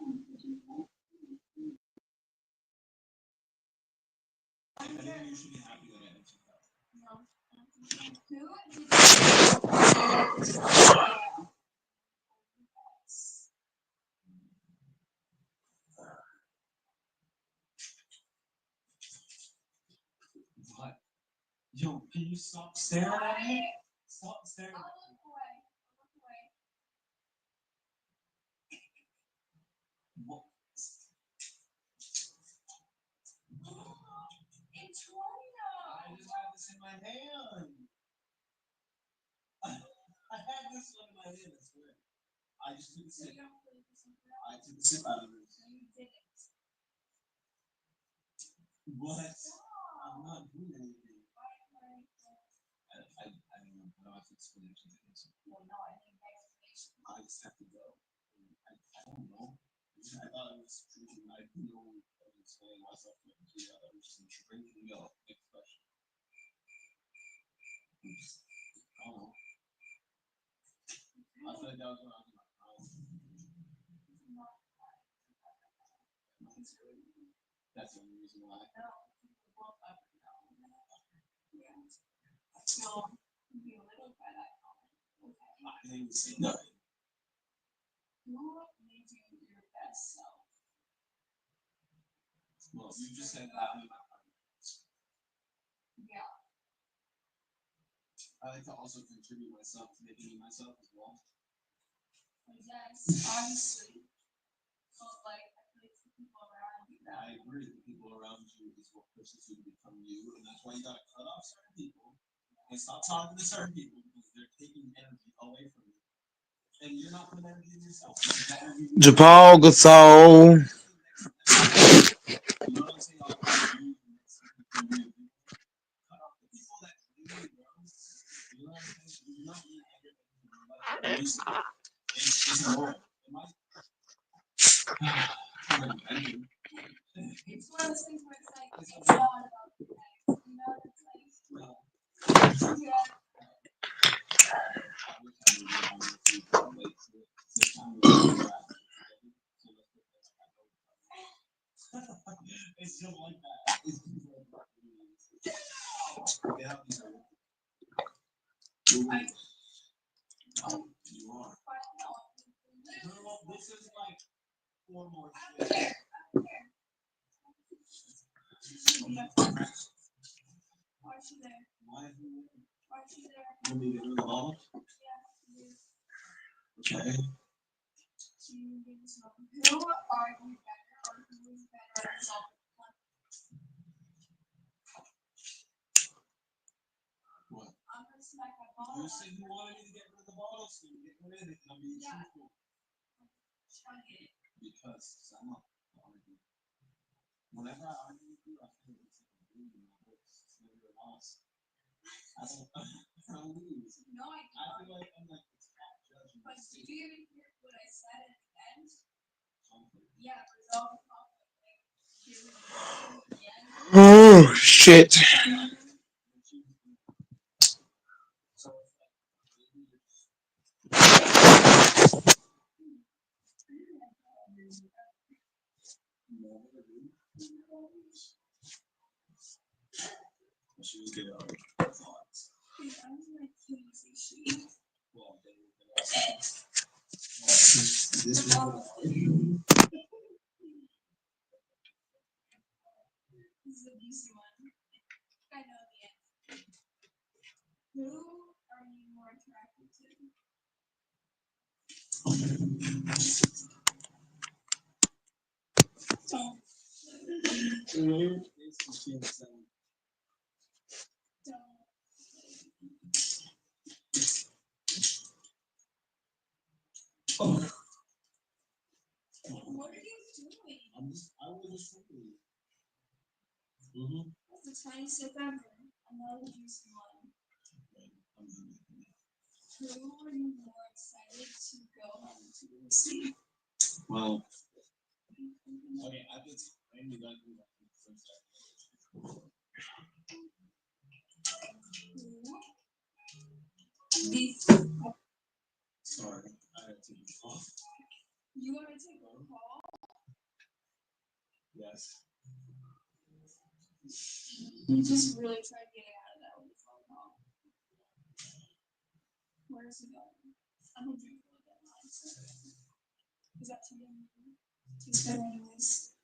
I think you should be happy that I answered that. What? Yo, can you stop staring at me? Stop staring at me. What? I just have this in my hand. I had this one in my hand, I swear. I just took a sip. I took a sip out of it. What? I'm not doing anything. I don't know. I don't have to explain it to you. I just have to go. I don't know. I thought it was drinking. I didn't know I was explaining myself to you. I thought it was just drinking milk. Next question. I don't know. I feel like that was when I was in my prime. That's the only reason why. I didn't say nothing. Well, you just said that. I like to also contribute myself to making me myself as well. Yes, obviously. I agree. The people around you is what pushes you to become you, and that's why you gotta cut off certain people and stop talking to certain people because they're taking energy away from you, and you're not putting energy in yourself. Japal Gasol. You know what I'm saying? Cut off the people that leave you, bro. You know what I'm saying? You don't need everything. It's more. It's one of those things where it's like, it's not about the next, you know, it's like, it's still like that. It's you are. This is like 4 more shit. Why is she there? Why is she there? You want me to get rid of the ball? Yeah. Okay. Who are you better or who is better at solving? What? I'm gonna smack my ball. You said you wanted me to get rid of the ball, so you get rid of it. I'm being truthful. Because I'm not arguing. Whenever I argue with you, I feel like it's like a bleed in my voice. It's never a loss. I don't lose. No, I feel like I'm like the top judge. But did you even hear what I said at the end? Yeah, resolve the conflict. Oh, shit. She was getting our thoughts. This one. This is an easy one. I know the answer. Who are you more attracted to? What are you doing? I was just thinking. That's the tiniest sip ever. Another juicy one. Who are you more excited to go home to see? Well, okay, I think I only got to do that for the first second. Sorry, I had to take a call. You want to take a call? Yes. You just really tried getting out of that with the phone call. Where is it going? I'm gonna drink a little bit of is that too young? So anyways,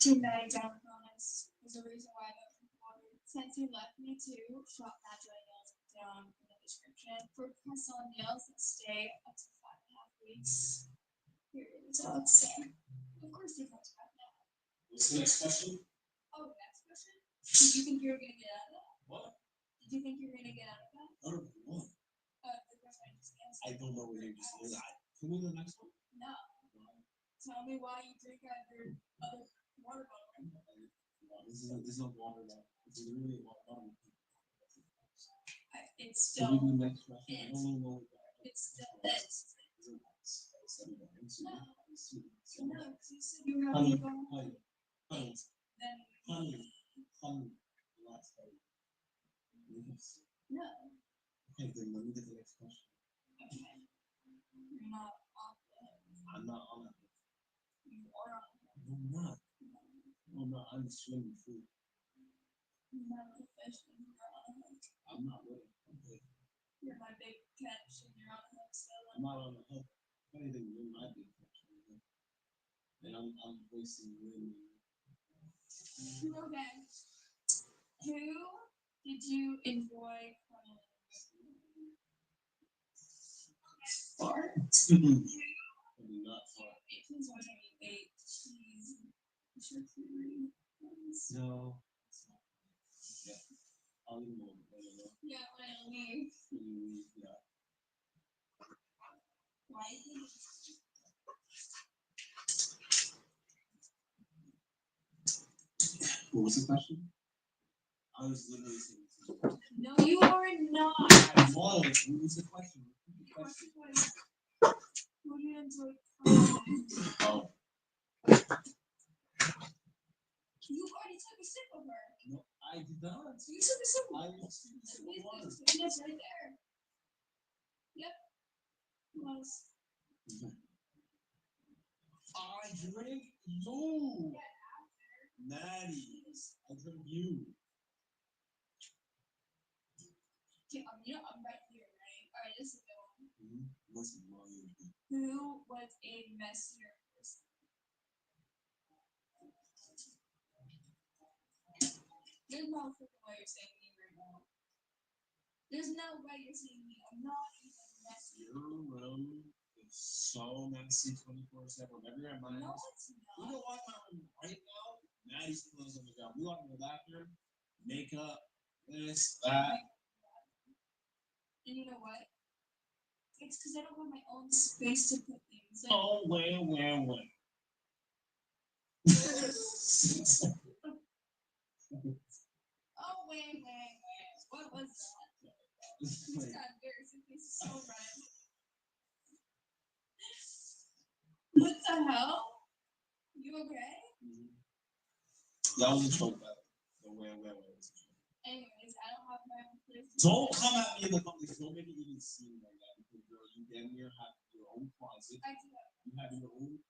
Team Maddie down on us is the reason why I got from water. Since you left me to shop natural nails down in the description for press on nails that stay up to 5.5 weeks. Here it is. I'll say. Of course they talked about that. What's the next question? Oh, next question? Did you think you were gonna get out of that? What? Did you think you were gonna get out of that? Out of what? The question I just answered. I don't know what you just said. Can we do the next one? No. Tell me why you drink out of your other water bottle. This is not water bottle. This is really a water bottle. It's still. Can we do the next question? I don't know. It's still this. No. No, because you said you were Honey, having a honey, honey, then honey, honey. Last time. Yes. no. Okay, then let me get the next question. Okay. You're not on the hook. I'm not on it. You are on the hook. I'm not. No, I'm not. I'm swimming through. You're not a fish and you're on a hook. I'm not really. Okay. You're my big catch and you're on a hook still. I'm not on the hook. If anything, you're my big catch. And I'm wasting wind. Okay. Who did you enjoy from fart? I do not fart. It depends on how you ate cheese, charcuterie. No. Yeah. I'll leave them alone. Yeah, when I leave. Yeah. Why? What was the question? I was literally saying. No, you are not. I was. What was the question? The question was, who do you enjoy from? Oh. You already took a sip of her. No, I did not. You took a sip of her. I was taking a sip of water. Yes, right there. Yep. Was. I drank you. Maddie. I drank you. Okay, I'm right here, right? Alright, this is a good one. Listen, who was a messier person? There's no freaking way you're saying me right now. There's no way you're saying me. I'm not even messy. Your room is so messy 24/7. Whenever you're at my house. No, it's not. You know what my room right now? Maddie's clothes on the ground. We walk in the bathroom, makeup, this, that. And you know what? It's because I don't have my own space to put things in. Oh, wait. Oh, wait. What was that? This got embarrassing. This is so right. What the hell? You okay? That was a joke, by the way. Anyways, I don't have my own place. Don't come at me in the public. Don't make it even seem like that. Because, girl, you damn near have your own closet. I do have. You have your own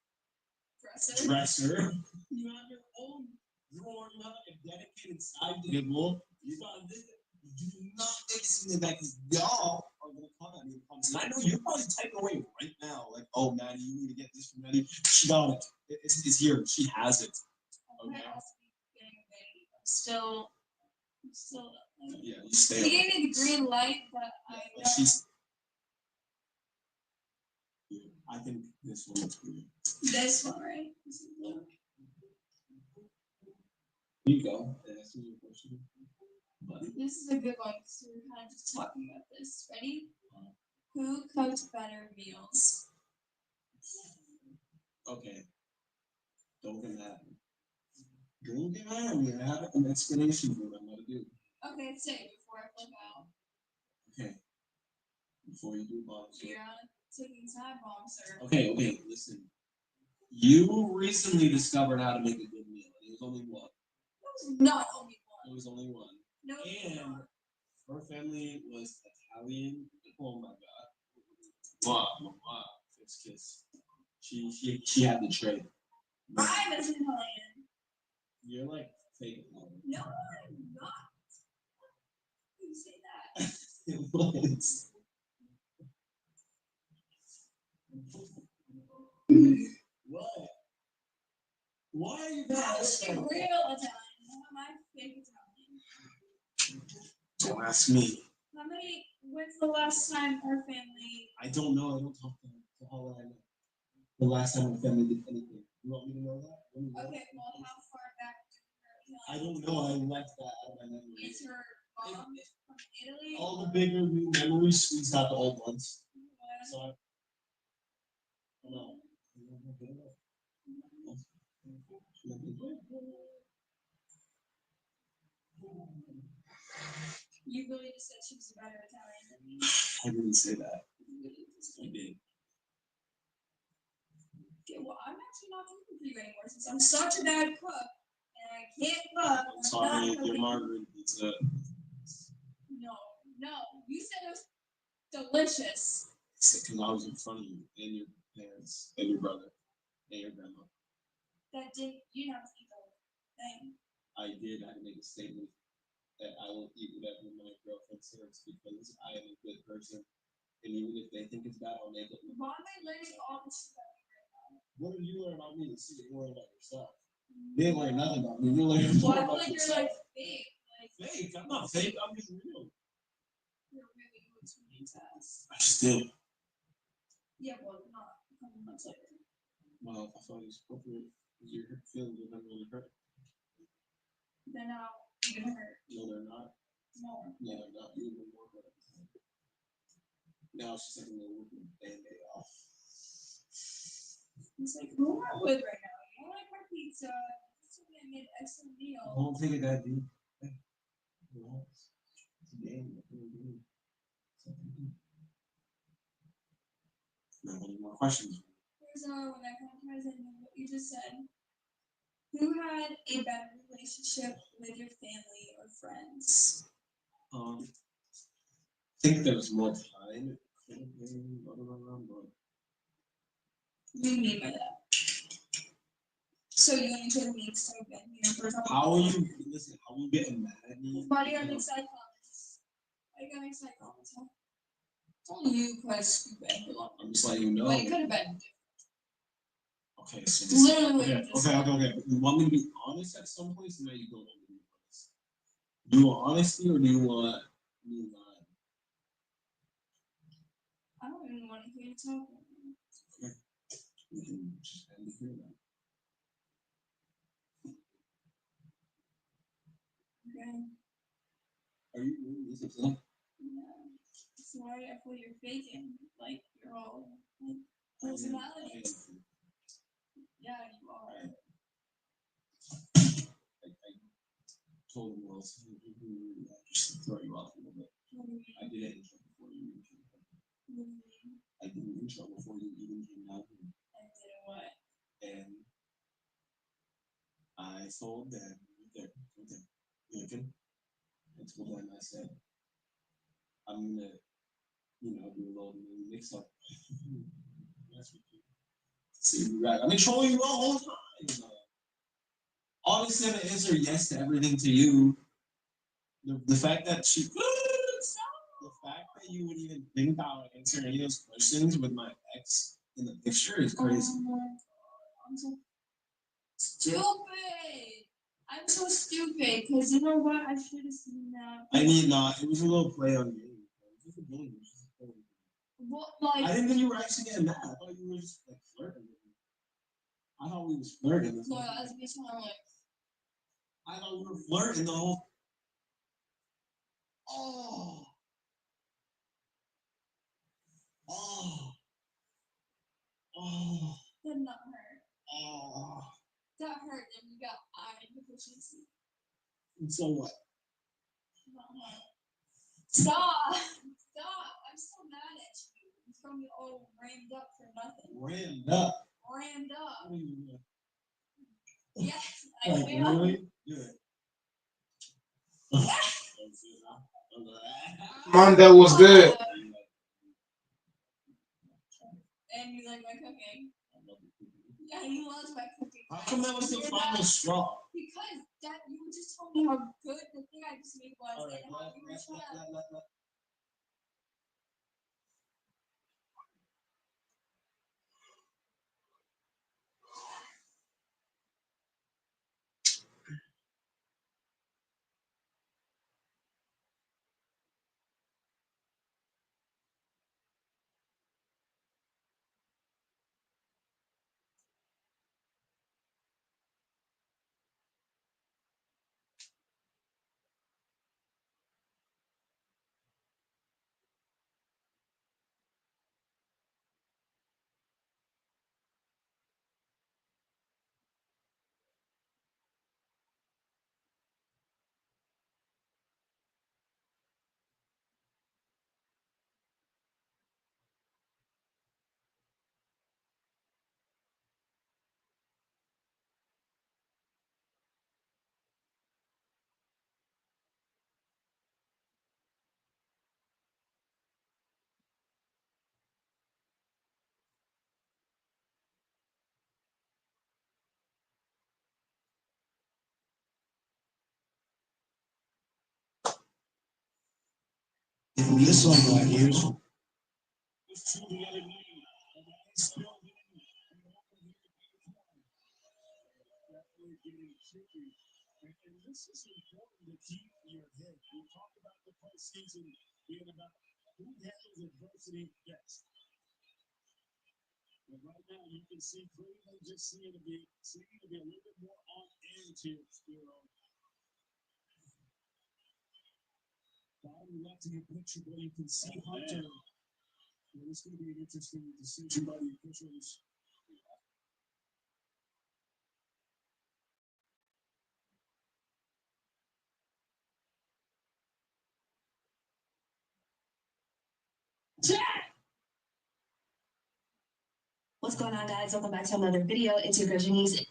dresser. You have your own drawer. You have a dedicated side table. You got this. You do not make it seem like because y'all are going to come at me in the comments. And I know you're probably typing away right now. Like, oh, Maddie, you need to get this from Maddie. She got it. It's here. She has it. Okay. I'm still. Yeah, you stay. He gave me the green light, but I think this one is good. This one, right? Here you go. That's your question. This is a good one because we were kind of just talking about this. Ready? Who cooks better meals? Okay. Don't get mad. Don't get mad at me. I have an explanation for what I'm going to do. Okay, say it before I flip out. Okay. Before you do, Bob. You're on taking time bomb, sir. Okay, listen. You recently discovered how to make a good meal, and it was only one. It was not only one. It was only one. No, and her family was Italian. Oh my God. Wow. First kiss. She had the trait. I'm Italian. You're like fake. No, I'm not. You say that. It was. What? Why are you That's not real Italian. Not my fake Italian. Don't ask me. When's the last time our family? I don't know. I don't talk to them. So how would I know? The last time my family did anything. You want me to know that? Okay, well, how far back did her? I don't know. I left that out of my memory. Is her mom from Italy? All the bigger new memories squeezed out the old ones. So I don't know. You really just said she was a better Italian than me. I didn't say that. I did. Okay, well, I'm actually not cooking for you anymore since I'm such a bad cook and I can't cook. I'm sorry, your margarita pizza. No, you said it was delicious. Because I was in front of you and your parents and your brother and your grandma. You didn't have to eat the whole thing. I did. I had to make a statement that I will eat whatever my girlfriend serves because I am a good person. And even if they think it's bad, I'll make it. Why am I learning all this stuff right now? What did you learn about me? You see, you learn about yourself. You didn't learn nothing about me. You learned Well, I more feel about like yourself. you're like fake. Fake? I'm not fake. I'm just real. You're really good to me, Tess. I still. Yeah, well, not a couple months later. Well, I thought it was appropriate because your feelings are not really hurt. They're not even hurt. No, they're not. No. No, they're not. You're even more hurt. Now it's just like a little band-aid off. It's like, who am I with right now? You don't like my pizza. This is I made an excellent meal. Don't take it that deep. Relax. It's a game. No, any more questions? Here's when I contrast what you just said. Who had a better relationship with your family or friends? I think there was more time. What do you mean by that? So you only told me so been here for a couple. How are you? Listen, how are you getting mad at me? Why do you gotta make side comments? Why do you gotta make side comments? Huh? It's only you quite stupid. I'm just letting you know. But it could have been. Okay, so Literally. Okay. You want me to be honest at some place? No, you don't want me to be honest. Do you want honesty or do you want me lying? I don't even want to hear you talking. Okay. We can just end it here then. Okay. Are you really listening? Yeah. Sorry, I feel you're faking. Like you're all like personality. Yeah, you are. I told him else just throw you off a little bit. I did it before you even came down. I did an intro before you even came down here. I did what? And I told them, Lincoln, I told them, I said, I'm gonna, do a little mix up. See, right. I've been trolling you all the time. Obviously, I'm gonna answer yes to everything to you. The fact that you would even think about answering any of those questions with my ex in the picture is crazy. I'm so stupid. I'm so stupid because you know what? I should have seen that. I mean, not. It was a little play on me. What, like? I didn't think you were actually getting mad. I thought you were just like flirting with me. I thought we was flirting. No, that's me sounding like. I thought we were flirting the whole. Oh. That did not hurt. Oh. That hurt, and you got iron deficiency. And so what? Stop! I'm so mad at you. You told me all rammed up for nothing. Rammed up? Rammed up. What are you doing? Yes, I like, will. Really? Do it. Mondo was good. And you like my cooking. Yeah, he loves my cooking. How come that was the final straw? Because told me how good the thing I just made was, All right, and how you were trying to. This song right here. And this is important to keep in your head. We talk about the postseason being about who handles adversity best. And right now, you can see Cleveland just seeming to be a little bit more on edge here, Spiro. Bottom left of your picture, but you can see Hunter. Well, it's going to be an interesting decision by the officials. What's going on, guys? Welcome back to another video. It's your girl Janice.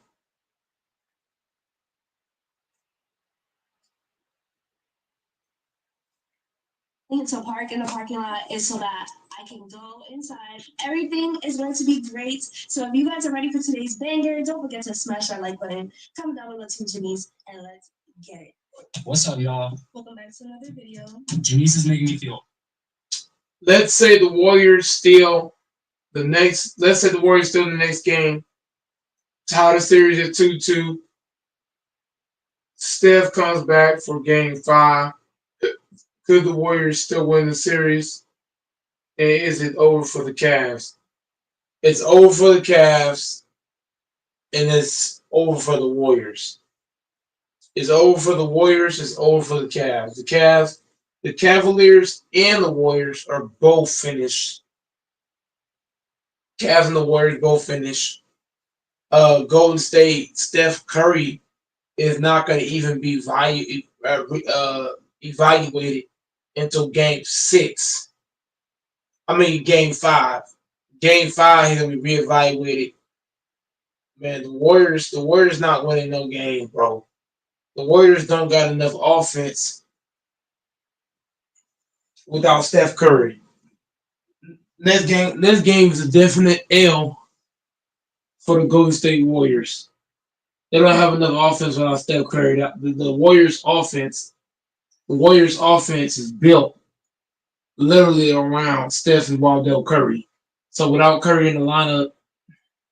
To park in the parking lot is so that I can go inside. Everything is going to be great. So if you guys are ready for today's banger, don't forget to smash that like button, comment down below to Janice, and let's get it. What's up, y'all? Welcome back to another video. Janice is making me feel. Let's say the Warriors steal the next. Let's say the Warriors steal the next game. Tie the series at 2-2. Steph comes back for Game 5. Could the Warriors still win the series? And is it over for the Cavs? It's over for the Cavs, and it's over for the Warriors. It's over for the Warriors. It's over for the Cavs. The Cavaliers and the Warriors are both finished. Cavs and the Warriors both finished. Golden State, Steph Curry is not going to even be evaluated until Game 6. Game 5. Game 5, he's going to be reevaluated. Man, the Warriors not winning no game, bro. The Warriors don't got enough offense without Steph Curry. This game is a definite L for the Golden State Warriors. They don't have enough offense without Steph Curry. The Warriors' offense is built literally around Steph and Wardell Curry. So without Curry in the lineup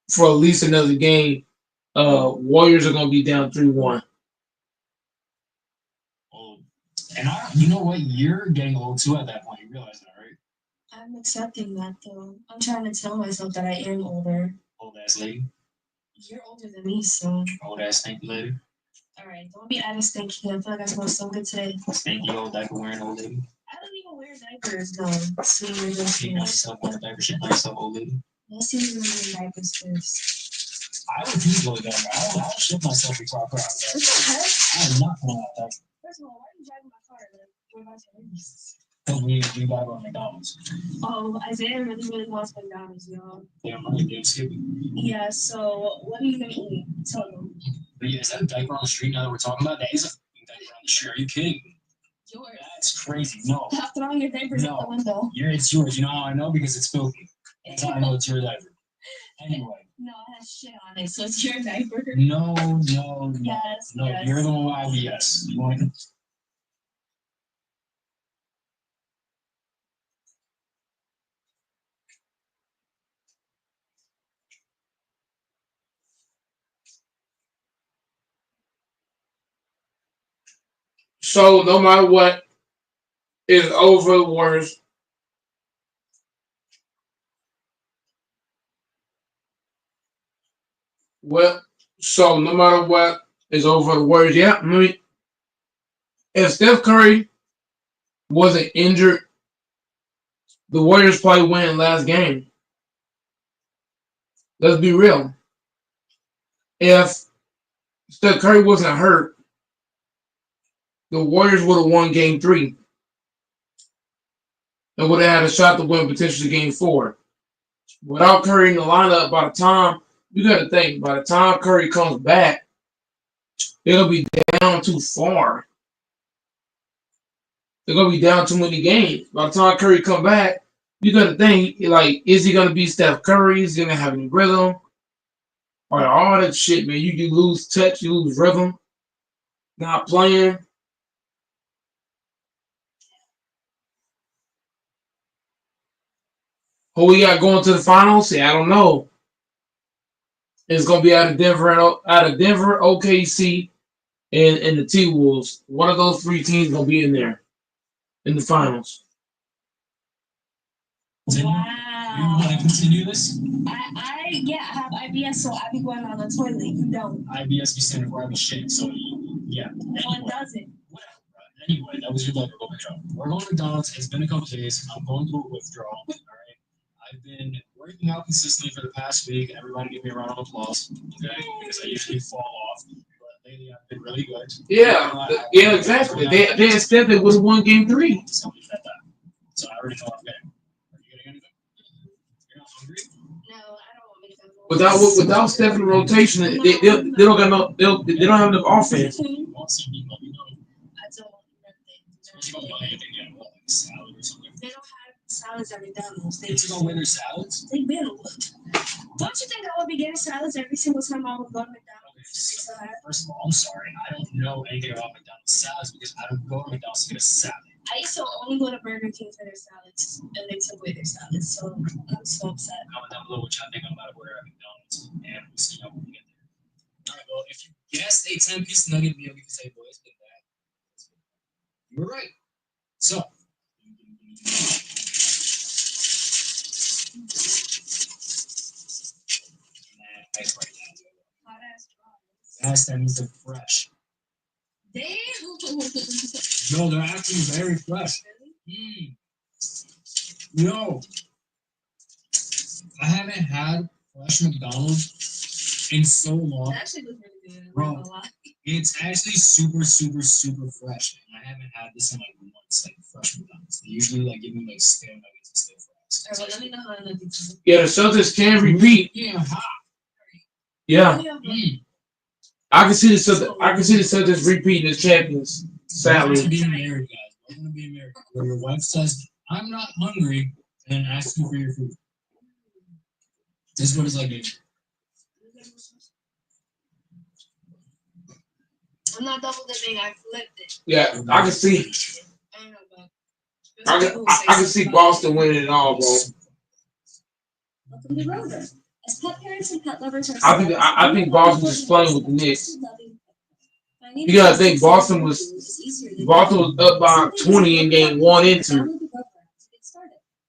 for at least another game, Warriors are going to be down 3-1. And you know what? You're getting old too at that point. You realize that, right? I'm accepting that, though. I'm trying to tell myself that I am older. Old ass lady. You're older than me, so. Old ass stinky lady. All right, don't be adding stinky. I feel like I smell so good today. Stinky old diaper wearing old lady. I don't even wear diapers, though. So you're just Shit on yourself wearing a diaper. Shit on yourself, old lady. Let's see who's wearing diapers first. I would tease really bad. I'll shit myself before I put out that. What the heck? I'm not putting out that. First of all, why are you driving my car? Like, what about yours? Because we buy on McDonald's. Oh, Isaiah really wants McDonald's, y'all. Damn right, damn Skippy. Yeah, so what are you gonna eat? Tell them. But yeah, is that a diaper on the street now that we're talking about? That is a fucking diaper on the street. Are you kidding me? Yours. That's crazy. No. Stop throwing your diapers out the window. It's yours. You know how I know? Because it's filthy. That's how I know it's your diaper. Anyway. No, it has shit on it, so it's your diaper. No, no, no. Yes, No, yes. you're the one with IBS. You want to? So no matter what is over the Warriors. Well, so no matter what is over the Warriors. Yeah, I mean, if Steph Curry wasn't injured, the Warriors probably win last game. Let's be real. If Steph Curry wasn't hurt, the Warriors would have won game 3 and would have had a shot to win potentially game 4. Without Curry in the lineup, by the time you got to think, by the time Curry comes back, it'll be down too far. They're gonna be down too many games. By the time Curry come back, you got to think like, is he gonna be Steph Curry? Is he gonna have any rhythm? Or all that shit, man. You lose touch, you lose rhythm, not playing. Who we got going to the finals? See, I don't know. It's gonna be out of Denver, OKC, and the T Wolves. One of those 3 teams gonna be in there in the finals. You want to continue this? I have IBS, so I be going on the toilet. You don't. IBS be standing for I be shit. So yeah. No one does it. Whatever. Anyway, that was your level. Go withdrawal. We're going to McDonald's. It's been a couple days. I'm going through a withdrawal. All right. I've been working out consistently for the past week. Everybody give me a round of applause, okay? Because I usually fall off. But lately I've been really good. Yeah, exactly. They instead they would have won game 3. So I already know I'm getting. Are you getting anything? You're not hungry? No, I don't want McDonald's. Without Steph in the rotation, they don't got no they don't have enough offense. You want something? Let me know. I don't want nothing. You don't want anything yet. What, like a salad or something? They don't have salads at McDonald's. They took on winter salads? They build. Don't you think I would be getting salads every single time I would go to McDonald's? First of all, I'm sorry. I don't know anything about McDonald's salads because I don't go to McDonald's to get a salad. I used to only go to Burger King for their salads, and they took away their salads, so I'm so upset. Comment down below which I think I'm about to order at McDonald's, and we'll see how we get there. All right, well, if you guessed a 10-piece nugget meal, you can say, boys, been back. You were right. So, ice right now. Hot ass fries. Yes, that means they're fresh. Damn. No, they're actually very fresh. No, I haven't had fresh McDonald's in so long. That actually looks really good. Bro, it's actually super, super, super fresh. And I haven't had this in like months, like fresh McDonald's. They usually like give me like stale nuggets instead of fries. Alright, well, let me know how I look. Yeah, the Celtics can repeat. Yeah, hot. Yeah. I can see the Celtics repeating as champions. Welcome to Sadly. being married, guys. Welcome to being married. Where your wife says, I'm not hungry, and then asks you for your food. This is what it's like, dude. I'm not double dipping, I flipped it. Yeah, I can see. I know, but I can see Boston winning it all, bro. Welcome to Rover. As pet parents and pet lovers are I think Boston is playing with the Knicks. You gotta think Boston was up by 20 in game 1 and 2.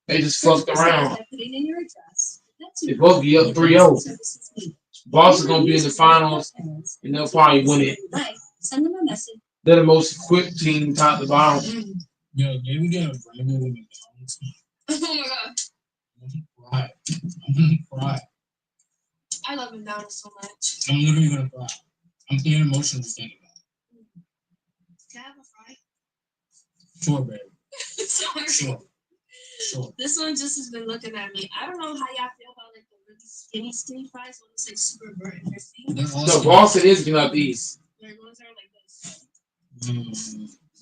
They just fucked around. They both get up 3-0. Boston's gonna be in the finals, and they'll probably win it. They're the most equipped team, top to bottom. Yo, maybe we get a brand new McDonald's. Oh my god. I'm gonna cry. I love McDonald's so much. I'm literally gonna cry. I'm getting emotional just thinking about it. Can I have a fry? Sure, babe. Sorry. Sure. This one just has been looking at me. I don't know how y'all feel about like the really skinny fries when it's like super burnt and crispy. No, Boston is getting out these. Like ones that are like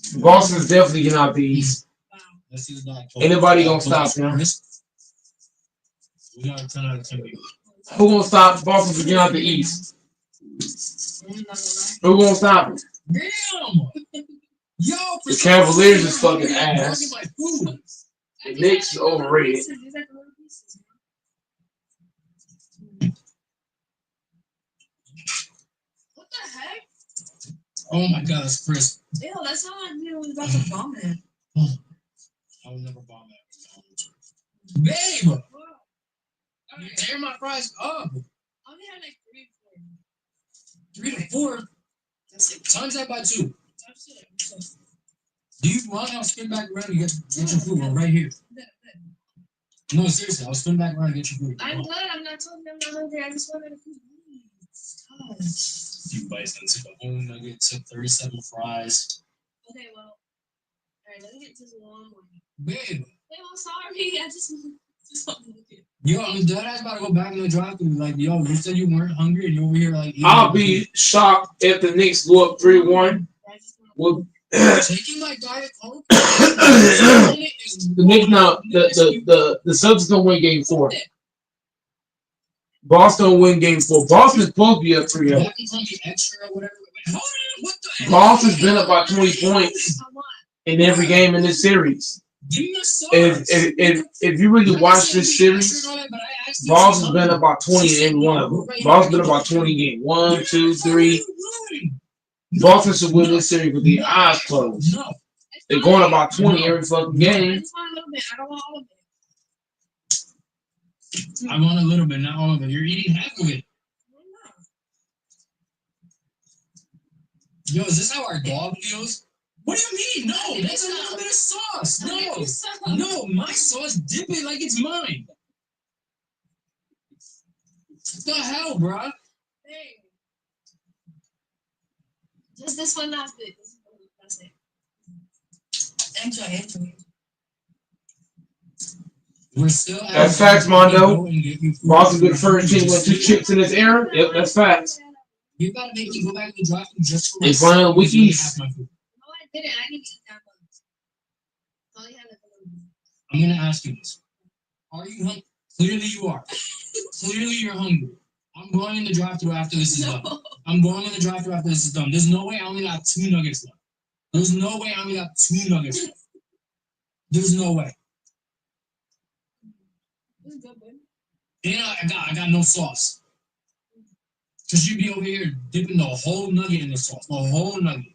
this. Boston's definitely getting out these. Wow. Let's see the dog. Ain't nobody gonna stop them. We got a 10 out of 10 people. Who gonna stop Boston from getting out the East? Who gonna stop him? Damn! Yo, The Cavaliers is fucking ass. The Knicks is overrated. What the heck? Oh my god, that's crisp. Ew, that's how I knew it was about to vomit. I would never bomb that. Babe! You tear my fries up. I only had like 3 to 4? That's it. Times that by 2. That's it. Do you want? I'll spin back around and get your food right here. No, seriously, I'll spin back around and get your food. I'm good. I'm not talking. I'm not hungry. I just wanted a food. You bites and took a whole nugget, took 37 fries. Okay, well, all right. Let me get to the long one. Babe. Babe, I'm sorry. I just want to look at. Yo, I'm dead ass about to go back in the drive-thru. Like, yo, you said you weren't hungry and you're over here like. I'll be shocked if the Knicks go up 3-1. Well, taking my Diet Coke. the Knicks now the Celtics don't win game 4. Boston will win game 4. Boston's supposed to be up 3-0. Extra or whatever. Hold on, what the Boston's been up by 20 points in every game in this series. If you really watch this series, Boston's been up by 20 in one of them. Boston's been up by 20 games. 1, 2, 3. Boston should win this series with the eyes closed. They're going up by 20 every fucking game. I want a little bit, not all of it. You're eating half of it. Yo, is this how our dog feels? What do you mean? No, that's a little bit of sauce. No, my sauce, dip it like it's mine. What the hell, bruh? Hey. Just this one, not good. That's it. Enjoy. We're still. That's facts, Mondo. Boston be the first team with 2 chips in this era. Yep, that's facts. You gotta make me go back to the drive just for they playing on the Week East. No, I didn't. I didn't eat that much. All you had I'm gonna ask you this. Are you hungry? Clearly you are. Clearly you're hungry. I'm going in the drive-thru after this is done. I'm going in the drive-thru after this is done. There's no way I only got 2 nuggets left. There's no way I only got 2 nuggets left. There's no way. And I got no sauce. Cause you'd be over here dipping the whole nugget in the sauce. The whole nugget.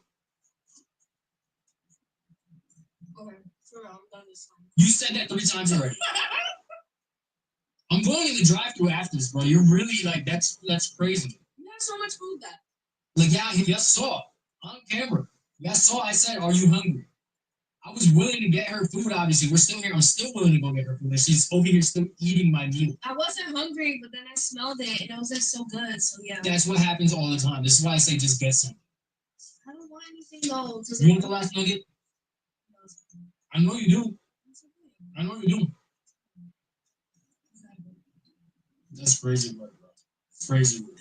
Okay, sure, I'm done this time. You said that 3 times already. I'm going in the drive-thru after this, bro. You're really like that's crazy. You have so much food that. Like yeah, I saw on camera. I saw. I said, "Are you hungry?" I was willing to get her food. Obviously, we're still here. I'm still willing to go get her food. And she's over here still eating my meal. I wasn't hungry, but then I smelled it, and it was like so good. So yeah. That's what happens all the time. This is why I say just get some. I don't want anything though. You want the last nugget? I know you do. I know you do. That's crazy word, bro. Crazy word.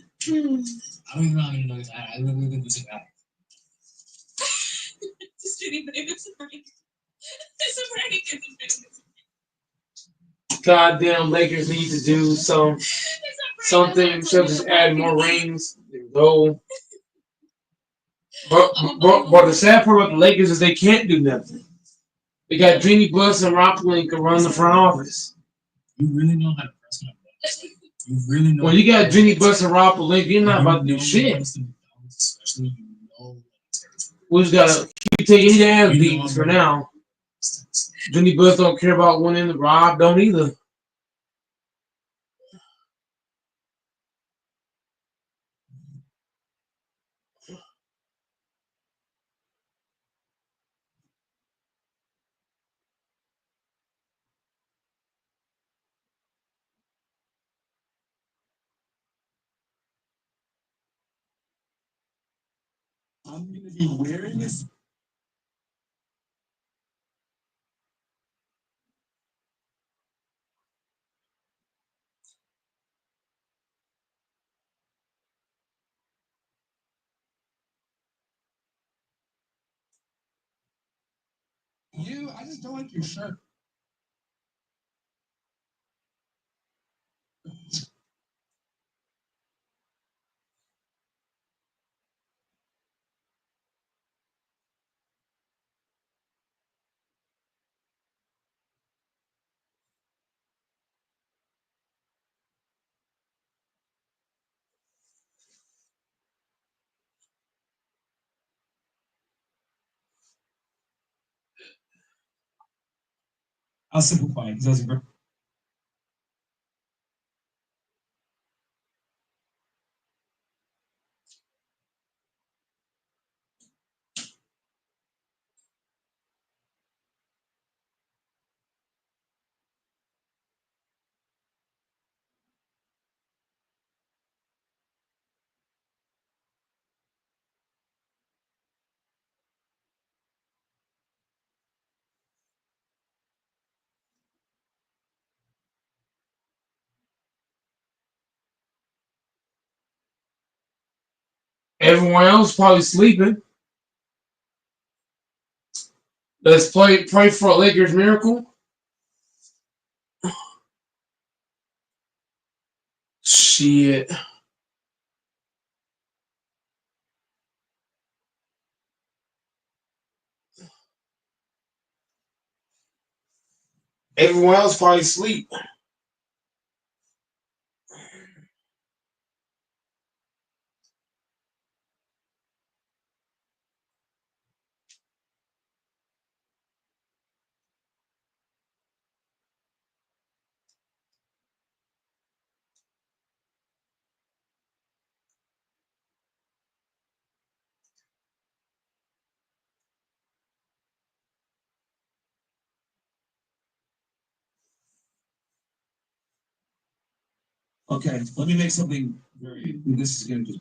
I don't even know how many nuggets I had. I literally didn't do some math. Just kidding, but it's a break. It's a break. Goddamn Lakers need to do something such as add more rings and go. But the sad part about the Lakers is they can't do nothing. They got Jeannie Buss and Rob Pelinka run the front office. You really know how to press my buttons. You really know. When you got Jeannie Buss and Rob Pelinka, you're not about to do shit. Especially We just gotta keep taking these ass beatings for now. Jeannie Buss don't care about winning. Rob don't either. I'm gonna be wearing this. I just don't like your shirt. I'll simplify it because that's a great. Everyone else probably sleeping. Let's pray for a Lakers miracle. Shit. Everyone else probably sleep. Okay, let me make something very. This is going to.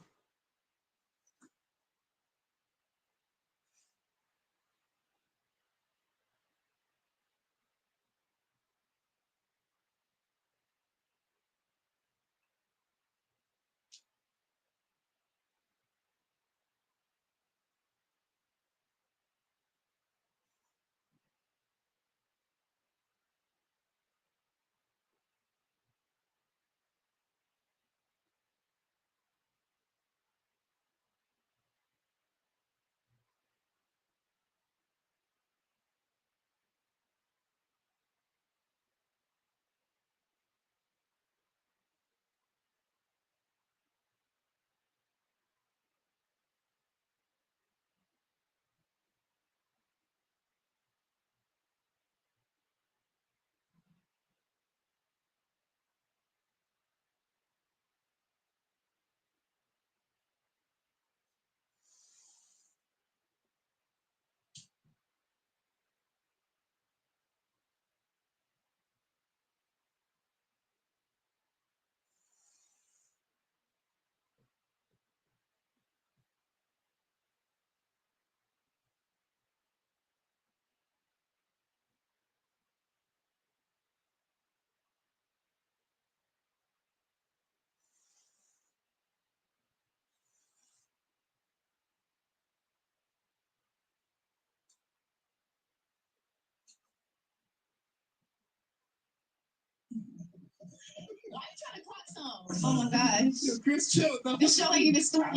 Why are you trying to clock some? Oh my gosh. Chris, chill. It's showing you the story.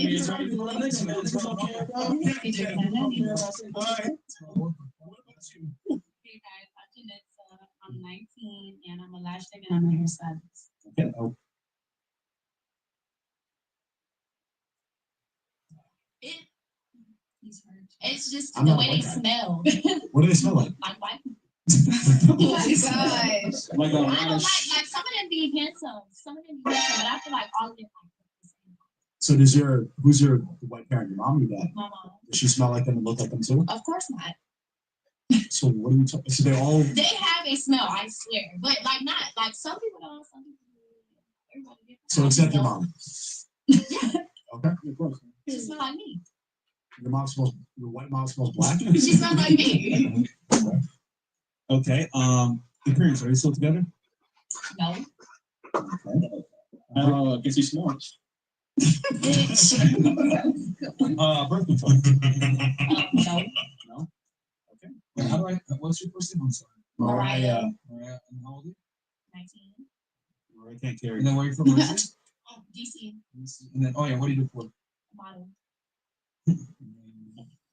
What about you? Hey guys, I'm 19 and I'm a lash tech and I'm a hairstylist. Okay. Oh, It, it's just I'm the not a way they white guy. smell. what do they smell like? Like white. Oh Oh my gosh. Like I don't like some of them be handsome. Some of them be handsome, but I feel like all of them like the same. So who's your white parent? Your mom or your dad? My mom. Does she smell like them and look like them too? Of course not. So what are you talking? So they all. They have a smell, I swear. But like not like some people don't, some people do. Everybody different. So except your mom. Yeah. Okay. Of course. She smells like me. Your white mom smells black? She smells like me. Okay. Your parents, are they still together? No. Okay. Guess you smart. Bitch. Birth control. No. No? Okay. Well, how do what's your first name? I'm sorry. Mariah. Mariah, and how old are you? 19. Mariah can't carry. And then where are you from? Originally? DC. And then, oh yeah, what do you do for? Model. And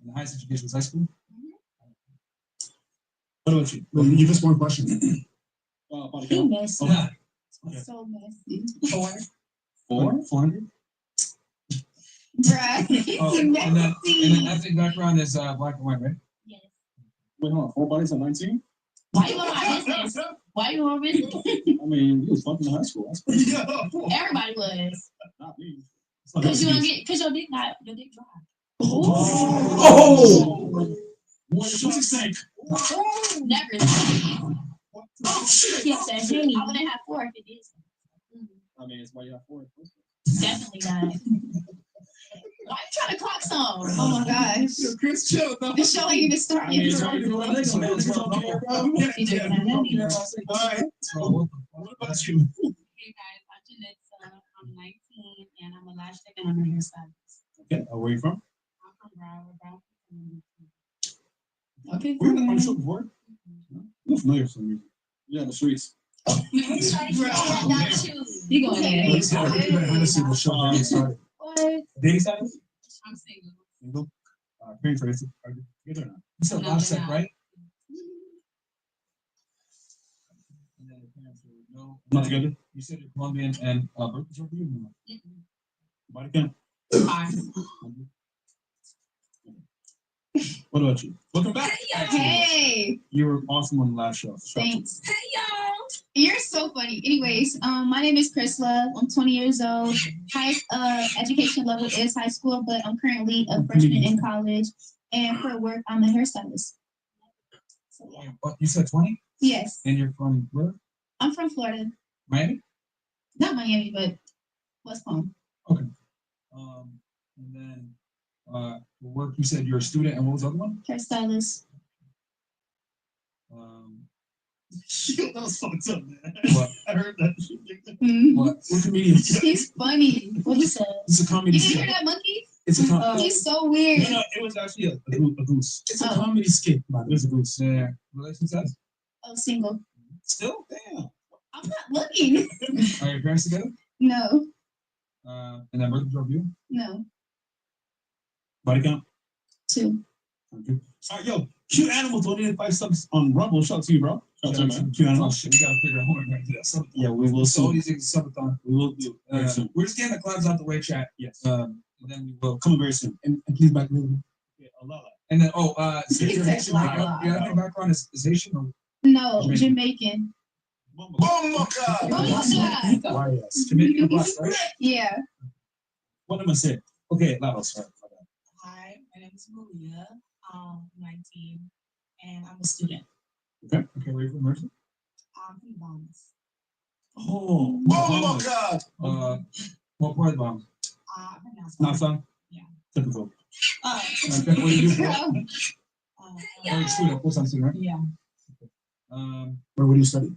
the highest education was high school? What about you? Well, you just one question. He messy. Yeah. So messy. 400? Bruh. Oh, and then ethnic background is black and white, right? Yes. Wait, hold on. 4 bodies at 19? Why you on my business? Why you on business? I mean, you was fucking in high school. That's pretty good. Everybody was. Not me. Cause your dick dry. Oh! What you think? Never. Yes, that's me. I wouldn't have 4 if it is. I mean, it's why you have 4. Definitely not. Why you trying to clock some? Oh my gosh. Chris, chill, though. The show ain't even started. It's already doing next one. It's okay, bro. All right. So, what about you? Hey guys, I'm Janessa. I'm 19 and I'm a lash tech and I'm a hairstylist. Okay, where you from? I'm from Broward. Okay, we're on the show before. I'm familiar with some music. Yeah, the streets. You going there? Let's go. You better honestly the show already started. What? Dating status? I'm single. Single? Parents are together now. You said No, last they're set, not. right? And then the parents were no. Not together? You said you're Colombian and birth control for you? Mm-mm. Body count? Fine. What about you? Welcome back. Hey, You were awesome on the last show. thanks. Hey y'all. You're so funny. Anyways, my name is Chrisla. I'm 20 years old. Highest education level is high school, but I'm currently a freshman in college. And for work, I'm a hairstylist. So, yeah. What, you said 20? Yes, And you're from where? I'm from Florida. Miami? Not Miami, but West Palm. And then for work, you said you're a student, and what was the other one? Hairstylist. That was fucked up, man. What? I heard that. What? What comedian? He's funny. What you said? It's a comedy You didn't hear skit. that monkey? It's a comedy. He's so weird. No, it was actually a goose. It's a Oh. comedy skit, man. It was a goose. Yeah. Relation status? Oh, single. Still? Damn. I'm not looking. Are your parents together? No, And then birth control for you? no. Body count? 2. Okay. All right, yo, cute animals donated 5 subs on Rumble. Shout out to you, bro. Shout out to you, man. Cute Oh animals. shit, we gotta figure out how we're gonna do that. Subathon. Yeah, we will So all soon. these things are subathon. We will do it very soon. We're just getting the collabs out the way, chat. Yes. And then we will Coming very soon. and please back me. Yeah, a lot. And then He your said Haitian la, background, la. your ethnic background is Haitian or No, Jamaican. why yes. Jamaican or black, right? Yeah. What am I saying? Okay, Lavo, sorry. My bad. Hi, my name is Maria. 19 and I'm a student. Okay, where are you from, Mercy? I'm from Bahamas. Oh, What part of the Bahamas? I'm from Nassau. Nassau? Yeah. typical. Okay, what do you do for work? Uh, Oh, you're student, full-time student, right? yeah. Where do you study?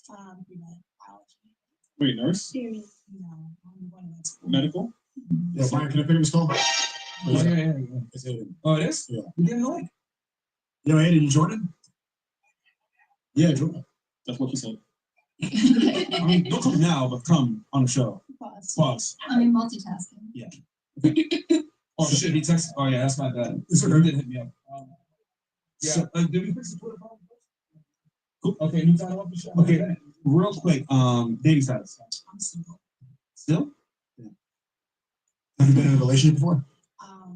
Pre-med biology. Wait, nurse? No, I'm going to med school. Medical? Yeah, Brian, can I finish this call? Oh, yeah. It's Aiden. Oh, it is? Yeah. You didn't know it? Yo, Aiden, you Jordan? Yeah, Jordan. That's what you said. I mean, don't come now, but come on the show. Pause. Pause. I mean, multitasking. Oh, shit, he texted. Oh, yeah, that's my bad. It's He okay. did hit me up. Yeah, did we fix the Twitter problem? Cool. Okay, new title of the show. Okay, real quick, dating status. I'm single. Still? Have you been in a relationship before?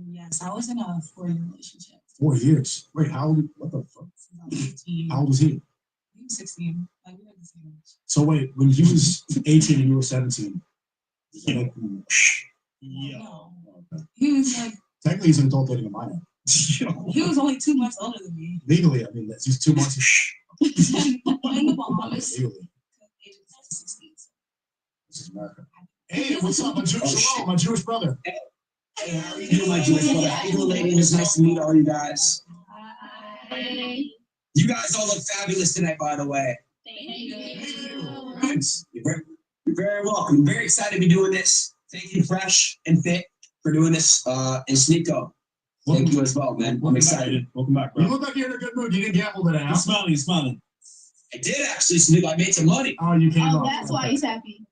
Yes, I was in a 4-year relationship. 4 years. Wait, how old? What the fuck? Since I was 15. How old was he? He was 16. Like, we were the same age. So wait, when he was 18 and you were 17. Like, Yeah. No. He was like, technically, he's an adult dating a minor. he was only 2 months older than me. Legally, I mean, that's just 2 months. In the Bahamas. Legally, Age of 16. this is America. Hey, what's up, my Jewish, hello, my Jewish brother? Hey, how are you doing, my Jewish brother? How you doing, ladies? It's nice to meet all you guys. You guys all look fabulous tonight, by the way. Thank you. Thanks. You're very welcome. I'm very excited to be doing this. Thank you, Fresh and Fit, for doing this. And Sneeko, thank you as well, man. I'm excited. Welcome back, You bro. look like you're in a good mood. You didn't gamble today, huh? He's smiling, he's smiling. I did actually, Sneeko. I made some money. Oh, you came Oh, up. that's why he's happy.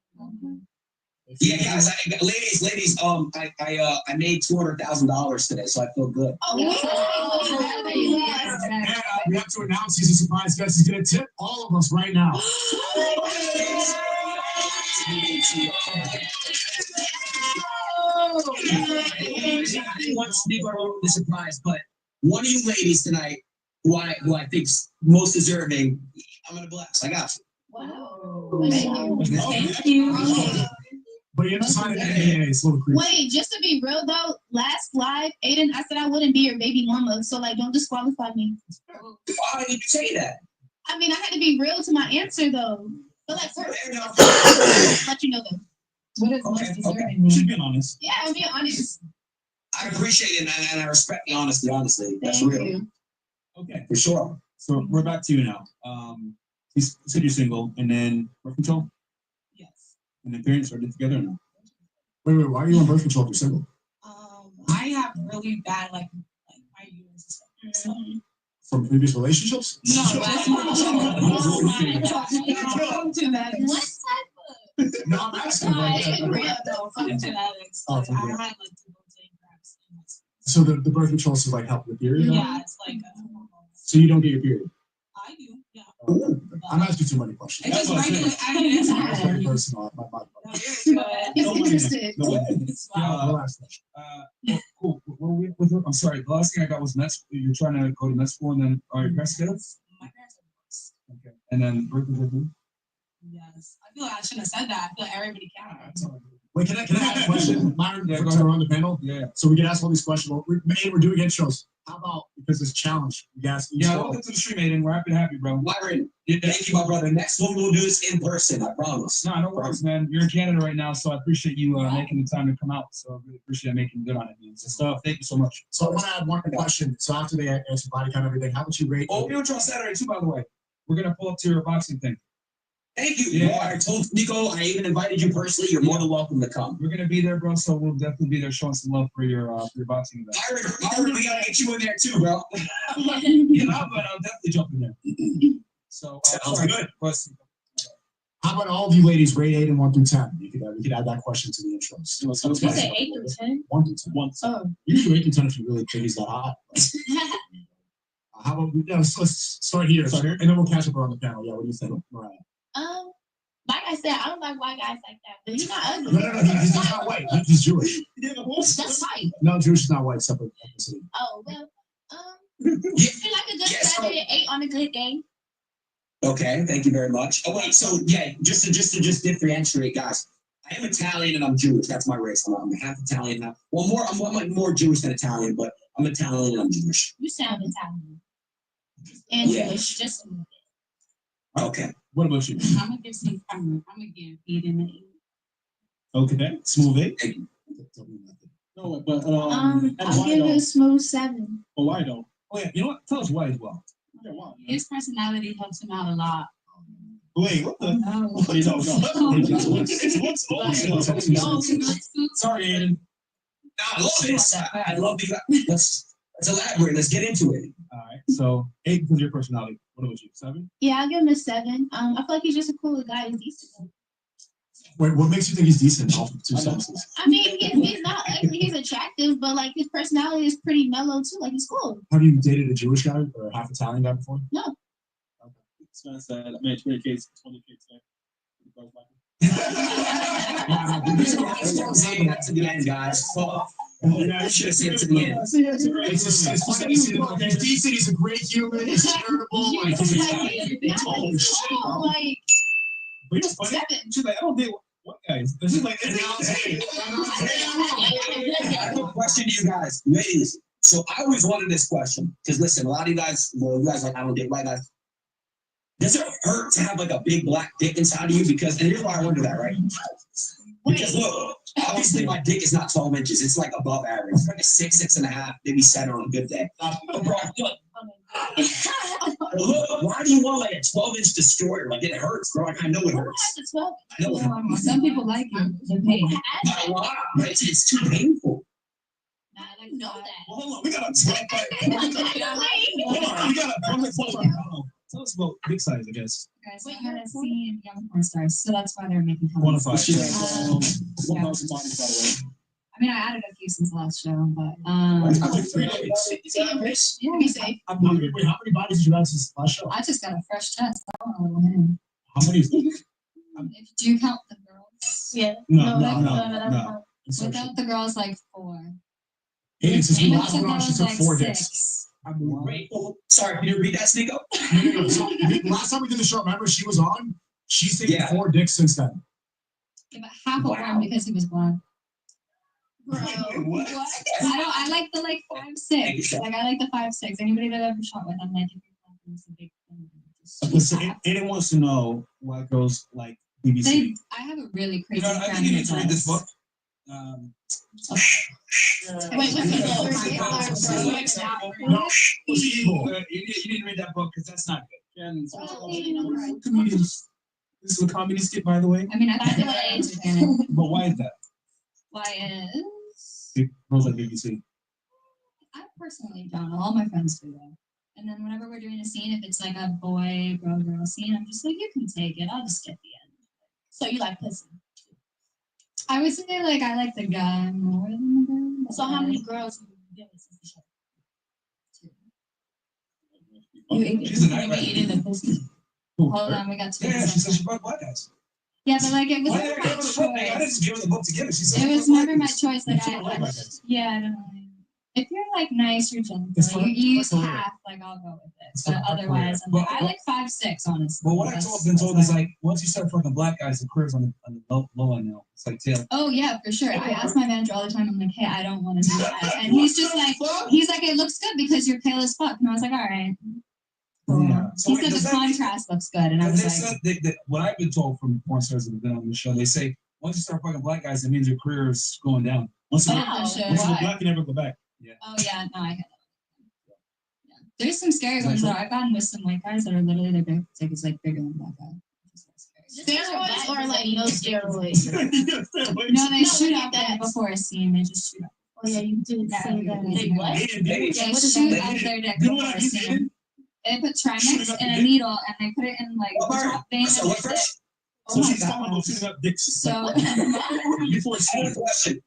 Yeah, guys. Ladies. I made $200,000 today, so I feel good. Oh, And we have to announce he's a surprise guest. He's going to tip all of us right now. I want Sneeko to ruin the surprise, but one of you ladies tonight who I think's most deserving, I'm gonna bless. I got you. Wow. Thank you. But you're not signing NDA, it's a little creepy. Wait, just to be real though, last live, Aiden, I said I wouldn't be your baby mama, so like, don't disqualify me. Why did you say that? I mean, I had to be real to my answer though. But like, Fair enough. let you know though. What is most Okay, deserving mean? Should be honest. Yeah, I'm being honest. I appreciate it and I respect the honesty. Honestly, that's Thank real you. Okay, for sure. so we're back to you now. You said you're single, and then birth control, Yes. and then parents started together now. Wait, why are you on birth control if you're single? I have really bad like IUs and stuff. So, From previous relationships? no, that's What type No, I'm asking. of? Like, It's real though. from genetics. Oh, Like, from I genetics. had like two rotating cracks in my stomach. so the birth control is like help with your period? Yeah, it's like So you don't get your period? I do. Yeah. I'm asking too many questions. It's just That's what I regular. said. I mean, it's It's very not. personal. My He's No way. interested. No way. It's fine. Relax. Cool. What were we with? I'm sorry. The last thing I got was med school. You're trying to go to med school, and then are your parents together? My parents are divorced. Okay. And then birth control. Yes. I feel like I shouldn't have said that. I feel like everybody counted. Wait, can I ask a question? Myron, Yeah, for go turn around the panel? Yeah. So we can ask all these questions. We're doing intros. How about, because it's a challenge, we ask each Yeah, one. welcome to the stream, Aiden. We're happy, bro. Myron, thank you, my brother. Next one we'll do this in person. I promise. No, no worries, man. You're in Canada right now, so I appreciate you making the time to come out. So I really appreciate making good on it, man. So stuff. Thank you so much. So I want to add one question. So after they answer body count, everything, how would you rate? Oh, we're on Saturday too, by the way. We're gonna pull up to your boxing thing. Thank you. Yeah. I told Nico, I even invited you personally. You're more than welcome to come. We're gonna be there, bro. So we'll definitely be there showing some love for your boxing event. Myron, we gotta get you in there too, bro. Yeah, but I'll definitely jump in there. So Sounds sorry, good. question. How about all of you ladies rate Aiden 1 through 10? We could add that question to the intros. You said 8 through 10? 1 through 10. Oh. You can do 8 through 10 if you really think he's that hot. How about let's start here, and then we'll catch up around the panel. Yeah, what do you think, Mariah? Like I said, I don't like white guys like that, but he's not ugly. No, he's not white. He's Jewish. That's white. No, Jewish is not white. Separate ethnicity. Oh well. I feel like a good Yes, Saturday 8 on a good day. Okay, thank you very much. Oh wait, so yeah, just to differentiate, guys. I am Italian and I'm Jewish. That's my race. I'm half Italian. I'm like more Jewish than Italian, but I'm Italian and I'm Jewish. You sound Italian. And Yeah. Jewish, just a little bit. Okay. What about you? I'm gonna give some. I'm gonna give Aiden an 8. Okay, smooth 8. No, but I'll give it a smooth 7. Oh, why though? Oh yeah, you know what? Tell us why as well. Yeah, why? His personality helps him out a lot. Wait, what the? No. Sorry, Aiden. I love this. I love these. Let's elaborate. Let's get into it. All right. So 8 because your personality. What about you? 7? Yeah, I'll give him a 7. I feel like he's just a cool guy. He's decent. Wait, what makes you think he's decent off of 2 sentences? I mean, he's not ugly. He's attractive, but like his personality is pretty mellow too. Like he's cool. Have you dated a Jewish guy or a half Italian guy before? No. This man said, I made 20 kids. Say that to the end, guys. I should have said it to the end. It's funny. He's decent. He's a great human. He's charitable. Like, oh shit. Like But it's funny. 7. She's like, I don't date white guys. This is like, I have a question to you guys, ladies. So I always wanted this question because listen, a lot of you guys, you guys like I don't date white guys. Does it hurt to have like a big black dick inside of you? Because and here's why I wonder that, right? Because look, obviously my dick is not 12 inches. It's like above average. It's like a 6.5, maybe 7 on a good day. But bro, look, why do you want like a 12-inch destroyer? Like it hurts, bro. Like, I know it hurts. I know it hurts. Some people like it. The pain. Not a lot, but it's too painful. I know that. well, hold on. We got a Tell us about big size, I guess. Guys, I had a scene in Young Porn Stars, so that's why they're making fun of Quantify. us. 1,000 bodies, by the way. I mean, I added a few since the last show, but I took 3 days. yeah, Be safe. Wait, how many bodies did you add since the last show? I just got a fresh chest. I want a little hand. How many? Do you count the girls? Yeah. No. Without the girls, like 4. Hey, since we With last the went on, she girls, took like 4 days. 6. Grateful. Sorry, can you read that, Sneeko? No. So last time we did the show, remember she was on. She's taken Yeah. 4 dicks since then. Yeah, but half of Wow. one because he was blonde. Bro, What? I like the 5'6". Like I like the 5'6". Anybody that I've ever shot with, I'm like, if you're blonde, it's a big thing. Listen, Aiden wants to know why girls like BBC. I have a really You crazy know, I friend think you who need to read this does. book. wait, what's the No, was evil. You need to read that book because that's not good. Oh, Comedians. This is a comedy skit, by the way. I mean, I thought what age fan. But why is that? Why is Girls like BBC. I personally don't know. All my friends do that. And then whenever we're doing a scene, if it's like a boy, girl scene, I'm just like, you can take it. I'll just get the end. so you like pussy? I would say like I like the guy more than the girl. So how many girls have you been with since the show? She's a nightmare. eating the pussy. Hold on, we got two. Yeah, she said she brought black guys. Yeah, but like it was Why never did I my give her the book? I didn't choice. just give her the book to give it. She said It she was brought never black my guys. choice. Like You can't like that. yeah, I don't know. If you're like nice, you're gentle. It's You fine. use It's fine. half, like I'll go with it. It's But fine. otherwise, I'm like, I like 5'6", honestly. But what I been told is like once you start fucking black guys, the career's on the low end now. It's like tail. Oh yeah, for sure. I ask my manager all the time. I'm like, hey, I don't want to do that, and he's just like, it looks good because you're pale as fuck. And I was like, all right. Cool. Yeah. So He wait, said does the that mean- contrast looks good, and I Because was they like, said what I've been told from porn stars that have been on the show, they say once you start fucking black guys, it means your career is going down. Once oh, you're for sure. once you're black, you never go back. Oh yeah, no, I get that. Yeah. There's some scary ones that I've gotten with some white guys that are literally their dick is like bigger than black guy. Steroids or like no steroids? No, they shoot up like before a scene. They just shoot up. Oh yeah, you did say that. They what? They shoot up their dick You know what before I a did? scene. They put Shooting Trimex up in the a dick? needle and they put it in like the top vein So of what his dick. fresh? So Oh my she's God. talking about shooting up dicks. So Before I had a question.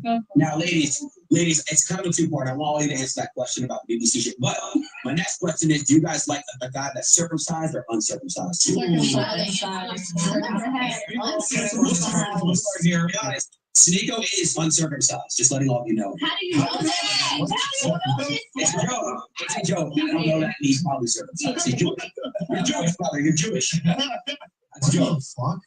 Go for Now, ladies, it's kind of a two-part. I want all you to answer that question about BBC shit. But my next question is, do you guys like a guy that's circumcised or uncircumcised? We'll start here. Guys, Sneeko is uncircumcised. Just letting all of you know. How do you know that? It's a joke. It's a joke. I don't know that he's probably circumcised. He's Jewish. You're Jewish, brother. You're Jewish. That's What a joke. the fuck?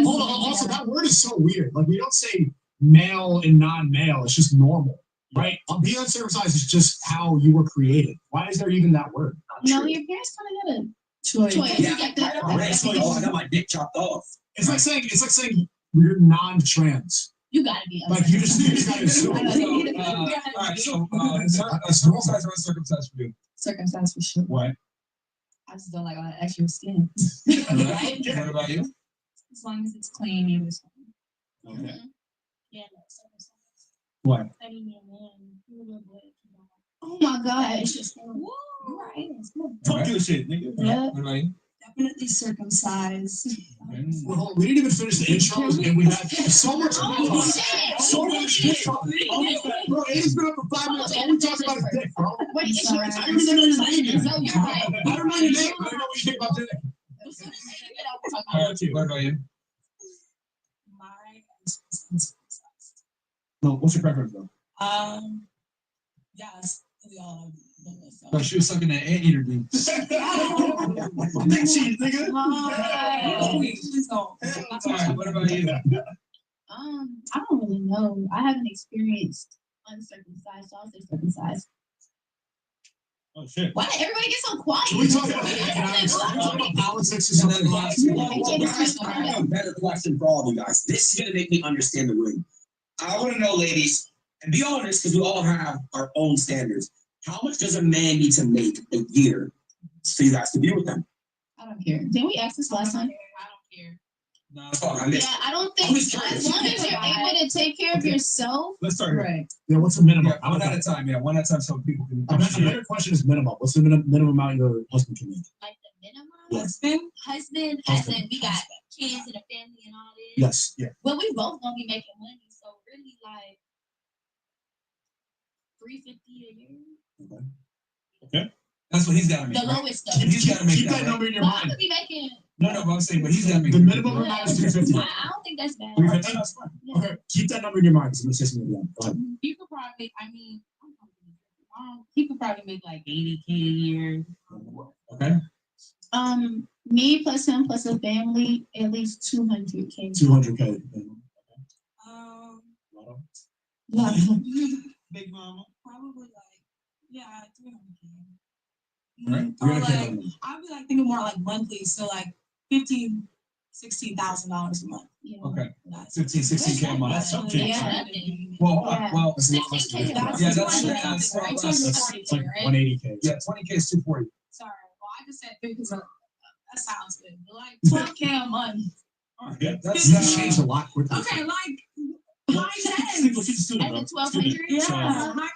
Hold on. Also, that word is so weird. Like, we don't say male and non-male. It's just normal, right? Being uncircumcised is just how you were created. Why is there even that word? No, your parents kind of had a choice. Yeah, Like that. I got my dick chopped off. It's like saying you're non-trans. You gotta be. Like, you just gotta assume. All right, so circumcised or uncircumcised for you? circumcised for sure. Why? I just don't like all that extra skin. Right? What about you? As long as it's clean, it was fine. Okay. Yeah, no, circumcised. Why? I mean, man, you little boy. Oh my God, it's just Right. Talk your shit, nigga. Yeah. What about you? Definitely circumcised. Well, we didn't even finish the intros, and we had so much. So much shit. Bro, Aiden's been up for 5 minutes. All we talked about is dick, bro. Wait, it's your I turn. don't even know his name yet. No, you're right. I don't know your name, but I know what you think about dick. All right, what about you? No, what's your preference, though? Yes, we all have done this. Oh, she was sucking that anteater thing. Dick cheese, nigga. All right, what about you? I don't really know. I haven't experienced uncircumcised, so I'll say circumcised. Oh, shit. Why did everybody get so quiet? Can we talk about economics? Can we talk about politics or something? I have a better question for all of you guys. This is gonna make me understand the room. I want to know, ladies, and be honest, because we all have our own standards. How much does a man need to make a year for you guys to be with them? I don't care. Didn't we ask this last time? I don't care. No, Oh, I missed. Yeah, I don't I'm think just as long as you're able to take care of yourself. Let's start here. Right. Yeah, what's the minimum? Yeah, one at a time. Yeah, one at a time, so people can. A better question is minimum. What's the minimum amount your husband can make? Like the minimum. Husband, As in we got kids and a family and all this. Yes, yeah. Well, we both gonna be making money, so really like $350 a year. That's what he's got to make. The Right? lowest though. He's got to make Keep that. that Right? number in your Well, I'm mind. gonna be making. No, but I'm saying, but he's got to make The minimum Yeah. amount is 350. I don't think that's bad. 350? That's fine. Okay, keep that number in your mind. 'Cause I'm gonna say something again. Go ahead. you could probably, I mean, I'm He could probably make like 80K a year. Okay, Me plus him plus a family, at least 200K. 200K. Yeah. Big Mama. Probably like, yeah, 300K. Right? Or 300K like, minimum. I'd be like thinking more like monthly, so like $16,000 a month. Yeah. Okay, That's 15, 16K a month. That's something. Yeah. Well, hold on. Yeah. Well, That's a lot less than 16K. that. Yeah, that's- 200 that's- something, right? that's- 240K, it's like right? 180K. Yeah, 20K is 240. Sorry, well, I just said 3 because that sounds good. But like 12K a month. Yeah, that's You changed a lot quickly. Okay, like Well, high she's a tens. student, And though. then 1,200. Yeah, So- high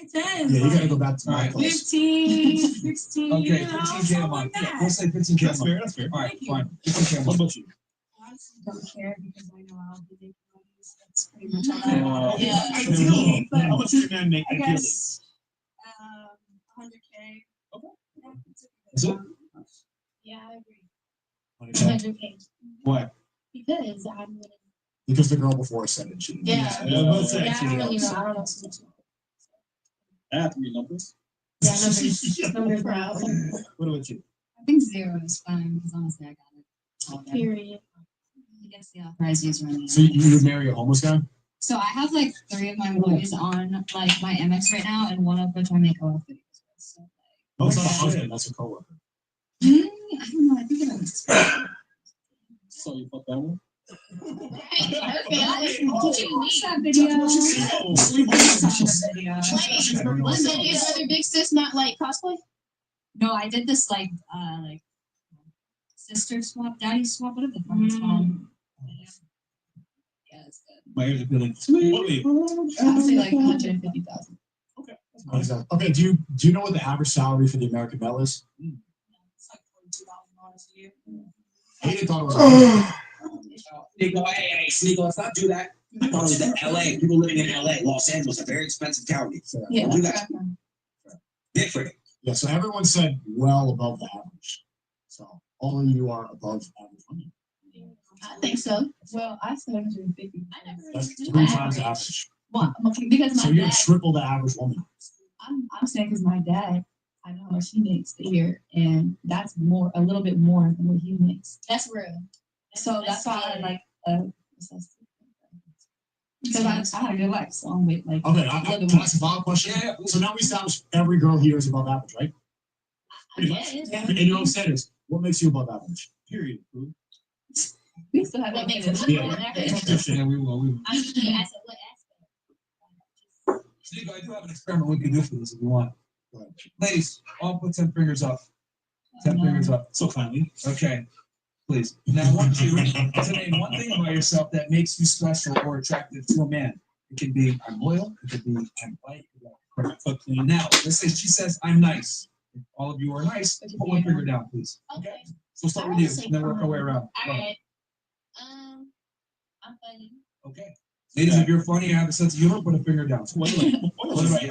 10. Yeah, you gotta go back to my Alright. place. 15, 16. Okay, you know, 15K a something month. like Yeah, that. we'll say 15K a That's month. fair. That's fair. All right, Thank you. fine. 15K a What month. about you? Honestly, don't care because I know I'll be making money. So that's pretty much all I Yeah. Ideally, But how much does your man make I ideally? guess 100K. Okay. Yeah, it's a good Is it? amount. Yeah, I agree. 100K. 100K. Why? Because I'm gonna. Because the girl before said it. She didn't. Yeah. Let's say Yeah, I she don't really knows. know. I don't know so much. I have 3 numbers. Yeah, numbers, bro. What about you? I think 0 is fine because honestly, I got it. All there. Period. I guess the authorized user. So you would marry a homeless guy? So I have like 3 of my boys on like my MX right now, and one of which I make OF videos with. So No, it's not a Yeah. husband. That's a coworker. I don't know. I think it is. So you fuck that one? Did you watch that video? Was the other big sis not like cosplay? No, I did this like sister swap, daddy swap, whatever the fuck it's called. Yeah, it's good. My ears are feeling sweet. I'd say like 150,000. Okay. Do you know what the average salary for the American Belle is? It's like $42,000 a year. Hayden thought it was. Sneako, hey, Sneako, let's not do that. I thought it was the LA. People living in LA, Los Angeles, a very expensive county. Yeah, You that's got right. different. Yeah. So everyone said well above the average. So all of you are above average money. I think so. Well, I said 150. That's 3 times the average. Well, because So my you're dad, triple the average woman. I'm saying because my dad, I know how much he makes a year, and that's a little bit more than what he makes. That's real. So that's why I like because I had a good life, so I'm with like Okay. Can I ask a follow-up question? Yeah. So now we established every girl here is above average, right? Pretty much. Yeah. And your own standards. What makes you above average? Period. Boo. We still have What makes it. it Yeah. Yeah, we will. I mean, I said, what aspect? Sneako, I do have an experiment we can do for this if you want. Go ahead. Ladies, all put 10 fingers up. 10 fingers up. So kindly. Okay. Please. Now, I want you to name one thing about yourself that makes you special or attractive to a man. It could be I'm loyal. It could be I'm polite. Cook clean. Now, let's say she says I'm nice. If all of you are nice, put one finger down, please. Okay. So start with you, and then work our way around. All right. I'm funny. Okay. Ladies, if you're funny and have a sense of humor, put a finger down. So what about you?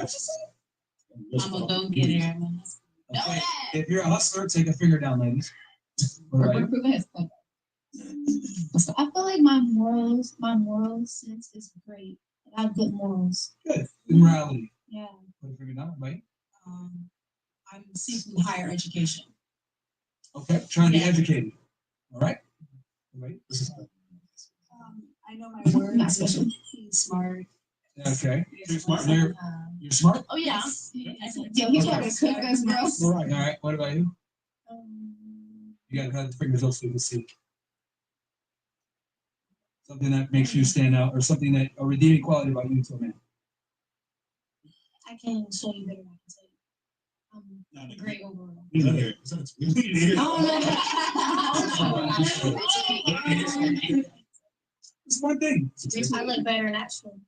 I'm a go-getter. Know Okay. that. If you're a hustler, take a finger down, ladies. What about you? I feel like my moral sense is great. I have good morals. Good. Immorality. Yeah. Put a finger down, right? I'm seeking higher education. Okay. Trying to be Yeah. educated. All right. All right. This is I know my words. Not special. He's smart. Okay. You're smart. You're smart? Oh yeah. Yo, he's trying to cook us, bro. All right. All right. What about you? Um, You gotta have the fingers up so you can see. Something that makes you stand out, or something that a redeeming quality about you to a man. I can show you better. I can say I'm great overall. We need to hear it. We need to hear it. It's one thing. I look better naturally.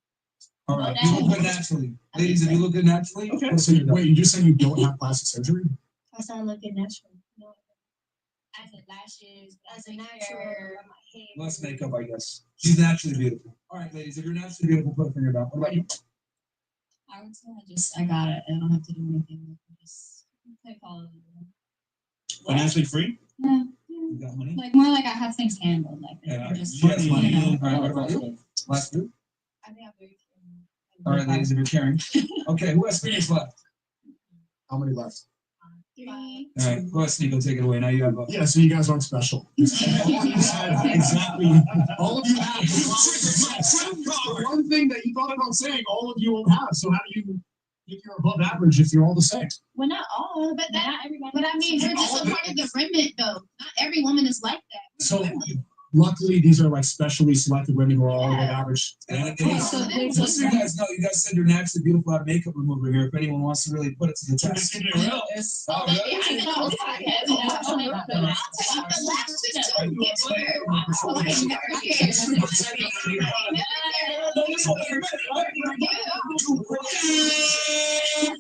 All right. You look good naturally. Ladies, if you look good naturally, Okay. So wait, you just saying you don't have plastic surgery? I started looking natural. No. As in lashes, as a natural, my hair. less makeup, I guess. She's naturally beautiful. All right, ladies, if you're naturally beautiful, put a finger down. What about you? I would say I got it. I don't have to do anything. Just like follow the Financially free? Yeah. You got money? Like more like I have things handled. Like Yeah, just that's money. you know. All right, what about you? Last two? I think I'm very All right, ladies, if you're caring. Okay, who has fingers left? How many left? 3. All right, go ahead, Sneako, take it away. Now you have a... Yeah, so you guys aren't special. All of you said exactly. All of you have the one thing that you thought about saying. All of you won't have. So how do you think you're above average if you're all the same? Well, not all, but not everybody. But I mean, we're just a part of the remnant, though. Not every woman is like that. So luckily, these are like specially selected women who are all above average. And So then- just so you guys know, you guys said you're naturally beautiful out of makeup remover here. If anyone wants to really put it to the test. Oh, Baby, really? I can always podcast. I'll take off the lashes too. Get scared. I feel like I never cared.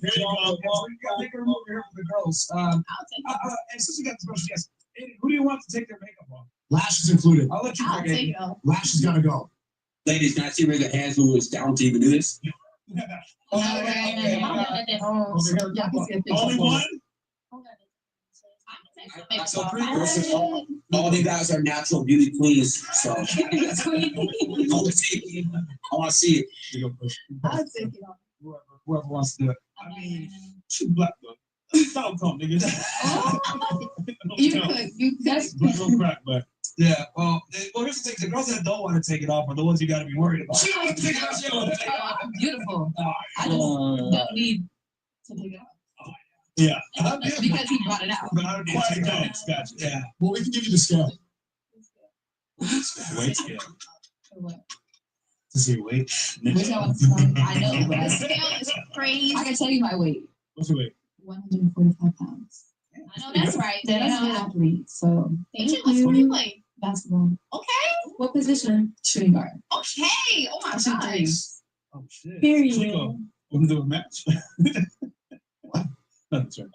There you go. Well, we gotta take a remove here for the girls. I'll take it. And since we got the special guest, who do you want to take their makeup off? Lash is included. I'll let you I'll pick take it. it off. Lash has gotta go. Ladies, can I see raise your hands who is down to even do this? Okay. Y'all can see a picture. Only one? So all you guys are natural beauty queens, so I want to see it. I'll take it off. Whoever wants to do it. I mean, she's black though. Don't come, nigga. You could. That's Black don't crack, but yeah. Well, here's the thing: the girls that don't want to take it off are the ones you got to be worried about. She don't want to take it off. She don't want to take it off. I'm beautiful. I just don't need to take it off. Yeah. Because he brought it out. Quiet guys, gotcha. Yeah. Well, we can give you the scale. Weight scale. For what? To see weight. Which I want to tell you. I know, but The scale is crazy. I can tell you my weight. What's your weight? 145 pounds. I know that's right. Then I'm an athlete, so Thank you. What sport do you play? basketball. Okay. What position? Shooting guard. Okay. Oh my I shoot gosh. threes. Oh shit. Period. Chico, want to do a match? That's right.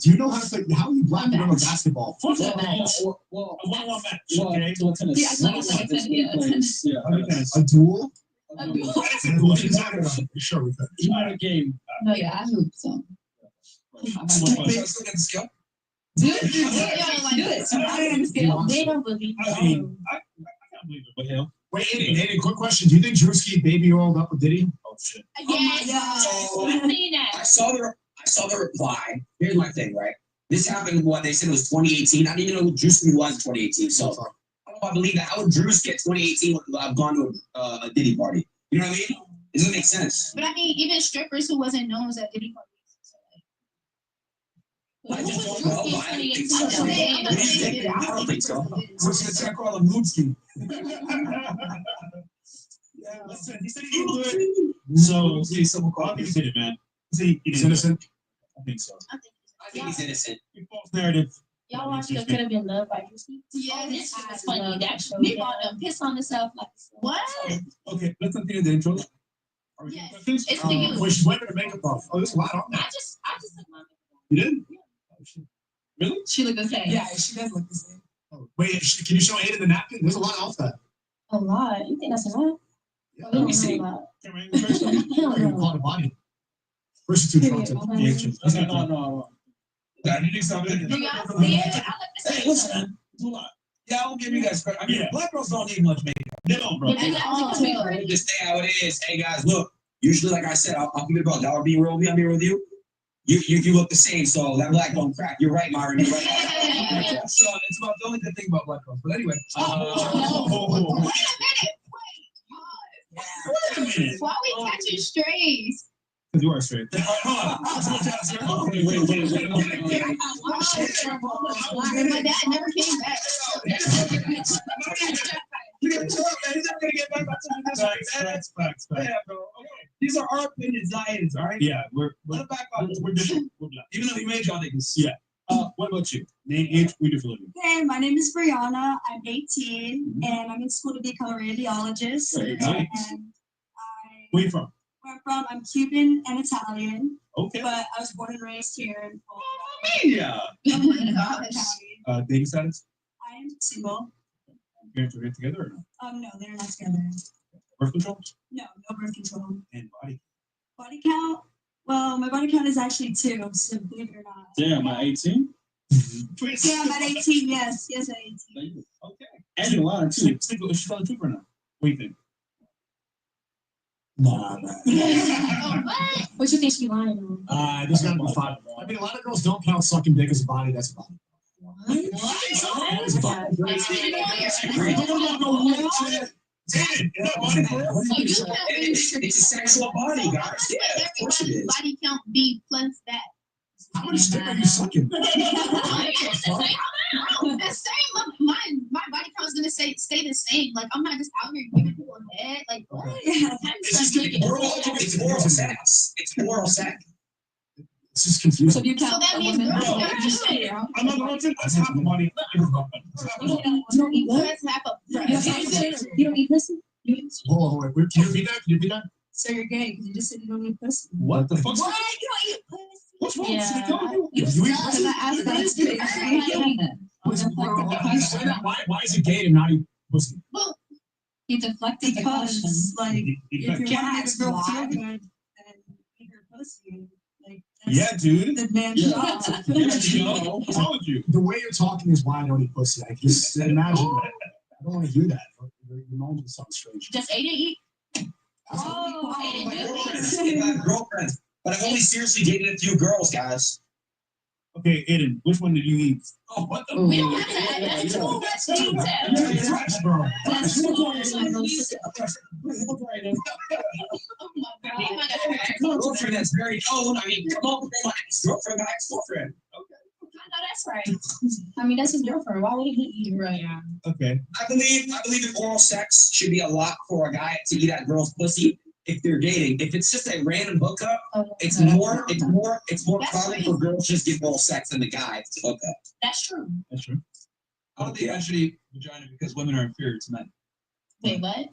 Do you know how to play? How are you black and on basketball? Football. match. Well, a one-on-one match. Okay. Yeah, I thought you said tennis. Yeah, tennis. A duel? A duel. Sure, we could. You had a game. No, yeah, I hoop, so. You still get the skill? Do it. Do it. They don't believe I mean, I can't believe it, but yeah. Wait, Aiden, quick question. Do you think Drewski baby rolled up with Diddy? Oh shit. Yes. I've seen that. I saw the reply. Here's my thing, right? This happened, what they said it was 2018. I didn't even know who Drewski was in 2018. So I don't know if I believe that. How would Drewski at 2018 have gone to a Diddy party? You know what I mean? It doesn't make sense. But I mean, even strippers who wasn't known was at Diddy parties. I just don't know. I don't think so. What do you think? I don't think so. What's I call a mood scheme? Yeah, listen, he said he would do it. So, see, someone called. He did it, man. See, he's innocent. I think so. I think he's innocent. False narrative. Y'all watched It Could Have Been Love by Drewski? Yeah, This this is funny. That me bought them piss on herself like What? Okay, let's continue the intro. Are we Yes. questions? It's for you. Wait, she's wiping her makeup off. Oh, there's a lot on I that. just took my You did? Oh, shit. Really? She looked the same. Yeah, she does look the same. Oh, wait, can you show Aiden the napkin? There's a lot off that. A lot. You think that's a lot? Yeah. Oh, you Let me don't see. know a lot. Can we first? Hell You no. call it a body. First two Period. fronted. No. You think something? You guys see it? I look the Hey, same. listen. Yeah, I'll give you guys credit. I mean, Yeah. black girls don't need much makeup. They don't, bro. And that's because we pretty. Just stay how it is. Hey guys, look. Usually, like I said, I'll keep it about. Y'all are being real with me. I'm being real with you. You look the same. So that black don't crack. You're right, Myron. You're right. So it's about the only good thing about black girls. But anyway, Wait a minute. Why are we catching strays? Because you are straight. My dad never came back. Facts. yeah, bro. Okay. These are our opinions, not Aiden's, all right? Yeah, we're Let it back up. different. We're black. Even though he made y'all niggas. Yeah. What about you? Name, age, we do for a living. Hey, my name is Brianna. I'm 18 and I'm in school to become a radiologist. Very nice. And Where you from? where I'm from, I'm Cuban and Italian, Okay. but I was born and raised here in Yeah. Oh my gosh. County. Dating status? I am single. Parents are together or no? No, they're not together. Birth control? No birth control. And body. Body count? Well, my body count is actually 2, so believe it or not. Damn, am I 18? Yeah, I'm at 18, yes, at 18. Okay. And you're lying too. She's telling the truth or not? What do you think? Nah. Oh, what? What you think she lying on? There's gotta be five. I mean, a lot of girls don't count sucking dick as a body. That's a body. It's a body. It's a sexual body, guys. Yeah, of course it is. Body count B plus that. How much dick are you sucking? The same. My body count's gonna stay the same. Like I'm not just out here giving people a head. Like what? It's oral sex. It's oral sex. It's just confusing. So you So count that a means woman? girls No, got just- shit. I'm not going to. That's half the body. That's half a You don't eat pussy? You eat- Hold on, wait. Can you repeat that? So you're gay because you just said you don't eat pussy. What the fuck? What? You don't eat pussy? What's wrong with Yeah. you? You You eat suck. pussy? I asked that You today. Say that. Why is it gay to not eat pussy? He deflected the question. Because, like, if you want to make a That's girl feel why. good, then eat her pussy. Like, Yeah, dude. the man Yeah. job. I told you. The way you're talking is why I don't eat pussy. I just imagine that. I don't want to hear that. Your mind just sounds strange. Just ate and eat. Oh, ate my and girlfriends. do I have girlfriends, but I've only seriously dated a few girls, guys. Okay, Aiden, which one did you eat? Oh, what the? We don't have to. That's too much detail. You're trash, bro. That's too much Girlfriend that's very old. I mean, come on, my ex-girlfriend, my ex-girlfriend. I know that's right. I mean, that's his girlfriend. Why would he eat her? Right. Okay. I believe in oral sex should be a lot for a guy to eat that girl's pussy if they're dating. If it's just a random hookup, it's more common for girls just get oral sex than the guy to hook up. That's true. That's true. I don't think I should eat vagina because women are inferior to men. Wait, what?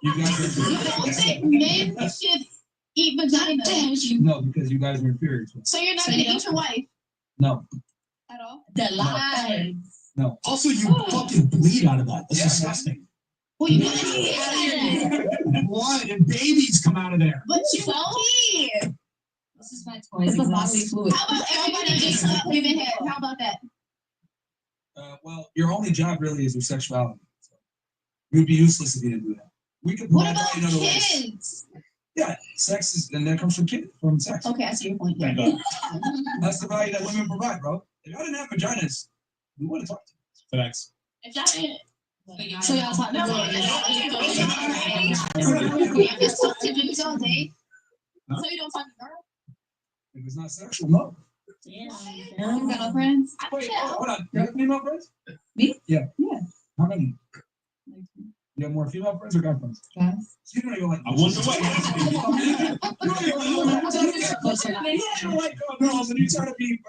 You guys are You don't think men should eat vagina? No, because you guys are inferior to us. So you're not gonna eat your wife No. at all? The lies. No. Also, you fucking bleed out of that. That's disgusting. Well, you know Blood and babies come out of there. but you don't. This is my toy. It's a bodily fluid. How about everybody just stop giving head? How about that? Well, your only job really is your sexuality. So you'd be useless if you didn't do that. We could What provide about value in other ways. kids? Yeah, sex is, and that comes from sex. Okay, I see your point. Thank God. That's the value that women provide, bro. If y'all didn't have vaginas, we wouldn't talk to you. Facts. If y'all didn't. So y'all talk No, about no, you just talk to dudes all day. Huh? So you don't talk to girls? If it's not sexual, no. You got no friends? Wait, hold on. You have female friends? Me? Yeah. Yeah. How many? You have more female friends or guy friends? Guys. So you don't even like. I wonder what. You don't like girls, and you try to be.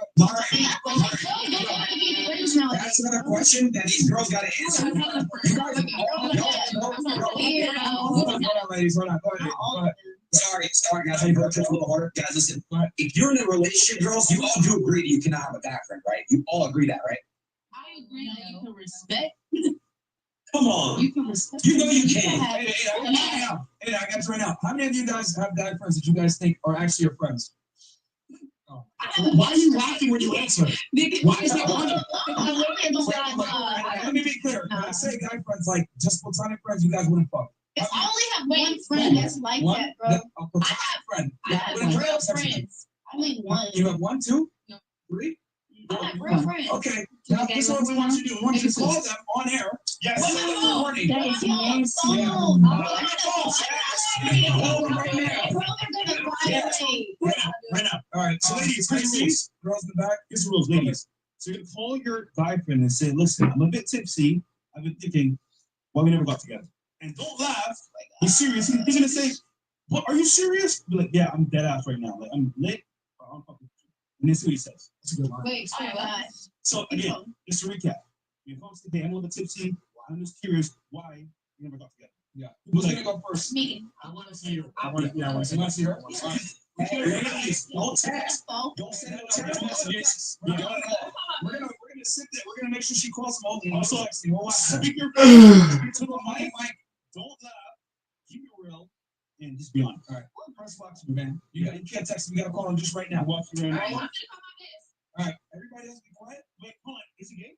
That's another question that these girls got to answer. Hold on, ladies. Hold on. Go ahead. Sorry, guys. I broke it a little harder. Guys, listen. If you're in a relationship, girls, you all do agree that you cannot have a guy friend, right? You all agree that, right? I agree that you can respect. Come on. You can respect. You know you can. Hey, I got you right now. How many of you guys have guy friends that you guys think are actually your friends? Oh. Why are you laughing when you answer? Why is that funny? Let me be clear. When I say guy friends, like just platonic friends, you guys wouldn't fuck. If I only have one friend that's like One, that, bro. a platonic friend. I have real friends. Only one. You have one, two, No. three. I have real friends. Okay. Now this is what we want you to do. We want you to call them on air. Yes. What's the recording? That is nasty. Right now. All right. So ladies, here's the rules. Girls in the back. Here's the rules, ladies. So you call your guy friend and say, listen, I'm a bit tipsy. I've been thinking, why we never got together? And don't laugh. He's serious. He's gonna say, what, are you serious? Be like, yeah, I'm dead ass right now. Like, I'm lit. I'm fucking. And then see what he says. That's a good line. Wait, what? So again, just to recap. You come to the I'm a little bit tipsy. I'm just curious why we never got together. Yeah. Who's gonna go first? Me. I want to see her. I want to see her. All right. Ladies, don't text. Don't send no text messages. Yeah. We're gonna sit there. We're gonna make sure she calls them all. Also, texting. We'll watch that. speak your speak to the mic. Don't laugh. Keep it real. And just be honest. All right. Press box, man. You can't text him. You gotta call him just right now. Watch your All right. Everybody has to be quiet. Wait, hold on. Is it gay?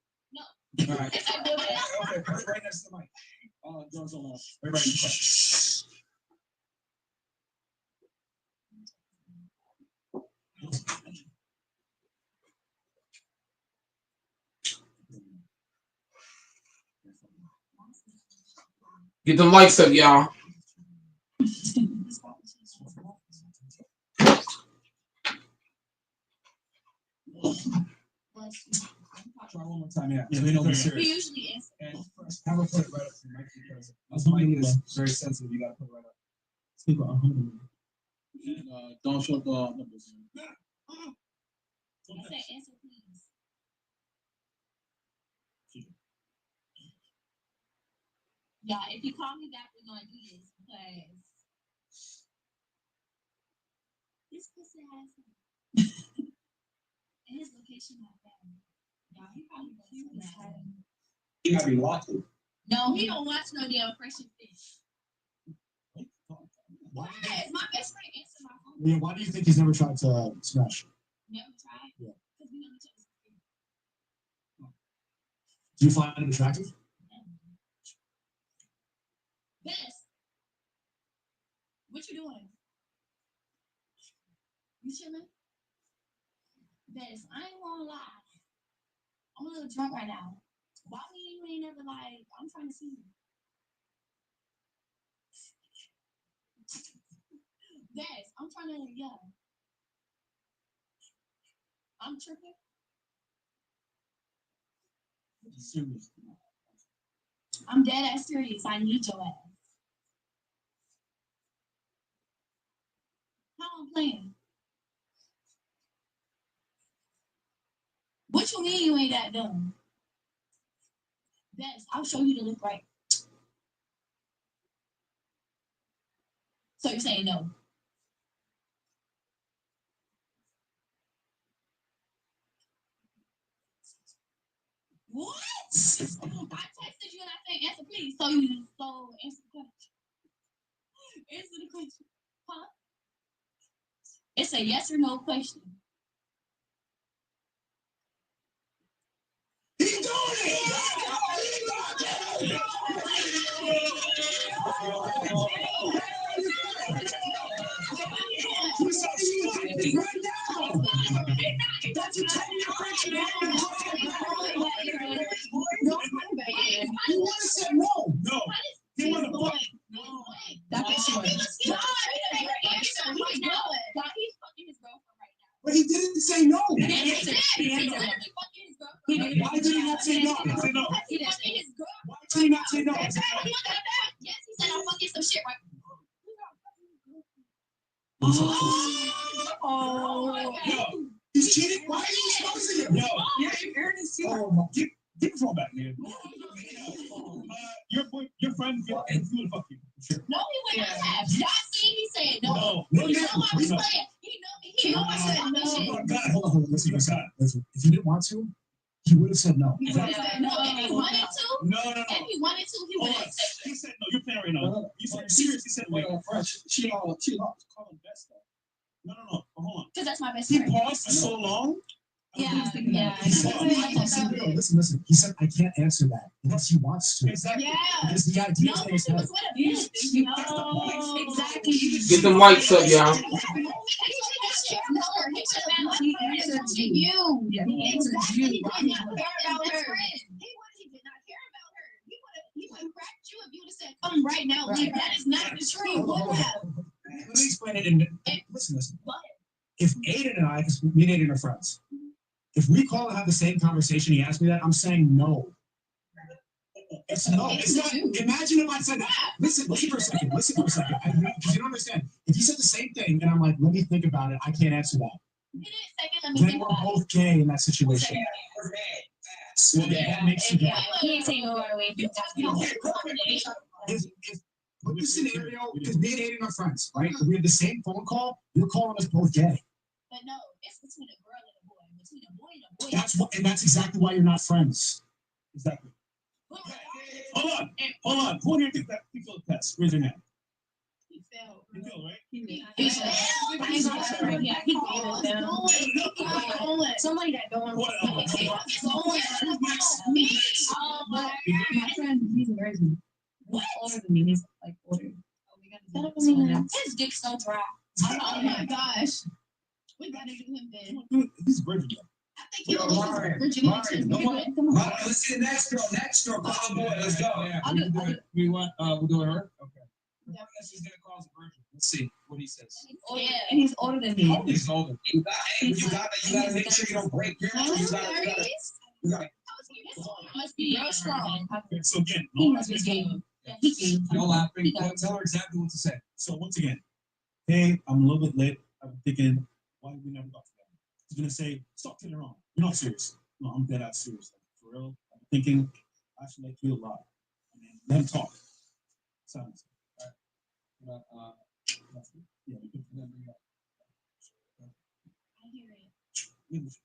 All right. Okay. Right next to the mic. Doors on. Everybody be quiet. Get them lights up, y'all. Try one more time. Yeah. Yeah, we know we're We serious. usually answer. And first, have her put it right up to the mic because this mic is very sensitive. You gotta put it right up. Speak on And don't show the numbers. I say answer, please. Yeah, if you call me back, we're gonna do this because pussy ass. And his location not bad. Y'all, he probably does that. He might be watching. No, he don't watch no damn Fresh and Fish. Why, Yes, my best friend answered my phone. yeah, why do you think he's never tried to smash? Never tried. Yeah. Because we know each other's Do you find him attractive? Best. What you doing? You chilling? Best. I ain't gonna lie. I'm a little drunk right now. Why me you ain't never like, I'm trying to see you. Best. I'm trying to, yeah. I'm tripping. Serious. I'm dead ass serious. I need your ass. How I'm playing? What you mean you ain't that dumb? Best. I'll show you to look right. So you're saying no? What? I texted you and I said answer please. So you answer the question. Answer the question. Huh? It's a yes or no question. He's doing it! Right now! That's a 10-year He would have said no. No. He would have fucked. That's what she wants. He's fucking his girlfriend right now. But he didn't say no. He did. Why did he not say no? He fucking his girlfriend. Why did he not say no? Yes, he said I'm fucking some shit right. Oh, he's cheating. Why are you exposing him? No. Oh, get the phone back, man. Your friend, he would fuck you. Sure. No, he would not have. Y'all see, he said no. No. He know I was playing. He know me. He know I said no. Oh my God, hold on. Listen. If he didn't want to, he would have said no. He would have said no. If he wanted to, No. if he wanted to, he would have said no. He said no. You're playing right now. You said serious. He said wait. She lost. Call him best though. No. Hold on. Because that's my best He friend. paused for so long. Yeah. Listen. He said, I can't answer that unless he wants to. Exactly. Yeah. Because the idea No, is because it was that with a bitch. No. Exactly. Get the mics up, y'all. He answered you. Yeah, he answered you. He did not care about her. He did not care about her. He would have cracked you if you would have said, come right now. Like, that is not the truth. He would have. Let me explain it. Listen. If Aiden and I, because me and Aiden are friends, if we call and have the same conversation, he asked me that, I'm saying no. It's no. It's not. Imagine if I said that. Listen for a second. Because you don't understand. If you said the same thing, and I'm like, let me think about it, I can't answer that. Then we're both gay in that situation. Well, that makes you gay. He ain't saying no right away. Put the scenario, because me and Aiden are friends, right? If we have the same phone call, you're calling us both gay. But no, it's between a girl and a boy. Between a boy and a boy. That's exactly why you're not friends. Exactly. Hold on. Who here did that? He failed the test. Raise your hand. He failed. You failed, right? He failed. Somebody that don't want My friend, he's a virgin. What? Older than me. He's like older. His dick's so dry. Oh my gosh. We gotta do him then. He's a virgin. I think he lost his virginity. Let's see the next girl. Call the boy. Let's go. We'll do her. Okay. She's gonna call us a virgin. Let's see what he says. Oh yeah. And he's older than me. He's older. You gotta make sure you don't break your. You gotta. Must be real strong. So again, He must be gay. Yeah, he gay. no laughing. Tell her exactly what to say. So once again, hey, I'm a little bit late. I'm thinking, why did we never got together? He's gonna say, stop kidding around. You're not serious. No, I'm dead ass serious. Like, for real. I'm thinking, I should like you a lot. And then talk. Silence. All right. Yeah, we can It's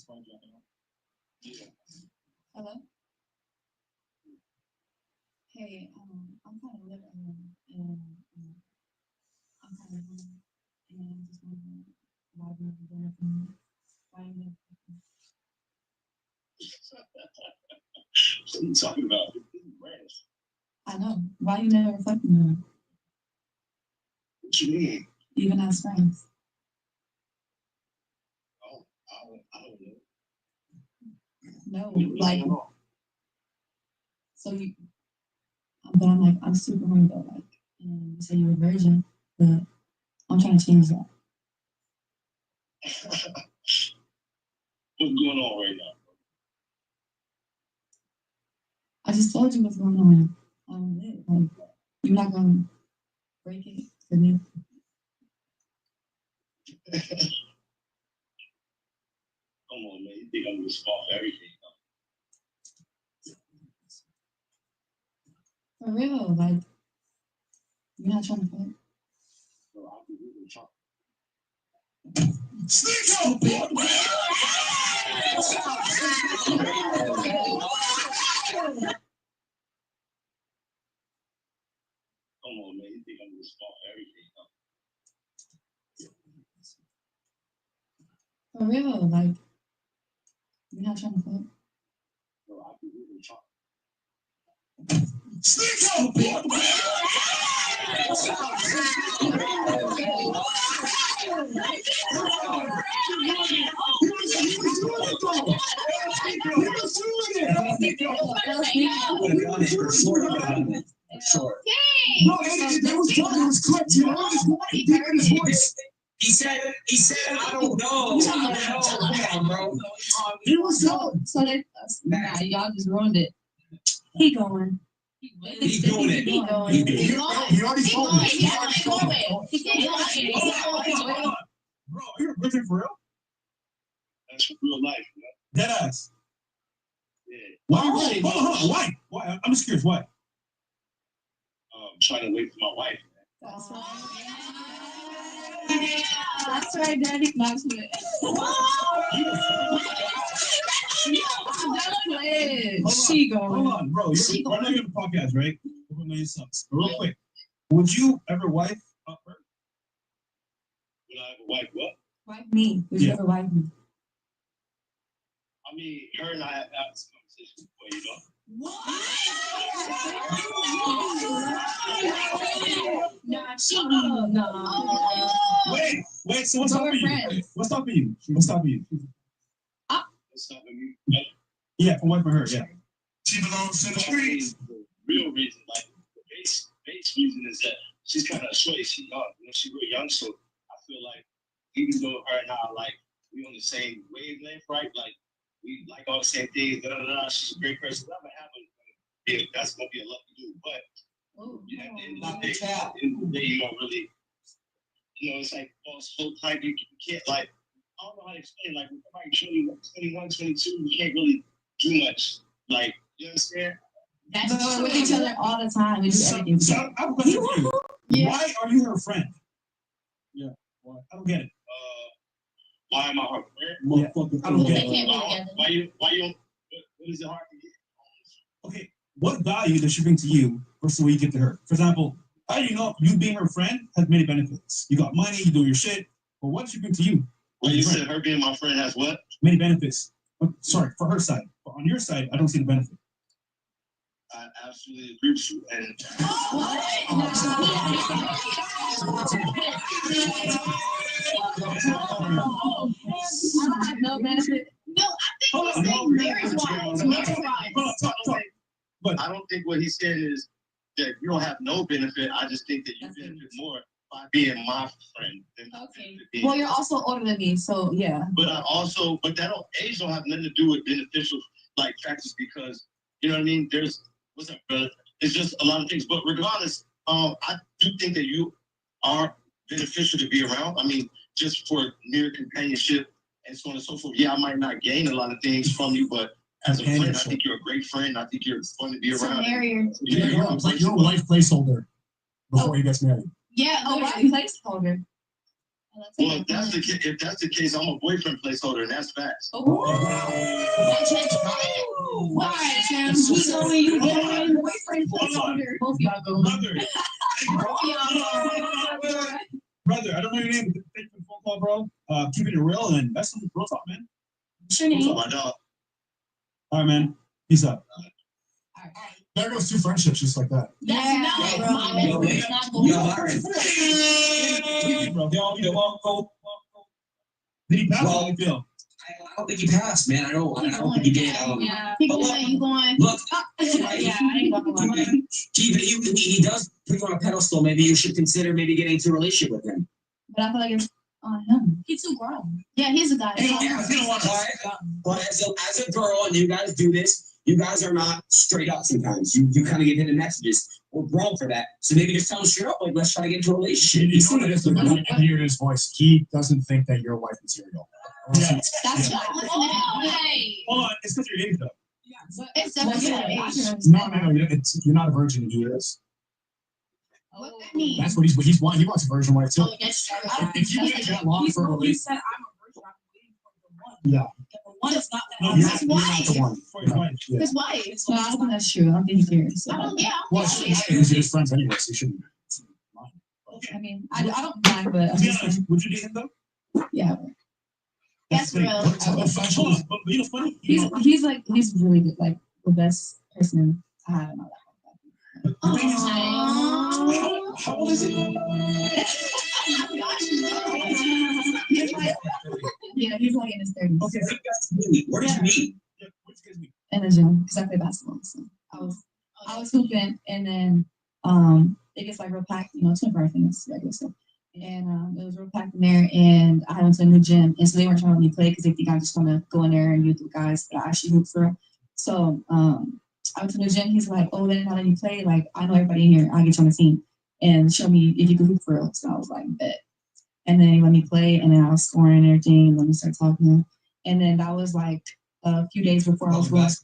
fine, dropping off. Hello? Hey, I'm kind of lit and I'm kind of home and I'm just wondering why you never dinner for me. Why you never cook me? What are you talking about? I know. Why you never fuck me? What you mean? Even as friends. Oh, I don't know. No, like, so you, but I'm like, I'm super horny though, like, and you say you're a virgin, but I'm trying to change that. What's going on right now? I just told you what's going on. I'm lit. Like, you're not gonna break it for me. Come on, man. You think I'm gonna spot everything? For real, like, you're not trying to fuck. Bro, I'll be really trying. Come on, man. You think I'm gonna spot everything? For real, like, you're not trying to fuck. Bro, I'll be really trying. Sure. No, it was done. It was clipped. You know, he did in his voice. He said, I don't know. Come on, bro. He was done. So that, nah, y'all just ruined it. He going. He's doing it. He going. He did. He already told me. Hold on. Bro, are you a virgin for real? That's real life, man. Dead ass. Yeah. Why? Hold on. Why? Why? I'm just curious. Why? Trying to wait for my wife, man. That's right, Daddy. That's it. She Hold going. on, bro. You're not on the podcast, right? Everybody sucks. Real quick. Would you ever wife up her? Would I have a wife? What? Wife me. Would you ever wife me? I mean, her and I have had this conversation before, you know? Nah, she no. Wait. So what's stopping you? What's stopping you? What's stopping you? It's something you. Yeah, from wife for her. Yeah. She belongs to the streets. The real reason, like the base reason is that she's kind of sweaty. She's young, you know, she's real young. So I feel like even though her and I like we on the same wavelength, right? Like we like all the same things. She's a great person. Whatever happens, that's gonna be a lucky dude. But at the end of the day, you don't really, you know, it's like so tight. You can't like. I don't know how to explain. Like, with somebody 21, 22, you can't really do much. Like, you understand? But we're with each other all the time. We do everything. So I have a question for you. Yeah. Why are you her friend? Yeah. Why? I don't get it. Why am I her friend? Motherfucker, I don't get it. Why you, what is it hard to get? Okay, what value does she bring to you versus what you give to her? For example, how do you know you being her friend has many benefits? You got money, you do your shit, but what does she bring to you? Well, you said her being my friend has what? Many benefits. But, sorry, for her side. But on your side, I don't see the benefit. I absolutely agree with you. And I have no benefit. No, I think he's saying marriage-wise. But I don't think what he said is that you don't have no benefit. I just think that you benefit more by being my friend. Okay. Well, you're also older than me, so yeah. But age don't have nothing to do with beneficial like factors because you know what I mean. There's what's up, brother? It's just a lot of things. But regardless, I do think that you are beneficial to be around. I mean, just for mere companionship and so on and so forth. Yeah, I might not gain a lot of things from you, but as a friend, I think you're a great friend. I think you're fun to be around. You're a wife placeholder before he gets married. Yeah, Oh, right. placeholder. Well, if that's the case, I'm a boyfriend placeholder, and that's facts. Why, Sam? He's only you going boyfriend placeholder. Both y'all go. Brother, I don't know your name. Thank you for the phone call, bro. Keeping it real and that's some real talk, man. What's your name? My dog. All right, man. Peace out. There goes two friendships just like that. Did he pass? How do you feel? I don't think he passed, man. I don't think he did. People say you going. Look, Yeah, I ain't gonna lie. he does put you on a pedestal. Maybe you should consider maybe getting into a relationship with him. But I feel like it's on him. He's too grown. Yeah, he's a guy. But as a girl, and you guys do this, you guys are not straight up sometimes. You kind of get hidden messages. We're grown for that. So maybe just tell him straight up, like, let's try to get into a relationship. You know what it is? I can hear his voice. He doesn't think that you're wife material. Yeah. That's right. Hold on, it's because you're age though. It's definitely No, you're not a virgin. He is. What that mean? That's what he wants a virgin wife too. Oh, that's true. If you wait that long for a He relationship, said, I'm a virgin. I'm waiting for the one. yeah. If the one is not that. No, I'm you're not- not the one. For his wife. Yeah. His wife. No, I don't think that's true. I don't think he cares. I don't. Yeah. Well, he's his friends anyway, so he shouldn't mind. I mean, I don't mind, but I'm To be just honest, saying, would you date him though? yeah. That's real. Hold on, but you know, funny. He's really good, like the best person I have in my life. How old is he? Yeah, he's like in his 30s. Okay, where did you meet? Yeah, where'd you guys meet? In the gym, because I play basketball. So I was hooping, and then it gets like real packed, 24-hour things, regular stuff. And it was real packed in there, and I went to a new gym, and so they weren't trying to let me play because they think I'm just gonna go in there and use the guys that I actually hoop for. So I went to the gym. He's like, "Oh, then how do you play? Like, I know everybody in here. I'll get you on the team and show me if you can hoop for real." So I was like, "Bet." And then he let me play, and then I was scoring and everything. And then we started talking, and then that was like a few days before I was going. Okay,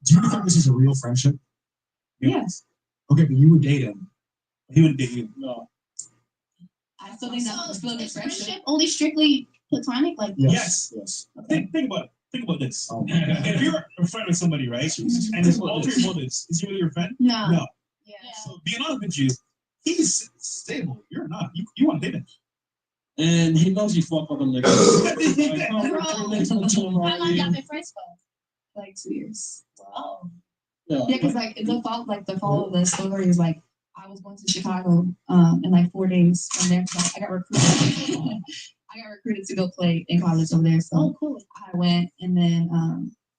do you think this is a real friendship? Yes. Okay, but you would date him. He would date you. No. I still think that was still a good friendship. Only strictly platonic, like Yes. Think about it. Think about this. If you're a friend with somebody, right, and there's ulterior motives, is he really your friend? No. No. Yeah. So being honest with you, he's stable. You're not. You want to date him. And he knows you fuck with him. Like, How long y'all been friends for? Like 2 years. Oh. Yeah, because like the fall of the story is like I was going to Chicago in like 4 days from there. So I got recruited. I got recruited to go play in college over there. So Cool. I went, and then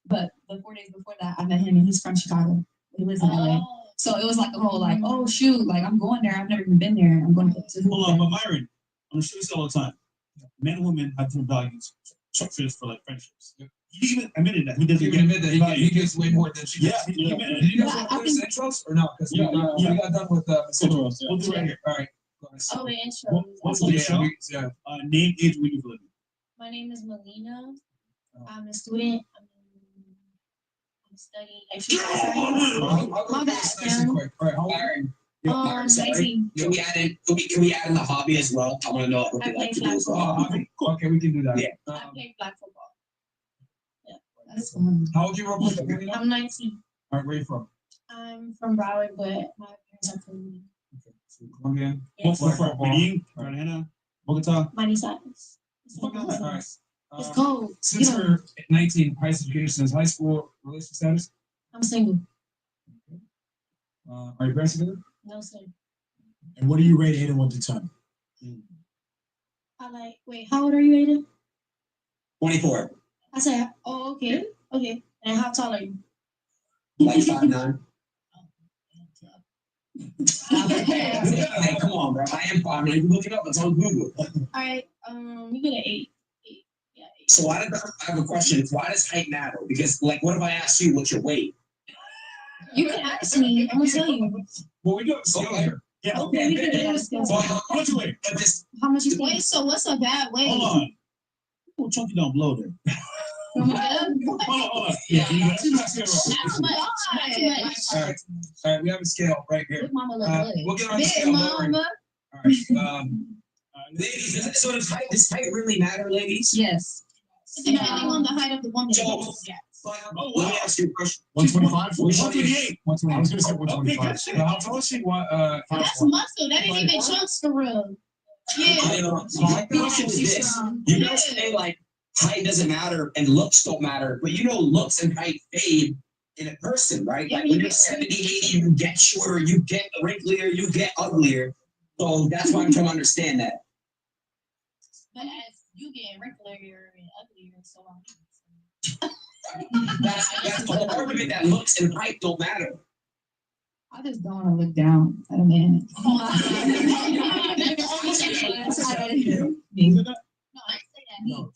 but the 4 days before that, I met him, and he's from Chicago. He lives in LA. So it was like a whole like, oh shoot, like I'm going there. I've never even been there. I'm going to Hold on, but Myron, I'm sure you say all the time. Men and women have different values. Structures for like friendships. He even admitted that he doesn't admit that he gives way more than she does. Yeah, he admitted it. Did you guys want to finish the intros or no? Because we got done with intros. We'll do it right here. All right. Oh, the intro. What's the show? Yeah. Name, age, when you live. My name is Melina. I'm a student. I'm studying exercise science. My bad, Sam. All right. How old? Myron, sorry. 19. Can we add in the hobby as well? I want to know what they like to do as well. Okay, we can do that. Yeah. I play flag football. That's fun. How old are you, Rob? I'm 19. All right, where are you from? I'm from Broward, but my parents are from Colombian. Yes. What's from Medellin, Cartagena, Bogota? Manizales. All right. It's cold. Since you're 19, highest education is high school, relationship status? I'm single. Are you parents together? No, sir. And what do you rate 8 and 1 to 10? Wait, how old are you, Aiden? 24. I said, oh, okay. Okay. And how tall are you? Like 5'9". Hey, come on, bro. I am 5'9". You can look it up. It's on Google. All right. You get an 8. Yeah, 8. So I have a question. Why does height matter? Because, like, what if I ask you what's your weight? You can ask me. I'm gonna tell you. Well, we do have a scale Okay. here. Yeah. Okay, we can do a scale. So how much you weigh? But this, How much you think? Wait, so what's a bad weight? Hold on. We'll chunk it down below there. Hold Hold on. Yeah, you got Not too much. Not too much. All right, we have a scale right here. Big mama look good. We'll get on the Big scale. don't worry. mama. All right. ladies, so does height really matter, ladies? Yes. Depending on the height of the woman. So, let me ask you a question. 125? 128. 128. I was gonna say 125. Okay, So how tall is she? That's muscle. That ain't even chunks to rub. Yeah. So my question is this. You guys say like height doesn't matter and looks don't matter, but you know looks and height fade in a person, right? Like when you're 70, 80, you get shorter, you get wrinklier, you get uglier. So that's why I'm trying to understand that. But as you get wrinklier and uglier, so on. That's the whole argument that looks and height don't matter. I just don't want to look down at a man. No, I didn't say that. No.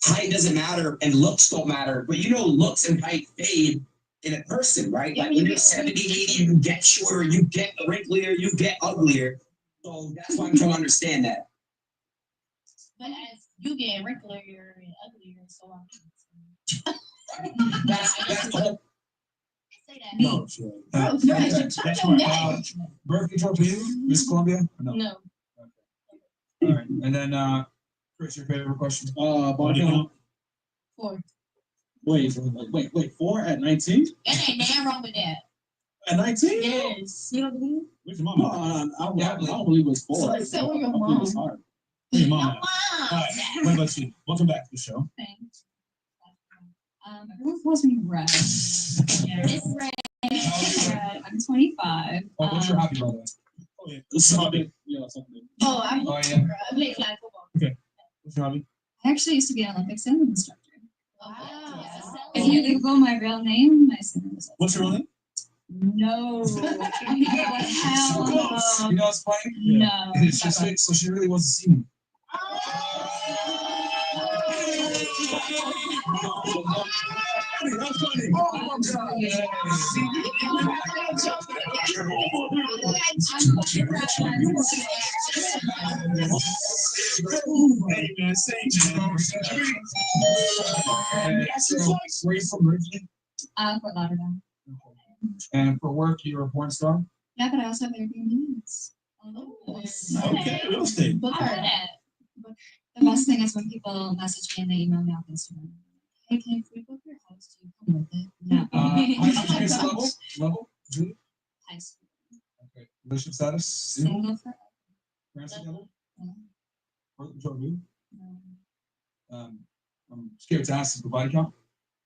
Height doesn't matter and looks don't matter, but you know looks and height fade in a person, right? Like when you're 70, 80, you get shorter, you get wrinklier, you get uglier. So that's why I'm trying to understand that. But as you get wrinklier and uglier, so on. That's the whole. Say that. No, sure. Bro, Chris, shut your neck. Birth control for you, Miss Columbia? Or no. No. All right. And then, Chris, your favorite question? Body count. 4. Wait, 4 at 19? That ain't damn wrong with that. At 19? Yes. You don't believe? Where's your mama? I don't believe it was 4. So where your I believe it was mom? hard. Where's your Your mom? mom. All right, what about you? Welcome back to the show. Thanks. Everyone calls me Red. Yeah, it's red. Red. I'm 25. Oh, what's your hobby, by the way? Oh, yeah. This is something. Yeah, something. Oh, I'm Oh, yeah. I play flag football. What's your hobby? I actually used to be an Olympic swimming instructor. Wow. If you Google my real name, my swimming results. What's your real name? No. Hell no. You know what's funny? No. It's just like, so she really wants to see me. That's funny. Oh, hey, man, say where you from originally? Fort Lauderdale. And for work, you're a porn star? Yeah, but I also have Airbnbs. Okay, real estate. Book her. The best thing is when people message me and they email me off Instagram. Hey, can we book your house? Do you come with it? No. High school level? Julie? High school. Okay. Relationship status? Single forever. Parents together? No. Birth control, dude? No. I'm scared to ask the body count.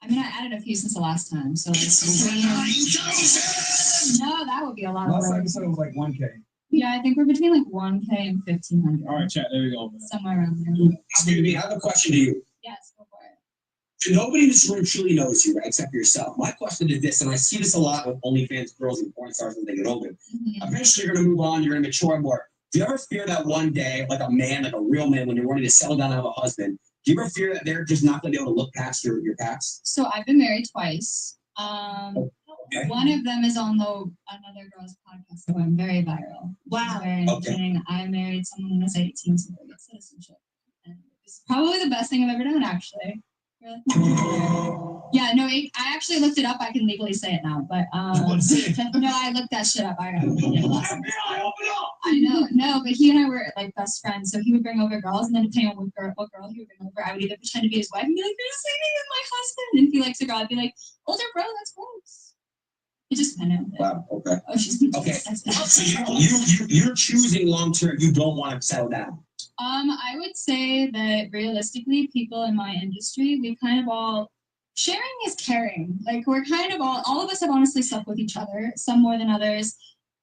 I mean, I added a few since the last time, so like no, that would be a lot of Last time work. you said it was like 1K. Yeah, I think we're between like 1K and 1,500. All right, chat. There we go. Man. Somewhere around there. Excuse me, I have a question to you. Yes, go for it. Nobody in this room truly knows you, right, except for yourself. My question is this, and I see this a lot with OnlyFans girls and porn stars when they get older. Eventually, you're going to move on, you're going to mature more. Do you ever fear that one day, like a man, like a real man, when you're wanting to settle down and have a husband, do you ever fear that they're just not going to be able to look past your past? So I've been married twice. Okay. One of them is on the Another Girl's podcast, so I'm very viral. Wow. Very entertaining. I married someone when I was 18, so I got citizenship. And it's probably the best thing I've ever done, actually. Yeah, no, I actually looked it up. I can legally say it now, but no, I looked that shit up. I know, no, but he and I were like best friends. So he would bring over girls, and then depending on what girl he would bring over, I would either pretend to be his wife and be like, "You're sleeping with my husband," and if he likes a girl, I'd be like, "Older bro, that's gross." It just kind of. Wow. Okay. Oh, she's okay. So you're choosing long term. You don't want to settle down. I would say that realistically, people in my industry, we kind of all sharing is caring. Like we're kind of all of us have honestly slept with each other, some more than others.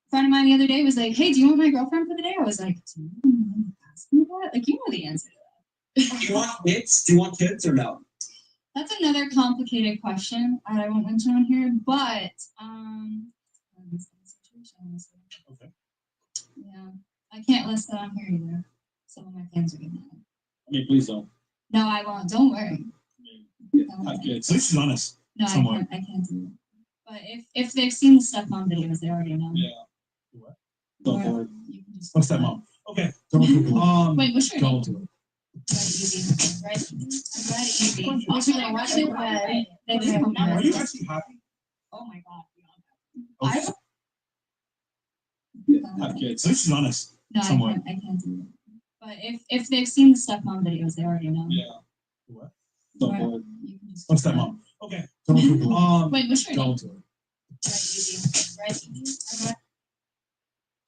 A friend of mine the other day was like, "Hey, do you want my girlfriend for the day?" I was like, "Do you want to ask me that? Like, you know the answer to that." Do you want kids? Do you want kids or no? That's another complicated question I won't mention on here, but okay. Yeah, I can't list that on here either. Some of my fans are getting mad. I mean, please don't. No, I won't. Don't worry. Yeah, at least she's honest. No, Somewhat. I can't do it. But if they've seen the stuff on videos, they already know. Yeah. What? Or Don't you can just What's that, Mom? Okay. Don't do it. Wait, what's your name? Don't do it. Right, easy. Right, easy. What you gonna watch it with? They just come Are back. you actually happy? Oh my god. Okay. have kids. So she's honest. No, Somewhat. I can't do it. But if they've seen the stuff on videos, they already know. Yeah. What? Don't Or do it. you can just What's that, Mom? Okay. Don't do it. Wait, what's your name? Don't do it. Right, easy.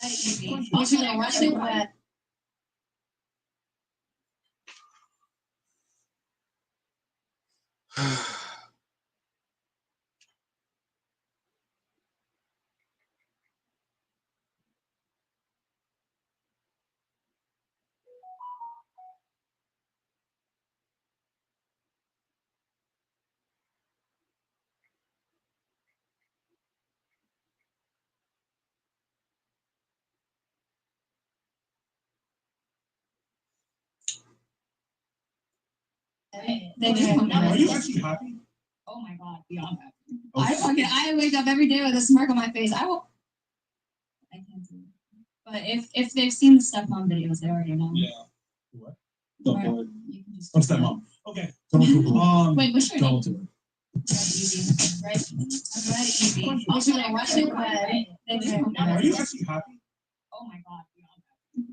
Right, easy. What you gonna watch it with? They just come Are back. you actually happy? Oh my god, beyond that. Okay. I wake up every day with a smirk on my face. I can't do it. But if they've seen the stuff on videos, they already know. Yeah. What? Don't do it. You can just What's that, Mom? Okay. Don't do it. Wait, what's your name? Don't do it. Right, easy. Right, easy. What you gonna watch it with? They just come Are back. you actually happy? Oh my god, beyond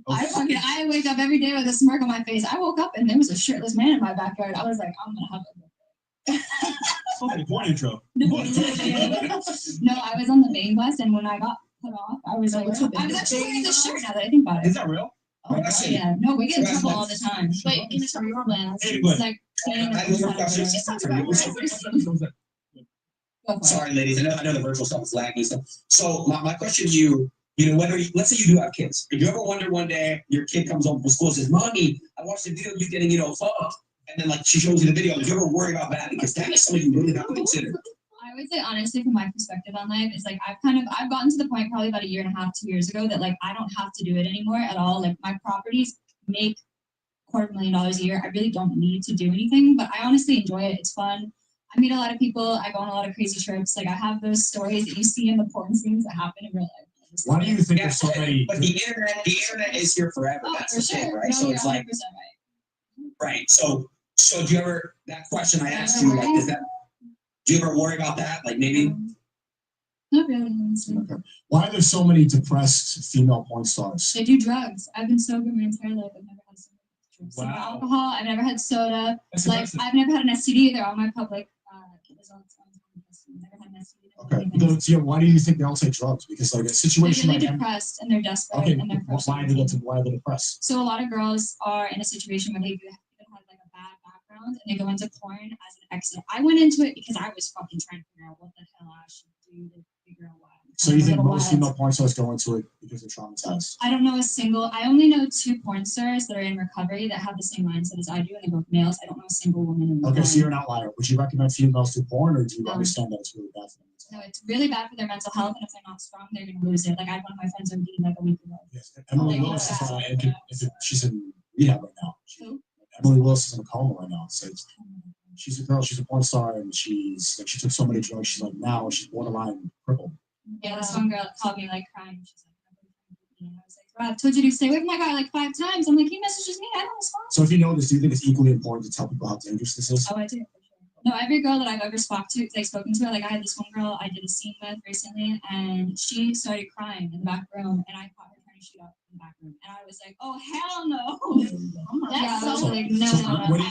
that. I wake up every day with a smirk on my face. I woke up and there was a shirtless man in my backyard. I was like, I'm gonna have a Sounds like a porn intro. No, I was on the main bus, and when I got put off, I was like, I was actually wearing this shirt now that I think about Is it. that real? Oh, yeah. No, we get in trouble all the time. Wait, can you tell me your plan? Anyway. It's like saying I have more that Sorry, ladies. I know the virtual stuff is lagging. So my question to you, whether let's say you do have kids, if you ever wonder one day your kid comes home from school and says, "Mommy, I watched the video of you getting, fucked," and then like she shows you the video, do you ever worry about that? Because that is something you really have to consider. I would say honestly, from my perspective on life, is like I've gotten to the point probably about 1.5 years, 2 years ago that like I don't have to do it anymore at all. Like my properties make $250,000 a year. I really don't need to do anything, but I honestly enjoy it. It's fun. I meet a lot of people. I go on a lot of crazy trips. Like I have those stories that you see in the porn scenes that happen in real life. Why do you think there's so many? But the internet is here forever. Oh, That's for the thing, sure. right? No, So you're it's like, 100% right. right. So do you ever, that question I asked you, like, do you ever worry about that? Like maybe. Not really, honestly. Okay. Why are there so many depressed female porn stars? They do drugs. I've been sober my entire life. I've never had drugs. Wow. Alcohol. I've never had soda. That's Like impressive. I've never had an STD. They're on my public. Never had an STD. Okay. So, why do you think they all take drugs? Because like a They're situation really like that. depressed and they're desperate Okay. and they're Why are they depressed? So a lot of girls are in a situation where they either have like a bad background and they go into porn as an exit. I went into it because I was fucking trying to figure out what the hell I should do to figure out why. So you think I'm a most little female porn stars go into it because they're traumatized? I don't know a single. I only know 2 porn stars that are in recovery that have the same mindset as I do, and they're both males. I don't know a single woman in Okay, recovery. so you're an outlier. Would you recommend females do porn, or do you No. understand that it's really bad for them? No, it's really bad for their mental health, and if they're not strong, they're gonna lose it. Like I had one of my friends OD like a week ago. Yes. Emily Oh, Willis yeah. she's in rehab right now. Who? Emily Willis is in a coma right now. So she's a girl. She's a porn star, and she's like she took so many drugs. She's like now she's borderline crippled. Yeah, this one girl called me like crying. She's like, and I was like, "Bro, I've told you to stay away from that guy like 5 times." I'm like, he messages me, I don't respond. So if you know this, do you think it's equally important to tell people how dangerous this is? Oh, I do. No, every girl that I've ever spoken to, like I had this one girl I did a scene with recently, and she started crying in the back room, and I caught her trying to shoot up in the back room, and I was like, "Oh hell no!" That's I was so like, no.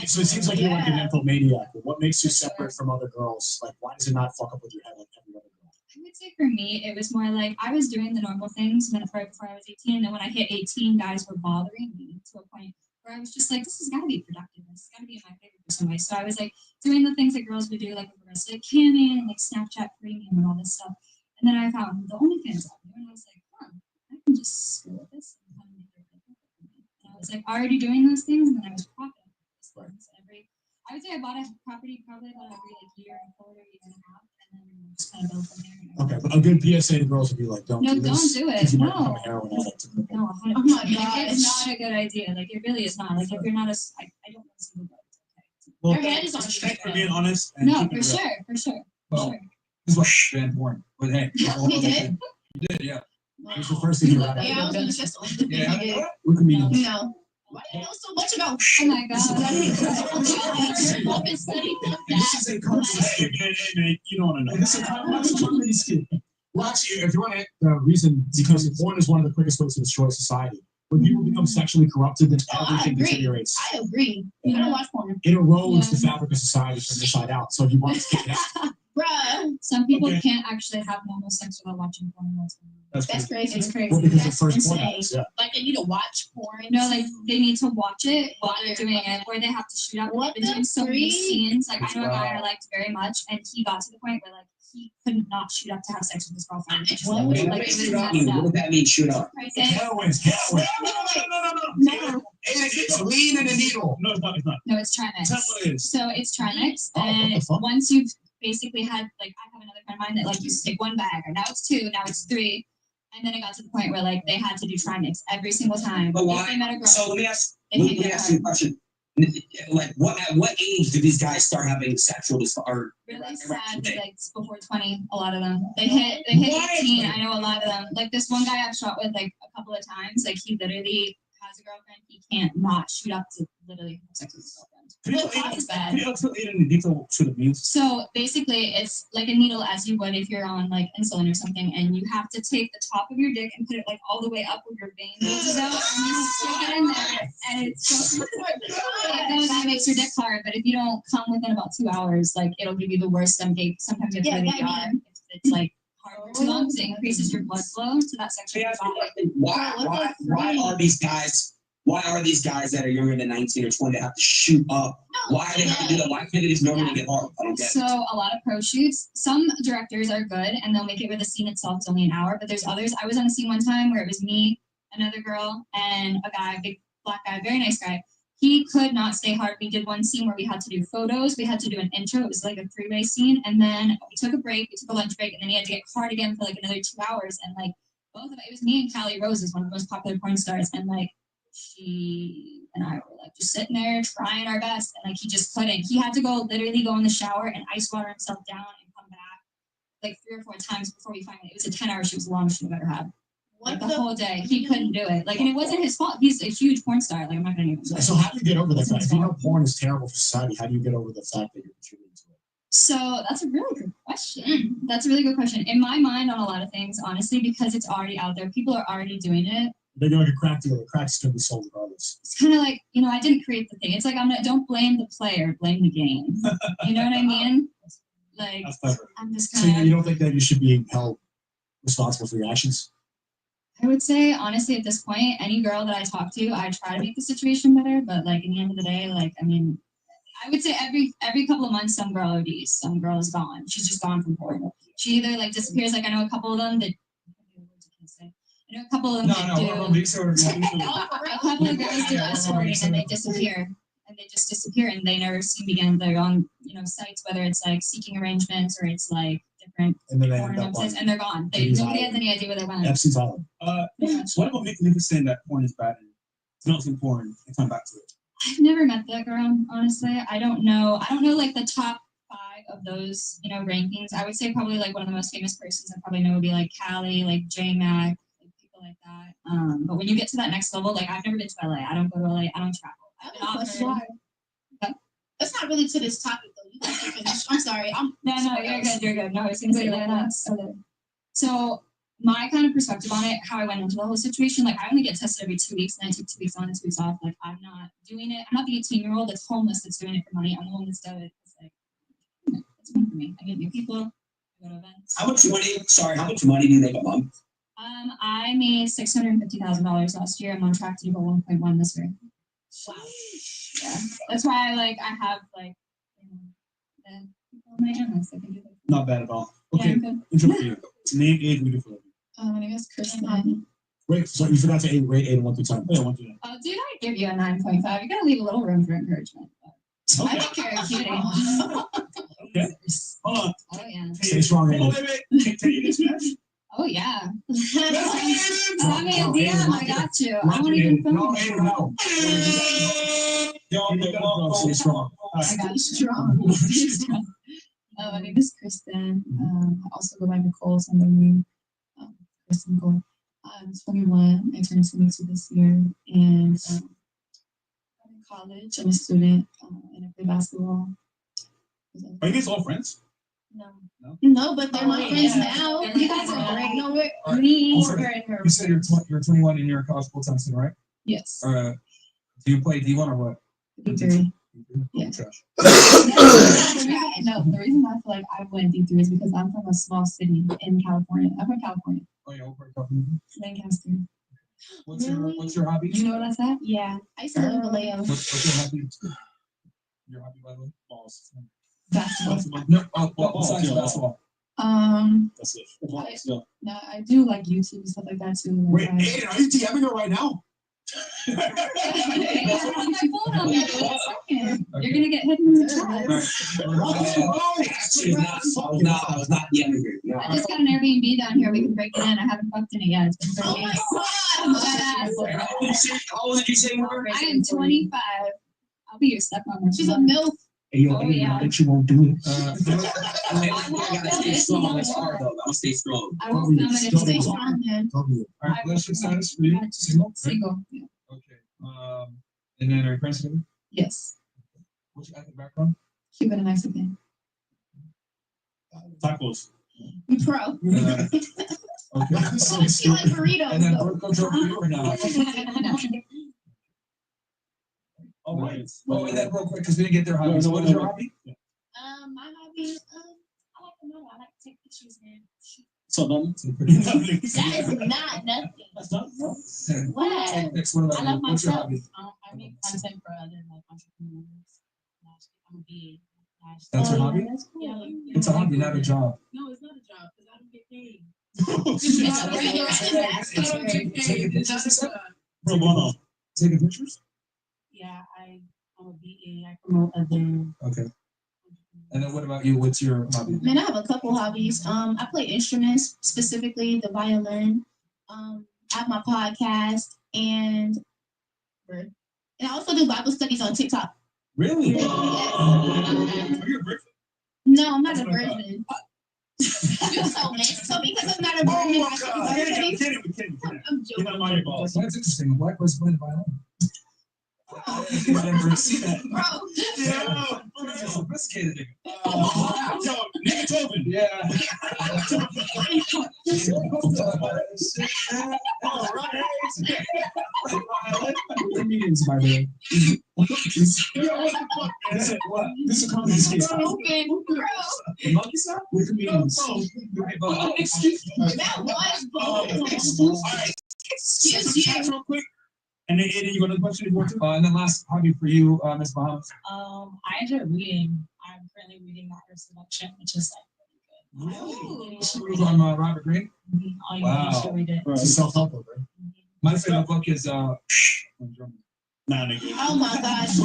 So it seems like you're like an nymphomaniac. What makes you separate from other girls? Like, why does it not fuck up with your head like every other girl? I would say for me, it was more like I was doing the normal things right before I was 18, and when I hit 18, guys were bothering me to a point where I was just like, this has got to be productive. This has got to be in my favor for some way. So I was like doing the things that girls would do, like with the rest of camming and like Snapchat premium and all this stuff. And then I found the OnlyFans out there, and I was like, I can just screw with this and kind of make it different for me. And I was like already doing those things, and then I was profiting from those things. I would say I bought a property probably about every like year and a quarter, year and a half, and then just kind of built from there. Okay, but a good PSA to girls would be like, don't No, do this. don't do it. 'cause you might No. become a heroin addict. No, 100%. Oh my Like, God. it's not a good idea. Like, it really is not. Like, if you're not I don't know a single girl. Well, Your head is on thanks straight. for being honest. And No, keeping for it real. sure, for sure. Well, this is what banned porn. But hey, We did? You did, yeah. It's the first thing you read. Yeah, I was gonna say something. Yeah, You did. We're comedians. No. Why do you know so much about? Oh my god. Been studying This is a comedy. Hey, you don't want to know. This is a comedy skit. Well, actually, if you want to, the reason because porn is one of the quickest ways to destroy society. When people become sexually corrupted, then everything agree. deteriorates. I agree. You don't watch porn. It erodes the fabric of society from the inside out. So if you want to take it out, Bruh. Some people Okay. can't actually have normal sex without watching porn. That's crazy. It's crazy. well, because the That's first porn insane. happens, yeah. Like they need to watch porn. No, like they need to watch it while they're doing it, or they have to shoot up. What They've been doing so many the scenes. Like I know a guy Wow. I liked very much, and he got to the point where like he could not shoot up to have sex with his girlfriend. It just, What? like, Wait, like, what it does was shoot up messed mean? up. What does that mean, shoot up? And- Heroin. No, And it gets lean in a needle. No, it's not. It's not. no, it's Trimix. Tell me what it is. So it's Trimix, Oh, what the and fuck? once you've basically had like I have another friend of mine that like you stick one bag, or now it's two, now it's three, and then it got to the point where like they had to do Trimix every single time. But If why? they met a girl, So let me ask they you can't get a hard. question. Like, at what age do these guys start having sexual or Really erection sad, thing? like before 20, a lot of them. They hit What? 18. I know a lot of them. Like this one guy I've shot with like a couple of times. Like he literally has a girlfriend. He can't not shoot up to literally have sex with his girlfriend. It's bad. Can you explain in detail what it means? So basically, it's like a needle as you would if you're on like insulin or something, and you have to take the top of your dick and put it like all the way up where your vein goes out, and you stick it in there, and it's so it goes and it makes your dick hard. But if you don't come within about 2 hours, like it'll give you the worst stomach. Sometimes you have to go to the ER if it's like hard for too long because it increases your blood flow to that section of your body. Why are these guys? Why are these guys that are younger than 19 or 20 that have to shoot up? Why do they have to do that? Why can't they just normally get hard? I don't get it. So a lot of pro shoots, some directors are good and they'll make it where the scene itself is only an hour, but there's others. I was on a scene one time where it was me, another girl, and a guy, big black guy, very nice guy. He could not stay hard. We did one scene where we had to do photos. We had to do an intro. It was like a three-way scene. And then we took a break. We took a lunch break. And then he had to get hard again for like another 2 hours. And like both of it was me and Callie Rose is one of the most popular porn stars. And like she and I were like just sitting there trying our best. And like he just couldn't. He had to literally go in the shower and ice water himself down and come back like 3 or 4 times before we finally, it was a 10-hour shoot. It was the longest shoot I've ever had. Like the whole day. He couldn't do it. Like, and it wasn't his fault. He's a huge porn star. Like, I'm not gonna even say. So how do you get over that fact? If you know porn is terrible for society, how do you get over the fact that you're contributing to it? So that's a really good question. That's a really good question. In my mind, on a lot of things, honestly, because it's already out there, people are already doing it. They're like a crack dealer. The crack's going to be sold regardless. It's kind of like, I didn't create the thing. It's like don't blame the player, blame the game. You know what I mean? Like, That's clever. I'm just So kind of. you don't think that you should be held responsible for your actions? I would say, honestly, at this point, any girl that I talk to, I try to make the situation better. But like, in the end of the day, like, I mean, I would say every couple of months, some girl ODs, some girl is gone. She's just gone from porn. She either like disappears. Like I know a couple of them that. I know a couple of them that do. A couple of girls do escorting and they disappear. And they just disappear and they never seem to get on their own, sites, whether it's like seeking arrangements or it's like different And then they porn end up websites, on and they're gone. Katie's Nobody has Island. any idea where they went. Epstein's Island. What about making saying that porn is bad and denouncing porn and come back to it? I've never met that girl, honestly. I don't know like the top 5 of those, rankings. I would say probably like one of the most famous persons I probably know would be like Callie, like J Mac, like people like that. But when you get to that next level, like I've never been to LA. I don't go to LA. I don't travel. I have a question. That's not really to this topic though. You can finish. I'm sorry. No, you're good. No, I was gonna say like that's okay. So my kind of perspective on it, how I went into the whole situation, like I only get tested every 2 weeks and I take 2 weeks on and 2 weeks off. Like I'm not doing it. I'm not the 18-year-old that's homeless that's doing it for money. I'm the one that's done it. It's like it's fun for me. I meet new people, I go to events. How much money do you make a month? I made $650,000 last year. I'm on track to do about 1.1 this year. Wow. Yeah. That's why I have the people in my analysts that can do that. Not bad at all. Yeah, Okay, I'm good. intro for you. Name, age, we do for you. My name is Kristen. Wait, so you forgot to rate 8 and 1 through 10. Yeah, 1 through 10. Oh, dude, I give you a 9.5. You gotta leave a little room for encouragement. I don't care if you didn't. Okay. Hold on. Oh yeah. Stay strong, Oh, Aiden. wait. Can you get Spanish? Oh yeah. Send me a DM. I got you. I Roger, won't even Aiden. film No, it. Aiden, no. Yo, You gotta go, stay strong. I got you strong. My name is Kristen. I also go by Nicole, so I'm the new Kristen Nicole. I'm 21. I turned 22 this year, and I'm in college. I'm a student, and I play basketball. Are you guys all friends? No, but they're my friends now. You guys are great. No, we're me, Also, her, and her. You said you're 21 and you're a college full-time student, right? Yes. Do you play D1 or what? D3. Yeah. Trash. No, the reason I feel like I went D3 is because I'm from a small city in California. I'm from California, Oh yeah, we're talking. Lancaster. What's your hobby? You know what I said? Yeah, I used to live in Vallejo. What's your hobby? Your hobby, by the way? Balls. Basketball. No, besides basketball. That's it. No, I do like YouTube and stuff like that too. Wait, Like, Aiden, are you DMing her right now? You're gonna get hit in the chest. I was not the immigrant. No. I just got an Airbnb down here. We can break it in. I haven't fucked in it yet. It's been 30 days. How old did you say you were? I am 25. I'll be your stepmom. She's a MILF. Hey, yo, Oh, yeah. I bet you won't do it. I gotta stay strong. That's hard though. I'll stay strong. I will come in and stay strong, man. All right, relationship status for you? Single? Single. Yeah. Okay. And then are you friends together? Yes. What's your ethnic background? Cuban and Mexican. Tacos. Pro. Okay. So, She like burritos. and then though. work coach over you or not? All right. Oh, and then real quick, because we didn't get their hobbies. What is your hobby? My hobby, I like to model. I like to take pictures and shoot. So dumb. That is not nothing. That's not. What? Next one. I love What's your myself. hobby? I make content for other like entrepreneurs. I'm a VA. That's your hobby? Yeah, like, It's a hobby, not a job. No, it's not a job because I don't get paid. It's a regular ass Pro bono. Taking pictures? Yeah, I'm a VA. I promote other. Okay. And then what about you? What's your hobby? Man, I have a couple hobbies. I play instruments, specifically the violin. I have my podcast and I also do Bible studies on TikTok. Really? Yes. Are you a virgin? No, I'm not a virgin. You so messed. So because I'm not a virgin, I should I'm be kidding. virgin. I'm Get out joking. of my balls. That's interesting. A black person playing the violin. I've never seen that. Bro. Yeah. Sophisticated nigga. Nigga Tobin. Yeah. All right. We're comedians, by the way. Yo, what the fuck, man? This is a comedy skit. Okay, bro. Monkey style? We're comedians. Excuse me. That was All bull. right. Excuse Some chats you. real quick. And then Aiden, you got another question you want to? And then last hobby for you, Ms. Bahamas. I enjoy reading. I'm currently reading Matter Selection, which is like really good. From Robert Greene. Oh, you Wow. should read it. It's a self-help book, right? My favorite book is Nah, nigga. Oh my gosh.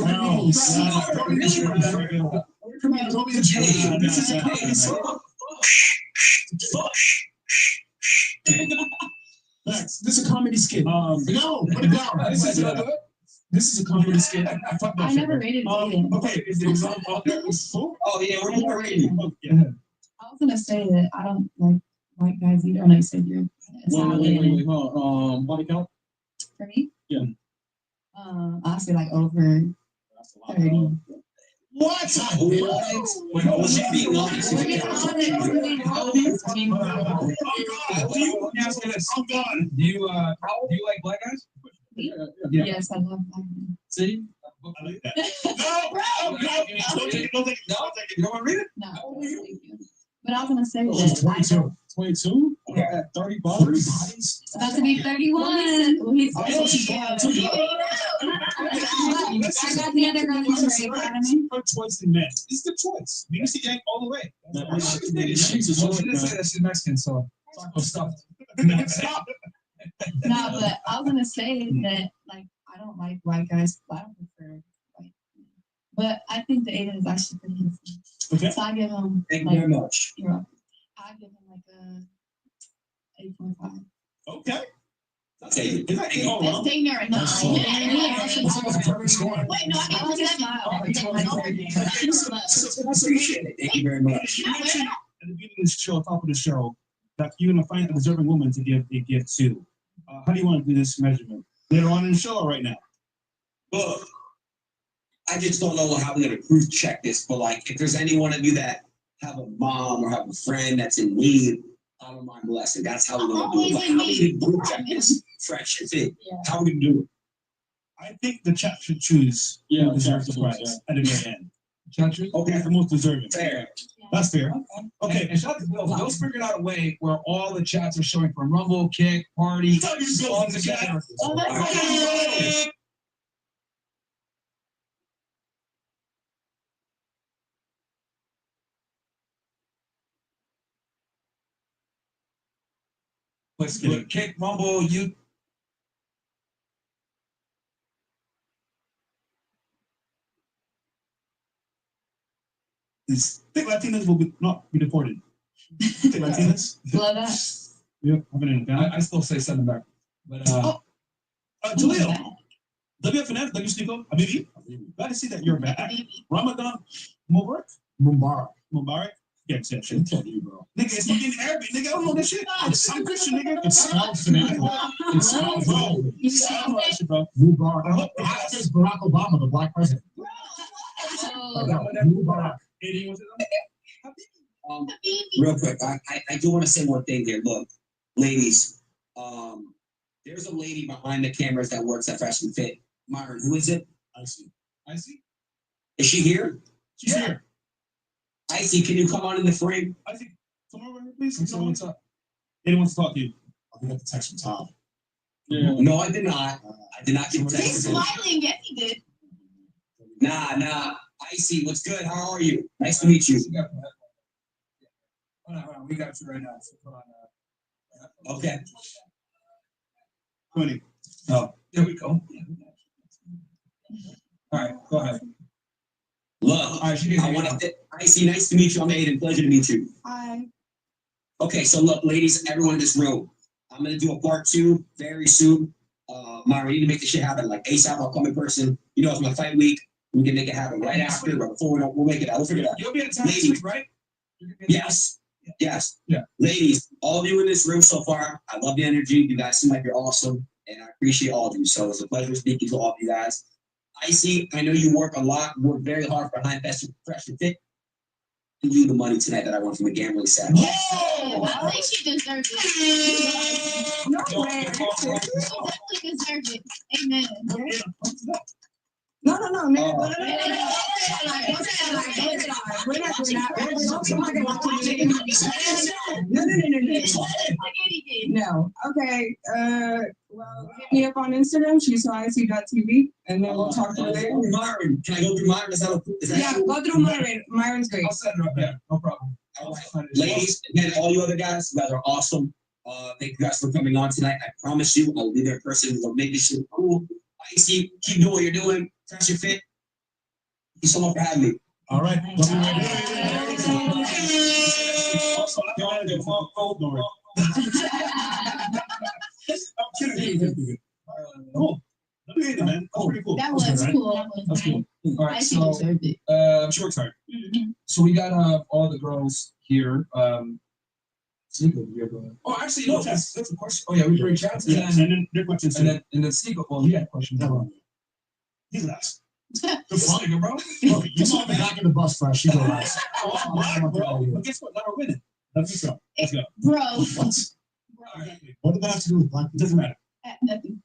This is a comedy skit. No, put it down. This is a comedy skit. Fuck that I shit, never bro. rated it. Okay, is it on there? Oh yeah, we're rating. I was gonna say that I don't like white guys either. I know you said you're Italian. Body count? For me? Yeah. I'll say like over 30. What? Was she being honest? Do you ask this? I'm done. Do you like black guys? Yeah. Yes, I love black men. See? I like that. No, don't take it. Don't take it. No, you don't want to read it? No, thank you. But I was gonna say She's that I 22. 22? Yeah. 30 bodies? it's about to be 31. Well, he's I know she's yeah. going to. I got the other girl in the academy. Her choice in men. It's the choice. BBC gang all the way. She's she's Mexican, so taco stuffed. Stop. No, but I was gonna say that like I don't like white guys. I don't prefer white men. But I think the Aiden is actually pretty handsome. Okay. So I give him Thank you like very much. you're welcome. I give him like a 8.5. Okay. I'll tell you. Is that eight all Let's wrong? stay there. No. That's so- Wait, That's a perfect score. no, I didn't Appreciate it. Thank you very much. You mentioned at the beginning of the show, top of the show, that you're gonna find a deserving woman to give a gift to. How do you want to do this measurement? Later on in the show or right now? Look, I just don't know how we're gonna proof check this, but like, if there's any one of you that have a mom or have a friend that's in need, I don't mind blessing. That's how we're gonna do it. But how we gonna proof check this? Fresh and fit. How we gonna do it? I think the chat should choose who deserves the prize at the very end. Chat choose? Okay, the most deserving. Fair. That's fair. Okay, and shout out to Bill. Bill's figured out a way where all the chats are showing from Rumble, Kick, Party, all together. Oh, that's okay. But Kick, Rumble, you. Thick Latinas will not be deported. Thick Latinas? Love that. Yep, I've been in it. I still say send them back. But Jaleel. WFNF, WSneeko, Habibi. Glad to see that you're back. Ramadan Mubarak. Mubarak? Yeah, it's that shit. Nigga, it's fucking Arabic. Nigga, I don't know that shit. I'm Christian, nigga. It sounds fanatical. It sounds Bro, you sound like shit, bro. Mubarak. I hope it's Barack Obama, the black president. Mubarak. Real quick, I do want to say one thing here. Look, ladies, there's a lady behind the cameras that works at Fresh and Fit. Myron, who is it? I see. Is she here? She's here. I see. Can you come on in the frame? I see. Come over here, please. What's up? Anyone wants to talk to you? I think I have to text from Tom. Yeah. No, I did not. I did not give He's text. smiling. Yes, he did. Nah. I see. What's good? How are you? Nice to meet you. Hold on. We got you right now. So put on, Okay. 20. Oh, there we go. All right, go ahead. Look, All right, she I want to. I see. Nice to meet you. I'm Aiden. Pleasure to meet you. Hi. Okay, so look, ladies, everyone in this room, I'm gonna do a part 2 very soon. Myra, we need to make this shit happen like ASAP. I'll come in person. You know, it's my fight week. We can make it happen right after, but before we'll make it out. We'll figure it out. You'll be in time Ladies. right? Yes. Yeah. Ladies, all of you in this room so far, I love the energy. You guys seem like you're awesome, and I appreciate all of you. So it's a pleasure speaking to all of you guys. I know you work a lot, work very hard behind Fresh and Fit. Give you the money tonight that I won from the gambling set. Yeah, I think she deserves it. No way. She definitely deserves it. Amen. No, nigga. No. Okay. Well, hit me up on Instagram, shesoic.tv, and then we'll talk to you later. Myron, can I go through Myron? Is that Yeah, go through Myron. Myron's great. I'll set it up. Yeah, no problem. All right. Ladies, again, all you other guys, you guys are awesome. Thank you guys for coming on tonight. I promise you, I'll be there in person. We'll make this shit cool. Icy, keep doing what you're doing. Fresh and Fit. Thank you so much for having me. All right. Also, I wanted to fold door. I'm kidding. Cool. Look at it, man. That's pretty cool. That was right? cool. That's cool. All right, She so deserved it. She works hard. so we got all the girls here. Oh, actually, no, that's a question. Oh yeah, we bring chats. Yeah, and then their questions. And then Sneeko. Well, he had a question. He's last. Good fun, bro. You saw me back in the bus fresh. You go last. Bro. But guess what? Now we're winning. Let's go. Let's go. Bro. What did that have to do with black? It doesn't matter. Nothing.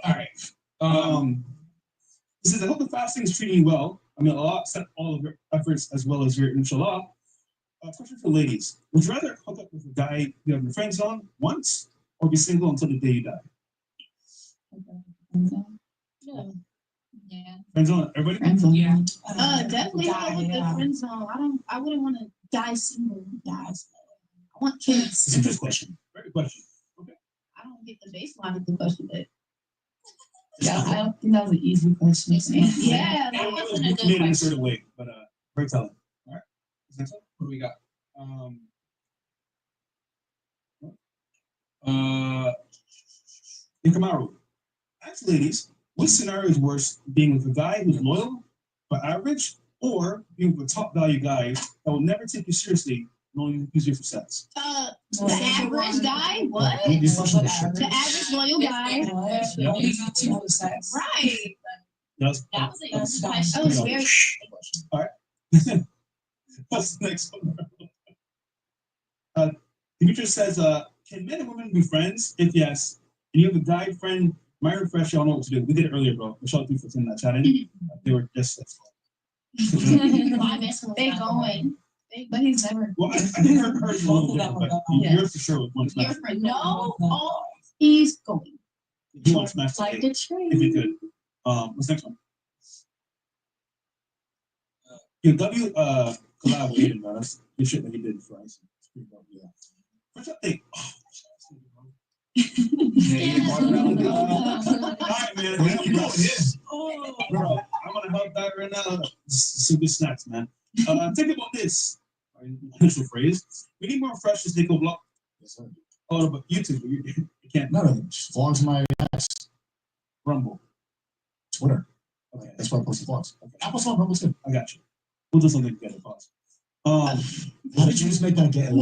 All right. It says, I hope the fasting is treating you well. I mean, Allah accept all of your efforts as well as your inshallah. Question for ladies. Would you rather hook up with a guy you have your friends on once or be single until the day you die? Yeah. Friends on, everybody? Friends on. Yeah. Definitely not with the friend zone. I wouldn't want to die single, guys. I want kids. It's a good question. Very good question. Okay. I don't get the baseline of the question, but Yeah, I don't think that was an easy question. yeah, that wasn't a good made it in a question. certain way, but very telling. All right. Next one. What do we got? In Kamaru, ask ladies, what scenario is worse, being with a guy who's loyal but average, or being with a top value guy that will never take you seriously, knowing he's here for sex? The average guy, what? Yeah, these questions are shit. The average loyal guy. Yeah. Only got 2 for sex. Right. That was That was very. All right. What's the next one? Demetrius says, can men and women be friends? If yes, and you have a guy friend, my refresh, y'all know what to do. We did it earlier, bro. Michelle 3 for 10 that chatting. They were just They going. But he's never. well, I think her is a little different, but you're for sure with one smash. No. Oh, he's going. You want to smash Like the the tree. if you could. What's the next one? Yeah, W collab with Aiden, bro. That's good shit that he did for us. It's pretty dope, yeah. First up thing. All right, man. Where you going? Oh, bro, I'm gonna help that right now. Super snacks, man. Think about this. Initial phrase. We need more fresh to Nico Block. Yes, sir. Oh, but YouTube, you can't. No, just vlogs my ex. Rumble. Twitter. Okay, That's why I post the vlogs. I post on Rumble too. I got you. We'll do something together, pause. How did you just make that get? I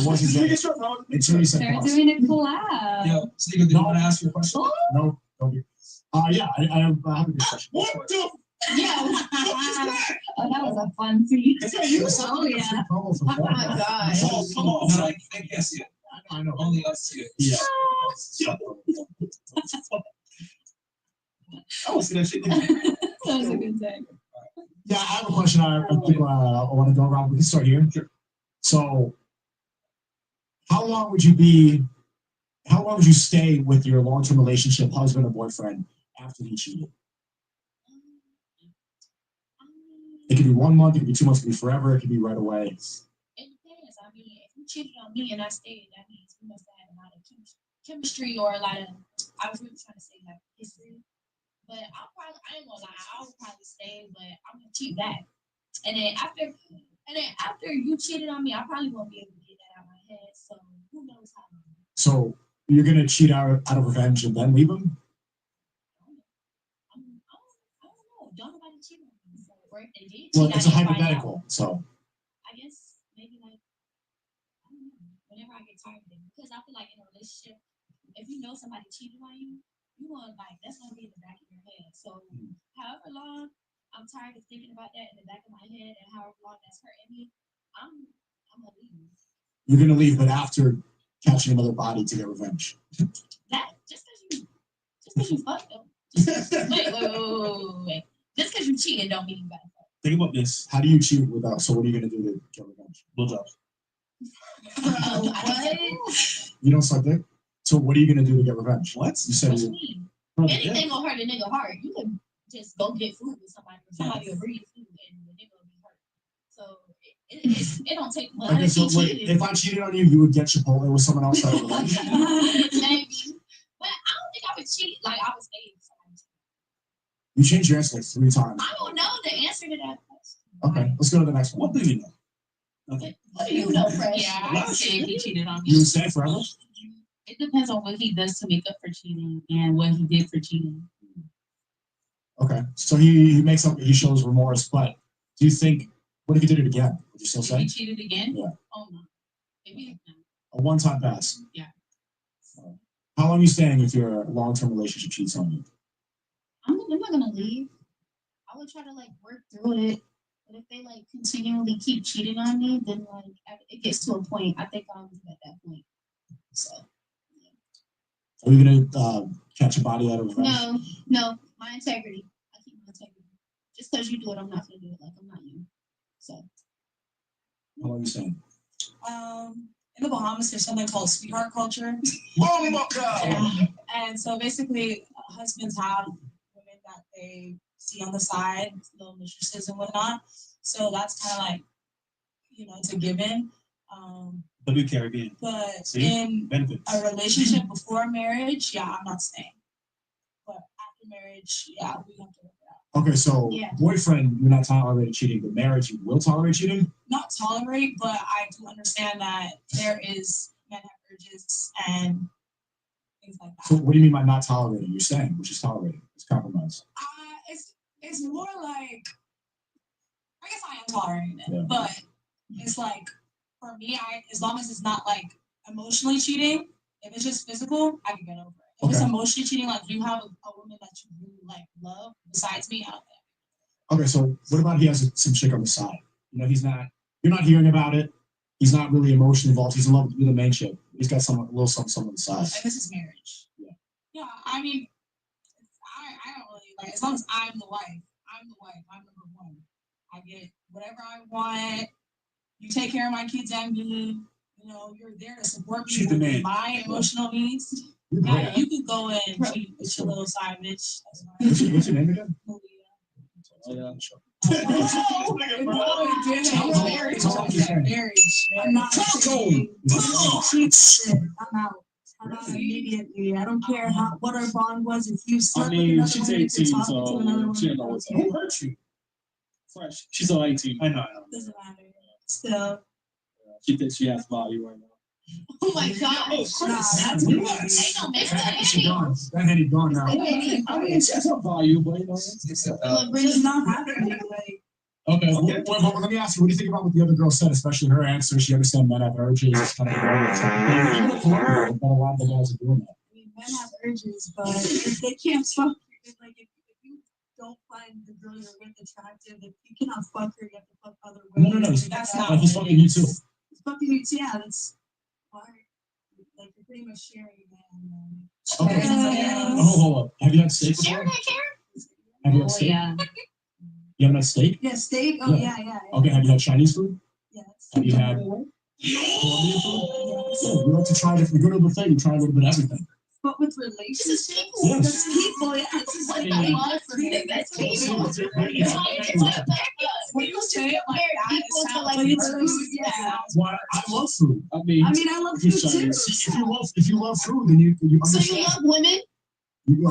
wasn't getting it until you said They're pause. doing a collab. Yo, Sneaker, do you want to ask your question? No, don't be. Yeah, I have a good question. What the? Yeah. Oh, that was a fun scene. Is that you? Oh, yeah. Oh my god. Oh, come on. No, I guess it. I know. Only us two. Yeah. I was see that shit. That was a good day. Yeah, I have a question. I think I want to go around. We can start here. Sure. So, how long would you stay with your long-term relationship, husband or boyfriend, after he cheated? It could be 1 month, it could be 2 months, it could be forever, it could be right away. It depends. I mean, if you cheated on me and I stayed, that means we must have had a lot of chemistry or a lot of. I was really trying to say like history, but I ain't gonna lie, I would probably stay, but I'm gonna cheat back. And then after you cheated on me, I probably won't be able to get that out of my head. So who knows how long? So you're gonna cheat out of revenge and then leave him? I don't know. Don't nobody cheat on me. So, or if they did cheat, Well, it's a I didn't find out. hypothetical. So I guess maybe like I don't know. Whenever I get tired of it, because I feel like in a relationship, if you know somebody cheated on you, you want like that's gonna be in the back of your head. So however long I'm tired of thinking about that in the back of my head, and however long that's hurting me, I'm gonna leave. you're gonna leave, but after catching another body to get revenge. That just because you fucked them. Wait. Just because you cheated don't mean you got to fuck. Think about this. How do you cheat without? So what are you gonna do to get revenge? Blowjobs. What? You don't suck dick. So what are you gonna do to get revenge? What? You said What you you. mean? Brother, Anything gonna hurt a nigga heart. You can just go get food with somebody. Somebody will bring you food and the nigga will be hurt. So it don't take much. Okay, so wait, if I cheated on you, you would get Chipotle with someone else. That would revenge. Maybe. But I don't think I would cheat. Like I would stay with somebody. You changed your answer like 3 times. I don't know the answer to that question. Okay, let's go to the next one. what do you know? Okay. What do you know, Fresh? Yeah, I would say if he cheated on You me. would stay forever? It depends on what he does to make up for cheating and what he did for cheating. Okay, so he makes up, he shows remorse, but do you think, what if he did it again? Would you still If say? he cheated again? Yeah. Oh no. Maybe no. A one-time pass? Yeah. How long are you staying if your long-term relationship cheats on you? I'm not gonna leave. I would try to like work through it. But if they like continually keep cheating on me, then like it gets to a point. I think I'll leave at that point. So Are you gonna catch a body out of revenge? no, my integrity. I keep my integrity. Just because you do it, I'm not gonna do it. Like I'm not you. So How long are you staying? In the Bahamas, there's something called sweetheart culture. And so basically, husbands have women that they see on the side, little mistresses and whatnot. So that's kind of like, it's a given. W Caribbean. But See? in Benefits. a relationship before marriage, yeah, I'm not staying. But after marriage, yeah, we have to work it out. Okay, so Yeah. boyfriend, you're not tolerating cheating, but marriage, you will tolerate cheating? Not tolerate, but I do understand that there is men have urges and things like that. So what do you mean by not tolerating? You're saying, which is tolerating. It's compromise. It's more like, I guess I am tolerating it, Yeah. but it's like, for me, as long as it's not like emotionally cheating, if it's just physical, I can get over it. If it's Okay. emotionally cheating, like you have a woman that you really like love besides me, I don't think. Okay, so what about he has some chick on the side? You know, you're not hearing about it. He's not really emotionally involved. He's in love with the main chick. He's got a little something on the side. And this is marriage. Yeah. Yeah, I mean, I don't really like, as long as I'm the wife, I'm number one. I get whatever I want. You take care of my kids and me. You know, you're there to support me She's the with man. my emotional needs. You're Yeah, great. you can go and cheat with your little side bitch. That's What's your name again? fine. Oh, yeah. I'm not saying cheat shit. I'm out immediately. I don't care what our bond was. If you slept with another she's woman, if you're 18, talking to another woman, so she don't know I what's don't care. Who hurt you? Fresh. She's only 18. I know. Doesn't matter. Still, She thinks she has value right now. Oh my God. that's What? That Henny gone now. I mean, it's a value, but you know. it's not happening. Like, Okay, well, let me ask you, what do you think about what the other girl said, especially her answer? She understands men have urges. It's kind of even if women, but a lot of the guys are doing that. I mean, men have urges, but if they can't fuck, if you don't find the girl you're with attractive, if you cannot fuck her, you have to fuck other women. No. That's not He's fucking you too. It's fucking you too. Yeah, that's hard. Like you're pretty much sharing, man. Okay. Hold up. Have you had steak before? Have you had steak? Yeah. You haven't had steak? Yeah, steak. Oh yeah. Okay, have you had Chinese food? Yes. Have you had Colombian food? Yeah, you like to try different. You go to the buffet, you try a little bit of everything. But with relationships, Yes. that's people. Yeah, it's just like That's When you say it like that, it sounds like it's it's yeah. Well, I love food. I mean, I love food too. If you love food, then you So understand. you love women?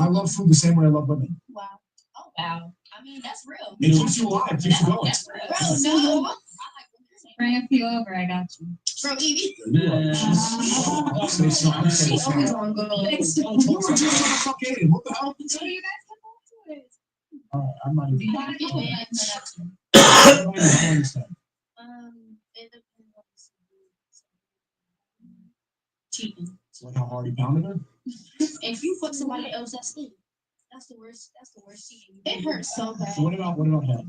I love food the same way I love women. Wow. Oh wow. I mean, that's real. It keeps you alive, it keeps you going. That's real. Bro, no. Bring a few over, I got you. Bro, Evie. Say something. Say She's always something. on go. You were just fuck Aiden. What the hell? So you guys can go to it. All right, I'm not even. You gotta get it. Everybody understand. It depends on the cheating. It's like how hard he pounded her. If you fuck somebody else, that's it. That's the worst. That's the worst cheating. It hurts so bad. So what about head?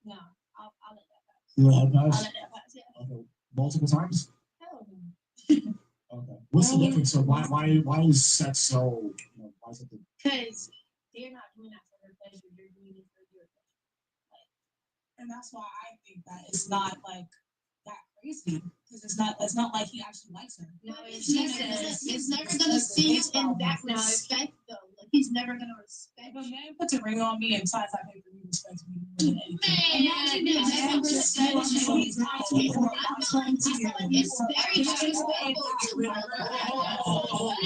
No, I'll let that pass. You let head I'll pass? let that pass. Yeah. Okay. Multiple times? Hell no. Okay. What's the difference? So why is sex so? Why is it the? Because they're not doing that for their pleasure. They're doing it for your pleasure. And that's why I think that it's not like that crazy. Because it's not like he actually likes her. No, it's never gonna see you in that respect though. Like he's never gonna respect. If a man puts a ring on me and ties I pay for me, respects me more than anything. Man, never respect you. It's very disrespectful. We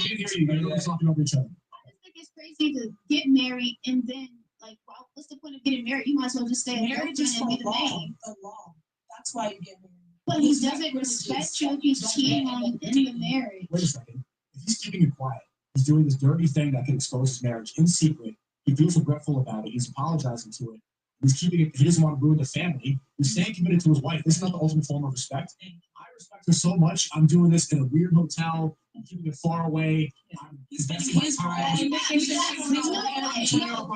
didn't hear you. We're talking over each other. I just think it's crazy to get married and then like, well, what's the point of getting married? You might as well just stay a Marriage virgin is and be for the law. main. The law. That's why you get married. But he doesn't respect you if he's cheating on you in the marriage. Wait a second. If he's keeping it quiet, he's doing this dirty thing that could expose his marriage in secret. He feels regretful about it. He's apologizing to it. He's keeping it. He doesn't want to ruin the family. He's staying committed to his wife. This is not the ultimate form of respect. I respect her so much. I'm doing this in a weird hotel. I'm keeping it far away. I'm investing my time. My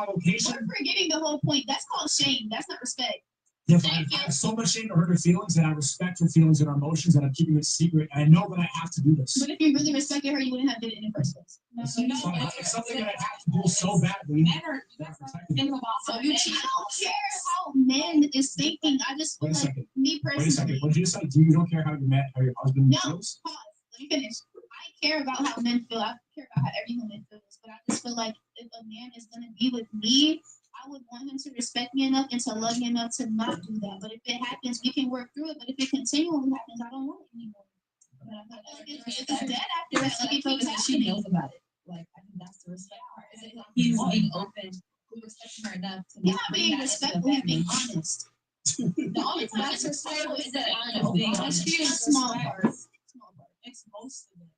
location. We're forgetting the whole point. That's called shame. That's not respect. Yeah, I have so much shame to hurt her feelings, and I respect her feelings and her emotions, and I'm keeping it secret. And I know that I have to do this. But if you really respected her, you wouldn't have did it in the first place. It's something that I have to do so badly. Think about So you cheat. I don't care how men is thinking. I just feel Wait a like second. me Wait a second. personally. What did you say? You don't care how your husband No, feels? pause. Let me finish. I care about how men feel. I care about how every woman feels. But I just feel like if a man is gonna be with me, I would want him to respect me enough and to love me enough to not do that. But if it happens, we can work through it. But if it continually happens, I don't want it anymore. But I feel like it's dead after that. Like it keeps She happening. knows about it. Like I think that's the respect part. Is it like he's being open, who respects her enough to He's not not bring being that into the respectful. He's being family. honest. The only time That's that's respectful is that No, being honesty honest. is Small respect. part. Small part. It's most of it.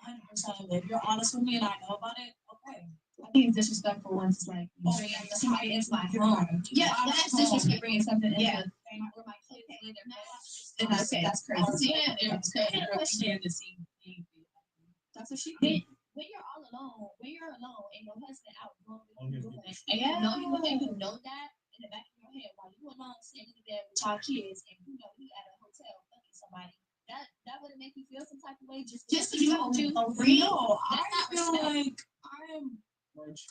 100%. So if you're honest with me and I know about it, okay. I think it's disrespectful once it's like you bring somebody into my home. Yeah, that's disrespectful. Bringing something into Yeah. where my kids live their lives. And that's crazy. Yeah, it's crazy. That's what she When, did. when you're all alone, when you're alone and your husband out going Oh, with yeah. you, and you know that in the back of your head while you alone sitting there with your kids and you know you at a hotel fucking somebody, that wouldn't make you feel some type of way just because you told you. No, I feel like I am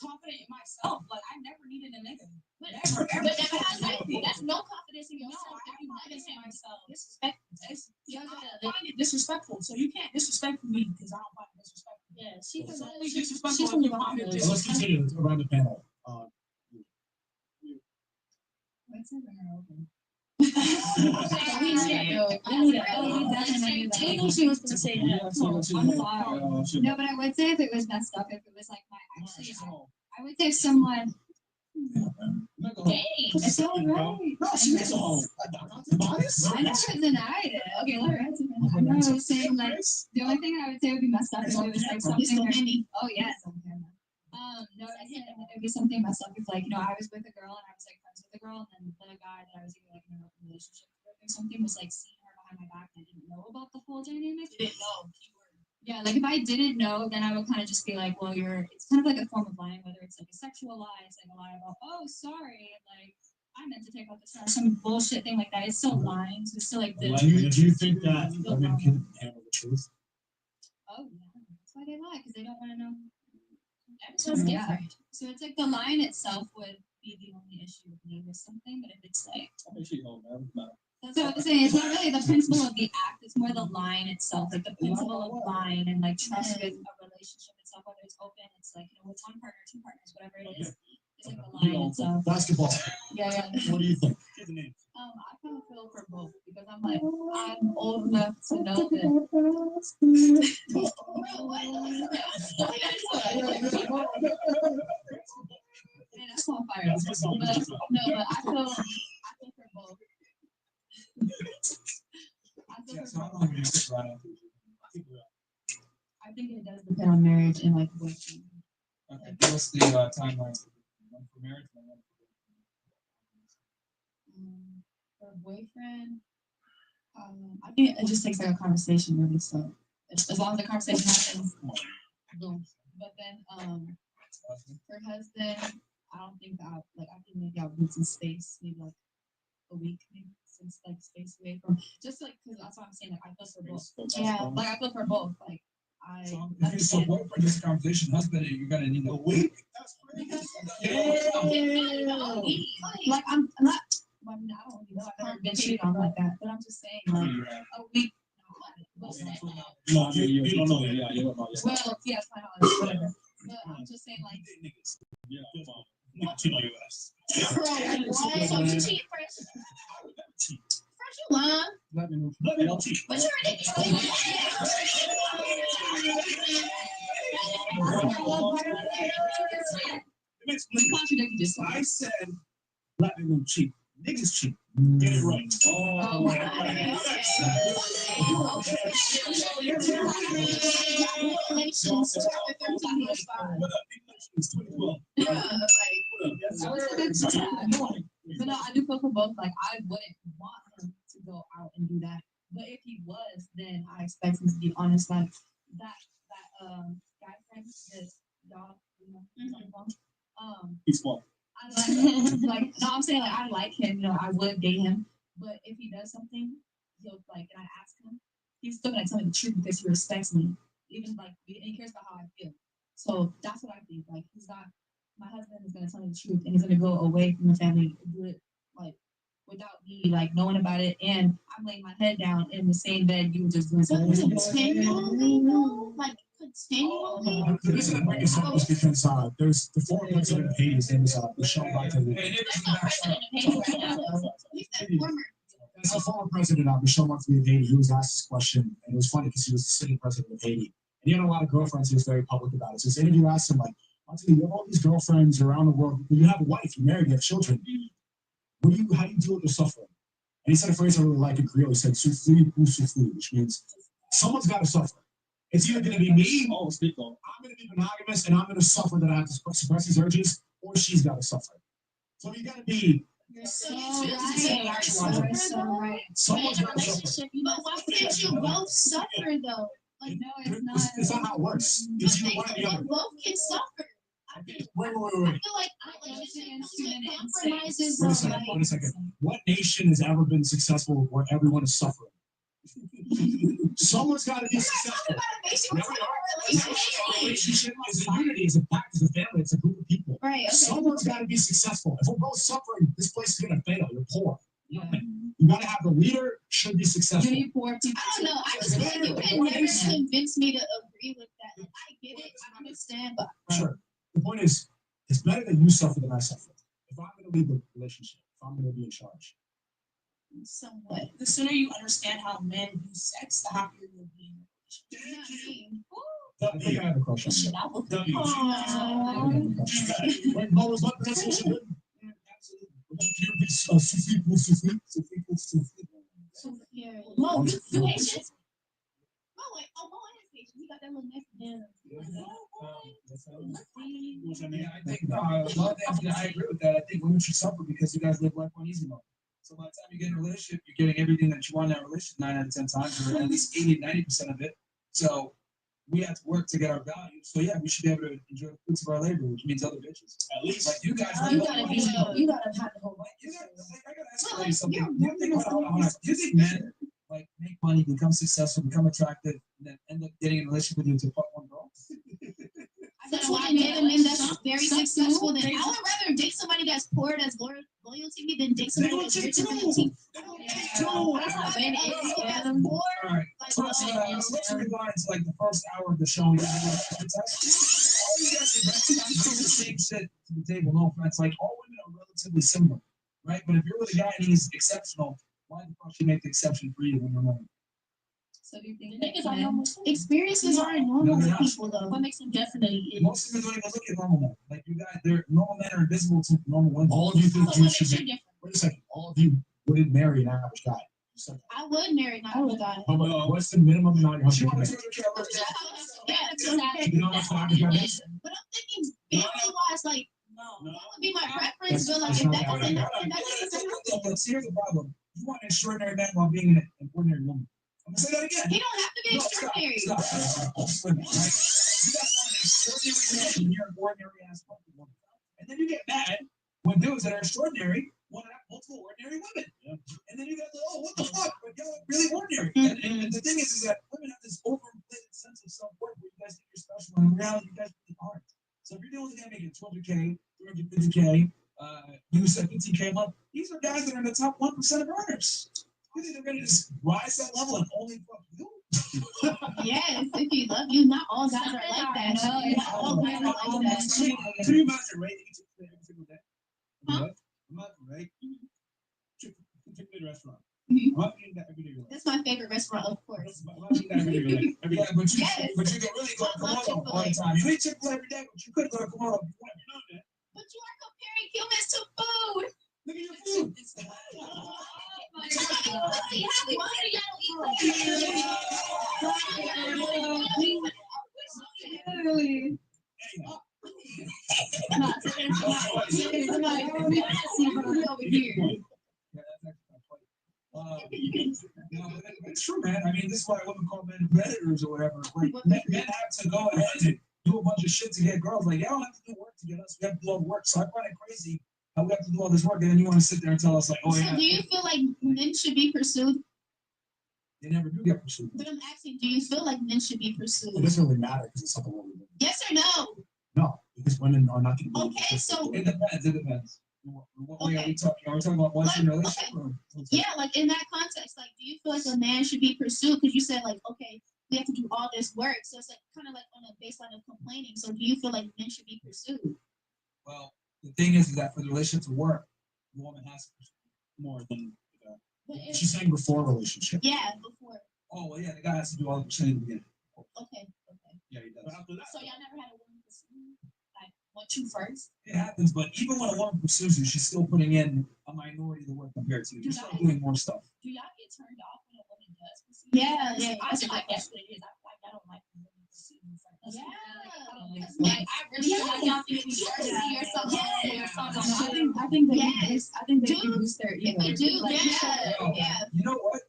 confident in myself. Like I never needed a nigga. Never, ever. But that's no confidence in yourself. I have confidence in myself. Disrespectful. I find it disrespectful. So you can't disrespect me because I don't find it disrespectful. Yeah, she It's can only she's disrespectful if you find it Let's disrespectful. continue around the panel. What's in there? Okay. I knew she was gonna say that. I'm sorry. No, but I would say if it was messed up, if it was like my actually, I would say if someone. It's so right. No, she is a home. I never denied it. Okay, let her answer. I was saying like the only thing I would say would be messed up if it was like something. Oh yes. No, I said it would be something messed up if like I was with a girl and I was like friends with a girl and then the guy that I was either like in a relationship with or something was like seeing her behind my back and I didn't know about the whole dynamic. Didn't know. Yeah, like if I didn't know, then I would kind of just be like, well, it's kind of like a form of lying, whether it's like a sexual lie, it's like a lie about, oh, sorry, like I meant to take out the trash, some bullshit thing like that. It's still lying, so it's still like the. Do you think that women can handle the truth? Oh yeah, that's why they lie because they don't want to know. Everyone's different. So it's like the line itself would be the only issue with me or something, but if it's like. That's what I'm saying. It's not really the principle of the act. It's more the line itself, like the principle of lying and like trust with a relationship itself, whether it's open, it's like with one partner, two partners, whatever it is. It's like the line itself. Basketball. Yeah. What do you think? I kind of feel for both because I'm like I'm old enough to know that. Man, that's on fire. But I feel for both. I think it does depend on marriage and like what. Okay, what's the timeline? One for marriage, and one For a boyfriend, I think it just takes like a conversation really. So as long as the conversation happens, boom. But then for husband, I don't think that I think maybe I'll need some space, maybe like a week, maybe some like space away from just like because that's what I'm saying. Like I feel for both. Yeah, like I feel for both. Like So what for this conversation, husband, you're gonna need a week? Like I'm not. I mean, I don't know. I've never been cheated on like that, but I'm just saying like a week. No, you don't know. Yeah, you don't know. Well, yeah, it's my knowledge, whatever. But I'm just saying like. Yeah, not cheat on your ass. So you cheat first? First you lying. Let me know cheat. But you're an idiot. I said, let me know cheat. Niggas cheat. Get it right. But no, I do feel for both. Like I wouldn't want him to go out and do that. But if he was, then I expect him to be honest. Like that guy friend, this dog, He's fun. Like no, I'm saying like I like him. I would date him. But if he does something, he'll and I ask him, he's still gonna tell me the truth because he respects me. Even and he cares about how I feel. So that's what I think. Like he's not. My husband is gonna tell me the truth, and he's gonna go away from the family and do it without me knowing about it. And I'm laying my head down in the same bed you were just doing something. This is because there's the former president of Haiti. His name is Michel Martelly. That's the former president Michel Martelly of Haiti. He was asked this question, and it was funny because he was the sitting president of Haiti. And he had a lot of girlfriends. He was very public about it. So this interview asked him Martelly, you have all these girlfriends around the world. You have a wife, you're married, you have children. How do you deal with your suffering? And he said a phrase I really like in Creole. He said, souffrir pour souffrir, which means someone's got to suffer. It's either gonna be me, Oh, speak on. I'm gonna be monogamous and I'm gonna suffer that I have to suppress these urges, or she's gotta suffer. So you gotta be. You're so right. You're so right. Someone's In a gotta suffer. relationship, you know, why can't you both suffer though? Like, No, it's not. It's not how it works. It's either one or the other. both can suffer. I Wait, feel wait, wait, I wait. feel like compromises. Wait a second. Wait a second. What nation has ever been successful where everyone is suffering? Someone's got to be successful. A relationship is a unity, is a pact, is a family, it's a group of people. Right. Okay. Someone's got to be successful. If we're both suffering, this place is going to fail. You're poor. You got to have the leader should be successful. You need poor people. I don't know. I just feel like you can never convince me to agree with that. Like, I get it. I understand, but Sure. The point is, it's better that you suffer than I suffer. If I'm going to lead the relationship, if I'm going to be in charge. somewhat. The sooner you understand how men view sex, the happier you'll be. I think I have a crush on Shit, you. I will. Wait, no, was what pronunciation? Mo, you Haitian? Mo, wait. Oh, Mo is Haitian. He got that little neck. Yeah, I think I agree with that. I think women should suffer because you guys live life on easy mode. So by the time you get in a relationship, you're getting everything that you want in that relationship 9 out of 10 times, or at least 80-90% of it. So we have to work to get our value. So yeah, we should be able to enjoy the fruits of our labor, which means other bitches. At least like you guys. You gotta be, you gotta have the whole. You guys, like, I gotta ask you something. Do you think men like make money, become successful, become attractive, and then end up getting in a relationship with you to fuck one girl? That's why I date a man that's very successful. Then I would rather date somebody that's poor, that's loyal to me, than date somebody that's rich and cheap. That's not bad. All right. So let's rewind to like the first hour of the show. All you guys bring the same shit to the table. No offense. Like all women are relatively similar, right? But if you're with a guy and he's exceptional, why the fuck should make the exception for you when you're wrong? So do you The think thing is, I know experiences aren't normal with people though. What makes them definitely is. Most women don't even look at normal men. Like you guys, they're normal men are invisible to normal women. All of you think So you what should makes you be. different? Wait a second. All of you wouldn't marry an average guy. You said that. I would marry not a guy. How much? What's the minimum amount She you wanted can to make? Yeah, You know how much an average guy makes? but I'm thinking family wise, like that would be my preference. But like That's if not that doesn't how happen, that doesn't Here's the problem. You want an extraordinary man while being an ordinary woman. I'm gonna say that again. he don't have to be No, extraordinary. stop. You guys want an extraordinary man and you're an ordinary ass fucking woman. And then you get mad when dudes that are extraordinary want to have multiple ordinary women. And then you guys go, oh, what the fuck? But y'all are really ordinary. And the thing is that women have this overinflated sense of self-worth where you guys think you're special, and in reality, you guys really aren't. So if you're dealing with a guy making 200K, 350K, you said 15K a month, these are guys that are in the top 1% of earners. You think they're going to just rise that level and only fuck you? Yes, if he love you, not all guys are like that. No, Not all guys are like that. Can you imagine, right? You took every single day. Huh? Imagine, right? Take me to the restaurant. Mhm. I'm not eating that every day. of your life. That's my favorite restaurant, of course. I'm not eating that every day. of your life. Every day, but you, Yes. but you can really go to I love Komodo all the Chick-fil-A. time. You eat Chick-fil-A every day, but you could go to Komodo if you want. You know that. But you are comparing humans to food. Look at your food. It's true, man. I mean, this is why women call men predators or whatever. Like, men have to go ahead and do a bunch of shit to get girls. Like, y'all don't have to do work to get us. We have to do all the work. So I find it crazy how we have to do all this work, and then you want to sit there and tell us, like, oh, So yeah. do you feel like men should be pursued? They never do get pursued. But I'm asking, do you feel like men should be It pursued? doesn't really matter because it's not the woman. Yes or no? No, because women are not going to be. Okay, so It depends. It depends. What way are we talking? Are we talking about once in a relationship? Or yeah, like in that context, like, do you feel like a man should be pursued? Because you said like, okay, we have to do all this work, so it's like kind of like on a baseline of complaining. So do you feel like men should be pursued? Well, the thing is that for the relationship to work, the woman has to pursue more than the guy. But if, She's saying before a relationship. yeah, before. Oh, well, yeah, the guy has to do all the percentage in the beginning. Okay. Yeah, he does. So y'all never had a woman pursue you? Like want you first? It happens, but even when a woman pursues you, she's still putting in a minority of the work compared to you. You're still doing more stuff. Do y'all get turned off when a woman does pursue? Yeah, yeah. I feel like that's what it is. I feel like I don't like when Yeah. Like, I really feel like y'all think we thirsty or something. Or something. I think they Yes. I think they Do- can boost their If ego. they do, Like, yeah. You know what?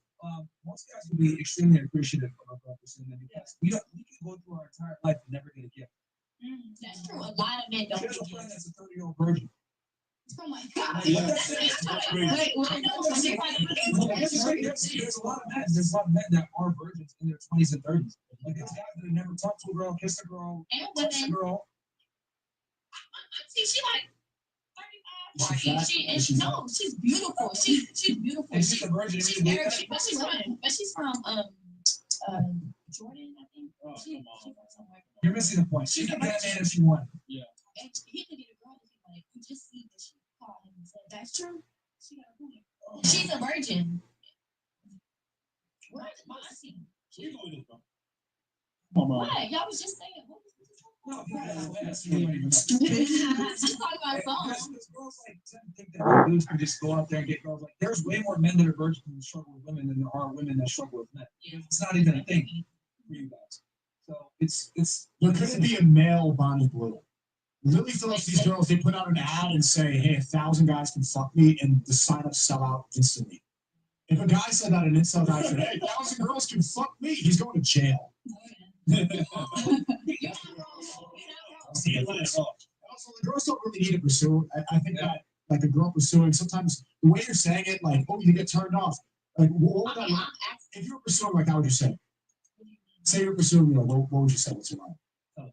Most guys will be extremely appreciative of our pursuing them because we can go through our entire life and never get a gift. That's true. A lot of men don't. She has a friend that's a 30-year-old virgin. Oh my God. Yeah. That's great. Wait, what? There's a lot of men. There's a lot of men that are virgins in their 20s and 30s. Like there's guys that have never talked to a girl, kissed a girl, And touched a women. girl. See, she like 35, Is she 40. fat? She Is is she fat? no, she's beautiful. She's beautiful. And she's a virgin. She's every day. Arab, but she's from Jordan, I think. Oh, She's come on. from somewhere. You're missing the point. She could get a man if she wanted. And he could get a girl if he wanted. You just see what she called him and said. That's true. She got a point. She's a virgin. Where's Mossy? Where you going with this, bro? Come on, bro. What? Y'all was just saying. What was this? No, She's talking about her phone. Girls like tend to think that dudes can just go out there and get girls. Like there's way more men that are virgins and struggle with women than there are women that struggle with men. It's not even a thing for you guys. So it's There couldn't be a male Bonnie Blue. Lily Phillips, these girls, they put out an ad and say, hey, 1,000 guys can fuck me, and the sign-ups sell out instantly. If a guy said that, an incel guy said, hey, 1,000 girls can fuck me, he's going to jail. Also, the girls don't really need to pursue. I think that, like, a girl pursuing, sometimes the way you're saying it, like, oh, you get turned off. Like, what would that, if you were pursuing, like, how would you say? Say you're pursuing, you know, what would you say? What's your line? Like,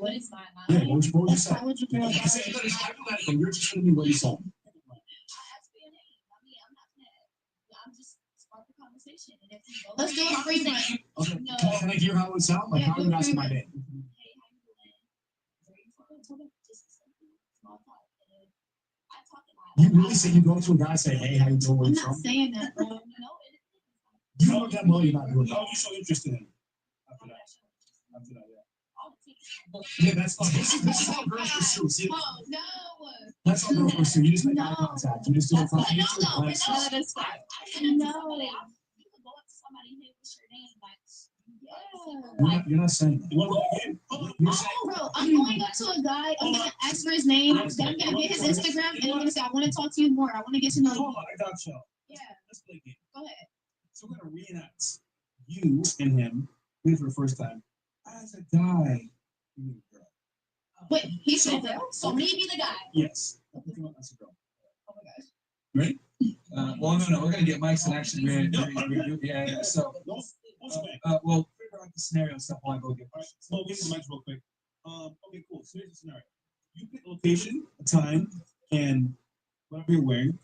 what is my Yeah, line? what would you say? How would you You feel can about say it? that it's hypothetical. You're just going to be what you said. I ask for your name. I mean, I'm not mad. I'm just spark the conversation. And if you go, let's do a free thing. Okay. No. Can I hear how it would sound? Like, Yeah, how would you ask my name? Hey, how you doing? Where you from? Just small talk. And I talk a lot. You really say you go to a guy and say, hey, how you doing? Where I'm you not from? saying that, bro. No, You know damn well you're not doing How that. are you so interested in? After that, yeah. Yeah, this is how girls pursue. See, Oh, no. that's how girls pursue. You just make eye No. contact. You just do it from you just do a No, glance. that is fine. No. You could go up to somebody and what's your name? Like, You're not saying that. You want to play a game? You're saying, oh, bro, I'm going up to a guy. I'm gonna ask for his name. I'm gonna get his Instagram, and I'm gonna say, I want to talk to you more. I want to get to know you. Hold on, I got you. Yeah, Let's play a game. go ahead. So we're gonna reenact you and him meeting for the first time as a guy. You meet a girl. Wait, he's the girl? So me be the guy. Yes. I'll pick him up as a girl. Oh my gosh. Ready? well, no, we're gonna get mics and actually yeah. So, well, figure out the scenario and stuff while I go get All right, questions. so get the mics real quick. Okay, cool. So here's the scenario. You pick a location, a time, and whatever you're wearing.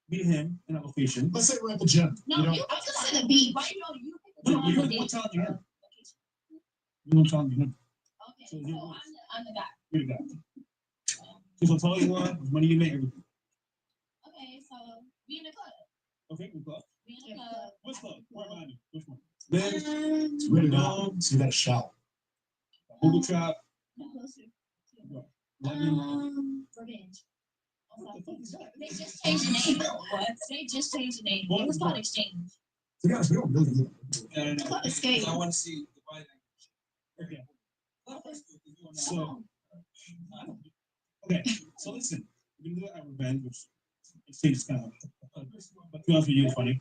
Meet him in a location. let's say we're at the gym. No, You know, you I was gonna say the beach. Why you know you pick the No, time you of know what the time you're in. You know what time you're in. Okay, So so you're- I'm the guy. You're the guy. He's gonna tell you what money you make, everything. Okay, so be in the club. Okay, good club. Be in the club. Which club? Where behind you? Which one? it's really down. So you got to shout. Google Trap. No, closer. London. Revenge. What the fuck is that? They just changed the name. What? They just changed the name. What It was is called that? Exchange. To be honest, we don't really need it. Club Escape. I want to see the body Okay. language. So, okay. So listen, we can do it at Revenge, which Exchange is kind of, but to be honest with you, it's funny.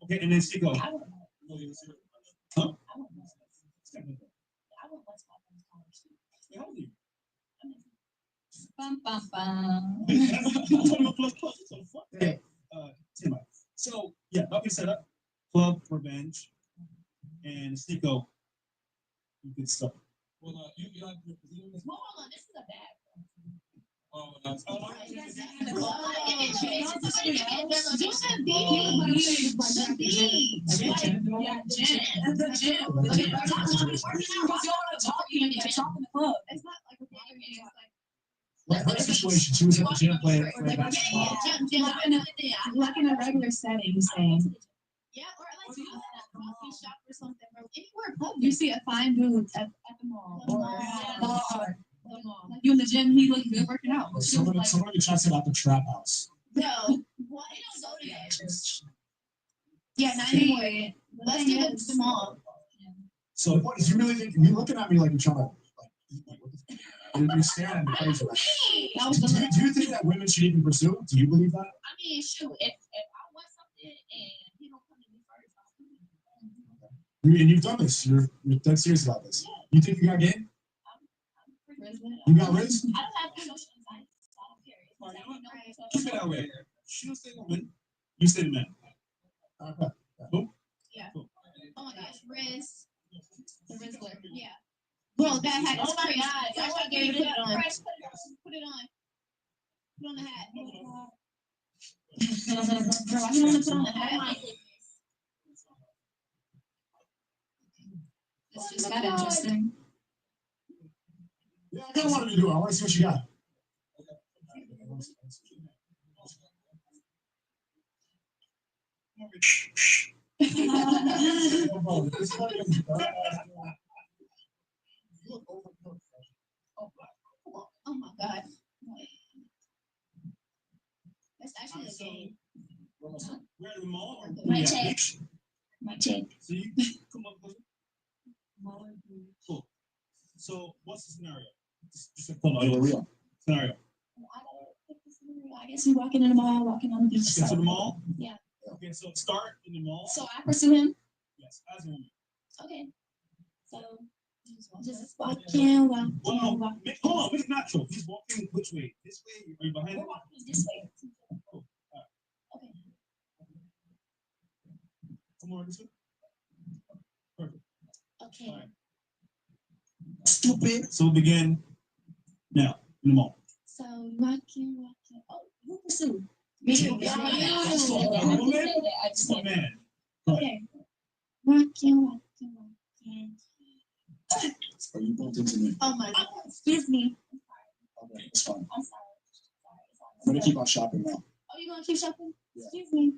Okay, and then Seagull. I wouldn't. Huh? I wouldn't. I wouldn't want my friend's college. How old are you? Bum, bum, bum. So yeah, that'll be set up. Club, Revenge, and Stico. You can start. Well, you like your position? Hold on, this is a bad one. Oh, that's The club. Do the beach. The beach. Yeah, gym. The gym. Talking in the club. It's not like a game. It's like Like her situation, she was at the gym playing basketball. Like in a regular setting, he's saying. Yeah, or like you at a coffee shop or something, bro. Anywhere public. You see a fine dude at the mall. The Or mall. the mall. Like you in the gym, he look good working out. But she was like, Somebody tries to out the trap house. No. What? They don't go to that. Yeah, not anyway, anymore. Let's do the mall. So what is you really think you're looking at me like you're trying to like what the you're staring at me crazy. Like, do you think that women should even pursue it? Do you believe that? I mean, shoot, if I want something and he don't come to me first, I'll do it. And you've done this. You're dead serious about this. You think you got game? You got Riz? I don't have social anxiety. So I don't care. Keep it that way. She don't stay woman. You stay the man. Okay. Cool. Yeah. Oh my gosh, Riz. The Rizzler. Yeah. Well, that hat. Oh my god. That's why I gave it on. Fresh, put it on. Put on the hat. Bro, I want to put on the hat. This just got interesting. Yeah, I kind of wanted to do it. I want to see what you got. Oh my god. That's actually a game. We're at the mall. My check. My check. So you come up with cool. So what's the scenario? Just a real scenario. I guess we walking in the mall, walking on the beach. Okay, so the mall? Yeah. Okay, so start in the mall. So I pursue him? Yes, as a woman. Okay. So just walking, walking, Well, walking. hold on, make it natural. He's walking which way? This way? Are you behind him? We're walking this way. Cool. All right. Okay. Come on, this way. Perfect. Okay. All right. Stupid. So we'll begin now in the mall. So walking, walking. Oh, who pursue? Me. Yeah. I just said Oh, man. okay. Walking, walking, walking. Are you bumped into me? Oh my god. Excuse me. Okay, it's fine. I'm sorry. I'm gonna keep on shopping now. Oh, you gonna keep shopping? Yeah. Excuse me.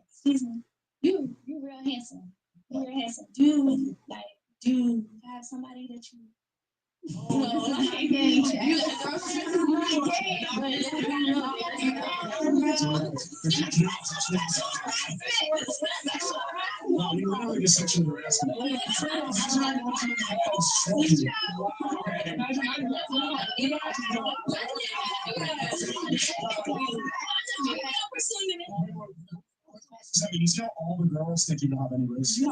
Excuse me. You real handsome. You real handsome. Do you have somebody that you no, like you No, you literally just sexually harassed me. You see how all the girls think you don't have any race?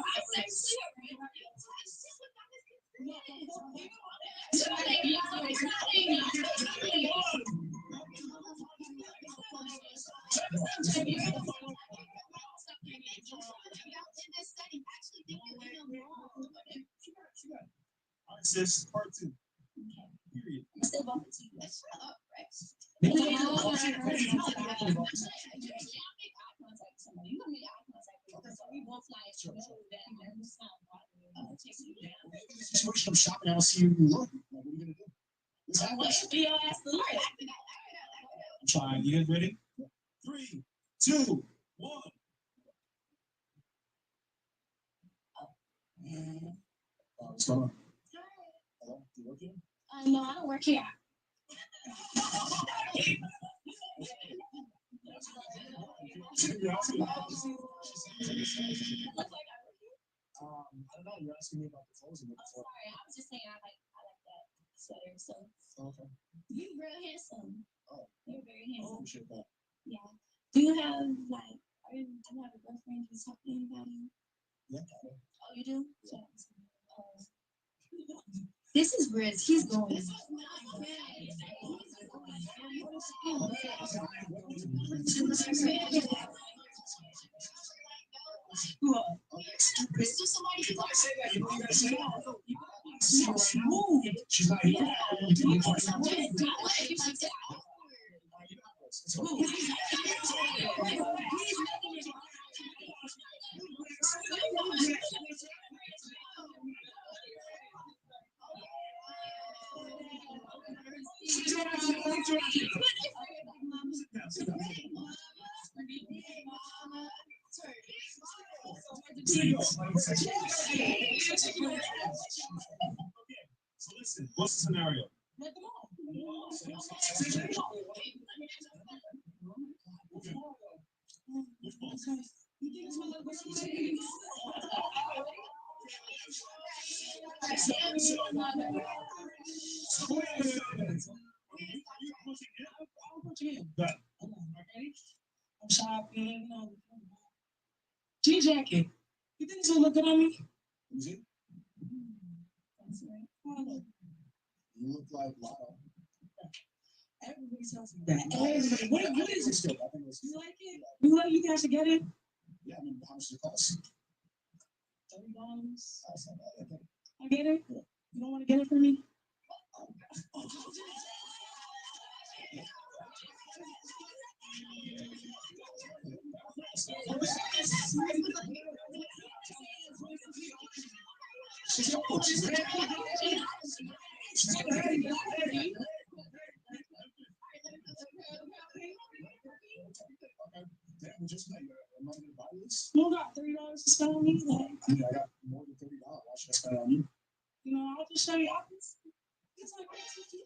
Sis, part 2. Period. I'm still bumping to you. Shut up, Rex. Situation of shopping, I don't see you look. What are you gonna do? I'm trying. You guys ready? 3, 2, 1. What's going on? Hello? Do you work here? No, I don't work here. I don't know. You're asking me about the clothes and I'm sorry, I was just saying I like that sweater. So okay. you real handsome. Oh. You're very I handsome. appreciate that. Yeah. Do you have like do you have a girlfriend who's talking about you? Yeah. Oh, you do? Yeah. This is Riz. He's going. She's not here. So listen, what's the scenario? I'm shopping, you know. Jean jacket. You think this will look good on me? That's right. Oh, You look like Lotto. everybody tells me that. Everybody. What is this? You like it? You think I should get it? Yeah, I mean, how much does it cost? $30. That's not bad, I think. I get it. You don't want to get it for me? Damn, just like, am I gonna buy this? You got $30 to spend on me? Like, I mean, I got more than $30. Why should I spend it on you? you know, I'll just show you. It's like,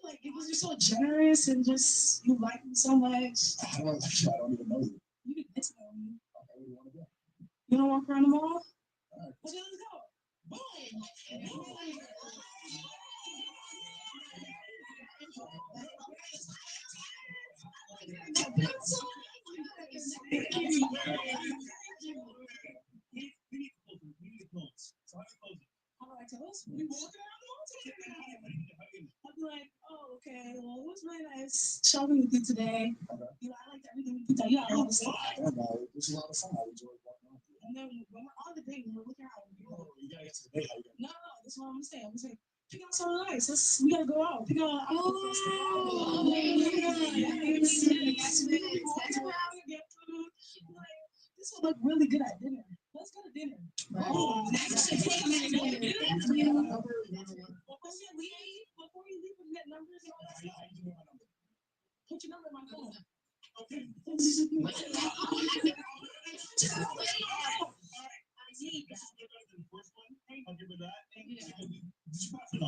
like, because you're so generous and just, you like me so much. I don't like you. I don't even know you. You can get to know me. Okay, where do you want to go? You don't walk around the mall? All right. Okay, let's go. Boom. How do I tell us? We walking around the mall together. I'll be like, oh, okay, well, it was really nice shopping with you today. You know, I liked everything we did today. Yeah, I love this. Yeah, no, this is a lot of fun. I enjoy walking around. And then when we're on the date, when we're looking around, Oh, you gotta get to the date. How you gonna? no, that's what I'm saying. I'm saying, pick out something nice. We gotta go out. Pick out. Oh, get food. Like, this will look really good at dinner. Let's go to dinner. Oh, before you leave, we get numbers and all that stuff. Put your number in my phone. Okay. I'll give it that.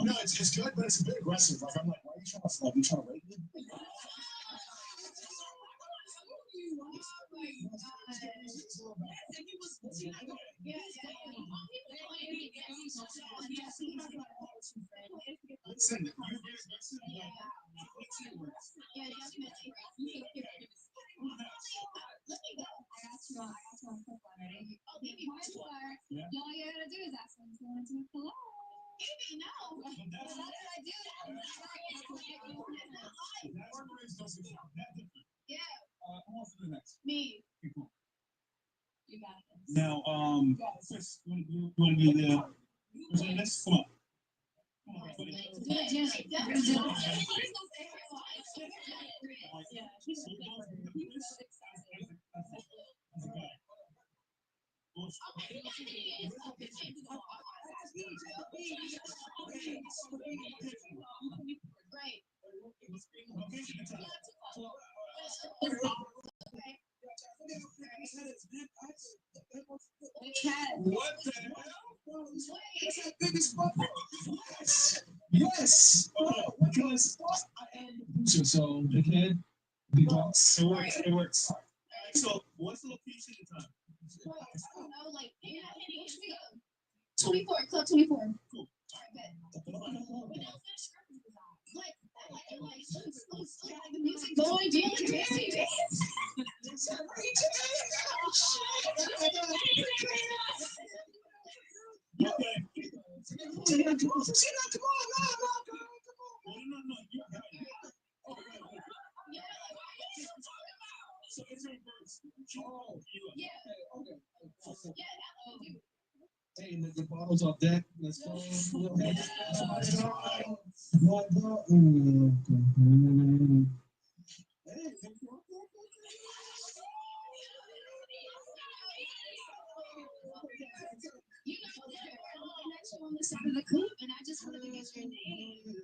No, it's good, but it's a bit aggressive. Like, I'm like, why are you trying to flub? You trying to rape me? Listen, you're very aggressive. Yeah. All you gotta do is ask them to want to hello. Maybe no. That's what I do. Yeah. Who wants to do next? Me. Okay, cool. You got this. Now, Chris, you want to be the person on this? Come on. Come on, buddy. Do it, Janet. Yeah. Right. What the hell? Yes. Because I am the producer, so dickhead, big boss. It works. It works. So, what's the location and time? No, like, 24, Club 24. Cool. The music going, dance. No. So it's reverse. Yeah. Hey, the bottles off deck. Let's go. You know, they're next on the side of the clip, and I just wanted to get your name.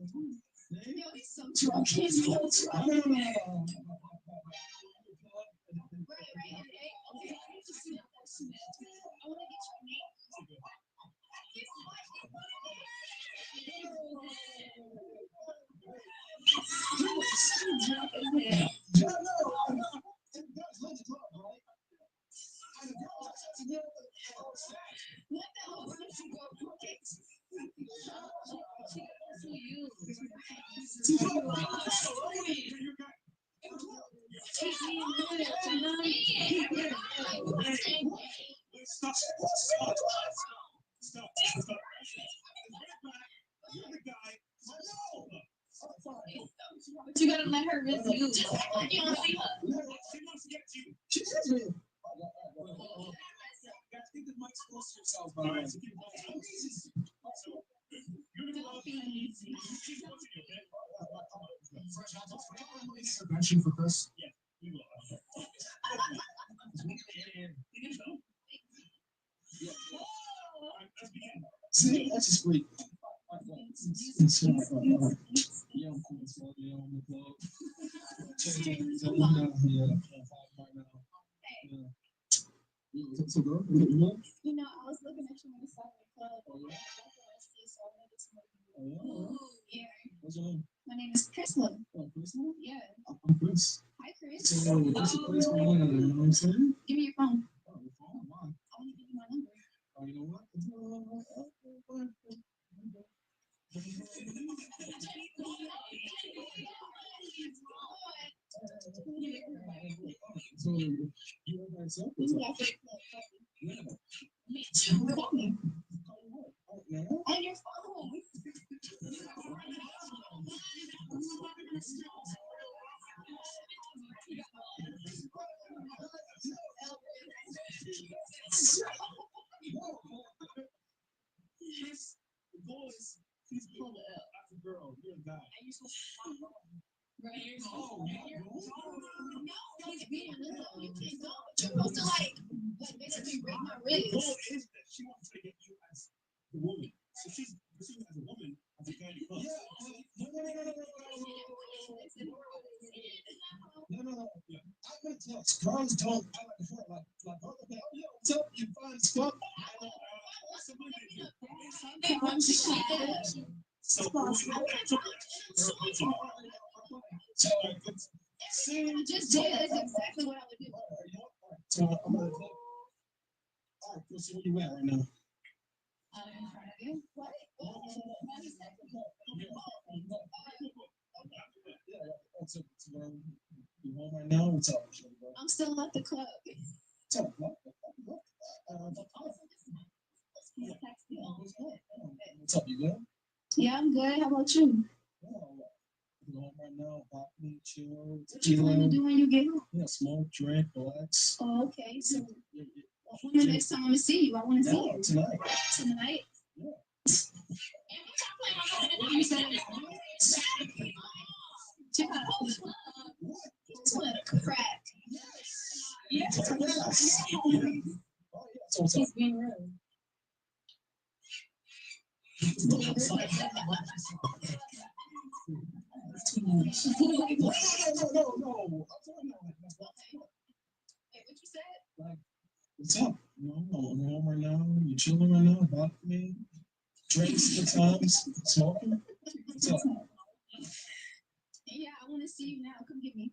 Yo, he's so drunk. He's so drunk. Right. Okay. I want to get your name. What the hell? Stop. Stop. Stop. Stop. You're the guy. But you gotta let her risk you. She wants to get you. She is real. Guys, keep the mics close to yourselves, by the way. You're gonna love easy. She's watching you, okay? Intervention for Chris. Yeah, we will. See, that's just great. So go. You know, I was looking at you when you started the club. Ooh, yeah. What's your name? My name is Priscilla. Oh, Chris? Yeah. I'm Chris. Hi, Chris. So, what's your place? You know what I'm saying? Give me your phone. Oh, your phone? Why? I want to give you my number. Oh, you know what? So, you were by yourself? Yeah. Me too. Call me. Yeah. On your phone. The goal is please pull it up. That's a girl. You're a guy. And you're supposed to right here. Oh, No, don't be a little. You can't go. You're supposed to basically break my the goal wrist. is that she wants to get you as the woman. So she's pursuing as a woman as a guy you love. No. Yeah. I'm gonna tell girls don't. I like the front, like, okay, oh, yo, what's up? You fine as fuck. You just did. That's exactly what I would do. So I'm gonna. All right, Chris, where you at right now? In front of you. What? What's up? You home right now? What's up? I'm still at the club. What's up? What's up? You good? Yeah, I'm good. How about you? You home right now? Pop me, chill. What you plan to do when you get home? Yeah, smoke, drink, relax. Oh, okay. So when the next time I'm gonna see you, I want to see you. Tonight. Tonight? Yeah. You said crack. He's being rude. No. What you said? What's up? No, I'm home right now. You chilling right now? About me? Drinks, good times, smoking. What's up? Yeah, I want to see you now. Come get me.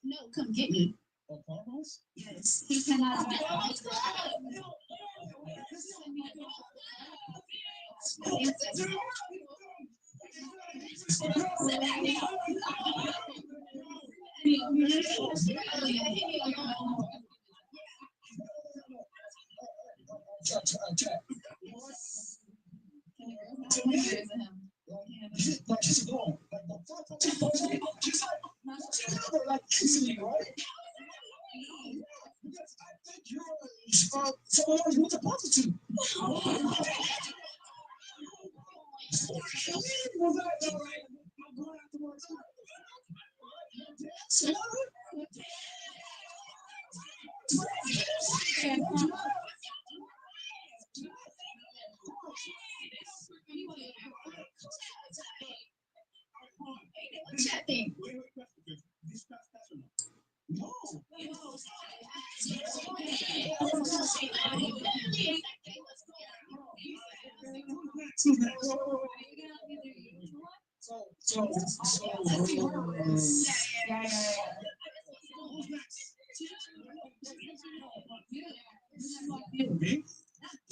No, come get me. Yes. He cannot. Someone who's a prostitute.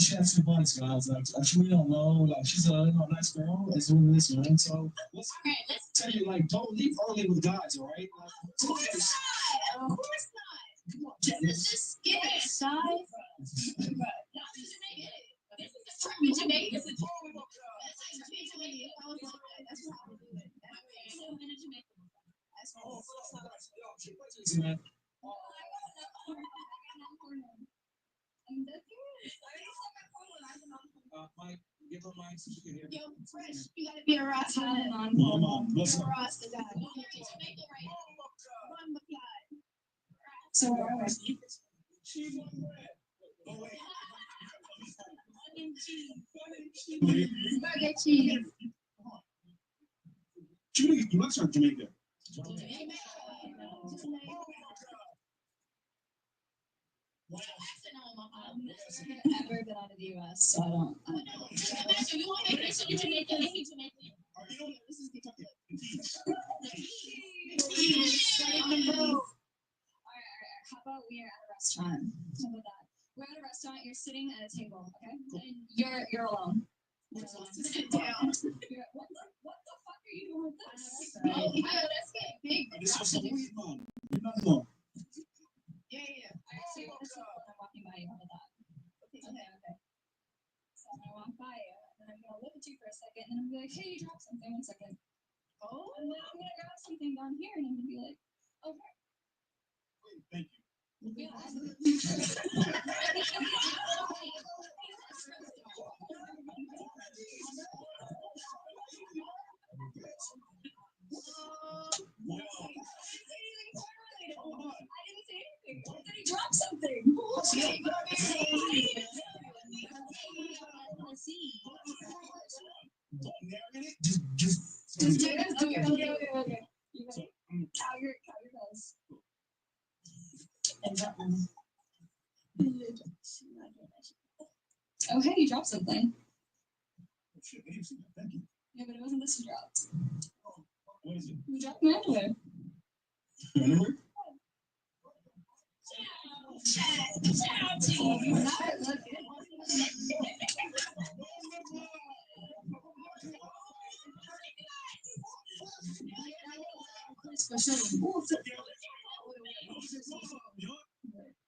She has to buy honest, guys. Like, we don't know. Like, she's a nice girl. It's doing this, man. So let's tell you, like, don't leave early with guys, all right? Like, Of course not. Of course not. come on, This is just skip it, shy. Not in Jamaica. This is a trip in Jamaica. That's like Jamaica. That's what I would do it. That's what in Jamaica. That's all. man. Mike, give her mic so she can hear. Yo, Fresh, you gotta be a Rasta. Mom, You're listen. a Rasta guy. You're in Jamaica right now. Run the fly. So where are we? Cheese on bread. Oh, wait. Onion cheese. Burger cheese. You must start Jamaica. I've never been out of the US, so I don't know. You want vacation in Jamaica? This is Jamaica. This is Kentucky. Alright. How about we are at a restaurant? How about that? We're at a restaurant, you're sitting at a table, okay? And you're alone. Sit down. What the fuck are you doing with this? Oh, let's get big. This is some weed, man. You're not alone. Yeah. Alright, so this is what I'm walking by you. How about that? Okay. So I'm gonna walk by you, and I'm gonna look at you for a second, and I'm gonna be like, hey, you dropped something. 1 second. Oh, and then I'm gonna grab something down here, and I'm gonna be like, okay. Thank you. Yeah. I didn't say anything. I said he dropped something. Let's see. Just Just do it. Okay. You ready? Count your bells. Oh, hey, you dropped something. Shit, I didn't see that. Thank you. Yeah, but it wasn't this you dropped. What is it? You dropped my underwear. Underwear?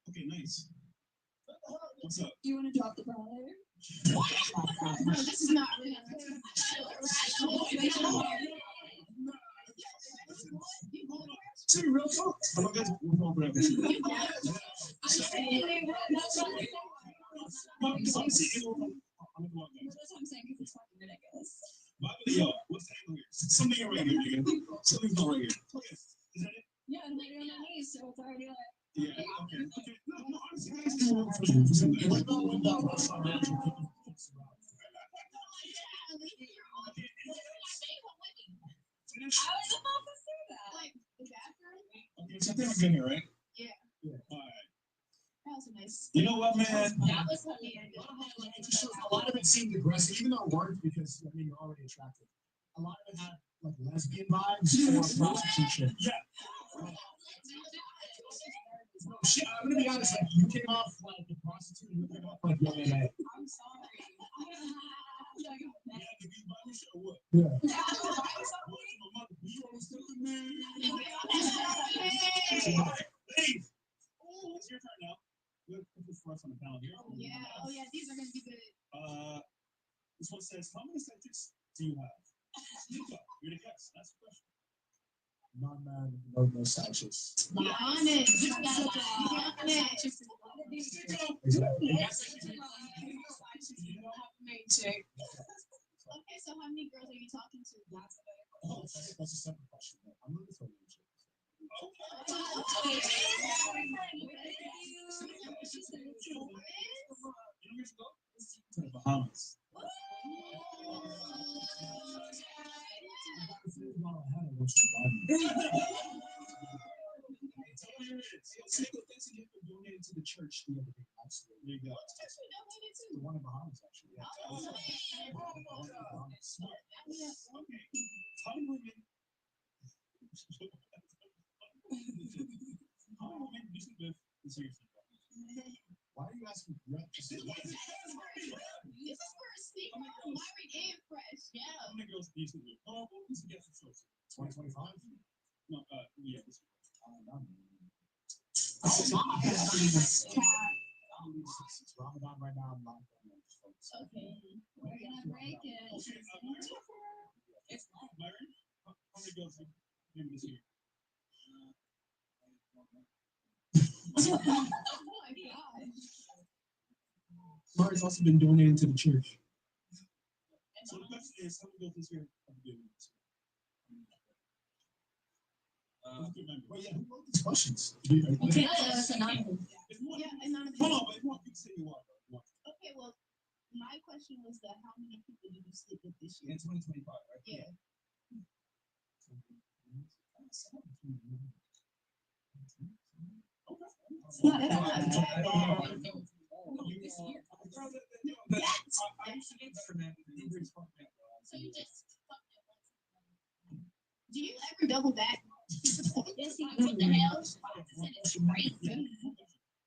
Okay, nice. What's up? Do you want to drop the bra later? No, this is not real. See, real talk. I'm not gonna we're going for that. That's what I'm saying, because it's fucking ridiculous. Yo, what's the angle here? Something right here, nigga. Something's not right here. Okay. Is that it? Yeah, I'm literally on my knees, so it's already like. Yeah, okay. No, honestly, guys, just want to do something. Finish. I was about to say that. Like the bathroom. Okay, so I think we're good here, right? Yeah. All right. That was nice. You know what, man? That was funny. A lot of it seemed aggressive, even though it worked because I mean you're already attractive. A lot of it had like lesbian vibes or prostitution. Yeah. No, shit, I'm gonna be honest. Like you came off like a prostitute, you came off like yeah. I'm sorry. Yeah. Hey, it's your turn now. We'll put this for us on the calendar. Oh yeah, these are gonna be good. This one says, how many subjects do you have? You're the guest. That's the question. Non-man, no sexist. Be honest. You gotta be honest. Exactly. Okay, so how many girls are you talking to? Oh, that's a separate question. I'm looking for a relationship. To the Bahamas. Donated to the church the other day. Absolutely. There you go. The one in Bahamas, actually. Yeah. Okay. How many women? How many women do you sleep with? Seriously. Why are you asking? It's girls do you sleep with? Oh, well, who's the guest of choice? 2025. No, yeah. This It's Ramadan right now. I'm not. Okay. We're gonna break it. It's Myron. How many girls have you this year? Oh my god. Marty's also been donating to the church. So the question is, how many girls this year have you given this year? Well, yeah, who wrote these questions? Okay, it's anonymous. Yeah, anonymous. Hold on, but if you want, you can say you want. Okay, well, my question was that how many people did you sleep with this In year? 2025, right? Yeah. It's not bad. So you just fucked it once. Do you ever double back? Yes, he what the hell? I said it's crazy.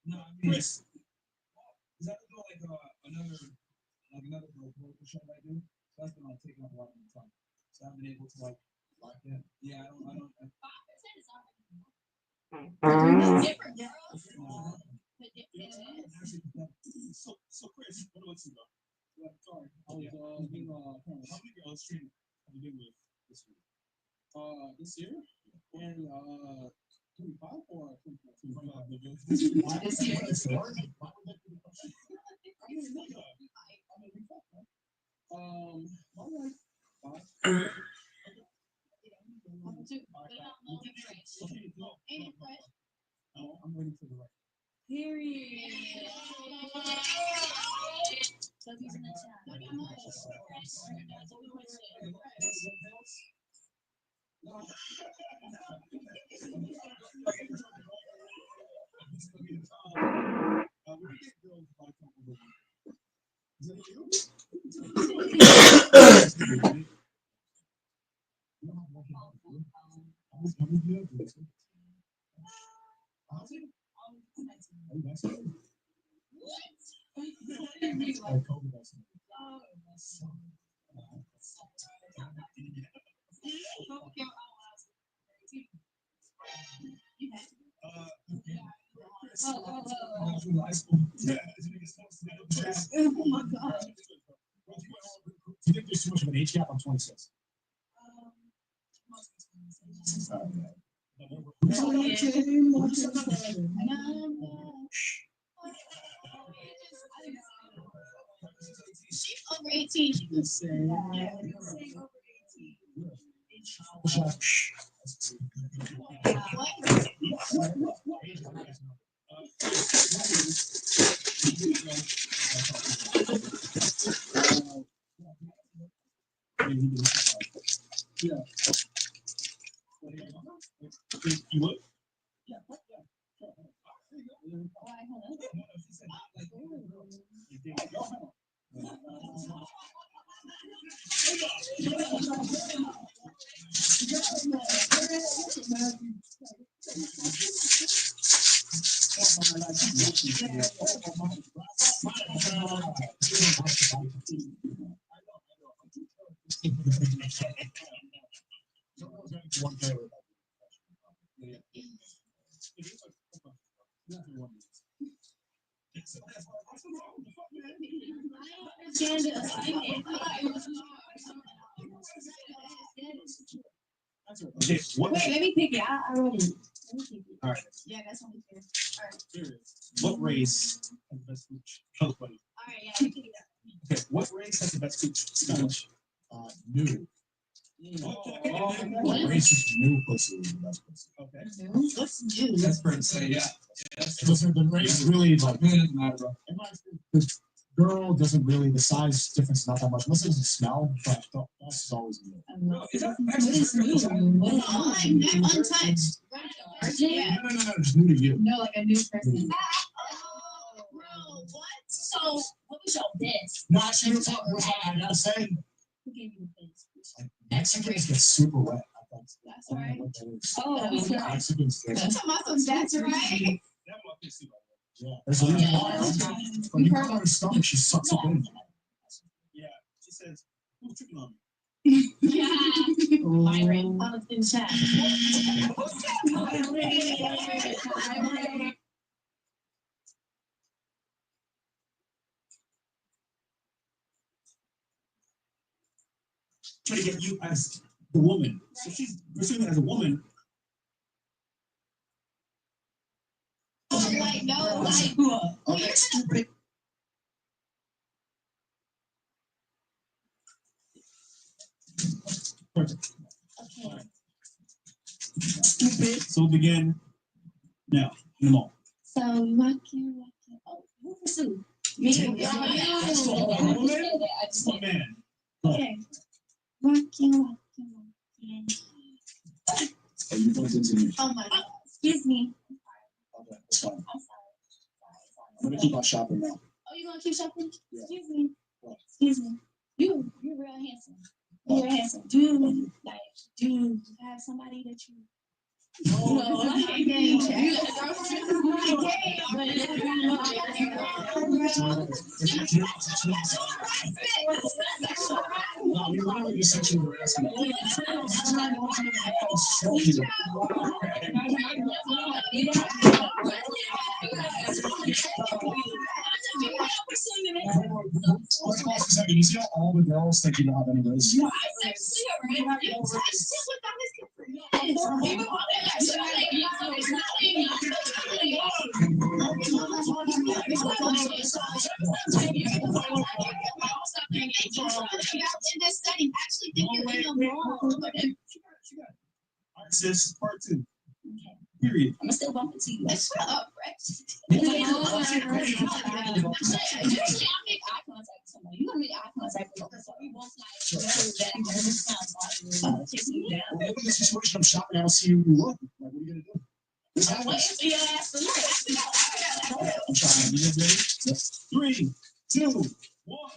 No, I mean, is that another political show that I do? So that's been taking up a lot of my time. So I've been able to lock in. Yeah, I don't. 5% is already different girls. But different. So Chris, what about you, bro? Sorry, I was being How many girls streaming have you been with this year? this year and 25 or 25. This year. My wife, 5. Ain't it fresh? I'm waiting for the right. Period. So he's in the chat. Oh my god. Do you think there's too much of an age gap? I'm 26. She's over 18. She can say. Yeah. You would? Yeah. Okay, what, Wait, let me pick it. I already. Let me pick it. all right. Yeah, that's only fair. All right. Serious. What race has the best speech? Tell us, buddy. All right, yeah, we can do that. Okay, what race has the best speech? New. Okay. Race is new pussy is the best pussy. Okay. What's new? That's fair to say, yeah. Listen, the race is really like, It doesn't matter, bro. the girl doesn't really, the size difference is not that much. Unless it doesn't smell, but the boss is always new. Is that Untouched. Yeah. No, it's new to you. No, like a new person. Oh, bro, what? So, what was your best? No, actually, I gotta say, Who gave you the best? Mexicans get super wet. That's right. Oh, Mexicans get. You talking about some that's right? Yeah, there's a reason why. When you put her on her stomach, she sucks it in. Yeah, she says, who's tripping on me? Byron, on in chat. Trying to get you as the woman. So she's pursuing it as a woman. Like, no, like, Okay, stupid. Perfect. okay. Stupid. So begin now. In a moment. So walking. Oh, who pursued? Me. Yeah. I just What man? okay. Walking. Are you going to continue? Oh my God. Excuse me. Okay, that's fine. I'm sorry. I'm gonna keep on shopping now. Oh, you gonna keep shopping? Yeah. Excuse me. What? Excuse me. You're real handsome. You're handsome. Do you have somebody that you? No, like, you got a girlfriend? No, you literally just sexually harassing me. First of all, second, you see how all the girls think you don't have any race? Sis, part 2. Period. I'm still bumping to you. Shut up, Rex. You You can't make eye contact with somebody. You gonna make eye contact with them. So you both like know that kiss me down. Look at the situation I'm shopping. I don't see you look. Like, what are you gonna do? I'm waiting for your ass to look. I'm shopping. You ready? 3, 2, 1.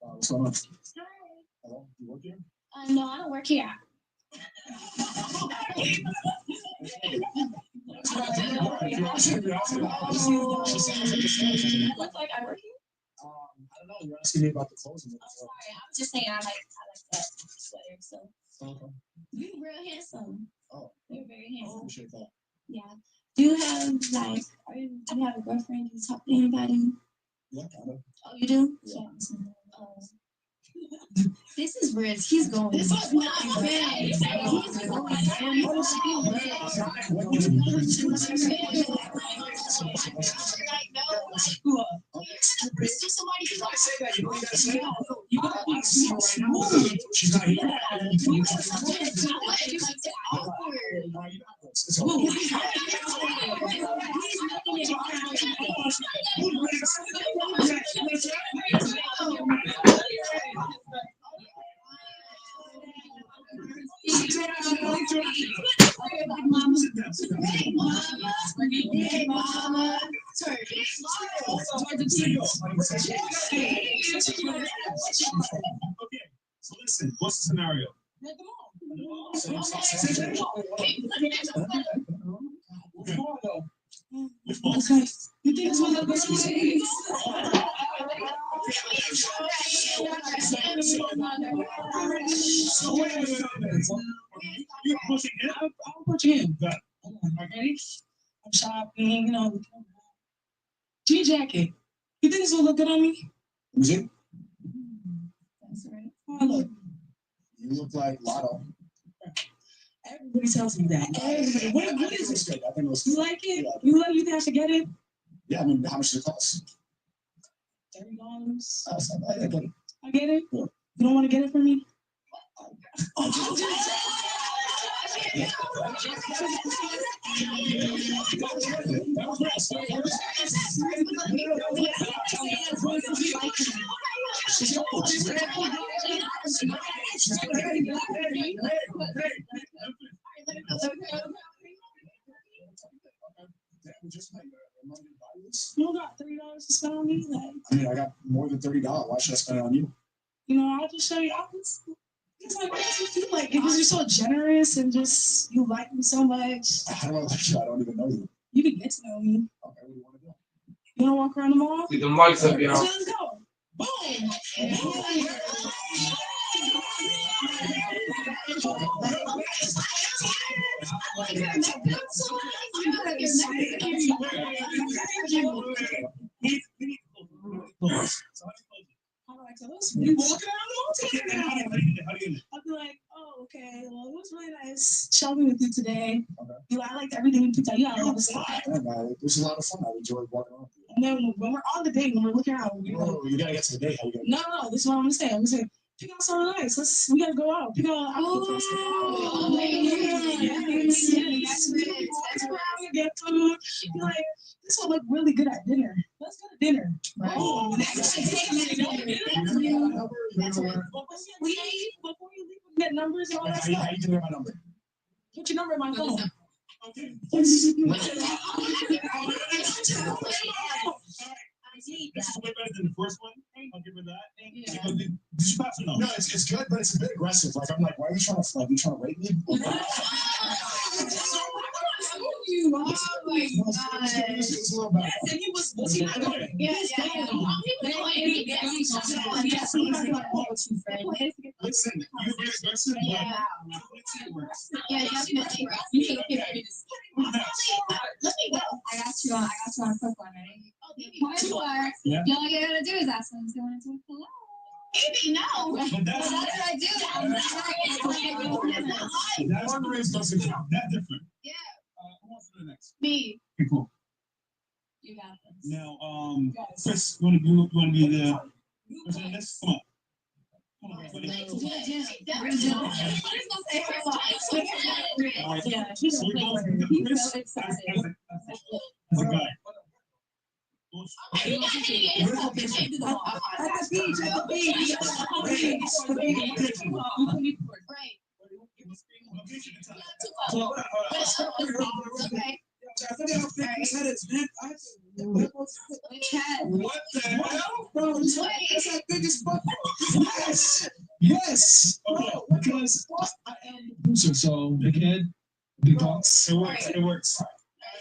What's going on? Hello? You work here? No, I don't work here. Look like I work here? I don't know. You're asking me about the clothes. I'm sorry. I was just saying I like that sweater. So Okay. you're real handsome. Oh. You're very I handsome. appreciate that. Yeah. Do you have like? Do you have a girlfriend? Do you talk to anybody? Yeah, kind of. Oh, you do? Yeah. This is Riz. He's going. This is not bad. I say that, you know what you gotta say? You gotta see her right now. She's not here. It's Okay, so listen, what's the scenario? Which one? You think it's one of those You're pushing him? I'll put you in. Okay? I'm shopping, you know. G-jacket. You think this will look good on me? Was it? That's right. Oh, look. You look like Lotto. Everybody tells me that. Everybody. What is it? Good. I think it was. You like it? Yeah. You think I should get it? Yeah, I mean, how much does it cost? $30. I get it. I get it? Yeah. You don't want to get it for me? You got $30 to spend on me? Like, I mean, I got more than $30. Why should I spend it on you? you know, I'll just show you. It's like, that's what you like. Because you're so generous and just, you like me so much. How do I like you? I don't even know you. You can get to know me. Okay, what do you want to do? You wanna walk around the mall? Get them lights up, y'all. Let's go. Boom. How do I tell us? You walking around the mall together. How do you do? I'll be like, oh, okay, well, it was really nice shopping with you today. You know, I liked everything you picked out. You got a lot of stuff. It was a lot of fun. I enjoyed walking around. And then when we're on the date, when we're looking around, we Oh, you gotta get to the date. How you gonna? no, this is what I'm gonna say. I'm gonna say, pick out something nice. We gotta go out. Pick out. Oh, That's where I'm gonna get food. Be like, this will look really good at dinner. Let's go to dinner. Oh, before you leave, we get numbers and all that How stuff. you doing my number? Put your number in my phone. Okay. This is way better than the first one. I'll give her that. Did you pass or no? No, it's good, but it's a bit aggressive. Like I'm like, why are you trying to rape me? You, oh my god. It's a little better. And he was he not going? Yes, Listen, you're very aggressive. Yeah. Yeah, definitely. You should look at this. Let me go. I got you on a quick one, ready? Before, Yeah. all you gotta do is ask them if they want to talk hello. Maybe no. But That's what I do. One race doesn't count. That's different. Yeah. Who wants to do the next? Me. Okay, cool. You got this. Now, Chris, you wanna be the person on this? Come on. Come on, everybody. Yeah, she's So we go a with Chris as a guy. Location and time. Okay. Which head? What the hell? Yes. Yes. Okay. Because I am the producer, so big head, big dogs. It works. It works.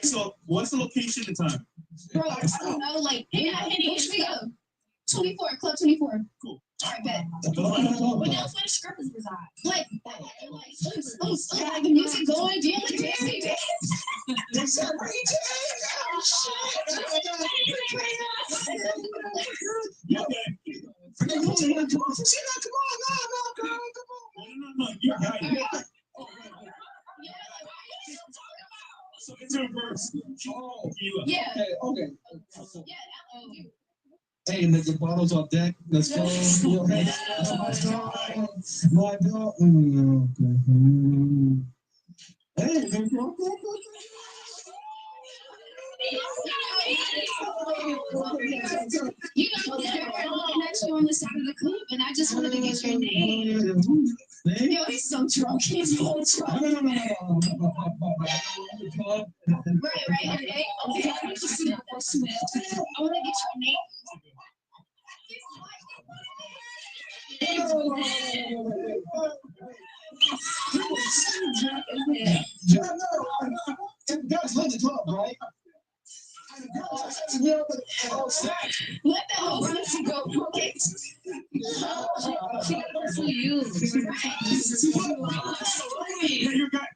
So, what's the location and time? Bro, I don't know, like, where should we go? 24, Club 24. Cool. All right, bet. What else? Where scrippers reside? Like, the music going, do you like dancing? Yeah, no, you got it. So it's a reverse. Yeah. Okay. Yeah, Hey, the bottles on deck. Let's go. My God. Hey, you know, I'm actually on the side of the club, and I just wanted to get your name. Yo, he's so drunk. He's so drunk. Right. Okay. I want to get your name. Guys, let the club, right? Let that whole person go. Okay. You. Yeah, you got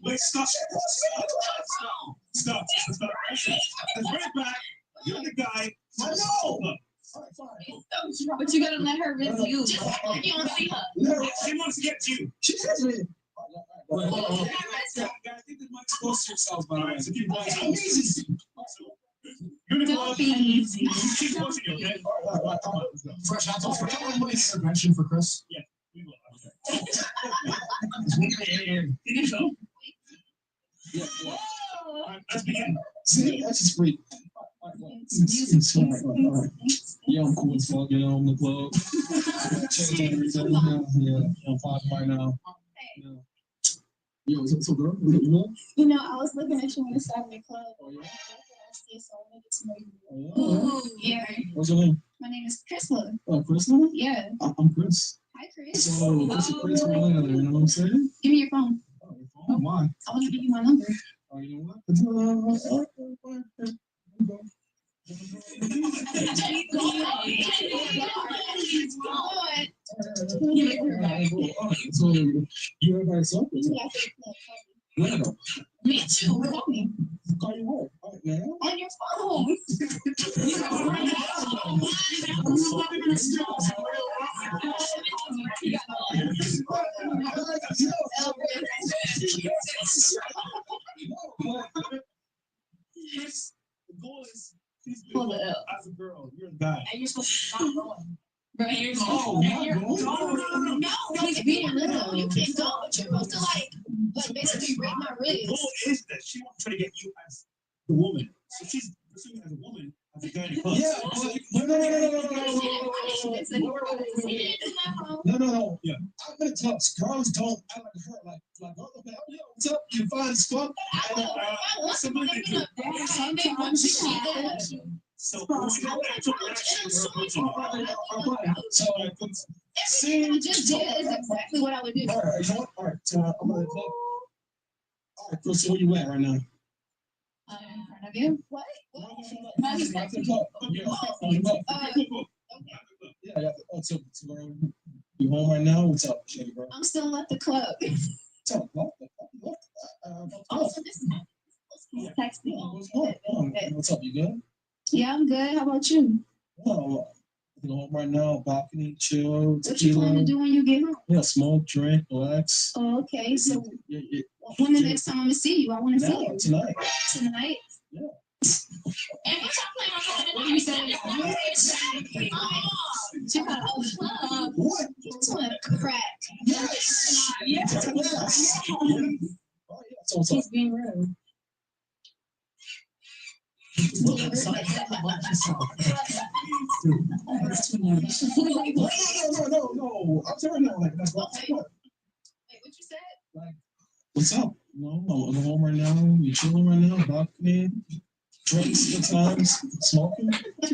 Wait, stop. Stop. Let's bring it back. You're the guy. I know. But you gotta let her with you. You don't see her. She wants to get to you. She says me. Guys, I think the mic's close to yourselves, by the way. So keep going. You're gonna Don't be easy. keep pushing you, okay? Fresh out of intervention for Chris. Yeah, we will. Okay. So, Yeah. let's begin. See, that's just free. It's fine. All right. Yeah, I'm cool as fuck, you know, I'm in the club. Change everything. Yeah, I'm fine right now. Yeah. Yo, so girl, what you doing? You know, I was looking at you on the side of the club. Oh, yeah? So I wanted to know you. Oh, Ooh, yeah. what's your name? My name is Crystal. Oh, Chris? Yeah. I'm Chris. Hi, Chris. So, what's your Chris? You know what I'm saying? Give me your phone. Oh, your phone? Oh my. I want to give you my number. Oh, you know what? So you ever had something? No. Me too. Call me. Call you what? Oh, man. On your phone. The goal is he's Pull good it up. as a girl. You're a guy. And you're supposed to stop going. Right, you're Oh, no, he's being little. You can't go, but you're supposed to like basically break my The ribs. goal is that she wants to try to get you as the woman. So she's pursuing as a woman, as a guy in a club. Yeah, no. Yeah. I'm gonna tell girls don't act like her. Like, oh, yo, what's up? You fine as fuck. So when we have that interaction, Everything I just did is exactly what I would do. All right, you know what? All right, so I'm gonna all right, so where you at right now? In front of you. What? Yeah. Oh, so you home right now? What's up, Shady bro? I'm still at the club. What's up? What? Oh, so this is text me. What's up? You good? Yeah, I'm good. How about you? Oh, I'm home right now, balcony, chill. What you plan to do when you get home? Yeah, smoke, drink, relax. Oh, okay. So Yeah. when the next time I'm gonna see you, I want to see you. Tonight. Tonight? Yeah. And what you saying? What? It's on crack. Yes. Yes. Oh, yeah. So what's up? He's being rude. No. I'm sorry, no. Like, what? Wait, what you said? Like, what's up? No, I'm home right now. You chilling right now? Balcony, drinks, good times, smoking.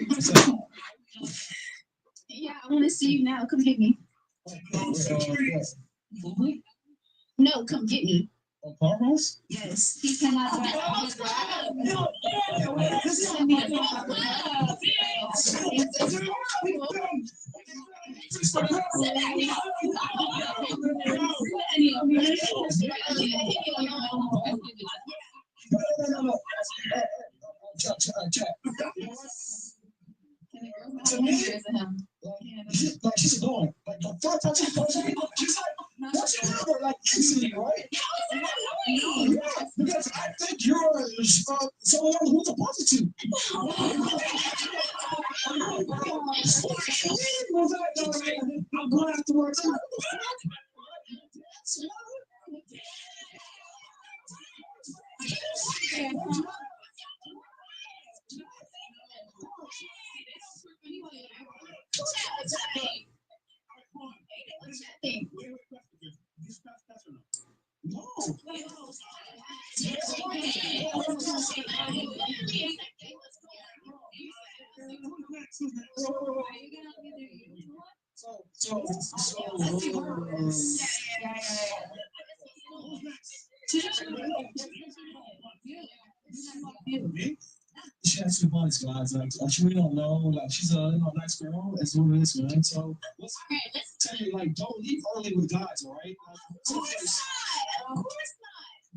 What's up? Yeah, I want to see you now. Come get me. No, come get me. On Farmhouse? Yes. He cannot Check. To me, she's going. Like the first time she's like, what's your number? Like instantly, right? Yeah, because I think you're someone who's a prostitute. I'm going afterwards. She has two points, guys. Like, she really don't know. Like, she's a nice girl. That's what it is, man. So, let's tell you, like, don't leave early with guys, all right? Of course not.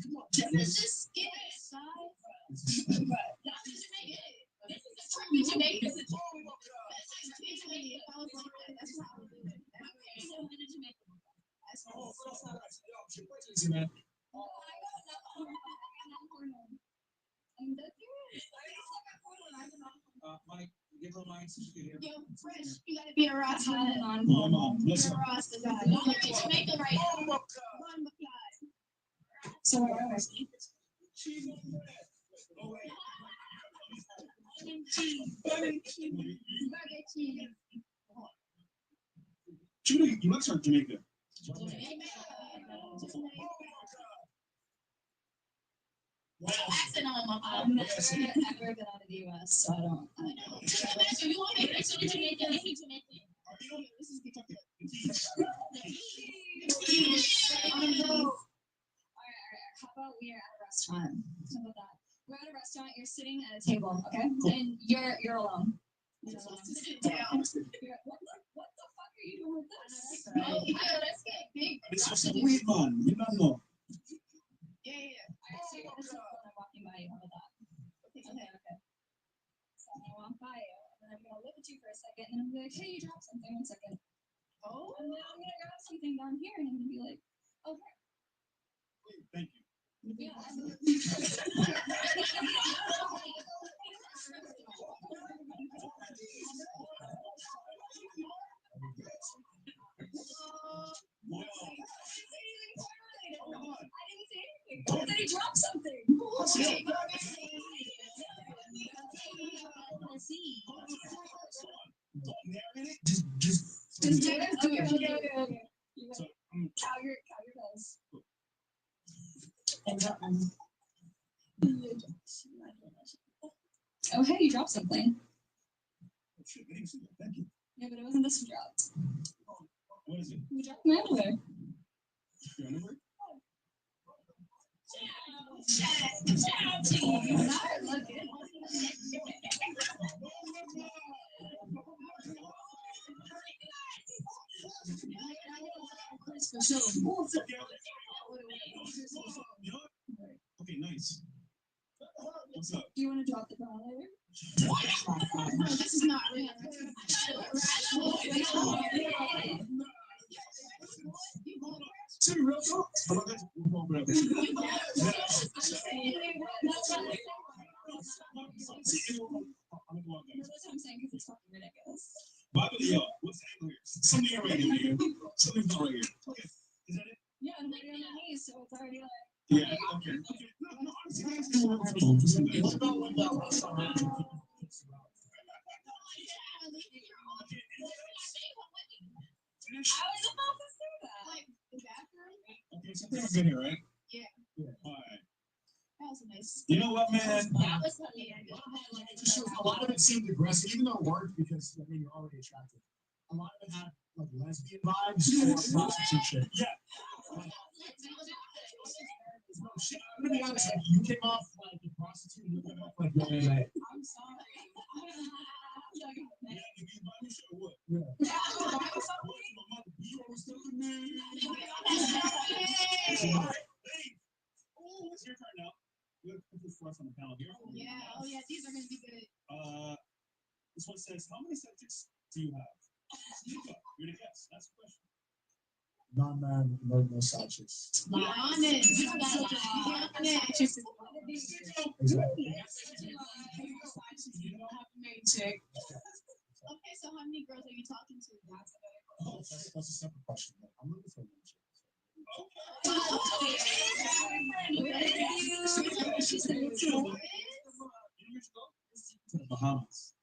Come on, Let's just get inside. This is the trip to Jamaica. This is Jamaica. If I was like that, that's how I would do it. That's easy, man. Mike, give her a line so she can hear. Yo, Fresh, you gotta be a Rasta. Yeah, Mom, listen. You're a Rasta guy. You look at Jamaica right now. So, Julie, you must start Jamaica. Accent on my I've never been out of the US, so I don't know. You want me to make sure that Jamaican? This is Kentucky. about we are at a restaurant? How about that? We're at a restaurant. You're sitting at a table, okay, and you're alone. You're alone. Sit down. What the fuck are you doing with this? Oh, yeah, let's get big. This is some weed, man. You don't know. Yeah. I see what this is when I'm walking by you. How about that? Okay. So I'm gonna walk by you, and then I'm gonna look at you for a second, and I'm gonna be like, hey, you dropped something. 1 second. Oh. And then I'm gonna grab something down here, and I'm gonna be like, okay. Thank you. Yeah. Wow. I didn't say anything. But then he dropped something. Don't narrate it. Just do it. Okay. So, Cow your bells. Oh, hey, you dropped something. shit, thank you. Yeah, but it wasn't this you dropped. What is it? You dropped my underwear. Your underwear? Okay, nice. What's up? Do you want to drop the ball later? No, this is not real. Say real talk. How about that? That's what I'm saying, because it's fucking ridiculous. By the way, yo, what's the angle here? Something right here. Something's not right here. Okay. Is that it? Yeah, I'm already on my knees, so it's already like. Yeah, okay. No, honestly, what about when I was about to say that. Like the bathroom? okay, so things good here, right? Yeah. All right. That was a nice. You know what, man? That was funny. A lot of it seemed aggressive, even though it worked because I mean you're already attractive. A lot of it had like lesbian vibes or prostitute shit. Yeah. No, shit, I'm gonna be honest, like you came off like a prostitute, you came off like I'm sorry. Oh, it's your turn now. You have to put this for us on the panel here. Yeah. Oh yeah. These are gonna be good. This one says, how many subjects do you have? You're the guest. That's the question. non-man, no side chicks. Be honest. You gotta be honest. Exactly. You don't have a main chick. Okay, so how many girls are you talking to? Oh, that's a separate question. I'm looking for a main chick. To the Bahamas.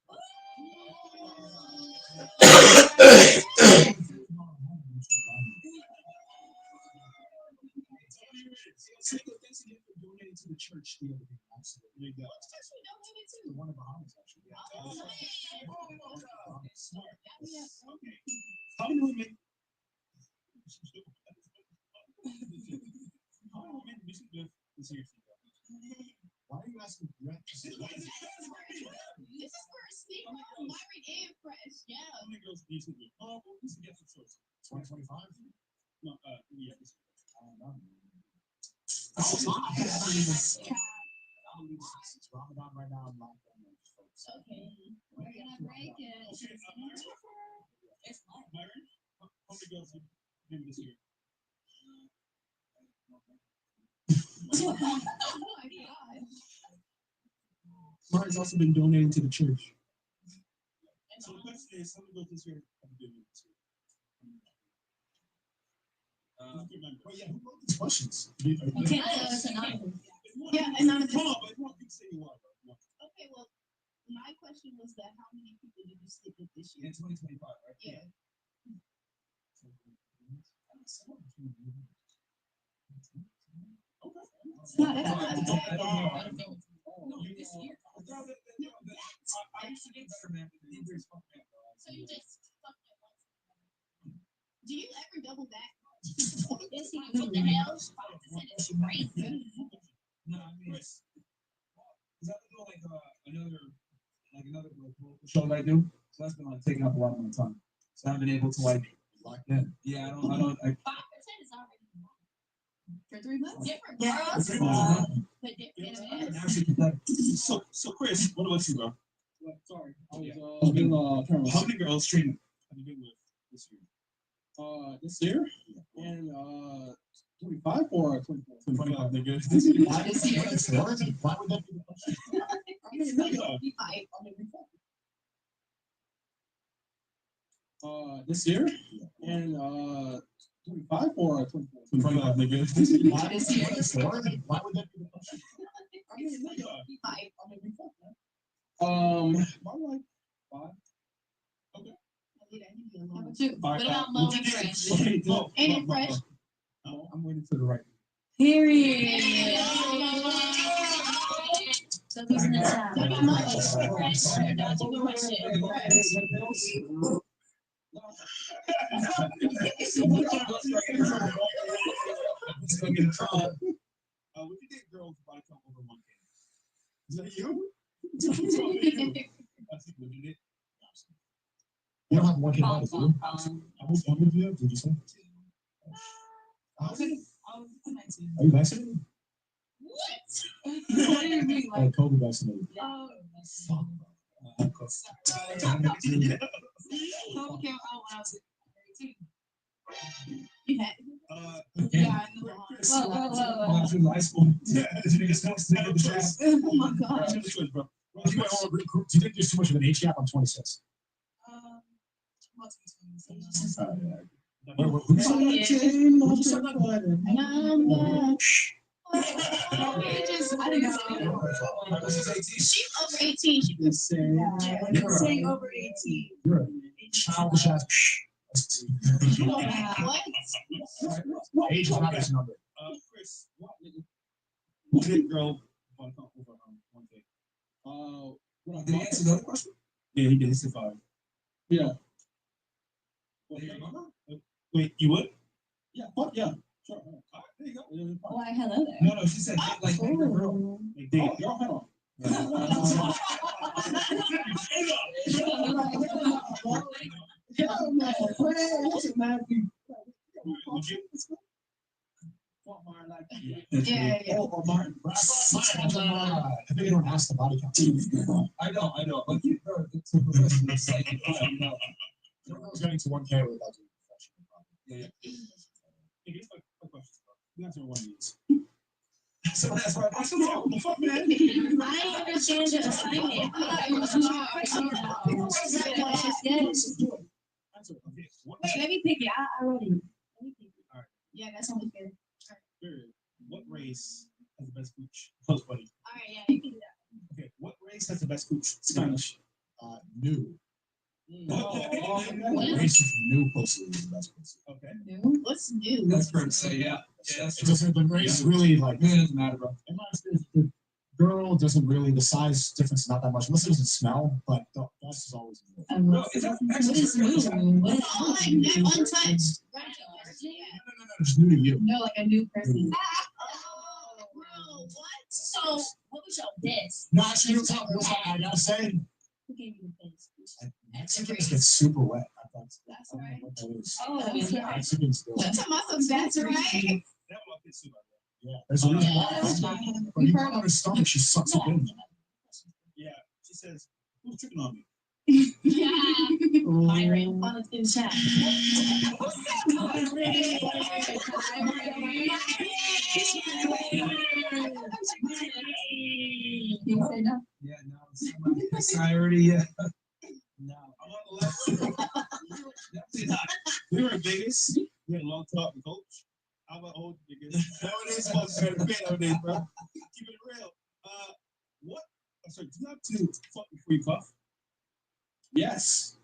Thanks again for donating to the church the other day. Absolutely. There you go. The one in Bahamas, actually. Smart. Okay. How many women? How many women do you live this year? Why are you asking that? This is for a speak on Myrick and Fresh. Yeah. How many girls do you sleep with? Oh, well, this is the choice. 2025? No, yeah. I don't know. That's a lot. It's Ramadan right now. I'm locked down. Okay. We're gonna break it. Okay, Myron, how many girls have you been this year? Oh my god. Martin's also been donating to the church. So the question is, how many girls this year have you been this year? Wait, yeah, who wrote these questions? Okay, it's anonymous. Yeah, anonymous. Come on, but you can say you are. Okay, well, my question was that how many people did you sleep with this year? In 2025, right? Yeah. It's not it. No, this year. I used to get better, man. So you just fucked it once. Do you ever double back? What the hell? 5% is crazy. Chris. Is that like another local show that I do? So that's been like taking up a lot of my time. So I haven't been able to like lock in. Yeah, I don't. 5% is already For 3 months? different Yeah. girls, but different. So Chris, what about you, bro? Sorry, I was How many girls streaming have you been with this year? this year and 25 or 24? 25, nigga. Why is he? Why would that be the question? I mean, nigga. This year and 25 or 24? 25, nigga. Why is he? Why would that be the question? I mean, nigga. About like 5. Okay. Number 2. All right, What about what Mo you and did- Fresh? okay, no, Ain't no, it fresh? no, I'm waiting for the right. Period. So who's in the top? What about Mo and Fresh? That's a good question. Would you date girls by the time over 1K? Is that you? That's it. Would you date? You don't have one kid out of you. I was one of you. Did you say? Are you vaccinated? What? What do you mean? Like COVID vaccinated. Oh, Fuck. Hope came out when I was 18. yeah. Yeah, I know. Whoa. From high school. Yeah, this nigga's not sticking the dress. Oh my god. Do you think there's too much of an age gap? I'm 26. She's over 18. She can say. Say over 18. You're a childish ass. What? Age is not his number. Chris, what hit girl by the time over 1K? Did he answer the other question? Yeah, he did. He said 5. Yeah. Wait, you would? Yeah. Fuck yeah. Sure. All right, there you go. Why, hello there. No, she said like a girl. Like, date. Oh, girl, hold on. Would you? Yeah. Oh, Martin. I think you don't ask the body count. I know. But you heard it's like, Girls getting to 1K without doing Yeah. Hey, here's my question. You answer one of these. so that's right. I said, what the fuck, man? I understand your assignment. Answer. Okay. Let me pick it. I wrote it. Yeah, that's only fair. What race has the best cooch? Close buddy. All right, yeah, you can do that. Okay. What race has the best cooch? Spanish. New. What? Race is new pussy is the best pussy. Okay. New? What's new? That's fair to say, yeah. Yeah, that's It doesn't, the race is really like, Man, it doesn't matter, bro. in my experience, the girl doesn't really, the size difference is not that much, unless it doesn't smell, but the best is always new. Bro, is that What actually is new? What is Oh, like that untouched. Right. No, it's new to you. No, like a new person. Oh, bro, what? So, what was your best? No, actually, you're talking, I gotta say, Who gave you the best? Mexicans get super wet. I thought That's I don't know right. what that is. Oh, that's right. Mexicans do. That's right. That one gets too much. Yeah, there's a reason why. Yeah. When you put it on her stomach, she sucks it in. Yeah. She says, who's tripping on me? Yeah. Byron, follow us in the chat. You say no? Yeah, no, it's I already, No. I'm on the left. Definitely not. We were in Vegas. We had a long talk with Coach. How about old niggas? Nowadays, folks are the fit nowadays, bro. Keep it real. What? I'm sorry, do you have to fuck before you cuff? Yes.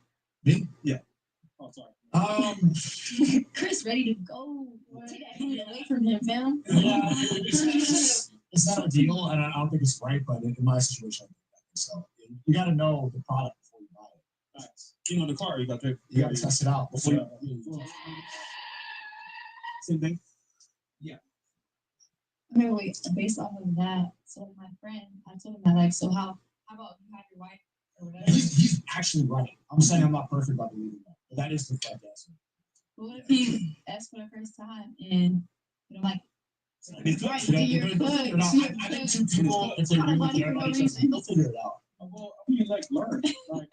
Me? Yeah. Oh, sorry. Chris ready to go. Take that hand away from him, fam. It's not ideal, and I don't think it's right, but in my situation, I think that. So you got to know the product before you buy it. Nice. You know, the car, you got to Test it out before. Yeah. 哦 Same thing. Okay, wait. Based off of that, so my friend, I told him that like, so how about you have your wife or whatever? He's actually right. I'm saying I'm not perfect by believing that. But that is the correct answer. What if he asked for the first time and like, Right, do your foot. I think two people, if they really care about each other, they'll figure it out. Well, I mean, like, learn. Like,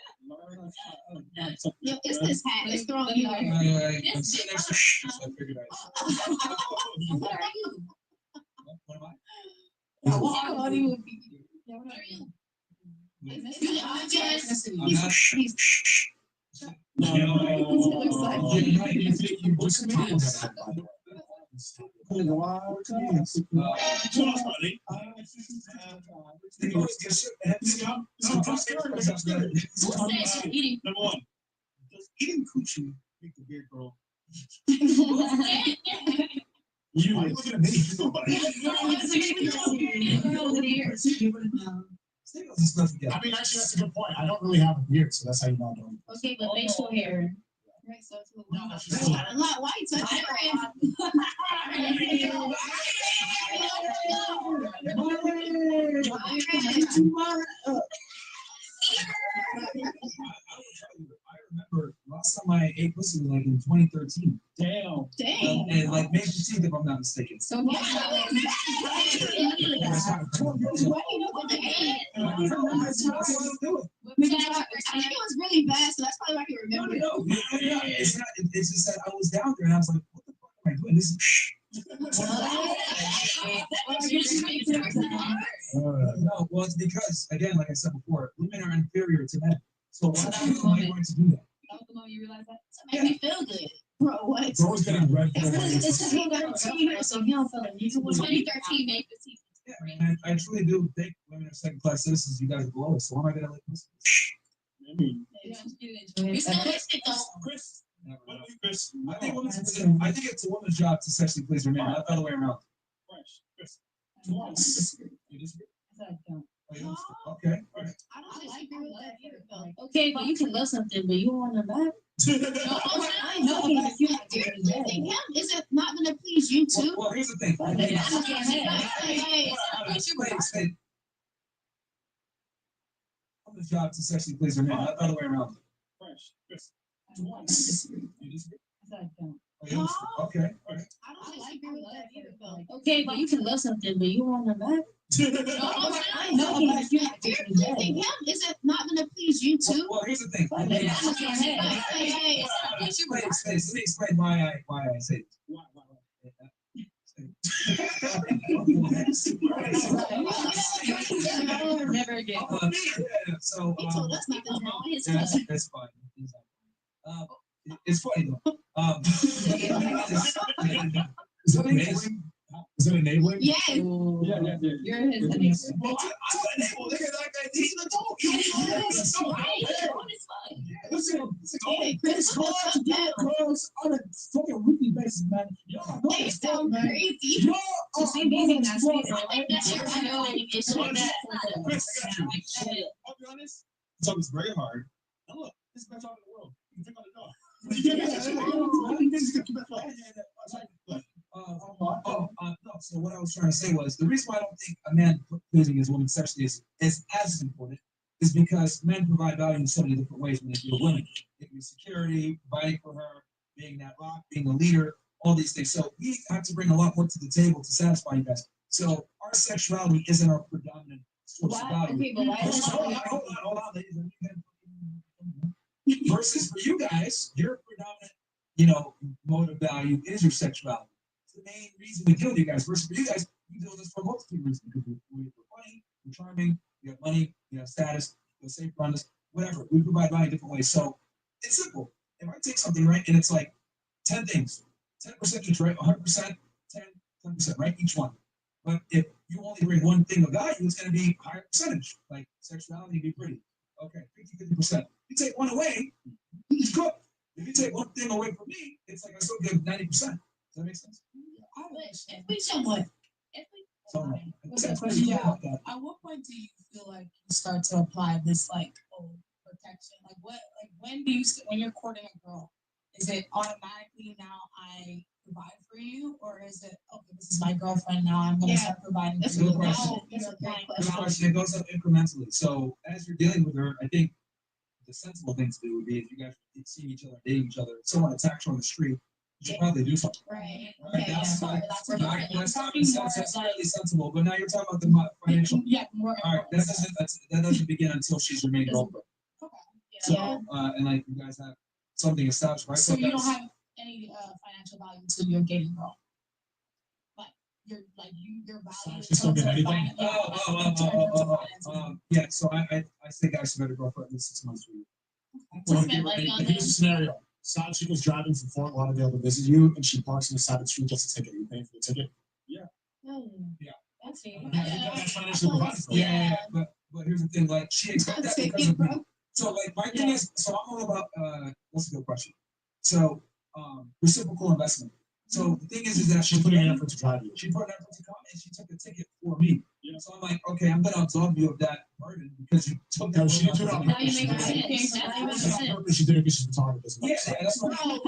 Yo, it's this hat. It's throwing me off. I'm sitting next to so I figured What are you? What am I? How old you would be? Yeah, what are you? I'm Eating. Number one, does eating coochie make the beard grow? You are looking at me. I mean, actually, that's a good point. I don't really have a beard, so that's how you know I don't. Okay, but facial hair. Right, so it's a little. No, that's Why you touching I remember last time I ate pussy was like in 2013. Damn. Dang. And like maybe 15th if I'm not mistaken. So why you what the heck? I think it was really bad, so that's probably why I can remember. No. It's not. It's just that I was down there and I was like, what the fuck am I doing? This is. No, well, it's because again, like I said before, women are inferior to men. So why am I going to do that? That was the moment you realized that. It made me feel good. Bro, what? It's always getting red. It's because he got a so he don't feel like he's 2013 made the season. Yeah, I truly do think women are second-class citizens. You guys are below us. So why am I gonna like this? You still listen though. Chris, what do you, Chris? I think it's a woman's job to sexually please her man, not the other way around. Chris. You disagree? I don't. Oh, you don't? Okay. All right. I don't like that either though. Okay, but you can love something, but you don't want to back. I know, but if you think him, is it not gonna please you too? Well, here's the thing. Explain. Woman's job to sexually please her man, not the other way around. Chris. You disagree? I don't. Oh, you don't? Okay. All right. I don't like that either though. Okay, but you can love something, but you don't want to back. I know, but if you think him, is it not gonna please you too? Well, here's the thing. Let me explain why I say this. Never again. So He told us not to know his that's fine. It's funny though. Is that enabling? Is that enabling? Yeah. You're his enabler. Well, I'm unable. Look at that guy. He's an adult. That's right. Listen, Hey, Chris, girls on a fucking weekly basis, man. they sound crazy. Y'all are amazing. That's it. I think that's your issue. Chris, I got you. I'll be honest. It's always very hard. Now look, this is the best job in the world. You can pick on the dog. No. So what I was trying to say was the reason why I don't think a man pleasing his woman sexually is as important is because men provide value in so many different ways when they deal with women. It can be security, providing for her, being that rock, being a leader, all these things. So we have to bring a lot more to the table to satisfy you guys. So our sexuality isn't our predominant source of value. Okay, but why is Hold on, ladies. Versus for you guys, your predominant, mode of value is your sexuality. It's the main reason we deal with you guys. Versus for you guys, we deal with this for multiple reasons. Because we're funny, we're charming, we have money, we have status, we're safe around us, whatever. We provide value in different ways. So it's simple. If I take something, right, and it's like 10 things, 10% each, right? 100%, 10%, right? Each one. But if you only bring one thing of value, it's going to be a higher percentage. Like sexuality, be pretty. Okay, 50%. You take one away, it's cooked. If you take one thing away from me, it's like I still give 90%. Does that make sense? If we somewhat. At what point do you feel like you start to apply this protection? Like when do you when you're courting a girl? Is it automatically now I provide for you, or is it okay? This is my girlfriend now. I'm gonna start providing. That's for a you. good question. Now you're Good applying question. It goes up incrementally. So as you're dealing with her, I think the sensible thing to do would be if you guys see each other, dating each other, someone attacks you on the street, you should probably do something. Right. Right? Okay, That's yeah. fine. That's Right? different. That's common sense. That's fairly sensible. But now you're talking about the financial. Yeah, more. All right, that doesn't begin until she's your main girlfriend. So, Yeah. and like you guys have something established, right? So you don't that's- have any financial value to your dating girl. Your value. She's still getting anything? Yeah. So I think I should better go for at least 6 months for you. Well, spend money on here's a scenario. She goes driving from Fort Lauderdale to visit you, and she parks on the side of the street, gets a ticket. You paying for the ticket? Yeah. That's it. That's financially provided for. Yeah. But here's the thing, like she expected that because of me. So like my thing is, so I'm all about that's a good question. So reciprocal investment. So the thing is that She's putting an effort to drive you. she put an effort to come and she took a ticket for me. Yeah. So I'm like, okay, I'm gonna absolve you of that burden because you took that. No, she didn't do it on Now you purpose. make sense. That makes She sense. did it on purpose. She did it because she's retired. Yeah, that's what I mean.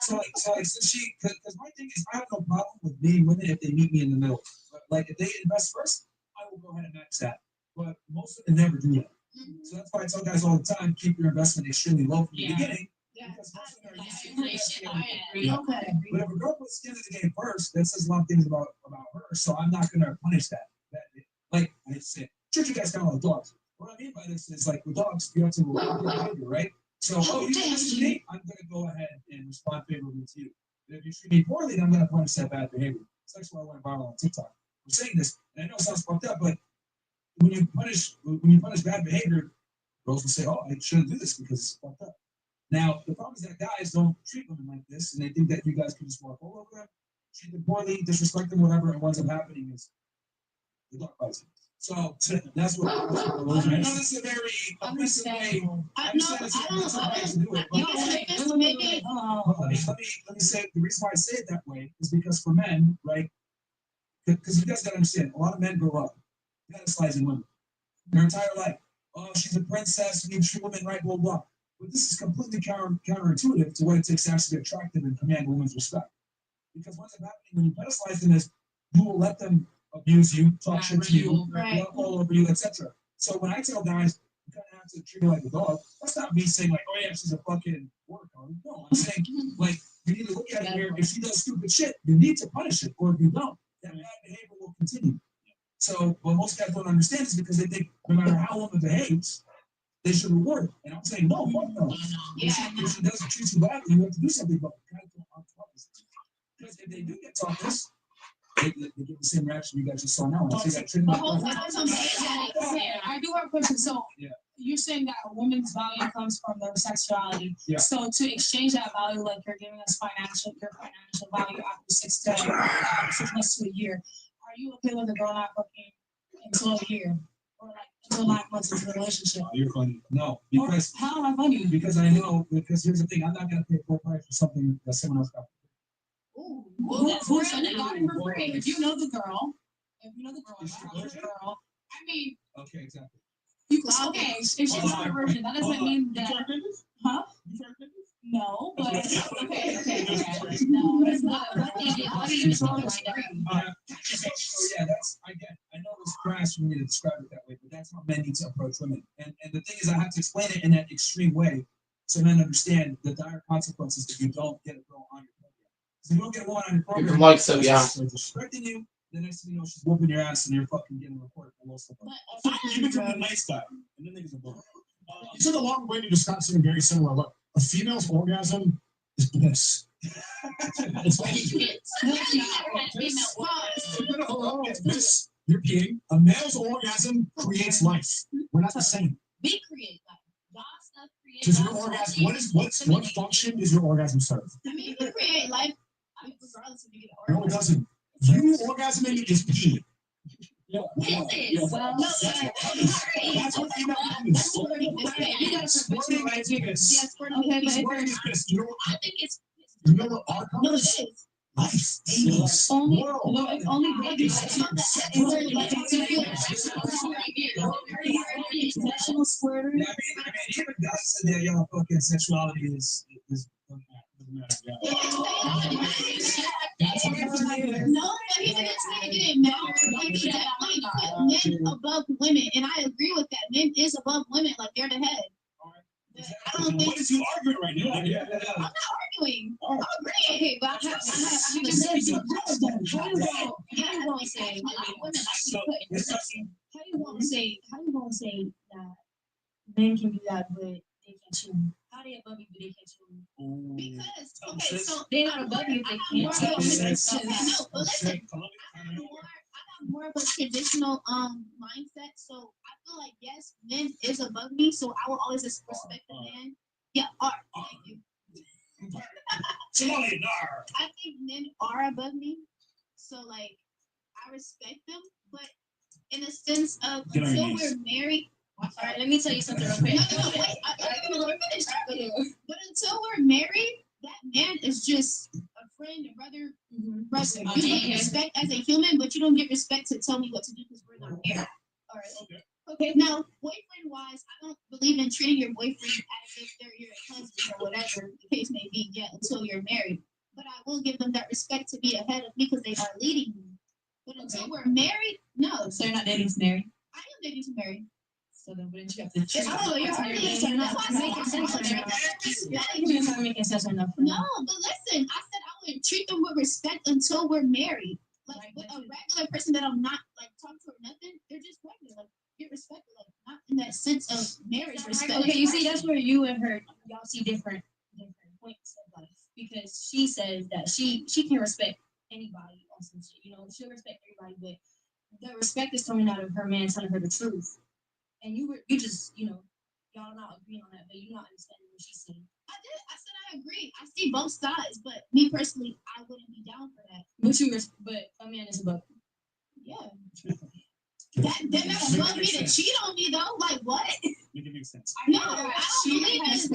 So like, since she, because my thing is, I have no problem with meeting women if they meet me in the middle. But like, if they invest first, I will go ahead and match that. But most of them never do that. So that's why I tell guys all the time, keep your investment extremely low from the Yeah. beginning. Yeah. Because most of them are used to Inflation. investing. I agree. Okay. But if a girl puts skin in the game first, that says a lot of things about her. So I'm not gonna punish that. Like I said, treat you guys kind of like dogs. What I mean by this is like with dogs, you have to reward their behavior, right? So you do this to me, I'm gonna go ahead and respond favorably to you. But if you treat me poorly, then I'm gonna punish that bad behavior. It's actually why I went viral on TikTok. I'm saying this, and I know it sounds fucked up, but when you punish bad behavior, girls will say, "Oh, I shouldn't do this because it's fucked up." Now, the problem is that guys don't treat women like this, and they think that you guys can just walk all over them, treat them poorly, disrespect them, whatever, and what ends up happening is the dog bites. So that's what I know this is a very aggressive way. I I'm know. saying it's I a aggressive way to do it. You can say this to make it. Let me say the reason why I say it that way is because for men, right? Because you guys gotta understand, a lot of men grow up fantasizing women their entire life. Oh, she's a princess, we need true women, right? Blah blah. But this is completely counterintuitive to what it takes to actually be attractive and command a woman's respect. Because what's happening when you pedestalize them is you will let them abuse you, talk shit to you, walk all over you, etc. So when I tell guys, you kind of have to treat her like a dog, that's not me saying like, oh yeah, she's a fucking work hard. No, I'm saying like you need to look at it here. If she does stupid shit, you need to punish it, or if you don't, that bad behavior will continue. So what most guys don't understand is because they think no matter how a woman behaves, they should reward it. And I'm saying no, fuck no. If she doesn't treat you badly, you have to do something about it. Because if they do get taught this, they get the same reaction you guys just saw now. I do have a question. So Yeah. you're saying that a woman's value comes from their sexuality. Yeah. So to exchange that value, like you're giving us your financial value after 6 months to a year, are you okay with a girl not working until a year? Or like until 9 months into the relationship? You're funny. No, because how am I funny? Because I know. Because here's the thing: I'm not gonna pay full price for something that someone else got. Who's got it for free? If you know the girl, I mean, Okay, exactly. okay, if she's not a virgin, that doesn't mean that. Huh? No, but okay. No, it's not. So yeah, I know it's crass for me to describe it that way, but that's how men need to approach women. And the thing is, I have to explain it in that extreme way so men understand the dire consequences if you don't get a girl on your program. So you don't get a woman on your program. Like so, yeah. She's disrespecting you. The next thing you know, she's whooping your ass, and you're fucking getting reported for most of them. You become a nice guy, and then niggas are broke. You took a long way to describe something very similar. Look, a female's orgasm is bliss. It's like it's bliss. You're kidding. A male's orgasm creates life. We're not the same. We create life. Y'all stuff create Does your life. orgasm? What function does your orgasm serve? I mean, you can create life. I mean, regardless if you get No, it doesn't. You orgasming is pee. Is it? Well, no, That's what female is. You got Squirting is piss. yeah, squirting is Squirting is piss. You know what? I think it's You know what our no, it colors? is. Life. Babies. Only, World. no, it's only babies. Professional squirter. Yeah, I mean, even guys said that y'all fucking sexuality is doesn't matter. Yeah. No, but he's just saying it didn't matter. Like, he put men above women, and I agree with that. Men is above women, like they're the head. But I don't think What is you arguing right now? I'm not arguing. I'm agreeing. Okay, but I have to say something. How you gonna say? How you gonna say that men can do that, but they can't cheat? How they above you, but they can't cheat? Because okay, so They're not above you if they more can't of cheat. a no, but listen, I got more of a traditional mindset. So I feel like yes, men is above me, so I will always just respect the man. Yeah, thank you. I think men are above me, so like I respect them, but in a sense of Get on your until knees. we're married. All right, let me tell you something real quick. No, wait. Let me finish. But until we're married, that man is just a friend, a brother. You get respect as a human, but you don't get respect to tell me what to do because we're not married. All right. Okay. Now, boyfriend wise, I don't believe in treating your boyfriend as if they're your husband or whatever the case may be yet until you're married. But I will give them that respect to be ahead of me because they are leading me. But until we're married, no. So you're not dating to marry? I am dating to marry. So then wouldn't you have to treat Oh, you're arguing. You're not making sense right now. You're not making sense enough. No, but listen, I said I would treat them with respect until we're married. Like with a regular person that I'm not like talking to or nothing, they're just regular. Like get respected, like not in that sense of marriage respect. Okay, you see, that's where you and her y'all see different points of life because she says that she can respect anybody on some shit. You know, she'll respect everybody, but the respect is coming out of her man telling her the truth. And you just, you know, y'all not agreeing on that, but you're not understanding what she's saying. I did. I said I agree. I see both sides, but me personally, I wouldn't be down for that. But a man is above you. Yeah. They're not above me to cheat on me though. Like what? Make it make sense. No, I don't believe this. I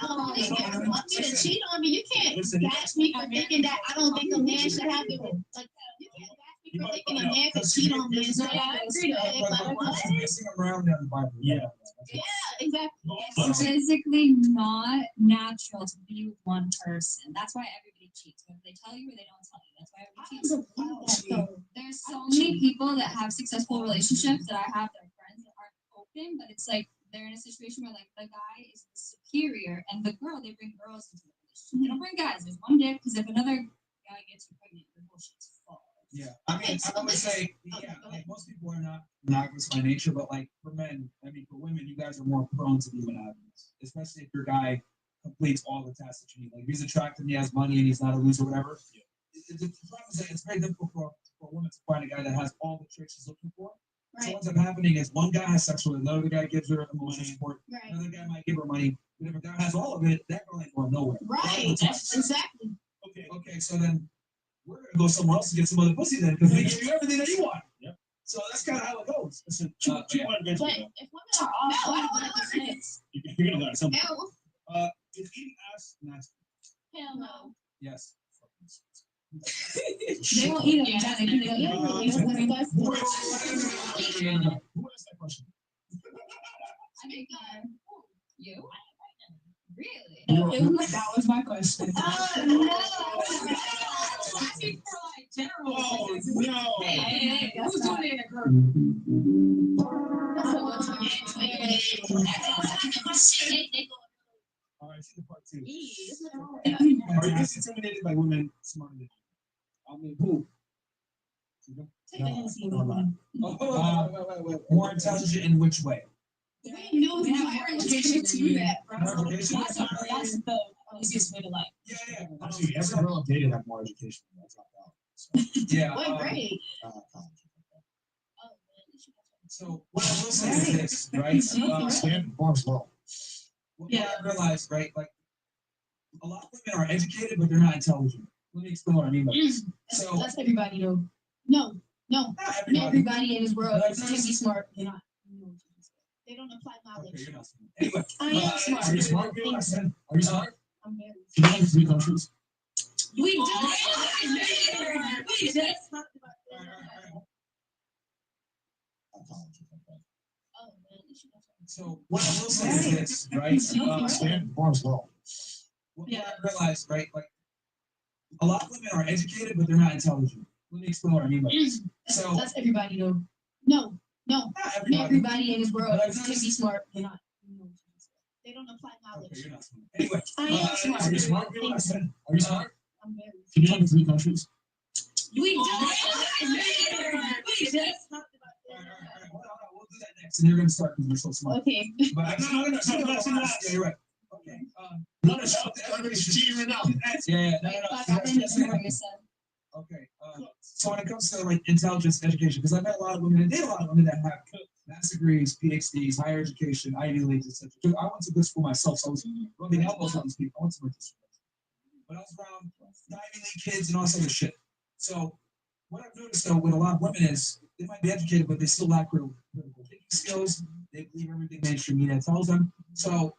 don't believe they're above me to cheat on me. You can't bash me for thinking that I don't think a man should have it. Like you can't bash me for thinking a man could cheat on me. So I agree to it. Like what? Around in the Bible. Yeah. Yeah, exactly. It's physically not natural to be with one person. That's why everybody cheats, whether they tell you or they don't tell you. That's why everybody cheats. There's so many people that have successful relationships that I have that are friends that aren't open, but it's like they're in a situation where like the guy is the superior and the girl, they bring girls into the relationship. They don't bring guys. There's one dick because if another guy gets you pregnant, the bullshit's full. Yeah, I mean, I would say, yeah, like most people are not monogamous by nature, but like for men, I mean, for women, you guys are more prone to be monogamous, especially if your guy completes all the tasks that you need. Like if he's attractive and he has money and he's not a loser or whatever. The problem is that it's very difficult for a woman to find a guy that has all the tricks she's looking for. So what's up happening is one guy has sex with another guy gives her emotional support. Right. Another guy might give her money. But if a guy has all of it, that girl ain't going nowhere. Right. Exactly. Okay, so then we're gonna go somewhere else to get some other pussy then, because we give you everything that you want. Yep. So that's kind of how it goes. Listen, But if women are all you're gonna learn something. hell, Is eating ass nasty? hell no. Yes. They won't eat it. Yeah, Who asked that question? I mean, You? Really? That was my question. Oh no! Hey, who's doing it in a group? All right, see the part two. Yeah. Are you just intimidated by women smarter than you? I mean, who? More intelligent in which way? We knew we have more education to do that, bro. More education? That's the easiest way to like. Yeah. Actually, every girl I've dated had more education than that's not valid. Yeah. What grade? So what I will say is this, right? Standard farms low. What I realized, right? Like a lot of women are educated, but they're not intelligent. Let me explain what I mean by this. So That's everybody though. No. not everybody. Everybody in this world can be smart. They're not. They don't apply knowledge. Okay, you're not smart. Anyway, I am smart. Are you smart? I said, are you smart? I'm very. You know the three countries. We just talked about Oh man, you should have told me. so what I will say is this, right? Standard farms low. What I realized, right? Like A lot of women are educated, but they're not intelligent. Let me explain what I mean by this. So That's everybody though. No, not everybody. everybody in this world But I've can noticed- be smart. They're not. They don't apply Okay, knowledge. you're not smart. Anyway, I am smart. Are you smart? Thank you. Are you smart? I'm very. Can you name 3 countries? We do. all right, hold on, we'll do that next, and you're gonna start because you're so smart. Okay. But I'm No, gonna no, no, yeah, you're right. Okay. No, no, shut up. Everybody's cheating right now. Yeah, no. Okay. So when it comes to like intelligence education, because I've met a lot of women and date a lot of women that have master's degrees, PhDs, higher education, Ivy Leagues, etc. I went to good school myself, so I was rubbing elbows on these people. I went to good school. But I was around Ivy League kids and all this other shit. So what I've noticed though with a lot of women is they might be educated, but they still lack critical thinking skills. They believe everything mainstream media tells them. So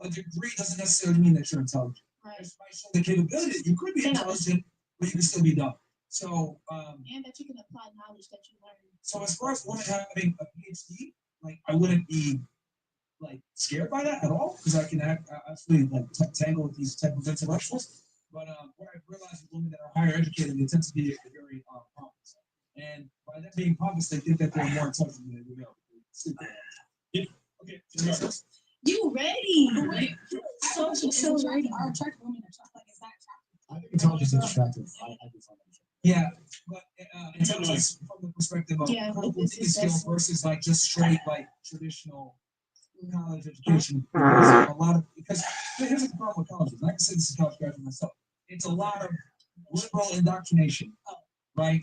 a degree doesn't necessarily mean that you're intelligent. Right. It might show the capability that you could be intelligent, but you can still be dumb. So And that you can apply knowledge that you learn. so as far as women having a PhD, like I wouldn't be like scared by that at all because I can absolutely like tangle with these type of intellectuals. But what I've realized with women that are higher educated, they tend to be very pompous, and by that being pompous, they think that they're more intelligent than they are. Okay. You ready? Wait. So ready. Our attractive women are attractive. Like, is that attractive? I think intelligence is attractive. I do find that. Yeah, but intelligence from the perspective of Yeah, critical this thinking is skills best. versus like just straight like traditional college education. Because a lot of because here's the problem with colleges. Like I said, this is a college graduate myself. It's a lot of liberal indoctrination, right?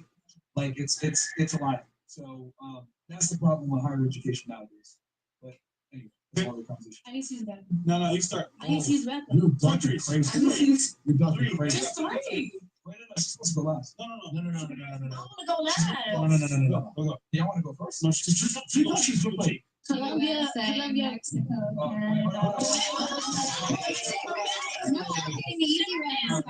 Like it's a lot. So that's the problem with higher education nowadays. But anyway, that's all the conversation. I need to use that. No, you start. I need to use that. You're ducking crazy. You're ducking crazy. Just three. Wait, no, she's supposed to go last. No. I want to go No, last. no. Yeah, I want to go first. No, she's doing it. Colombia, Colombia. Mexico, Oh, Canada. No, I'm getting the easy ones.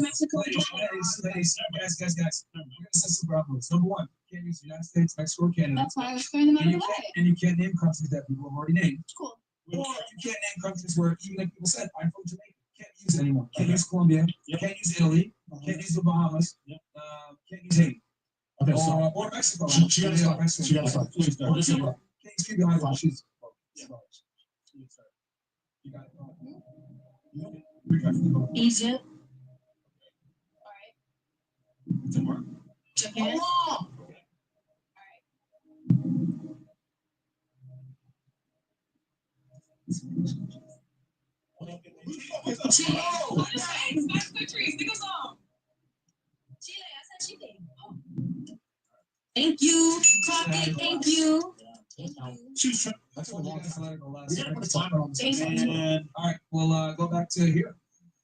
Mexico. Ladies, guys. We're gonna set some ground rules. Number one, you can't use the United States, Mexico, or Canada. That's why I was throwing them out of the way. And you can't name countries that people have already named. Cool. Or you can't name countries where even if people said, I'm from Jamaica, can't use it anymore. Can't use Colombia, can't use Italy, can't use the Bahamas, can't use Haiti. Okay, so Or Mexico. she got to start. She got to start. Please start. Can't use people behind while she's. You got it. Egypt. Tomorrow. Japan. Thank you. Clock it. Thank you. She's trying. That's what you guys let it go last. We gotta put a timer on this. Thank you. And All right, we'll go back to here.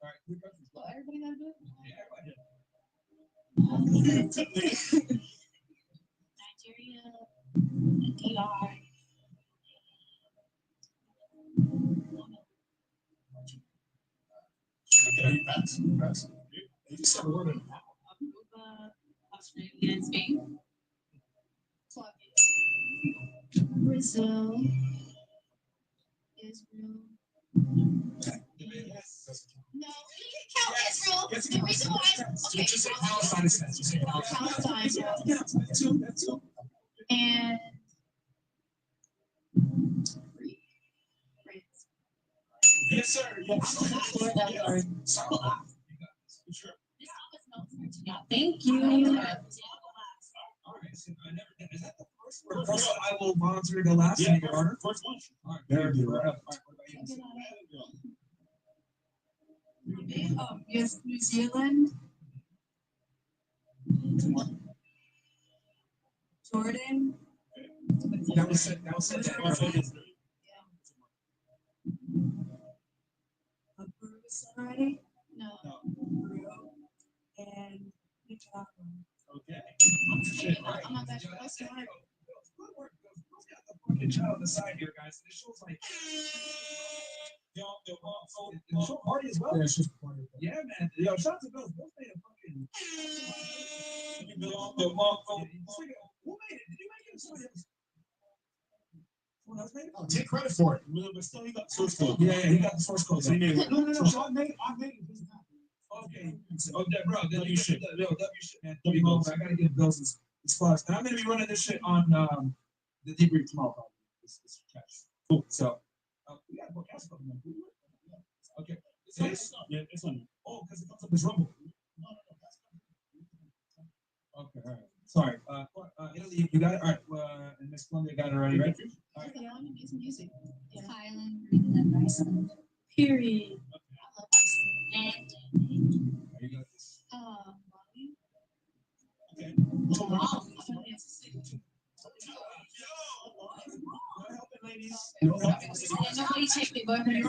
All right, three countries. So everybody gotta do it? Yeah, everybody. Nigeria, DR. Okay, that's. You just said a word in it. Aruba, Australia, and Spain. Brazil. Israel. No, you can count Israel. The reason why, okay, Just say Palestine is sense. Just say Palestine, That's two. and Yes, sir. Yes. Sure. Thank you. All right, so I never did. Is that the first word? First, I will volunteer to go last. Yeah, Make it harder. first one. All right, There you go. All right, what about you? yes, New Zealand, Jordan. That was it. That was it. Already? No. And Nicaragua. Okay. I'm not that sure. That's smart. Fucking child on the side here, guys. This show's like. The show party as well. Yeah, it's just part of it. Yeah, man. Yo, shout out to Bills. Bills made a fucking. Who made it? Did you make it? Somebody else. Someone else made it? Oh, take credit for it. Well, but still, he got the source code. Yeah, he got the source code. So he made it. No. I made it. Okay. Oh, bro, W shit. W shit, man. W W goes. I gotta get bills as far. And I'm gonna be running this shit on the debrief tomorrow. Probably. This catch. Cool. So we got more cash coming in. Okay. Yeah, it's on. Oh, because it comes up as Rumble. Okay, all right. Sorry. Italy, you got it. All right. And Miss Columbia got it already, right? All right. Yeah, I want to do some music. Thailand, Greenland, Iceland. Period. I love Iceland. You got this. Bali. Okay. Nobody take me but her. And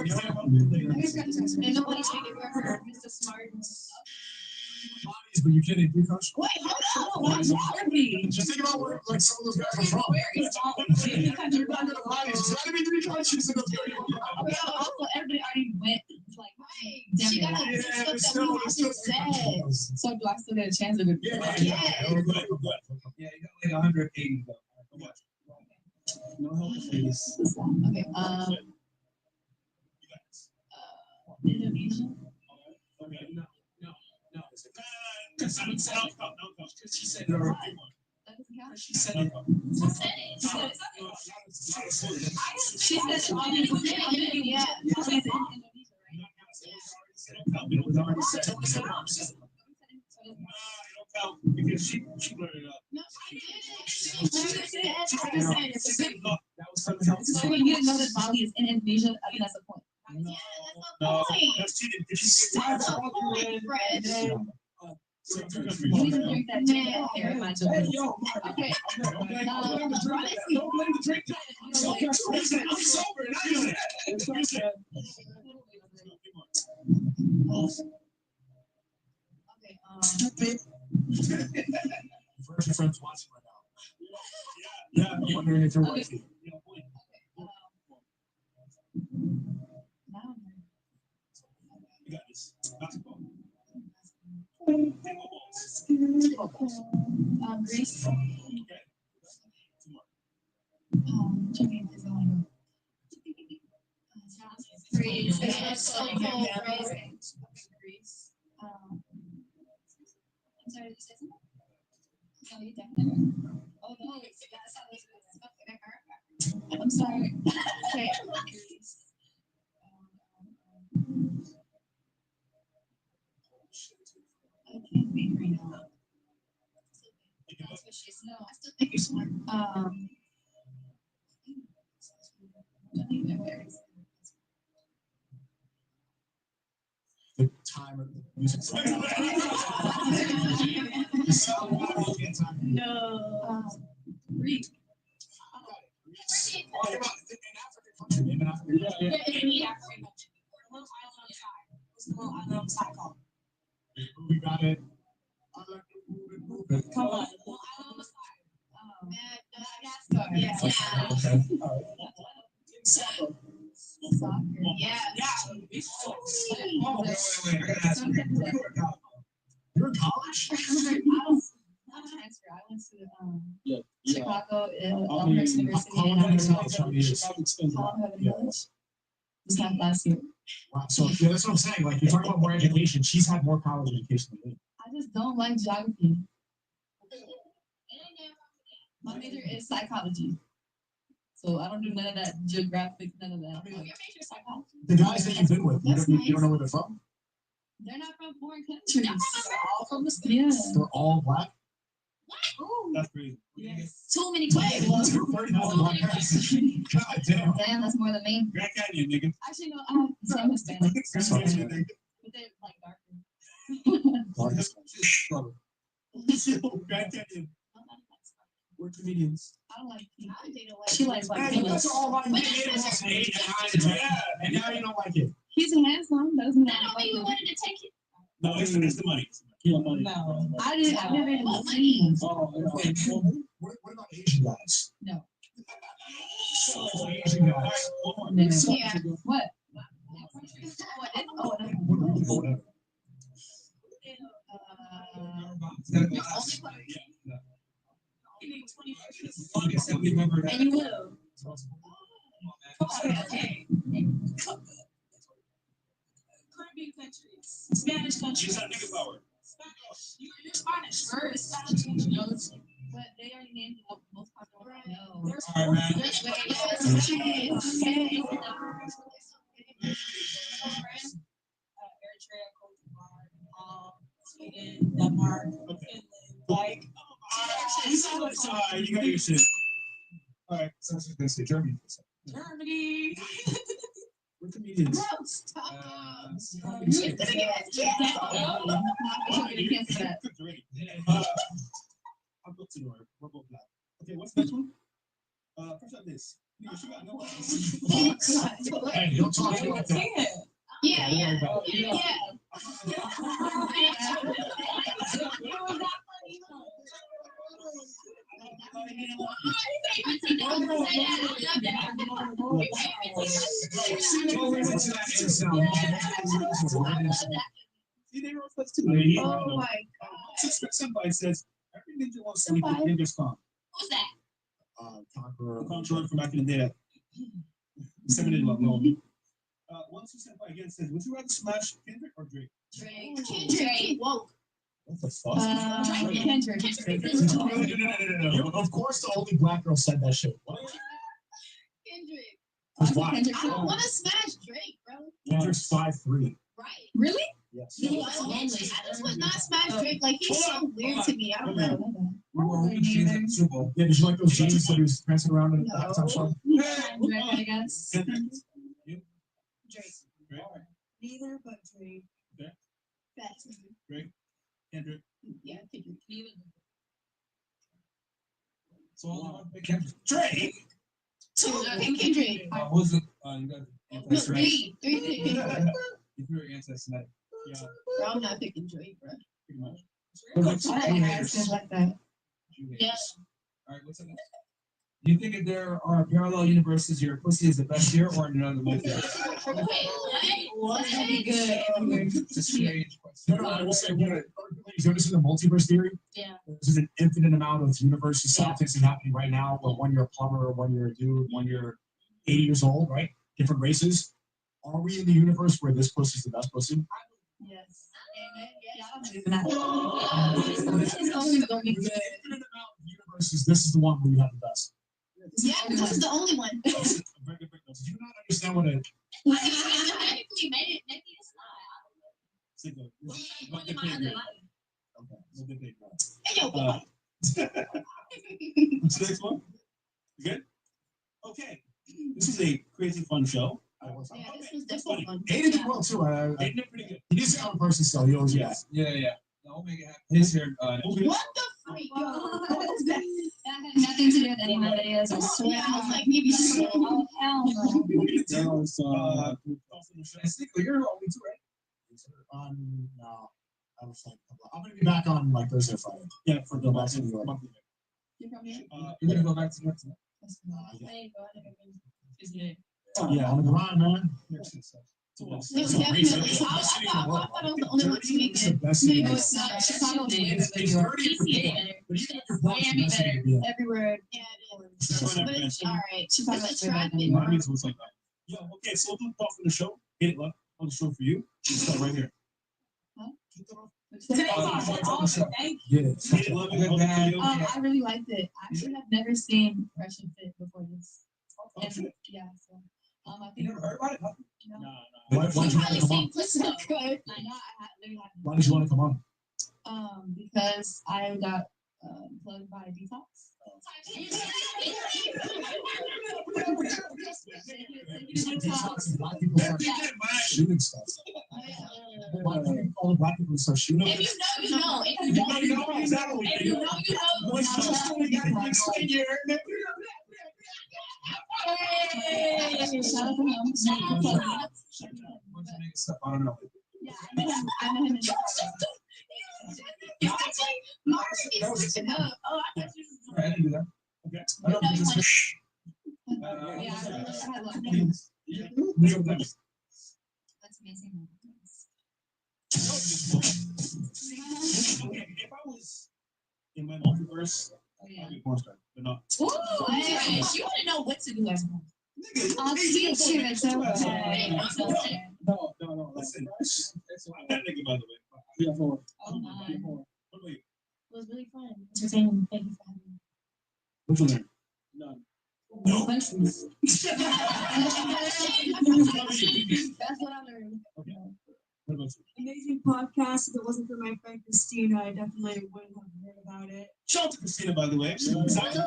nobody take it but her. Mr. Smart. But you can't do coach. Wait, hold on. What's wrong with me? Just think about where like some of those guys are from. You're not gonna lie. There's gotta be 3 countries in those games. Also, everybody already went. Like, She got damn it. a still said. So do I still get a chance of it? Yeah, you got like 180 though. No help for this. Okay. Indonesia. Okay, no. Because she said it already. That doesn't count. She said it. She said Indonesia. Yeah. It was already said. Because she blurred it up. No, she didn't. That was something else. So you didn't know that Bali is in Indonesia? I think that's the point. No, that's cheated. Did you say That's the point, Fred. so two You countries? need to drink that tea here in my Hey, children. yo, Okay. Don't blame the drink. I'm sober. And I know that. Okay. First, your friends watching right now. Yeah. I'm wondering if you're Okay. wifey. Now You got this. Basketball. Greece. Jimmy is on. Greece. So cool. Greece. I'm sorry, did you say something? Oh, you definitely. Oh, no, I'm sorry. Okay. Greece. I can't be right now. That's what she said. No, I still think you're smart. The time of the music. The sound of the time. No. Greek. What about in African country? Name an African country. Yeah, it's me, African country. A little island on the side. What's the little island on the side called? We got it. I like to move it, move it. Come on. Little island on the side. Madagascar. Yeah. Okay. All right. Soccer. Yeah. Oh, wait. I gotta ask you. You're in college? I transfer. I went to Chicago Elmhurst University. How long have you been in college? How many years? How long have I been in college? This half last year. Wow. So yeah, that's what I'm saying. Like you're talking about more education. She's had more college education than me. I just don't like geography. My major is psychology. So I don't do none of that geographic, none of that. Your major is psychology. The guys that you've been with, you That's don't, you don't know where they're from? They're not from foreign countries. They're all from the States. Yeah. They're all black? That's crazy. Yes. Too many questions. 30,000 black guys. God damn. Damn, that's more than me. Grand Canyon, nigga. Actually, no, I have some Hispanic. But they're like darker. Grand Canyon. We're comedians. I don't like pink. I date a She likes white Hey, people. that's all about you. And now you don't like it. He's handsome. Doesn't I don't think you wanted to take it. No, it's the money. Yeah, money. No, I didn't. I've never even What seen. Oh, what about Asian guys? No. Asian guys. Yeah. What? Longest that we've ever And you will. Okay. Caribbean countries, Spanish countries. She's not nigga power. Spanish. You're Spanish. First, Spanish, but they already named the most popular. No. There's All right, man. Eritrea, Cote d'Ivoire, Sweden, Denmark, Finland. Like, You got your shit. All right, so I was gonna say Germany for a second. Germany. We're comedians. Stop. I'll go to Nora. We're both black. Okay, what's the next one? First up this. You got no one. Hey, don't talk to me like that. Yeah, yeah, Yeah. yeah. See, they wrote us too. Oh my god. Somebody says, every ninja wants to make the ninja's calm. Who's that? Conqueror. Conqueror from back in the day. Seven in love, no. Once you senpai again says, would you rather smash Kendrick or Drake? Kendrick. Whoa. What the fuck? Kendrick. No. Of course, the only black girl said that shit. What? Kendrick. Who's black? I don't want to smash Drake, bro. Kendrick's 5'3". Right. Really? Yes. I just would not smash Drake. Like, he's so weird to me. I don't know. Yeah, did you like those jeans that he was prancing around in the halftime show? Drake, I guess. Drake. Drake. Neither, but Drake. Facts. Drake. Kendrick. Yeah, Kendrick. Neither. So I'll pick Kendrick. Drake. Two. I think Kendrick. Who's it? You guys. No, three. Three. If you're anti-Semitic. Yeah. Bro, I'm not picking Drake, bro. Pretty much. I didn't ask him like that. Yeah. All right, what's up next? Do you think if there are parallel universes, your pussy is the best here or in another multiverse? What? That'd be good. It's a strange question. No, I will say, you notice in the multiverse theory? Yeah. There's an infinite amount of universes simultaneously happening right now, but one you're a plumber, one you're a dude, one you're 80 years old, right? Different races. Are we in the universe where this pussy's the best pussy? Yes. This is only gonna be good. Infinite amount of universes, this is the one where you have the best. Yeah, this is the only one. Do you not understand what a Technically, maybe it's not. Hey, yo, boy. What's the next one? You good? Okay. This is a crazy fun show. Yeah, this was definitely fun. Aiden did well too. They did pretty good. He needs to come in person still. He always does. Yeah. I'll make it happen. His here. What the freak? What is that? That had nothing to do with any of my videos. I swear. Yeah, I was like, maybe so. Oh, hell no. You're only two, right? No. I was like, I'm gonna be back on like Thursday or Friday. Yeah, for the Back to New York. You're from here? You're gonna go back to New York tonight? I ain't going to Yeah, on the grind, man. No, definitely. I thought I was the only one tweaking. Maybe it's not. Chicago's way It's better than New York. dirty for DC people. better. But even if you're black, Miami it's better. gonna be Everywhere. Yeah, it is. But it's all right. Chicago's It's a way better traffic. than Miami is what's like that. Yo, okay, so we'll do the off on the show. Hit it, love. On the show for you. Start right here. Thank you. Yeah. Hit it, love. I really liked it. I actually have never seen Russian Fit before this. And, yeah, so I You think never heard about it? no. Why did you want to Probably come same on? place so good. I know I literally haven't. Why did you want to come on? Because I got plugged by Detox. Black people start shooting stuff. Why do all the black people start shooting? If you know, you know. If you know, you know. If you know, you know. Hey. Shout out to him. Once you make stuff, I don't know. Yeah, I met him in You actually, Mark is switching up. Oh, I thought you was I didn't do that. Okay. I don't think it's Yeah, I had a lot of That's amazing. Okay, if I was in my multiverse, I'd be a porn star, but not. Ooh, you want to know what to do as a I'll teach you. It's okay. It's okay. No. Listen, I'm that nigga, by the way. Yeah, for. Oh my. What about you? It was really fun. Entertaining. Thank you for having me. What's your name? None. No. Countries. That's what I learned. Okay. What about you? Amazing podcast. If it wasn't for my friend Christina, I definitely wouldn't have heard about it. Shout out to Christina, by the way. She's excited.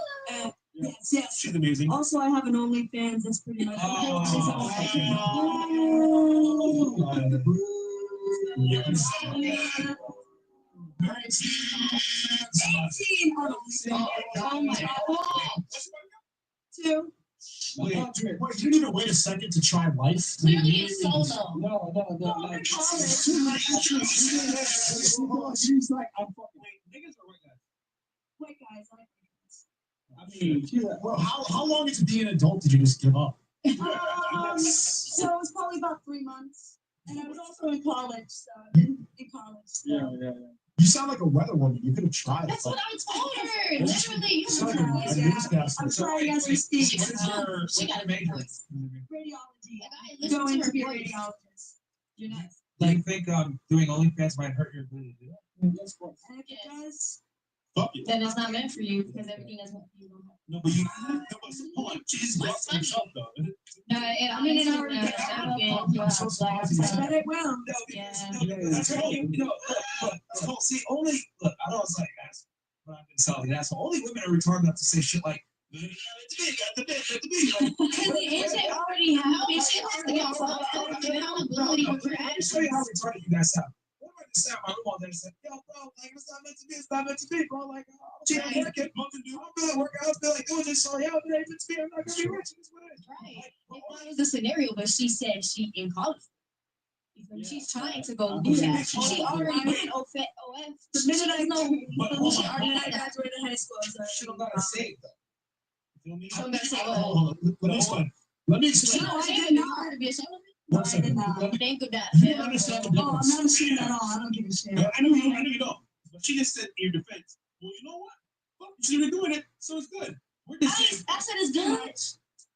Yes. She's amazing. Also, I have an OnlyFans. That's pretty much Two. Wait, you didn't even wait a second to try life? Clearly it's solo. No. She's like, I'm fucking. Niggas or white guys? White guys. I like I mean, well, how long into being an adult did you just give up? so it was probably about 3 months. And I was also in college, so Yeah. You sound like a weather woman. You could have tried. That's what I told her. Literally, you Sound like a Yeah. newscaster. I'm trying as we speak. She got a major. Radiology. Going to be a radiologist. You're not. Do you think doing OnlyFans might hurt your ability to do that? And if it does, Fuck it. Then it's not meant for you because everything that's meant for you don't have. No, but you. No, but hold on. Jesus bless himself, though. No, I mean, it already but it will. Yeah. That's right. Look, see, only look. I know it's like that's, but I've been telling you that. So only women are retarded enough to say shit like. Because the answer already happened. She has to get fucked up accountability with her Let me show you how retarded you guys sound. What am I just saying? My room all day and said, yo, bro, like it's not meant to be. It's not meant to be, bro. Like, I'm working, I'm feeling work out, I feel like doing this. So yeah, but it's meant to be. I'm not gonna be rich. It's what it is. Right. It was a scenario, but she said she in college. She's trying to go do that. She already went OF. The minute I know, She already I graduated high school. So She don't gotta say it though. You feel me? I'm gonna say, Hold on. Let me explain. Let me explain. no, I did not. To be ashamed of it. One second. You think of that. You don't understand the I'm difference. not ashamed at all. I don't give a shit. I know you don't. But she just said in your defense. Well, you know what? Fuck, she's been doing it, so it's good. We're just saying. I said it's good.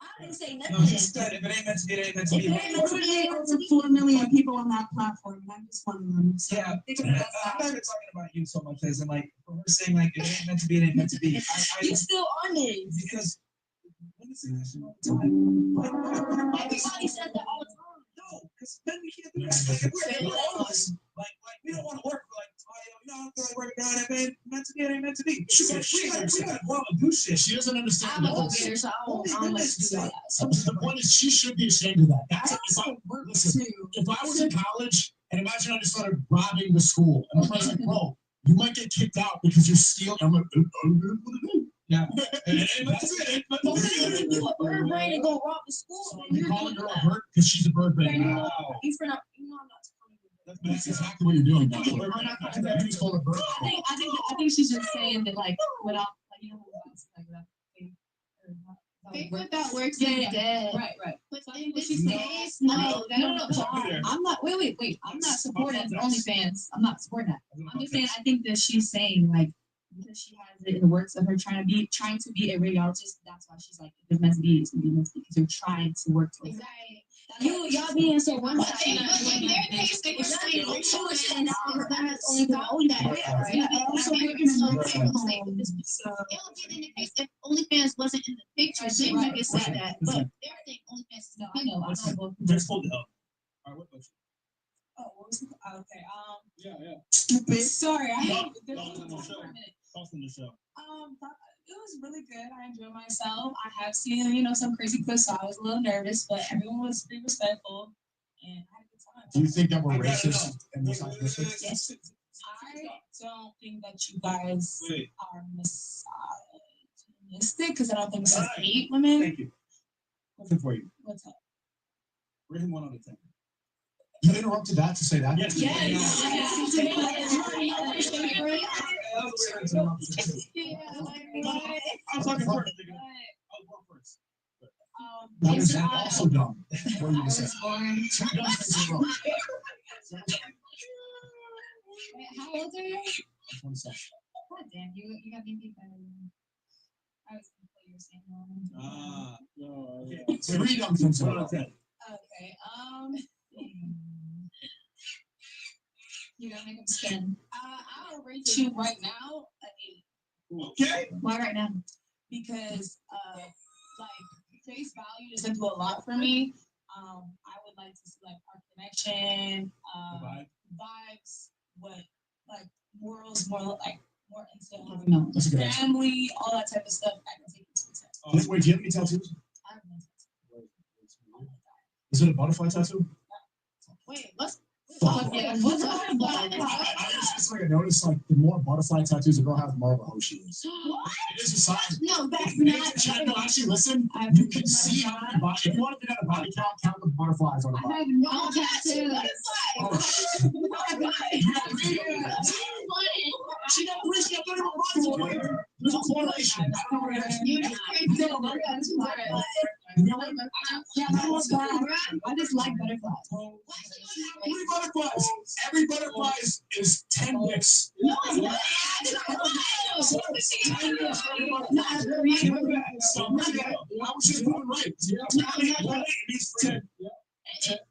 I didn't say No, nothing. she said if it ain't meant to be, it ain't meant to be. Literally over 4 million people on that platform, and I'm just one of them. So Yeah, think I'm of it not as even that. talking about you so much as in like for her saying like it ain't meant to be, it ain't meant to be. You still on it. Because women say that shit all the time. Everybody says that all the time. No, because men we can't do that. Like we don't want to work for like you know, I don't feel like working out. It ain't meant to be, it ain't meant to be. We gotta go out and do shit. She doesn't understand I'm the a difference. go-getter, so I don't like to do that. The point is, she should be ashamed of that. That's listen. If I was in college and imagine I just started robbing the school, and everybody's like, "Bro, you might get kicked out because you're stealing." I'm like, Yeah. And that's it. But when you a bird brain and go rob the school, So then you you're calling doing her a that. bird because she's a bird Then brain. you Wow. know, you for not, you know, I'm not supporting you. That's exactly what you're doing now. I'm not- You just called her a bird. I think she's just saying that like without like you know like that. Think what that works Yeah, in yeah. Right. But think what she's she saying. says. No. I'm not. Wait. I'm not supporting OnlyFans. I'm not supporting that. I'm just saying. I think that she's saying like because she has it in the works of her trying to be a radiologist. That's why she's like, if it's meant to be, it's gonna be meant to be because you're trying to work towards it. Exactly. Y'all being so one But in their case, they were saying OnlyFans only the Also, it would be in the case if OnlyFans wasn't in the picture, then you could say that. But they're saying OnlyFans is No, I know. I know. Just hold it up. All right, what about you? Oh, what was the, okay. Yeah. Stupid. Sorry, I No, hate this. no, no, no, sure. Talk on the show. It was really good. I enjoyed myself. I have seen, some crazy clips, so I was a little nervous, but everyone was pretty respectful, and I had a good time. Do you think that we're racist and misogynistic? Yes. I don't think that you guys are misogynistic because I don't think it's hate women. Thank you. Question for you. What's up? Rate him 1 out of 10. You interrupted that to say that? Yes. I'm talking first. Nigga. I'll go first. That is also dumb. What are you gonna say? How old are you? 27. God damn, you got me beat by I was gonna play your same one. Ah. Okay. 3 on 10. Okay. You gotta make them spin. I'll rate you right now an 8. Okay. Why right now? Because like face value doesn't do a lot for me. I would like to see like our connection, vibes, what like morals, more into No, that's a good answer. family, all that type of stuff. I can take into account. Wait, do you have any tattoos? I have no tattoos. Is it a butterfly tattoo? Wait, let's. Fuck. Yeah, what's up? It's like I noticed, like the more butterfly tattoos a girl has, the more of a hoe she is. What? It is a sign. No, that's No, not. actually, listen. You can see on your body. If you want to do that a body count the butterflies on the I body. have no tattoos. Oh, shit. You got 3? She got 3. She got 30 buttons. There's a correlation. I don't know what it is. You just crazy. Yeah, that was bad. I just like butterflies. 3 butterflies. Every butterfly is 10 licks. No, it's not. So, I was just moving right.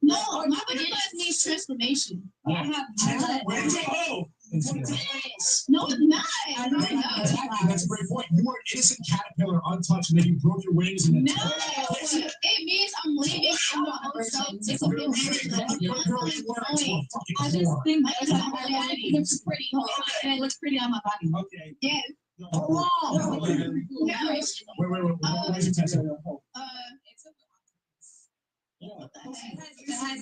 No, my butterflies needs transformation. I have Where did you go? no, it's not. I know, exactly. That's a great point. You were an innocent caterpillar, untouched, and then you broke your wings and then. No, it means I'm leaving from my own self. It's a big I just think it looks pretty. And it looks pretty on my body. Okay. Yeah. Wait. Where's your tattoo? It's it has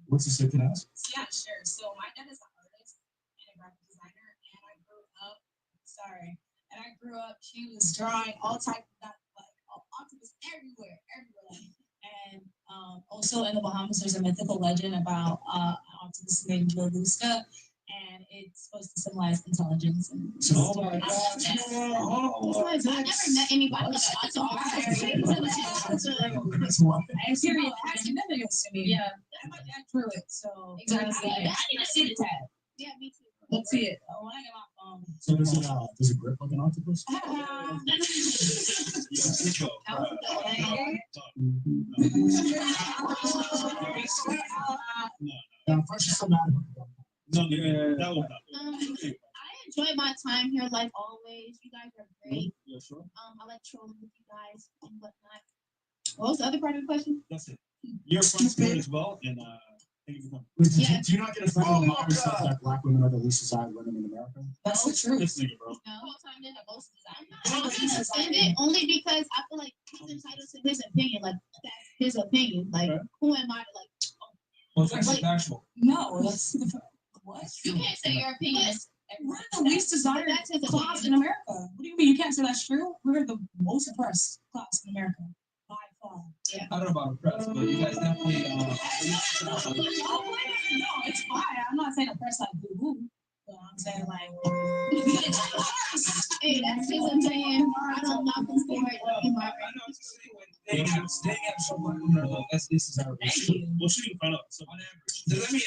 What's the second ass? Yeah, sure. So my dad is an artist and a graphic designer, and I grew up. She was drawing all type of octopus everywhere. And also in the Bahamas, there's a mythical legend about an octopus named Medusa, and it's supposed to symbolize intelligence and. Oh my God! I've never met anybody with That's why. I'm serious. That's significance to me. Yeah, and my dad drew it, so Exactly. I need to see the tag. Yeah, me too. Let's see it. When I get my phone. So does it grip like an octopus? Yeah, fresh is so mad about that. No, that was I enjoy my time here like always. You guys are great. Yeah, sure. I like trolling with you guys and whatnot. What was the other part of the question? That's it. You're from Spain as well, and thank you for coming. Yeah. Do you not get offended when I always said that black women are the least desired women in America? That's the truth. This nigga, bro. No, I'm not offended only because I feel like he's entitled to his opinion. Like that's his opinion. Like who am I to like? Well, it's actually factual. No, that's what? You can't say your opinion. We're the least desired class in America. What do you mean? You can't say that's true? We're the most oppressed class in America by far. Yeah. I don't know about oppressed, but you guys definitely. No, it's fine. I'm not saying oppressed like boo boo. But I'm saying like. Hey, that's his opinion. I don't knock him for it. They have someone that's this is our We'll shoot you find out. So on average, does that mean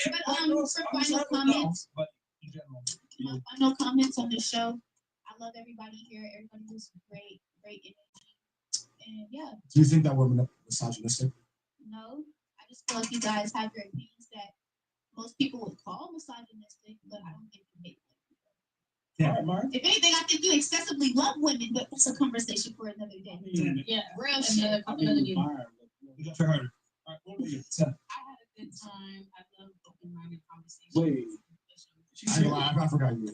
But for final comments, but in general, my final comments on the show. I love everybody here. Everybody was great energy. And yeah, Do you think that we're misogynistic? no, I just feel like you guys have your opinions that most people would call misogynistic, but I don't think you hate them. yeah, Mark. If anything, I think you excessively love women, but that's a conversation for another day. Yeah, Real shit. another day. You got your harder. All right, what about you? I had a good time. I love open-minded conversations. Wait. I forgot you.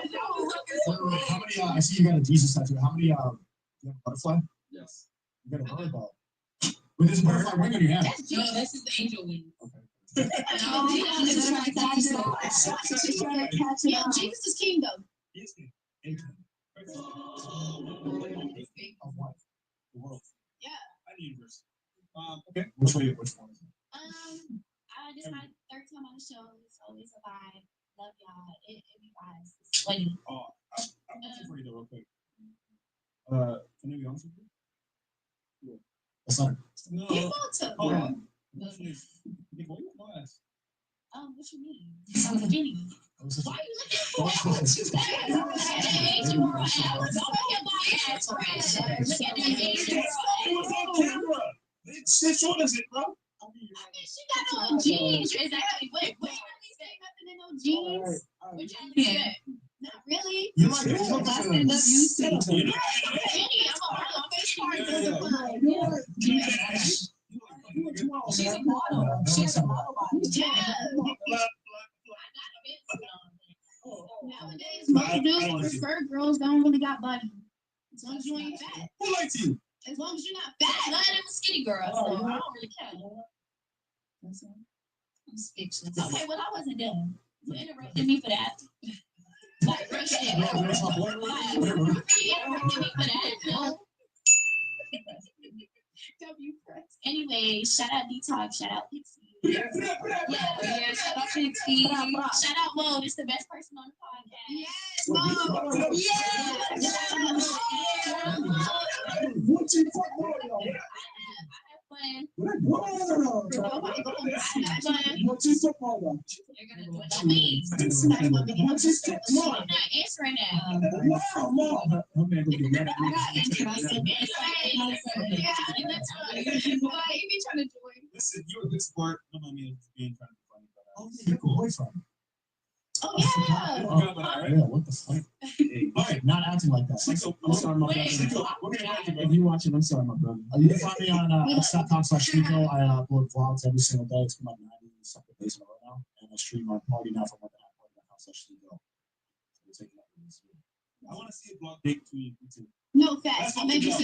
How many? I see you got a Jesus tattoo. How many? You have a butterfly? Yes. You got a volleyball. Wait, there's a butterfly wing on your hand. No, this is the angel wing. Okay. Yo, Jesus is king though. Yes, angel. Of what? The world. Yeah. And the universe. Okay. Which one? Is it? I just my third time on the show. It's always a vibe. Love y'all. It you guys. It's funny. Oh, I'm looking for you though, real quick. Can I be honest with you? That's not. No. He wants to. Hold on. What you class? What you mean? I'm a genie. That was such Why a- are you looking It's what is it, bro? She got on jeans. Exactly. Wait, saying nothing in no jeans. Which I not really. You like it? Last stand up, you see. I'm a face card. She's a model. She has a model body. Yeah. Nowadays, most dudes prefer girls that don't really got body. As long as you ain't fat. Who likes you? As long as you're not fat. None of them skinny girls. So I don't really care. I'm speechless. Okay, well, I wasn't done. You interrupted me for that. Like, real shit. You interrupted me for that. No. W press. Anyway, shout out Detox, shout out Pixie. Yeah, shout out Pixie. Shout out Mo, this is the best person on the podcast. Yes, Mo. Yeah. What you fuck with? Fun. What you fuck with? Me. I'm not answering that. Wow, man, go get mad at me. Listen, you're a good sport. No, I mean, being trying to be funny, but oh, you're cool boyfriend. Oh yeah. Yeah, what the fuck? All right, not acting like that. I'm sorry, my brother. If you watching, I'm sorry, my brother. You can find me on x.com/Nico. I upload vlogs every single day. It's been like 90 something days in a row now, and I stream my party now from like party.com/Nico. I want to see a blog date between you two. No facts. I'll make you Do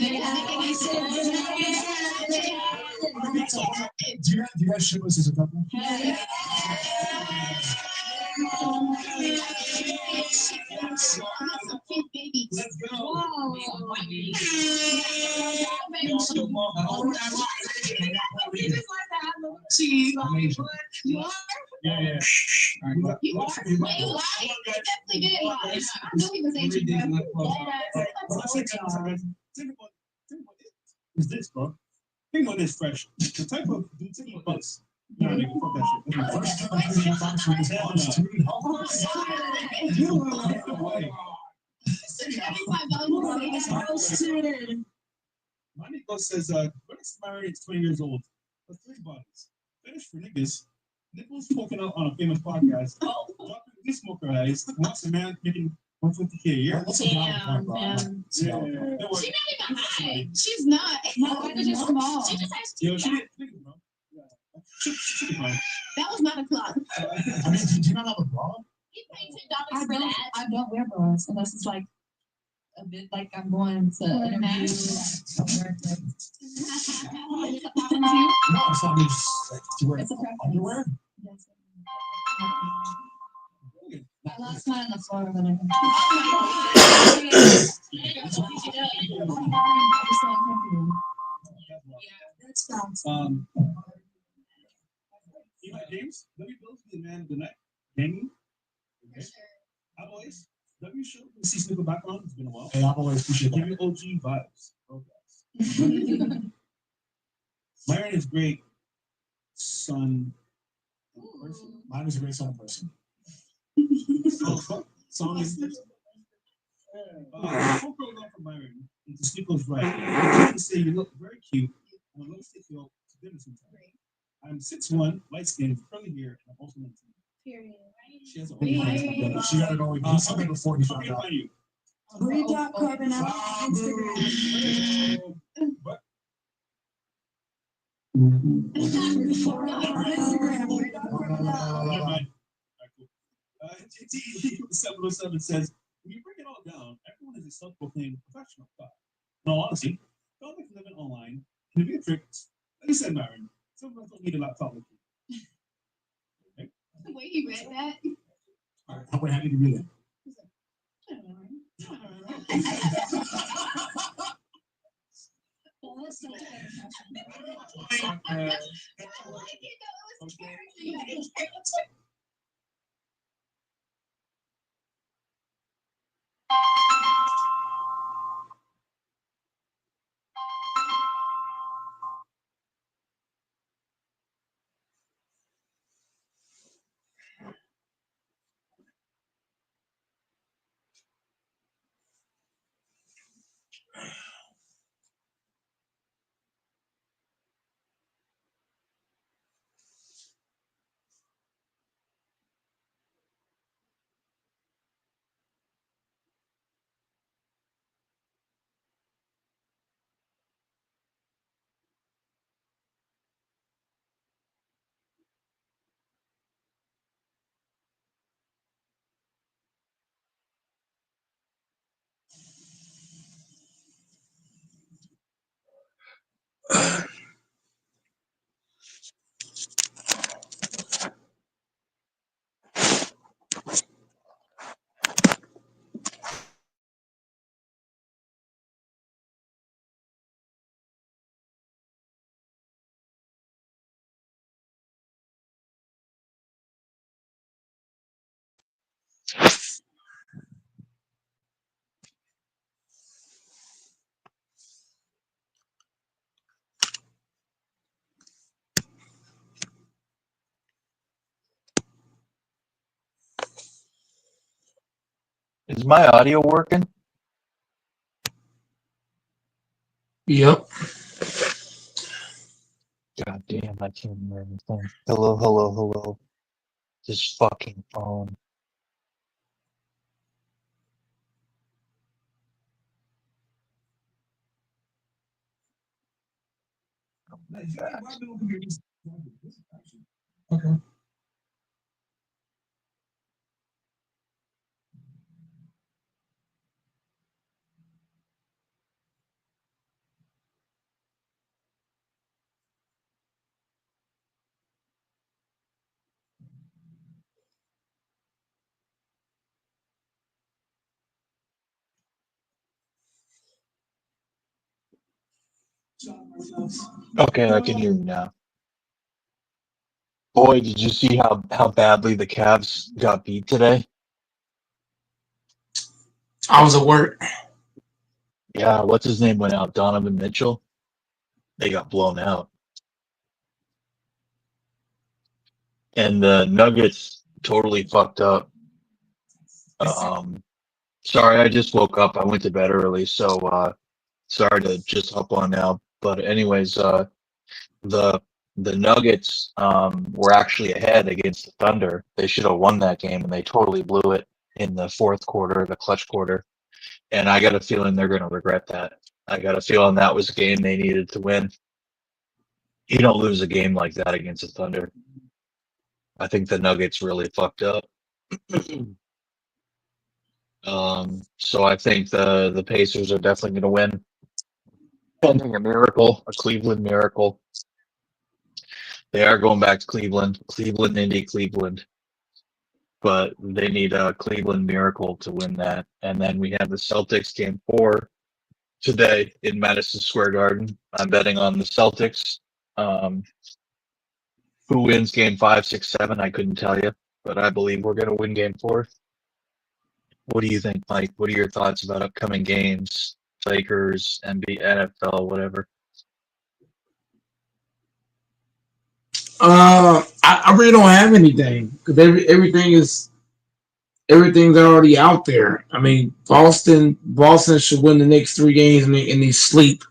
you guys ship us as a couple? Let's go. Cheese. Yeah. You are. You definitely did. I knew he was ancient. Is this, bro? Think on this fresh. The type of bus. No, nigga, fuck that shit. My Nico says, when it's married, it's 20 years old. For 3 bodies. Finish for niggas. Nicholas spoken out on a famous podcast. Dropping this smoker eyes. Wants a man making 150K a year. Damn. She's not even high. She's not. She's just small. She just has 2 cats. That was not a clock. I mean, do you not have a bra? He paid $10 for that. I don't wear bras unless it's like a bit like I'm going to interview. No, it's not just to wear underwear. I lost mine on the floor when I That's fast. You like James? W Bills be the man of the night. Gaming? Okay. How boys? W show? You see Snicker background? It's been a while. Hey, I've always appreciated Give me OG vibes. Okay. Myron is great. Son. Mine is a great son person. Song is. Before going on from Myron, into Snickle's right. I want to say you look very cute. I would love to take you out to dinner sometime. I'm 6'1", light skinned, curly hair, and I'm also 19. Period. She has a She got to go with something before you find out. Breed.carbon on Instagram. What? JT707 says, when you break it all down, everyone is a self-proclaimed professional. No, honestly, don't make a living online. Can it be a trick? Like you said, Myron, some of us don't need a laptop with you. Okay. The way he read that. All right, how about having to read it? Is my audio working? Yep. God damn, I can't hear anything. Hello, hello, hello. This fucking phone. Okay. Okay, I can hear you now. Boy, did you see how badly the Cavs got beat today? I was at work. Yeah, what's his name went out? Donovan Mitchell? They got blown out. And the Nuggets totally fucked up. Sorry, I just woke up. I went to bed early, so sorry to just hop on now. But anyways, the Nuggets were actually ahead against the Thunder. They should have won that game, and they totally blew it in the fourth quarter, the clutch quarter. And I got a feeling they're going to regret that. I got a feeling that was a game they needed to win. You don't lose a game like that against the Thunder. I think the Nuggets really fucked up. So I think the Pacers are definitely going to win. Pending a miracle, a Cleveland miracle. They are going back to Cleveland, Indy, Cleveland. But they need a Cleveland miracle to win that. And then we have the Celtics game 4 today in Madison Square Garden. I'm betting on the Celtics. Who wins game 5, 6, 7? I couldn't tell you, but I believe we're going to win game 4. What do you think, Mike? What are your thoughts about upcoming games? Lakers, NBA, NFL, whatever. I really don't have anything because everything's already out there. I mean, Boston should win the next 3 games and they sleep.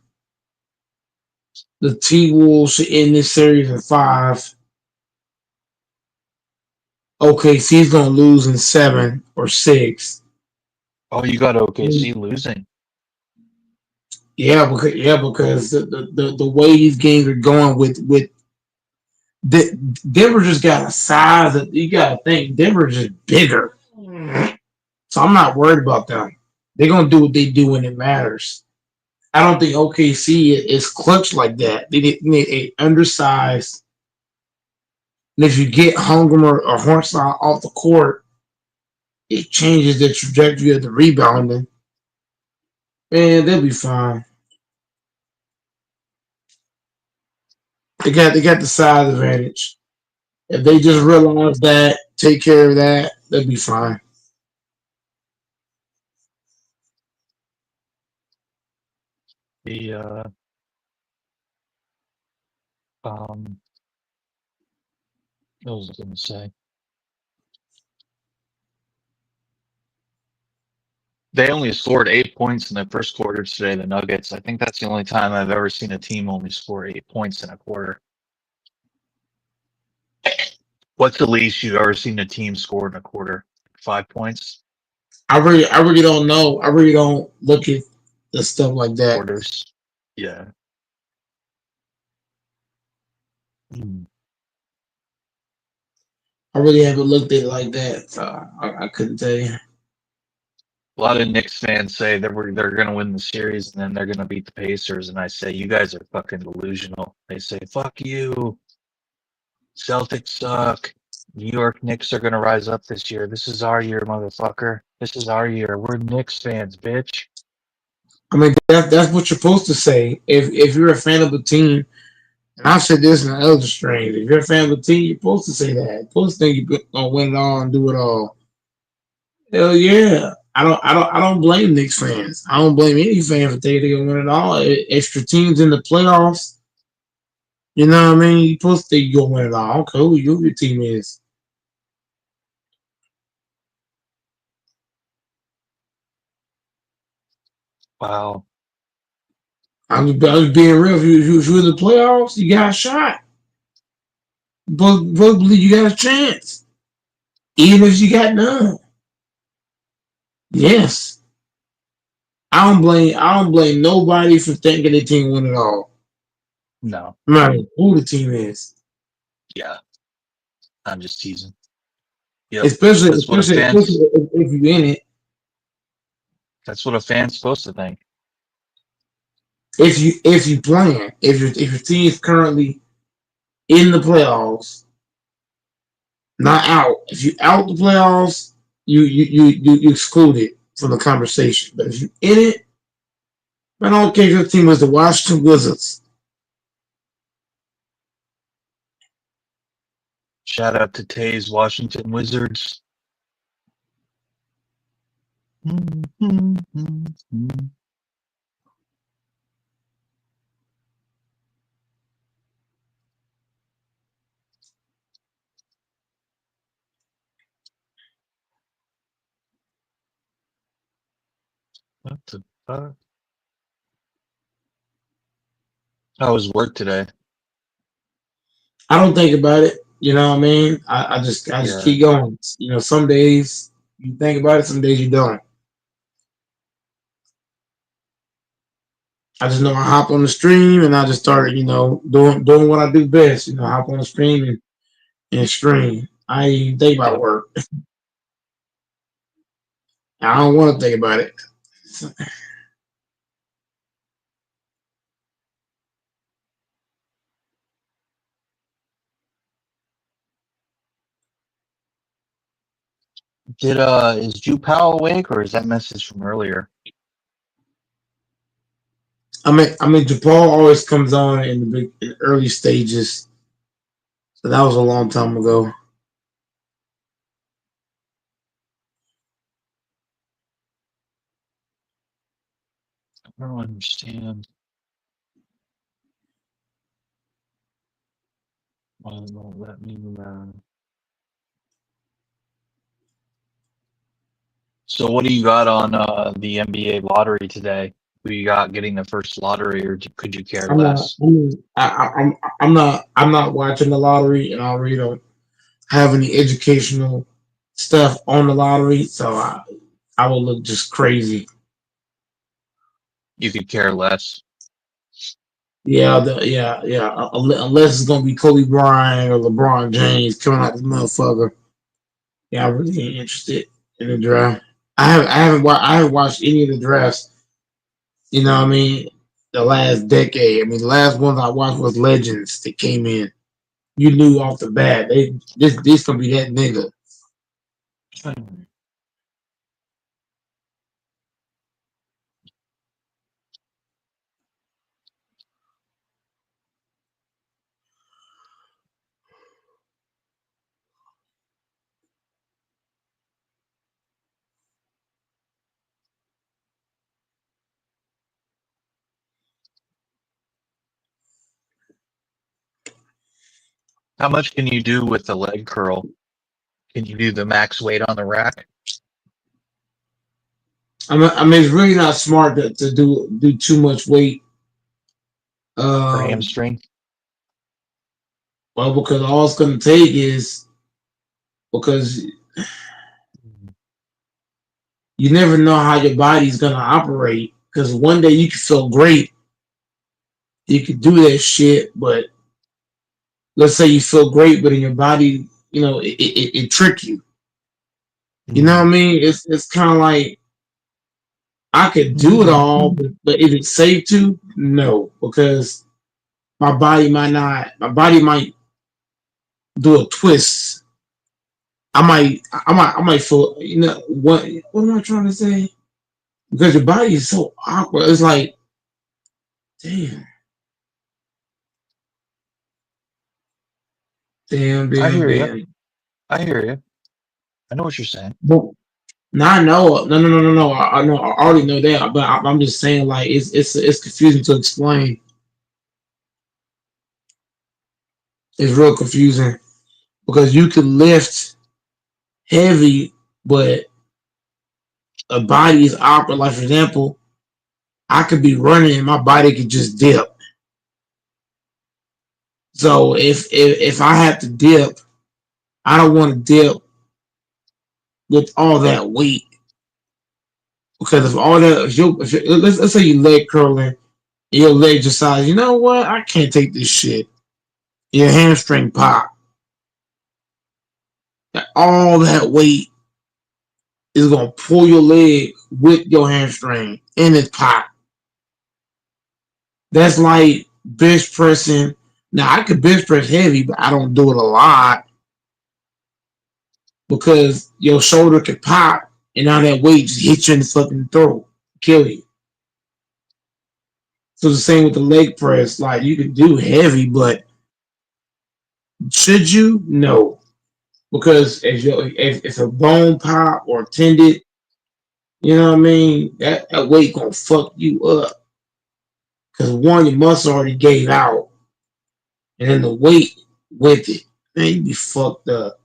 The T-Wolves should end this series in 5. OKC's gonna lose in 7 or 6. Oh, you got OKC losing. Yeah, because the way these games are going with Denver just got a size that you gotta think Denver's just bigger. So I'm not worried about them. They're gonna do what they do when it matters. I don't think OKC is clutch like that. They need a undersized. And if you get Hungram or Hornstein off the court, it changes the trajectory of the rebounding. Man, they'll be fine. They got the size advantage. If they just realize that, take care of that, they'll be fine. The what was I going to say? They only scored 8 points in the first quarter today, the Nuggets. I think that's the only time I've ever seen a team only score 8 points in a quarter. What's the least you've ever seen a team score in a quarter? 5 points? I really don't know. I really don't look at the stuff like that. Quarters. Yeah. I really haven't looked at it like that. So I couldn't tell you. A lot of Knicks fans say they're going to win the series and then they're going to beat the Pacers. And I say, you guys are fucking delusional. They say, fuck you. Celtics suck. New York Knicks are going to rise up this year. This is our year, motherfucker. This is our year. We're Knicks fans, bitch. I mean, that's what you're supposed to say. If you're a fan of a team, and I've said this in the other strains, if you're a fan of a team, you're supposed to say that. You're supposed to think you're gonna win it all and do it all. Hell yeah. I don't blame Knicks fans. I don't blame any fan for thinking they're gonna win it all. Extra teams in the playoffs. You know what I mean? You're supposed to think you're gonna win it all. I don't care who your team is. Wow. I was being real. If you in the playoffs, you got a shot. Both believe you got a chance, even if you got none. Yes, I don't blame nobody for thinking the team win it all. No. No matter who the team is. Yeah. I'm just teasing. Yep. Especially That's what a fan's if you're in it. That's what a fan's supposed to think. If you playing, if your team's currently in the playoffs, not out. If you out the playoffs, you excluded from the conversation. But if you in it, I don't care if your team was the Washington Wizards. Shout out to Tay's Washington Wizards. What the fuck? How was work today? I don't think about it. You know what I mean? I just keep going. You know, some days you think about it, some days you don't. I just know I hop on the stream and I just started, doing what I do best. Hop on the stream and stream. I ain't even think about work. I don't want to think about it. Is Drew Powell awake, or is that message from earlier? I mean, DePaul always comes on in the early stages, so that was a long time ago. I don't understand. Why won't let me? So, what do you got on the NBA lottery today? Who you got getting the first lottery, or could you care less? I'm not watching the lottery, and I really don't have any educational stuff on the lottery, so I will look just crazy. You could care less. Yeah, unless it's gonna be Kobe Bryant or LeBron James coming out this motherfucker. Yeah, I really ain't interested in the draft. I haven't watched any of the drafts. You know what I mean? The last decade. I mean, the last ones I watched was Legends that came in. You knew off the bat this gonna be that nigga. How much can you do with the leg curl? Can you do the max weight on the rack? I mean, it's really not smart to do too much weight. For hamstring? Well, because all it's going to take is because you never know how your body's going to operate. Because one day you can feel great, you could do that shit, but let's say you feel great, but in your body, it trick you. You know what I mean? It's kind of like I could do it all, but is it safe to? No, because my body might do a twist. I might feel, what am I trying to say? Because your body is so awkward. It's like, damn. I hear you. I hear you. I know what you're saying. No, I know. No. I know. I already know that, but I'm just saying, like, it's confusing to explain. It's real confusing because you could lift heavy, but a body is awkward. Like, for example, I could be running and my body could just dip. So if I have to dip, I don't want to dip with all that weight because if all that let's say you leg curling, your leg decides, you know what, I can't take this shit. Your hamstring pop. All that weight is gonna pull your leg with your hamstring and it's pop. That's like bench pressing. Now I could bench press heavy, but I don't do it a lot because your shoulder could pop and now that weight just hits you in the fucking throat, kill you. So the same with the leg press. Like you can do heavy, but should you? No, because if a bone pop or tendon, you know what I mean, that weight gonna fuck you up. Because one, your muscle already gave out, and then the weight with it, man, you be fucked up.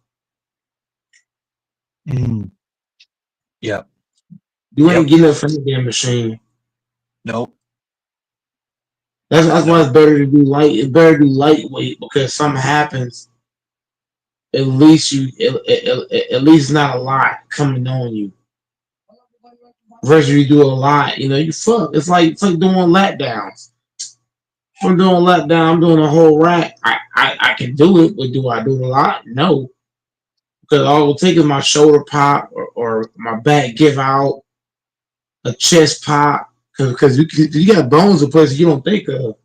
Yeah. You ain't getting up from the damn machine. Nope. That's why it's better to do light. It's better to do lightweight because something happens. At least at least not a lot coming on you. Versus you do a lot, you fuck. It's like doing lap downs. If I'm doing lap down, I'm doing a whole rack. I can do it, but do I do it a lot? No. Because all it will take is my shoulder pop or my back give out, a chest pop, because you got bones in places you don't think of.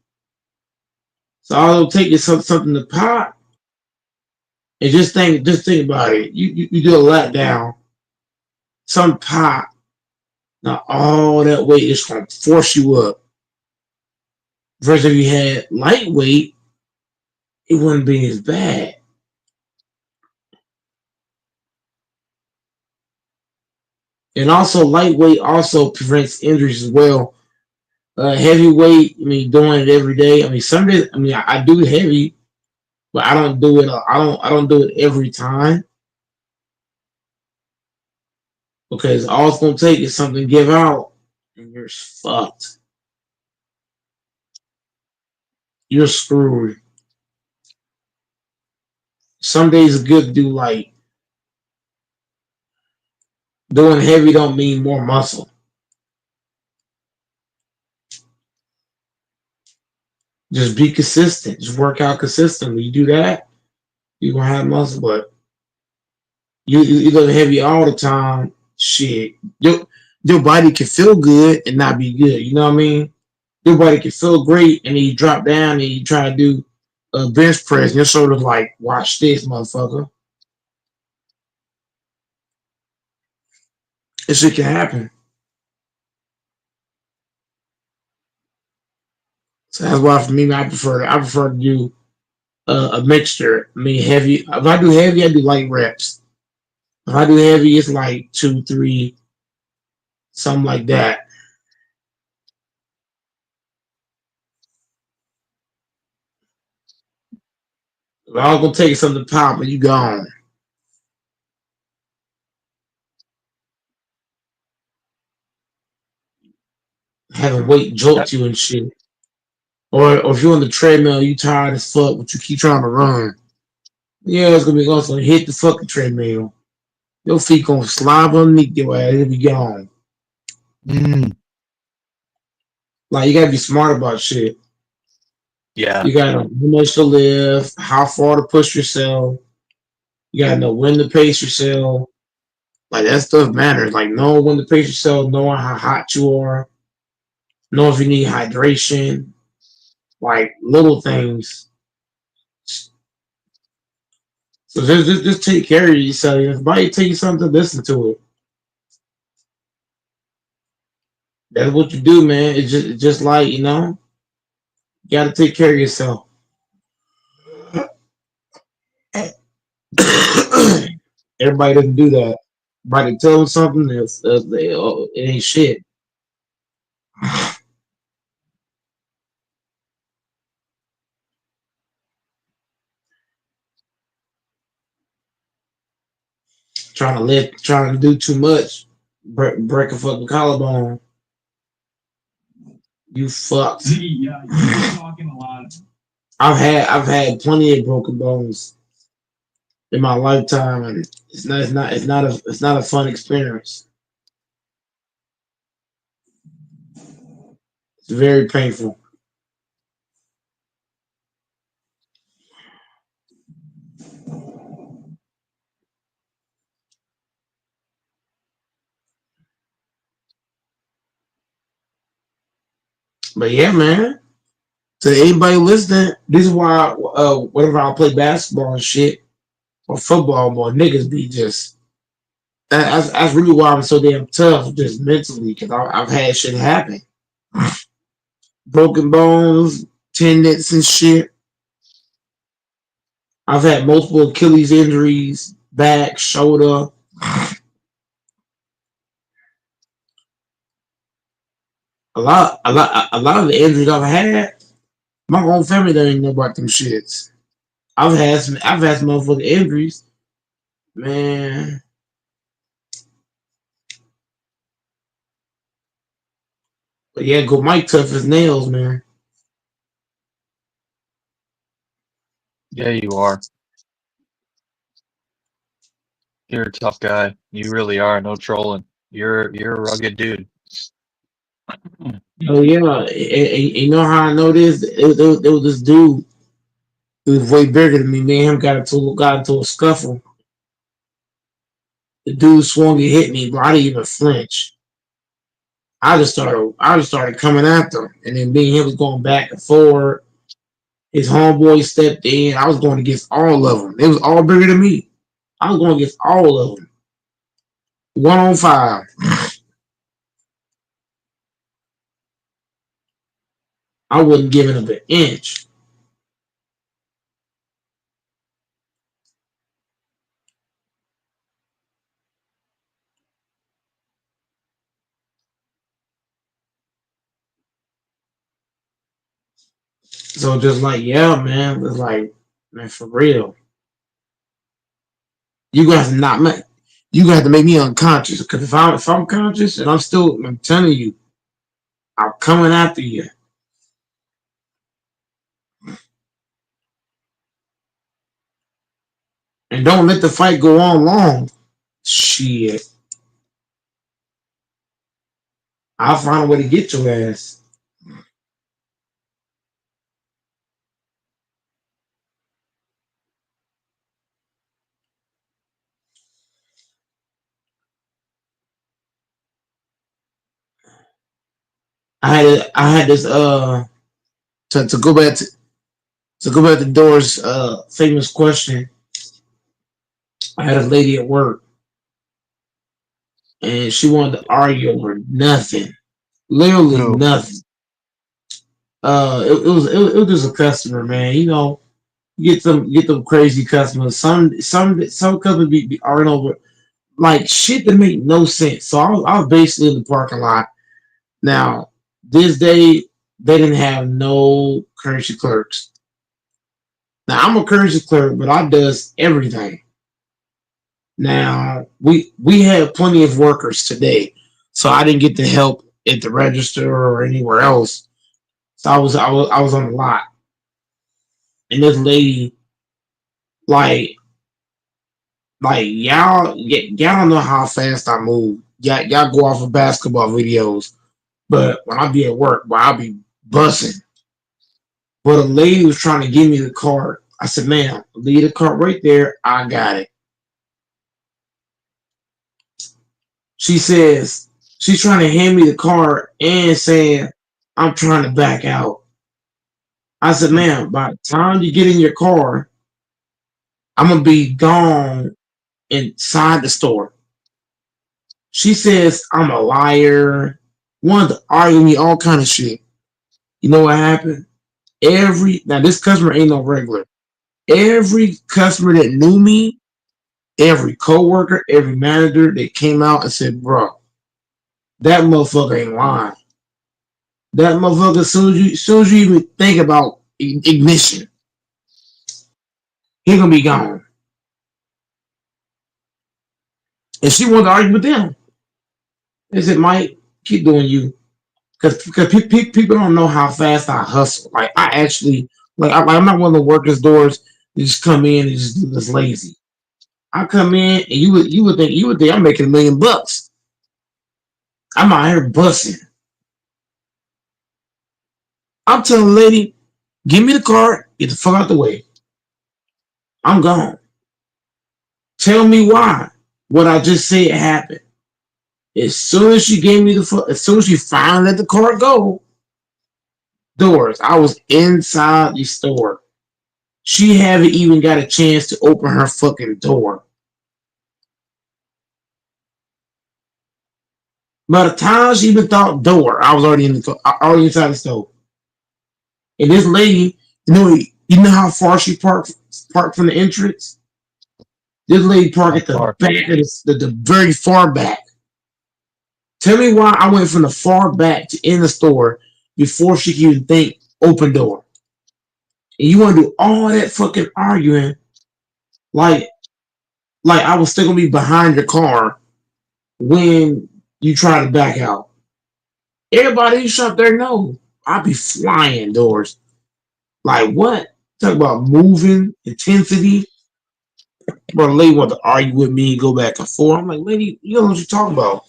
So all it'll take is something to pop. And just think about it. You do a lap down, some pop. Now all that weight is gonna force you up. Versus if you had lightweight, it wouldn't be as bad. And also lightweight also prevents injuries as well. Heavyweight, doing it every day. Some days, I do heavy, but I don't do it. I don't do it every time because all it's gonna take is something to give out, and you're fucked. You're screwed. Some days it's good to do light. Doing heavy don't mean more muscle. Just be consistent. Just work out consistently. You do that, you're gonna have muscle. But you look heavy all the time. Shit, your body can feel good and not be good. You know what I mean? Your body can feel great, and then you drop down and you try to do a bench press, and your shoulders like, watch this, motherfucker. This shit can happen. So that's why for me, I prefer to do a mixture. Heavy. If I do heavy, I do light reps. If I do heavy, it's like 2, 3, something like that. If I was gonna take something to pop, and you gone. Having weight jolt you and shit. Or if you're on the treadmill, you tired as fuck, but you keep trying to run. Yeah, it's gonna be also hit the fucking treadmill. Your feet gonna slide underneath your ass. It'll be gone. Like you gotta be smart about shit. Yeah. You gotta know how much to lift, how far to push yourself. You gotta know when to pace yourself. Like that stuff matters. Like knowing when to pace yourself, knowing how hot you are, know if you need hydration. Like little things. So just take care of yourself. If somebody tell you something, listen to it. That's what you do, man. It's just like, you gotta take care of yourself. Everybody doesn't do that. Everybody tell them something, it ain't shit. Trying to do too much, break a fucking collarbone. You fucked. Yeah, you're talking a lot. I've had plenty of broken bones in my lifetime, and it's not a fun experience. It's very painful. But yeah, man. To anybody listening, this is why whenever I play basketball and shit or football, boy, niggas be just that's really why I'm so damn tough, just mentally, because I've had shit happen, broken bones, tendons and shit. I've had multiple Achilles injuries, back, shoulder. A lot of the injuries I've had, my whole family don't even know about them shits. I've had some motherfucking injuries, man. But yeah, go Mike tough as nails, man. Yeah, you are. You're a tough guy. You really are. No trolling. You're a rugged dude. Oh yeah, and you know how I know this? There was this dude who was way bigger than me. Me and him got into a scuffle. The dude swung and hit me, but I didn't even flinch. I just started coming after him, and then me and him was going back and forth. His homeboy stepped in. I was going against all of them. They was all bigger than me. I was going against all of them. 1 on 5. I wasn't giving up an inch. So just like, yeah, man, it's like, man, for real. You gonna have to not make you gonna have to make me unconscious. Because if I'm conscious and I'm telling you, I'm coming after you. And don't let the fight go on long. Shit. I'll find a way to get your ass. I had this to go back to Doris famous question. I had a lady at work and she wanted to argue over nothing. Literally nothing. It was just a customer, man. You know, get them crazy customers. Some customers be arguing over like shit that make no sense. So I was basically in the parking lot. Now this day they didn't have no currency clerks. Now I'm a currency clerk, but I does everything. Now we had plenty of workers today, so I didn't get to help at the register or anywhere else. So I was on the lot, and this lady like y'all know how fast I move. Y'all go off of basketball videos, but when I be at work, boy, I'll be bussing. But a lady was trying to give me the card. I said, "Ma'am, leave the card right there. I got it." She says she's trying to hand me the card and saying I'm trying to back out. I said, "Ma'am, by the time you get in your car, I'm gonna be gone inside the store." She says I'm a liar, wanted to argue me all kind of shit. You know what happened? Now this customer ain't no regular. Every customer that knew me, every coworker, every manager, they came out and said, "Bro, that motherfucker ain't lying. That motherfucker, as soon as you even think about ignition, he gonna be gone." And she wanted to argue with them. They said, "Mike, keep doing you. because people don't know how fast I hustle. Like I actually I'm not one of the workers doors that just come in and just do this lazy. I come in and you would think I'm making $1 million. I'm out here busting. I'm telling the lady, give me the card, get the fuck out the way. I'm gone. Tell me why. What I just said happened. As soon as she gave me as soon as she finally let the card go, doors, I was inside the store. She haven't even got a chance to open her fucking door. By the time she even thought door, I was already already inside the store. And this lady, you know how far she parked from the entrance? This lady parked at the back of the very far back. Tell me why I went from the far back to in the store before she could even think open door. And you want to do all that fucking arguing like I was still gonna be behind your car when you try to back out. Everybody who shop there know I'll be flying doors. Like what? Talk about moving intensity. Bro, the lady wanted to argue with me and go back and forth. I'm like, lady, you know what you're talking about.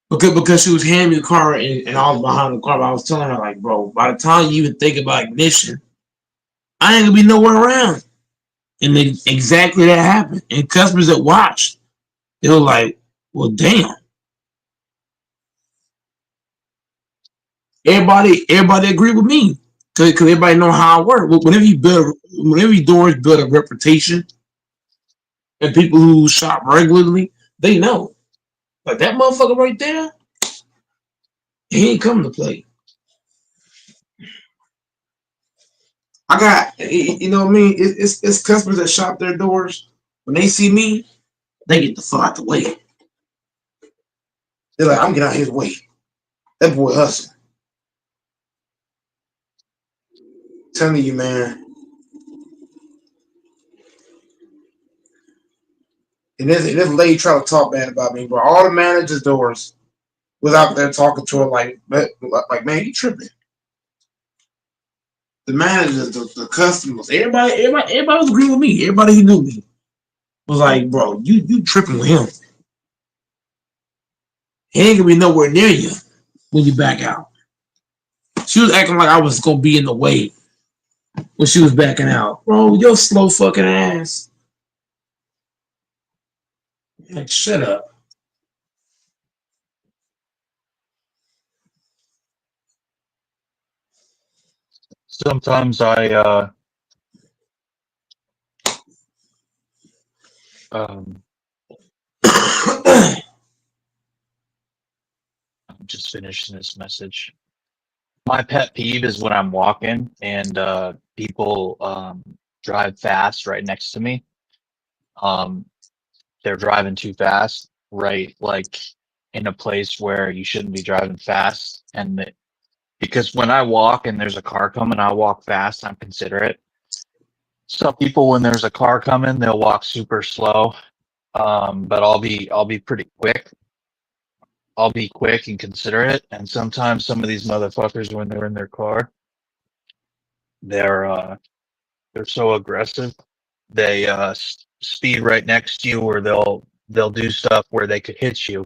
Because she was handing me the car and I was behind the car, but I was telling her, like, bro, by the time you even think about ignition, I ain't gonna be nowhere around. And then exactly that happened. And customers that watched, they were like, well, damn. Everybody agree with me. Cause everybody know how I work. Whenever you doors build a reputation and people who shop regularly, they know. Like that motherfucker right there, he ain't coming to play. I got, you know what I mean? It's customers that shop their doors. When they see me, they get the fuck out the way. They're like, I'm getting out his way. That boy hustle. Telling you, man. And this lady trying to talk bad about me, bro. All the managers' doors was out there talking to her like man, you tripping. The managers, the customers, everybody was agreeing with me. Everybody who knew me was like, bro, you tripping with him. He ain't gonna be nowhere near you when you back out. She was acting like I was gonna be in the way when she was backing out. Bro, your slow fucking ass. Like, shut up. Sometimes I'm just finishing this message. My pet peeve is when I'm walking and people drive fast right next to me. They're driving too fast, right? Like in a place where you shouldn't be driving fast. Because when I walk and there's a car coming, I walk fast. I'm considerate. Some people, when there's a car coming, they'll walk super slow. But I'll be pretty quick. I'll be quick and considerate. And sometimes some of these motherfuckers, when they're in their car, they're so aggressive. They speed right next to you, or they'll do stuff where they could hit you.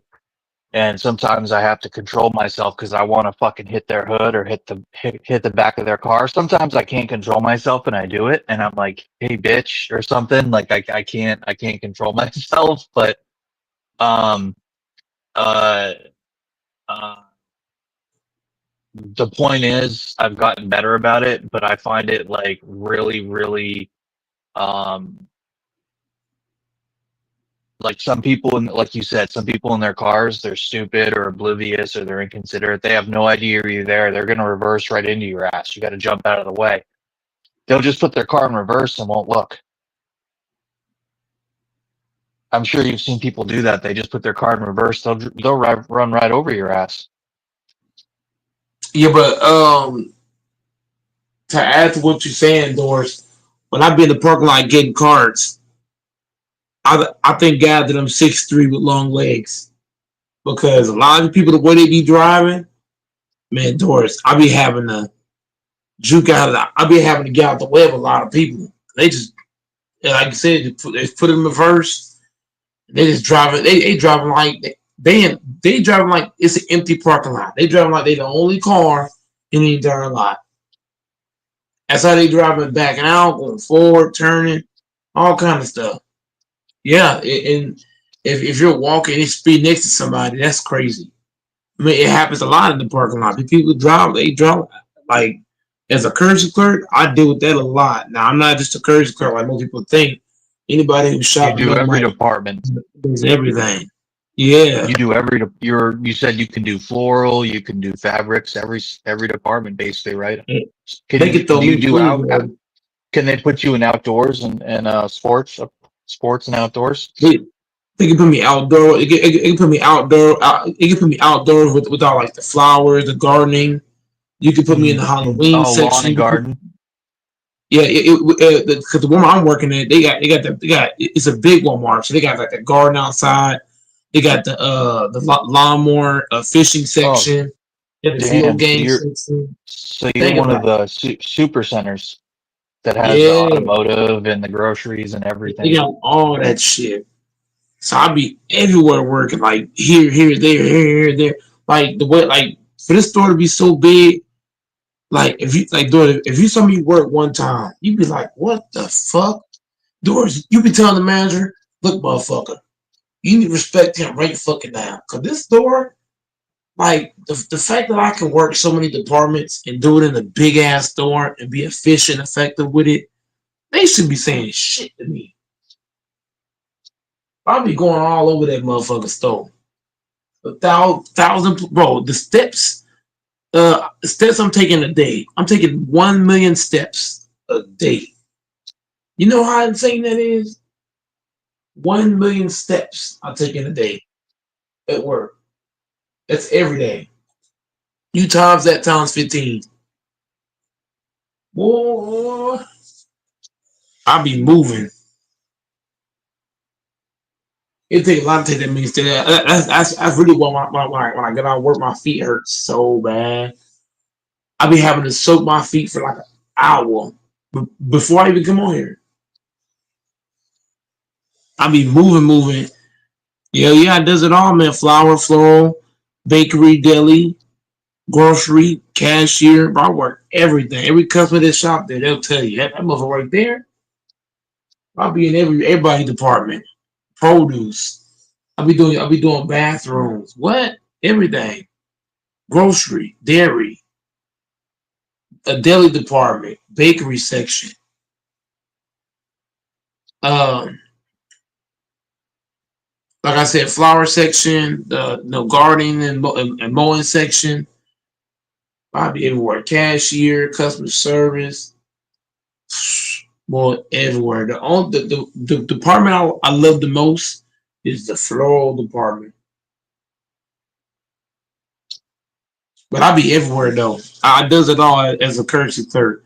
And sometimes I have to control myself because I want to fucking hit their hood or hit the back of their car. Sometimes I can't control myself and I do it, and I'm like, "Hey, bitch," or something. Like I can't control myself. But the point is, I've gotten better about it, but I find it like really, really like some people, like you said, some people in their cars, they're stupid or oblivious or they're inconsiderate. They have no idea you're there. They're going to reverse right into your ass. You got to jump out of the way. They'll just put their car in reverse and won't look. I'm sure you've seen people do that. They just put their car in reverse. They'll run right over your ass. Yeah, but to add to what you're saying, Doris, when I be in the parking lot getting cards, I think God that I'm 6'3" with long legs. because a lot of people the way they be driving, man, Doris, I be having to juke out of the, I be having to get out the way of a lot of people. They just, like I said, they put them in reverse. They just driving. They driving like they driving like it's an empty parking lot. They driving like they the only car in the entire lot. That's how they driving, backing out, going forward, turning, all kind of stuff. Yeah, and if you're walking and you speed next to somebody, that's crazy. I mean, it happens a lot in the parking lot. People drive, they drive like as a courtesy clerk, I deal with that a lot. Now I'm not just a courtesy clerk like most people think. Anybody who's You shopping do them every like department. does everything. Yeah. You do every. You said you can do floral. You can do fabrics. Every department basically, right? They can throw Do you me do food. Can they put you in outdoors and sports and outdoors? They can put me outdoor. It can put me outdoor. It can put me outdoors with all like the flowers, the gardening. You can put me in the Halloween Oh, lawn section. and garden. Yeah, because the Walmart I'm working at, they got it's a big Walmart, so they got like the garden outside. They got the lawnmower fishing section. They got the video Damn. game section. So you're Think one of about it. the super centers that has the Yeah, automotive and the groceries and they everything. got all that shit. So I be everywhere working, like here, there. Like the way, like for this store to be so big, like if you like doing, if you saw me work one time, you'd be like, "What the fuck?" Doors, you be telling the manager, "Look, motherfucker, you need to respect him right fucking now." Cause this store, like the fact that I can work so many departments and do it in a big ass store and be efficient, effective with it, they should be saying shit to me. I'll be going all over that motherfucker store. Thousand, bro. The steps I'm taking a day. I'm taking 1 million steps a day. You know how insane that is? 1 million steps I take in a day at work. That's every day. You times that times 15. Boy, I be moving. It take a lot to take that many steps. That's really what when I get out of work, my feet hurt so bad. I be having to soak my feet for like an hour before I even come on here. I be moving. Yeah, it does it all, man. Flower, floral, bakery, deli, grocery, cashier. Bro, I work everything. Every customer that shop there, they'll tell you that motherfucker right there. I'll be in everybody department. Produce. I'll be doing bathrooms. What? Everything. Grocery, dairy, a deli department, bakery section. Um, like I said, flower section, the no gardening and mowing section. I'll be everywhere. Cashier, customer service, boy, everywhere. The department I love the most is the floral department. But I'll be everywhere though. I does it all as a courtesy clerk.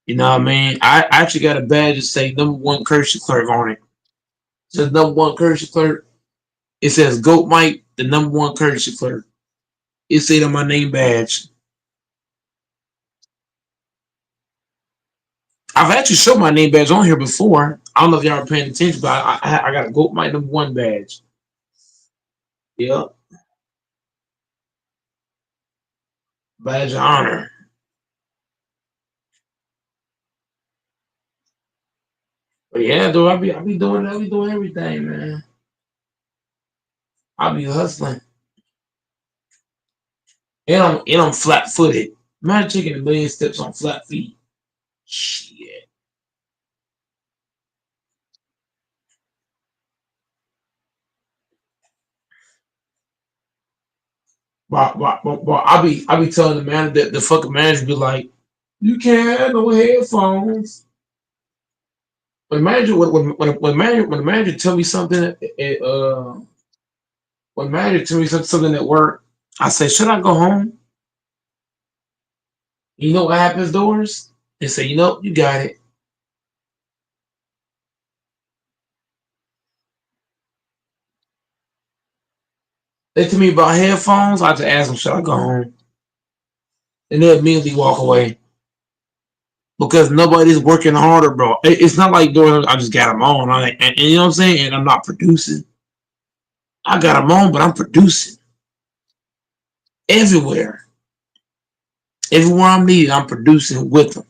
You know what I mean? I actually got a badge that say #1 courtesy clerk on it. It says #1 courtesy clerk. It says Goat Mike, the #1 courtesy clerk. It said on my name badge. I've actually showed my name badge on here before. I don't know if y'all are paying attention, but I got a Goat Mike #1 badge. Yep. Badge of honor. But yeah, dude, I be doing everything, man. I be hustling. And I'm flat footed. Imagine taking 1 million steps on flat feet. Shit. But I be telling the man that the fucking manager be like, you can't have no headphones. When the manager tell me something, when the manager tell me something at work, I say, should I go home? You know what happens, Doors? They say, you got it. They tell me about headphones. I just ask them, should I go home? And they immediately walk away because nobody's working harder, bro. It's not like doing. I just got them on, and you know what I'm saying. And I'm not producing. I got them on, but I'm producing everywhere. Everywhere I'm needed, I'm producing with them.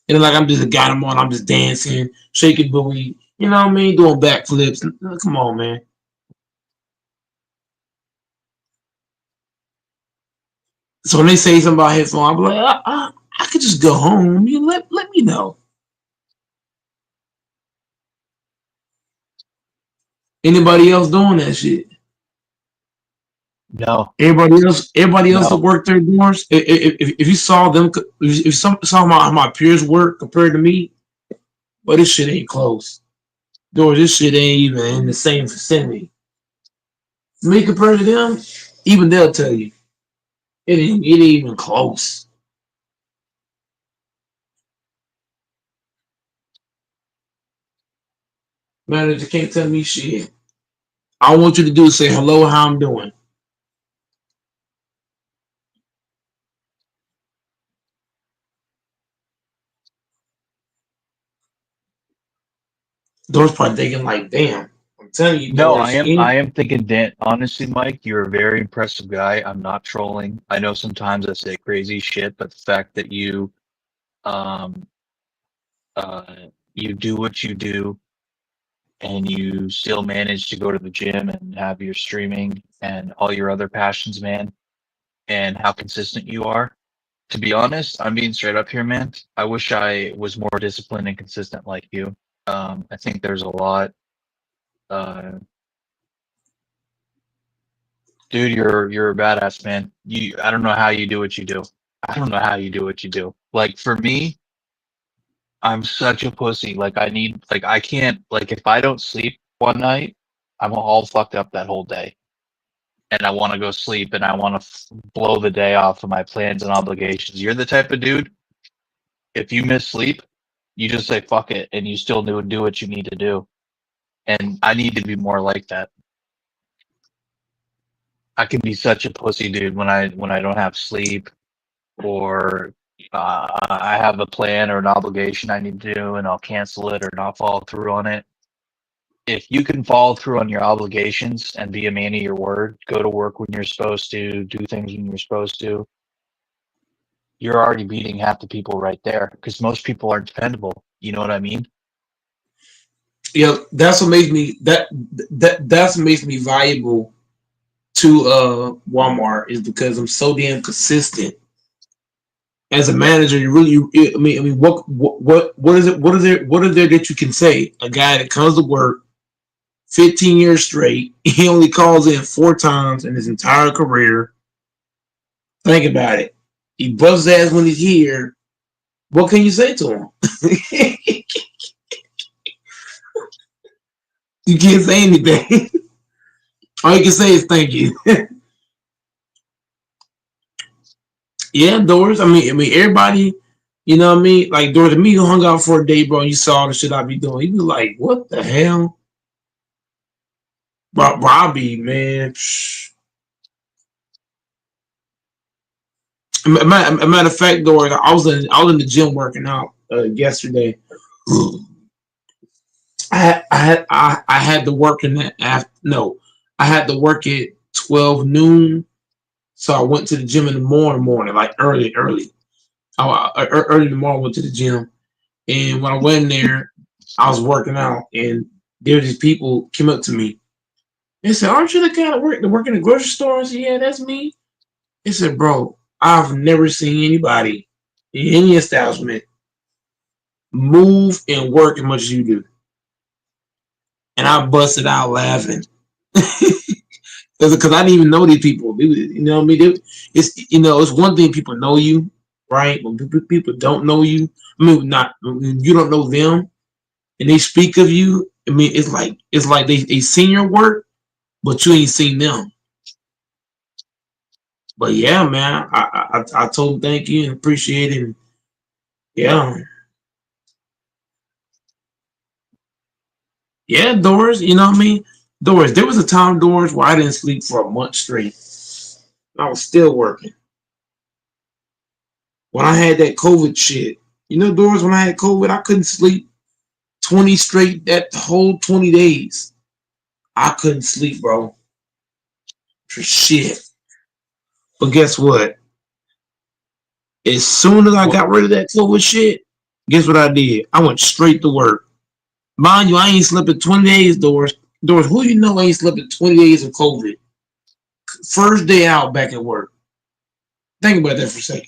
And like I'm just got them on. I'm just dancing, shaking booty. You know what I mean? Doing backflips. Come on, man. So when they say something about headphones, I'm like, I could just go home. You let me know. Anybody else doing that shit? No. Everybody else that No. work their doors. If you saw them, if you saw my peers work compared to me, but this shit ain't close. Doors, this shit ain't even in the same vicinity. Me compared to them, even they'll tell you it ain't even close. Manager can't tell me shit. All I want you to do is say hello, how I'm doing. Doors probably thinking like, damn. I'm telling you, No, Doors. I am thinking, Dan, honestly, Mike, you're a very impressive guy. I'm not trolling. I know sometimes I say crazy shit, but the fact that um you do what you do and you still manage to go to the gym and have your streaming and all your other passions, man, and how consistent you are. To be honest, I'm being straight up here, man. I wish I was more disciplined and consistent like you. I think there's a lot. Uh, Dude, you're a badass, man. I don't know how you do what you do. I don't know how you do what you do. Like for me, I'm such a pussy. Like I can't, like if I don't sleep one night, I'm all fucked up that whole day. And I want to go sleep and I want to blow the day off of my plans and obligations. You're the type of dude, if you miss sleep, you just say fuck it and you still do what you need to do. And I need to be more like that. I can be such a pussy dude when I don't have sleep or I have a plan or an obligation I need to do and I'll cancel it or not follow through on it. If you can follow through on your obligations and be a man of your word, go to work when you're supposed to, do things when you're supposed to, you're already beating half the people right there because most people aren't dependable. You know what I mean? Yeah, that's what makes me that's what makes me valuable to Walmart is because I'm so damn consistent. As a manager, I mean, what is it? What is there that you can say? A guy that comes to work 15 years straight, he only calls in 4 times in his entire career. Think about it. He busts his ass when he's here. What can you say to him? You can't say anything. All you can say is thank you. Yeah, Doris. I mean, everybody. You know what I mean? Like Doris, me who hung out for a day, bro. And you saw the shit I be doing. You be like, what the hell? Robbie, man. A matter of fact, Doris, I was in the gym working out yesterday. I had to work in that after I had to work at 12 noon. So I went to the gym in the morning, like early. Early in the morning, I went to the gym. And when I went in there, I was working out, and there were these people came up to me. They said, "Aren't you the guy that work in the grocery store?" I said, "Yeah, that's me." They said, "Bro, I've never seen anybody in any establishment move and work as much as you do." And I busted out laughing. Because I didn't even know these people. You know what I mean? It's one thing people know you, right? When people don't know you, I mean, not you don't know them, and they speak of you. I mean, it's like they seen your work, but you ain't seen them. But yeah, man, I told them thank you and appreciate it. And yeah, Doris, you know what I mean? Doris, there was a time, Doris, where I didn't sleep for a month straight. I was still working. When I had that COVID shit, you know, Doris, when I had COVID, I couldn't sleep 20 straight, that whole 20 days. I couldn't sleep, bro. For shit. But guess what? As soon as I got rid of that COVID shit, guess what I did? I went straight to work. Mind you, I ain't slept in 20 days, Doris. Doris, who you know ain't slept in 20 days of COVID? First day out back at work. Think about that for a second.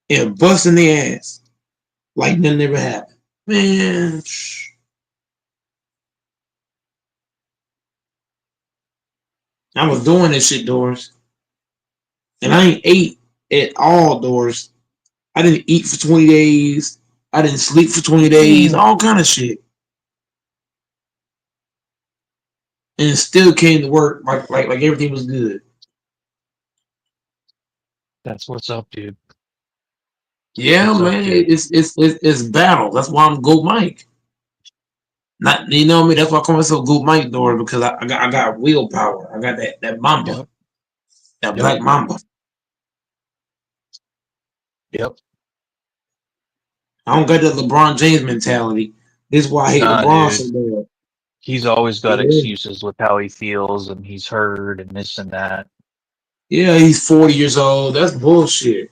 And busting their ass like nothing ever happened. Man. I was doing this shit, Doris. And I ain't ate at all, Doris. I didn't eat for 20 days. I didn't sleep for 20 days. All kind of shit. And it still came to work like everything was good. That's what's up, dude. Yeah, What's up, man. dude? It's battle. That's why I'm Goat Mike. Not, you know what I mean? That's why I call myself Goat Mike, Doris, because I got willpower. I got that mamba. Yep. That Yep. black mamba. Yep. I don't got that LeBron James mentality. This is why I hate Nah, LeBron so dude. bad. He's always got Yeah. excuses with how he feels and he's hurt and this and that. Yeah, he's 40 years old. That's bullshit.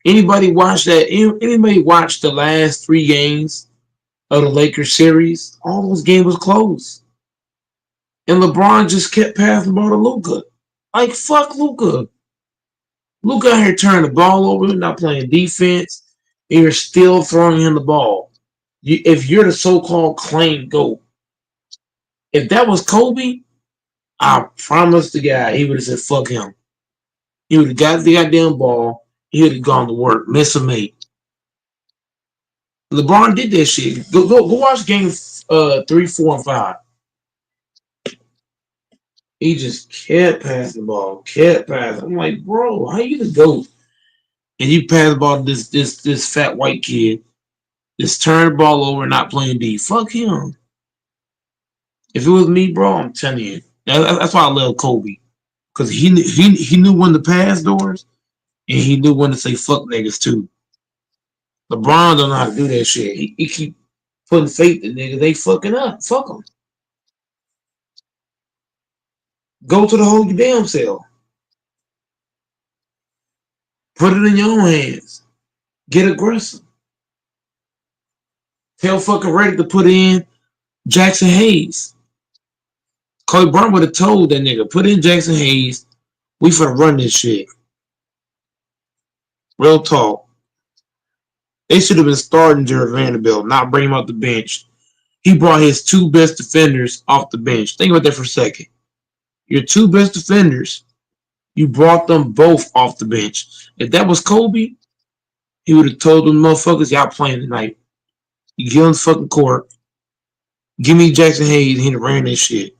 Anybody watch that? Anybody watch the last 3 games of the Lakers series? All those games was close. And LeBron just kept passing the ball to Luka. Like, fuck Luka. Luka out here turning the ball over, not playing defense, and you're still throwing him the ball. If you're the so-called claimed GOAT, if that was Kobe, I promise the guy, he would have said, fuck him. He would have got the goddamn ball. He would have gone to work, miss a mate. LeBron did that shit. Go watch game 3, 4, and 5. He just kept passing the ball, kept passing. I'm like, bro, how you the GOAT? And you pass the ball to this fat white kid, just turn the ball over and not playing D. Fuck him. If it was me, bro, I'm telling you. That's why I love Kobe. Because he knew when to pass, Doors, and he knew when to say fuck niggas too. LeBron don't know how to do that shit. He keep putting faith in niggas. They fucking up. Fuck them. Go to the whole damn self. Put it in your own hands. Get aggressive. Tell fucking Reddit to put in Jackson Hayes. Kobe Bryant would have told that nigga, put in Jackson Hayes. We finna run this shit. Real talk. They should have been starting Jared Vanderbilt, not bring him off the bench. He brought his 2 best defenders off the bench. Think about that for a second. Your 2 best defenders, you brought them both off the bench. If that was Kobe, he would have told them motherfuckers, y'all playing tonight. You get on the fucking court. Give me Jackson Hayes, and he'd have ran that shit.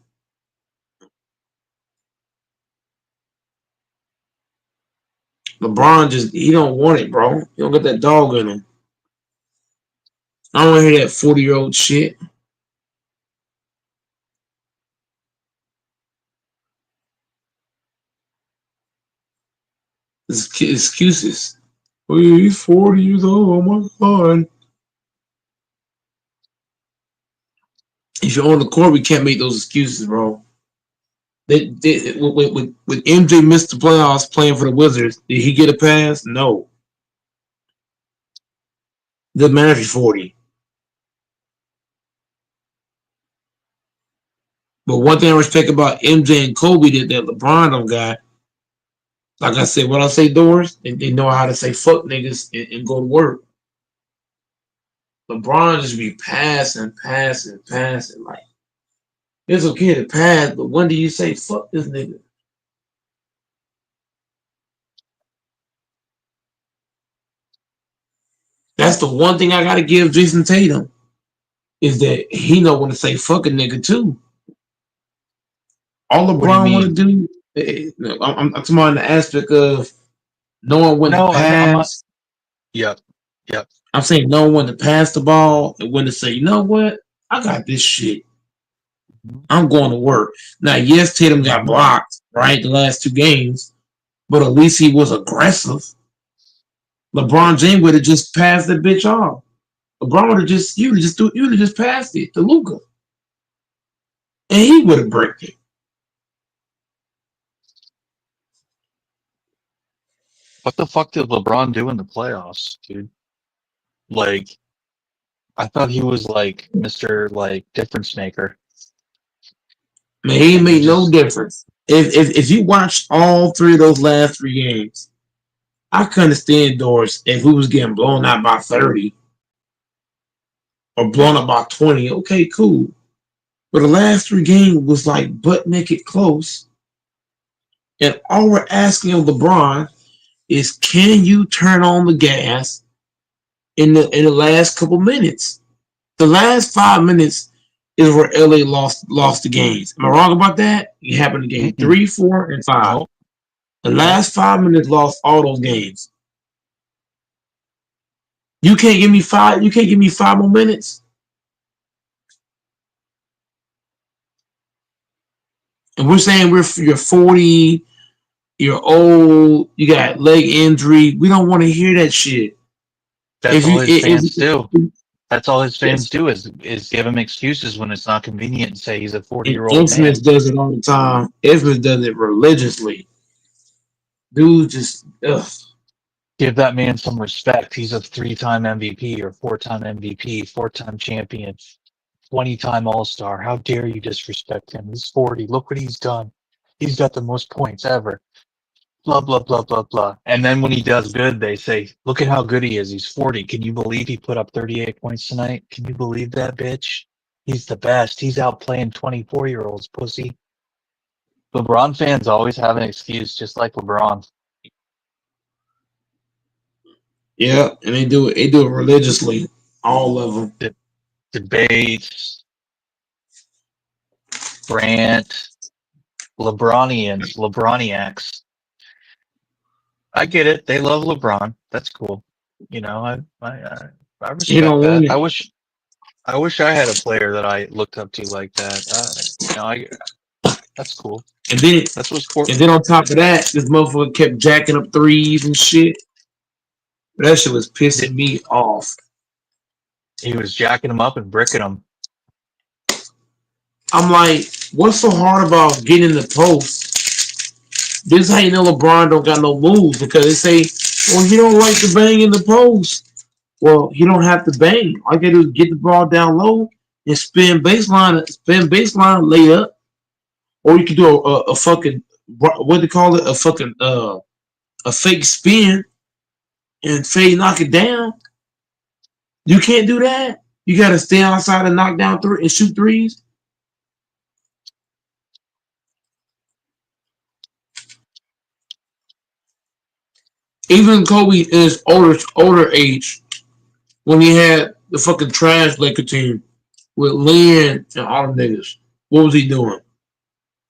LeBron he don't want it, bro. He don't got that dog in him. I don't want to hear that 40-year-old shit. Excuses. Oh, yeah, he's 40 years old. Oh my God. If you're on the court, we can't make those excuses, bro. With MJ missed the playoffs playing for the Wizards, did he get a pass? No. Doesn't matter if he's 40. But one thing I respect about MJ and Kobe that LeBron don't got, like I said, when I say Doors, they know how to say fuck niggas and go to work. LeBron just be passing. Like, it's okay to pass, but when do you say fuck this nigga? That's the one thing I gotta give Jason Tatum, is that he know when to say fuck a nigga too. All LeBron want to do, I'm talking about in the aspect of knowing when to pass. Yep. I'm saying knowing when to pass the ball and when to say, you know what, I got this shit. I'm going to work. Now, yes, Tatum got blocked, right, the last 2 games, but at least he was aggressive. LeBron James would have just passed the bitch off. LeBron would have just, you would have just passed it to Luka. And he would have bricked it. What the fuck did LeBron do in the playoffs, dude? Like, I thought he was like Mr. like difference maker. Man, he made no difference. If you watch all 3 of those last 3 games, I could understand Doris if we was getting blown out by 30 or blown up by 20. Okay, cool. But the last 3 games was like butt naked close. And all we're asking of LeBron is, can you turn on the gas in the last couple minutes? The last 5 minutes is where LA lost the games. Am I wrong about that? It happened in game 3, 4, and 5. The last 5 minutes lost all those games. You can't give me 5. You can't give me 5 more minutes. And we're saying you're 40, you're old, you got leg injury. We don't want to hear that shit. That's all his fans do. That's all his fans do is give him excuses when it's not convenient and say he's a 40-year-old man. Infamous does it all the time. Infamous does it religiously. Dude, just ugh. Give that man some respect. He's a 3-time MVP or 4-time MVP, 4-time champion, 20-time All-Star. How dare you disrespect him? He's 40. Look what he's done. He's got the most points ever. Blah, blah, blah, blah, blah. And then when he does good, they say, look at how good he is. He's 40. Can you believe he put up 38 points tonight? Can you believe that, bitch? He's the best. He's out playing 24-year-olds, pussy. LeBron fans always have an excuse, just like LeBron. Yeah, and they do it religiously. All of them. Debates, rant, LeBroniacs. I get it. They love LeBron. That's cool. You know, I respect that. I wish I had a player that I looked up to like that. That's cool. And then that's what's cool. And then on top of that, this motherfucker kept jacking up threes and shit. That shit was pissing me off. He was jacking them up and bricking them. I'm like, what's so hard about getting in the post? This is how you know LeBron don't got no moves, because they say, well, he don't like to bang in the post. Well, he don't have to bang. All you gotta do is get the ball down low and spin baseline, lay up. Or you can do a fucking, what they call it, a fucking a fake spin and fade knock it down. You can't do that. You gotta stay outside and knock down three and shoot threes. Even Kobe in his older age, when he had the fucking trash Laker team with Lynn and all the niggas, what was he doing?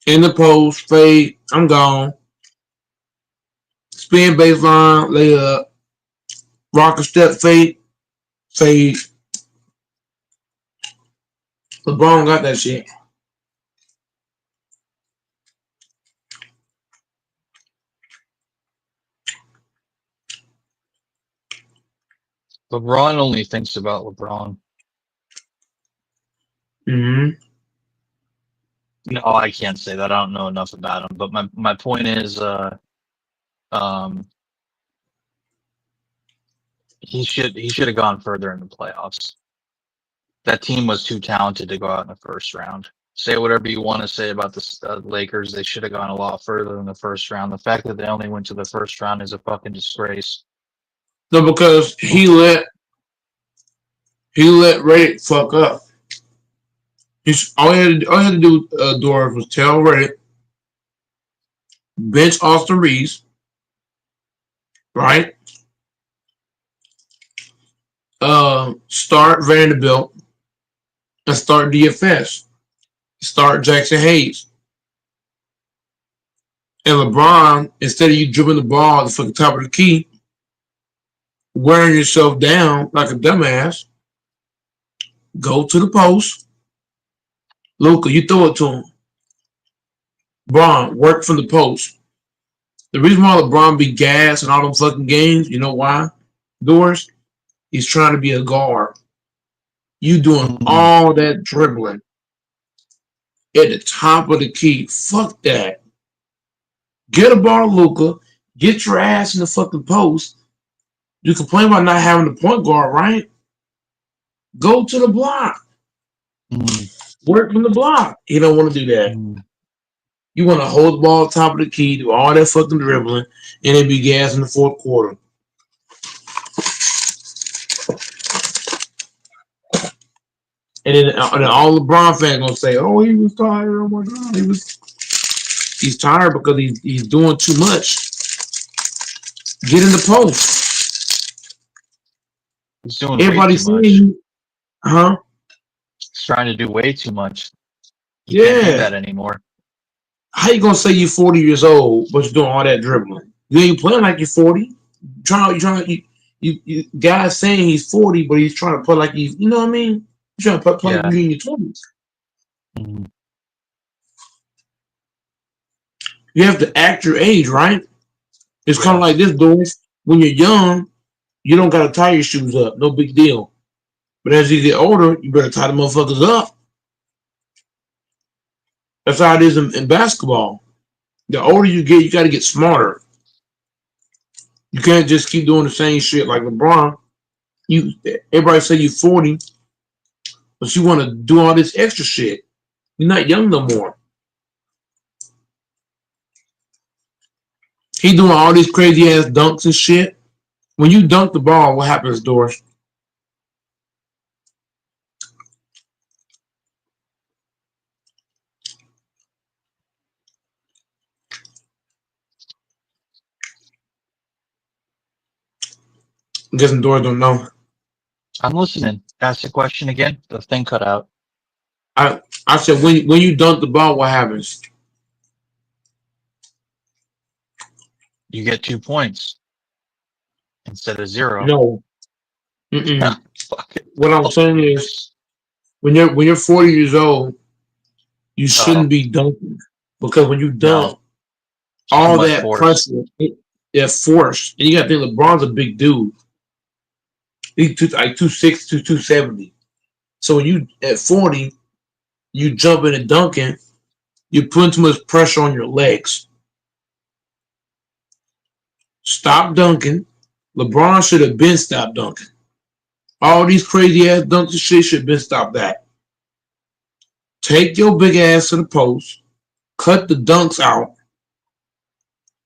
In the post, fade, I'm gone. Spin baseline, lay up, rock a step, fade. LeBron got that shit. LeBron only thinks about LeBron. Mm-hmm. No, I can't say that. I don't know enough about him. But my point is, he should have gone further in the playoffs. That team was too talented to go out in the first round. Say whatever you want to say about the Lakers. They should have gone a lot further in the first round. The fact that they only went to the first round is a fucking disgrace. No, because he let Reddit fuck up. All he had to do, Doris, was tell Reddit, bench Austin Reeves, right? Start Vanderbilt and start DFS. Start Jackson Hayes. And LeBron, instead of you dribbling the ball at the fucking top of the key, wearing yourself down like a dumbass, go to the post, Luka, you throw it to him. Bron, work from the post. The reason why LeBron be gas in all them fucking games, you know why? Doors, he's trying to be a guard. You doing all that dribbling at the top of the key. Fuck that. Get a ball, Luka. Get your ass in the fucking post. You complain about not having the point guard, right? Go to the block. Work from the block. You don't want to do that. You want to hold the ball at the top of the key, do all that fucking dribbling, and then be gas in the fourth quarter. And then all LeBron fans gonna say, "Oh, he was tired. Oh my God, he's tired because he's doing too much. Get in the post." He's doing Everybody's way too saying, much. huh? He's trying to do way too much. You Can't do Yeah. that anymore. How you gonna say you're 40 years old but you're doing all that dribbling? You ain't playing like you're 40. You guys saying he's 40, but he's trying to play like he's, you know what I mean? He's trying to play like Yeah. you're in your 20s. You have to act your age, right? It's kind of like this, Doris. When you're young, you don't gotta tie your shoes up, no big deal. But as you get older, you better tie the motherfuckers up. That's how it is in basketball. The older you get, you gotta get smarter. You can't just keep doing the same shit like LeBron. Everybody say you're 40, but you want to do all this extra shit. You're not young no more. He doing all these crazy ass dunks and shit. When you dunk the ball, what happens, Doris? I'm guessing Doris don't know. I'm listening. Ask the question again. The thing cut out. I said when you dunk the ball, what happens? You get 2 points instead of 0. No. What I'm saying is, when you're 40 years old, you shouldn't be dunking, because when you dunk, all much that force. pressure, that force, and you got to think LeBron's a big dude. He's like 260, 270. So when you at 40, you jumping and dunking, you're putting too much pressure on your legs. Stop dunking. LeBron should have been stopped dunking. All these crazy ass dunks and shit should have been stopped that. Take your big ass to the post, cut the dunks out,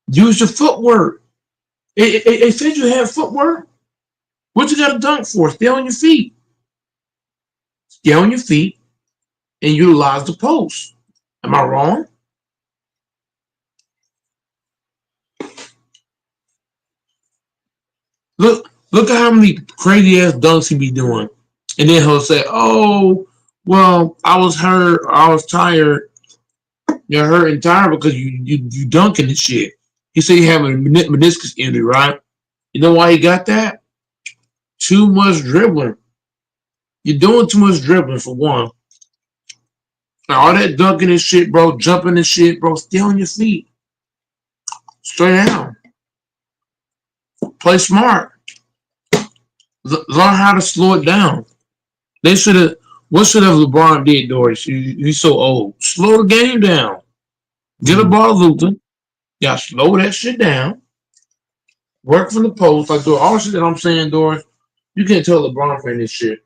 use your footwork. It said you have footwork. What you got to dunk for? Stay on your feet. Stay on your feet and utilize the post. Am I wrong? Look at how many crazy ass dunks he be doing. And then he'll say, "Oh, well, I was hurt, or I was tired." You're hurt and tired because you dunking and shit. He said he had a meniscus injury, right? You know why he got that? Too much dribbling. You're doing too much dribbling, for one. All that dunking and shit, bro, jumping and shit, bro, stay on your feet. Stay down. Play smart. Learn how to slow it down. What should have LeBron did, Doris? He's so old. Slow the game down. Get a ball, Luka. Yeah, slow that shit down. Work from the post. Like all the shit that I'm saying, Doris, you can't tell LeBron fan this shit.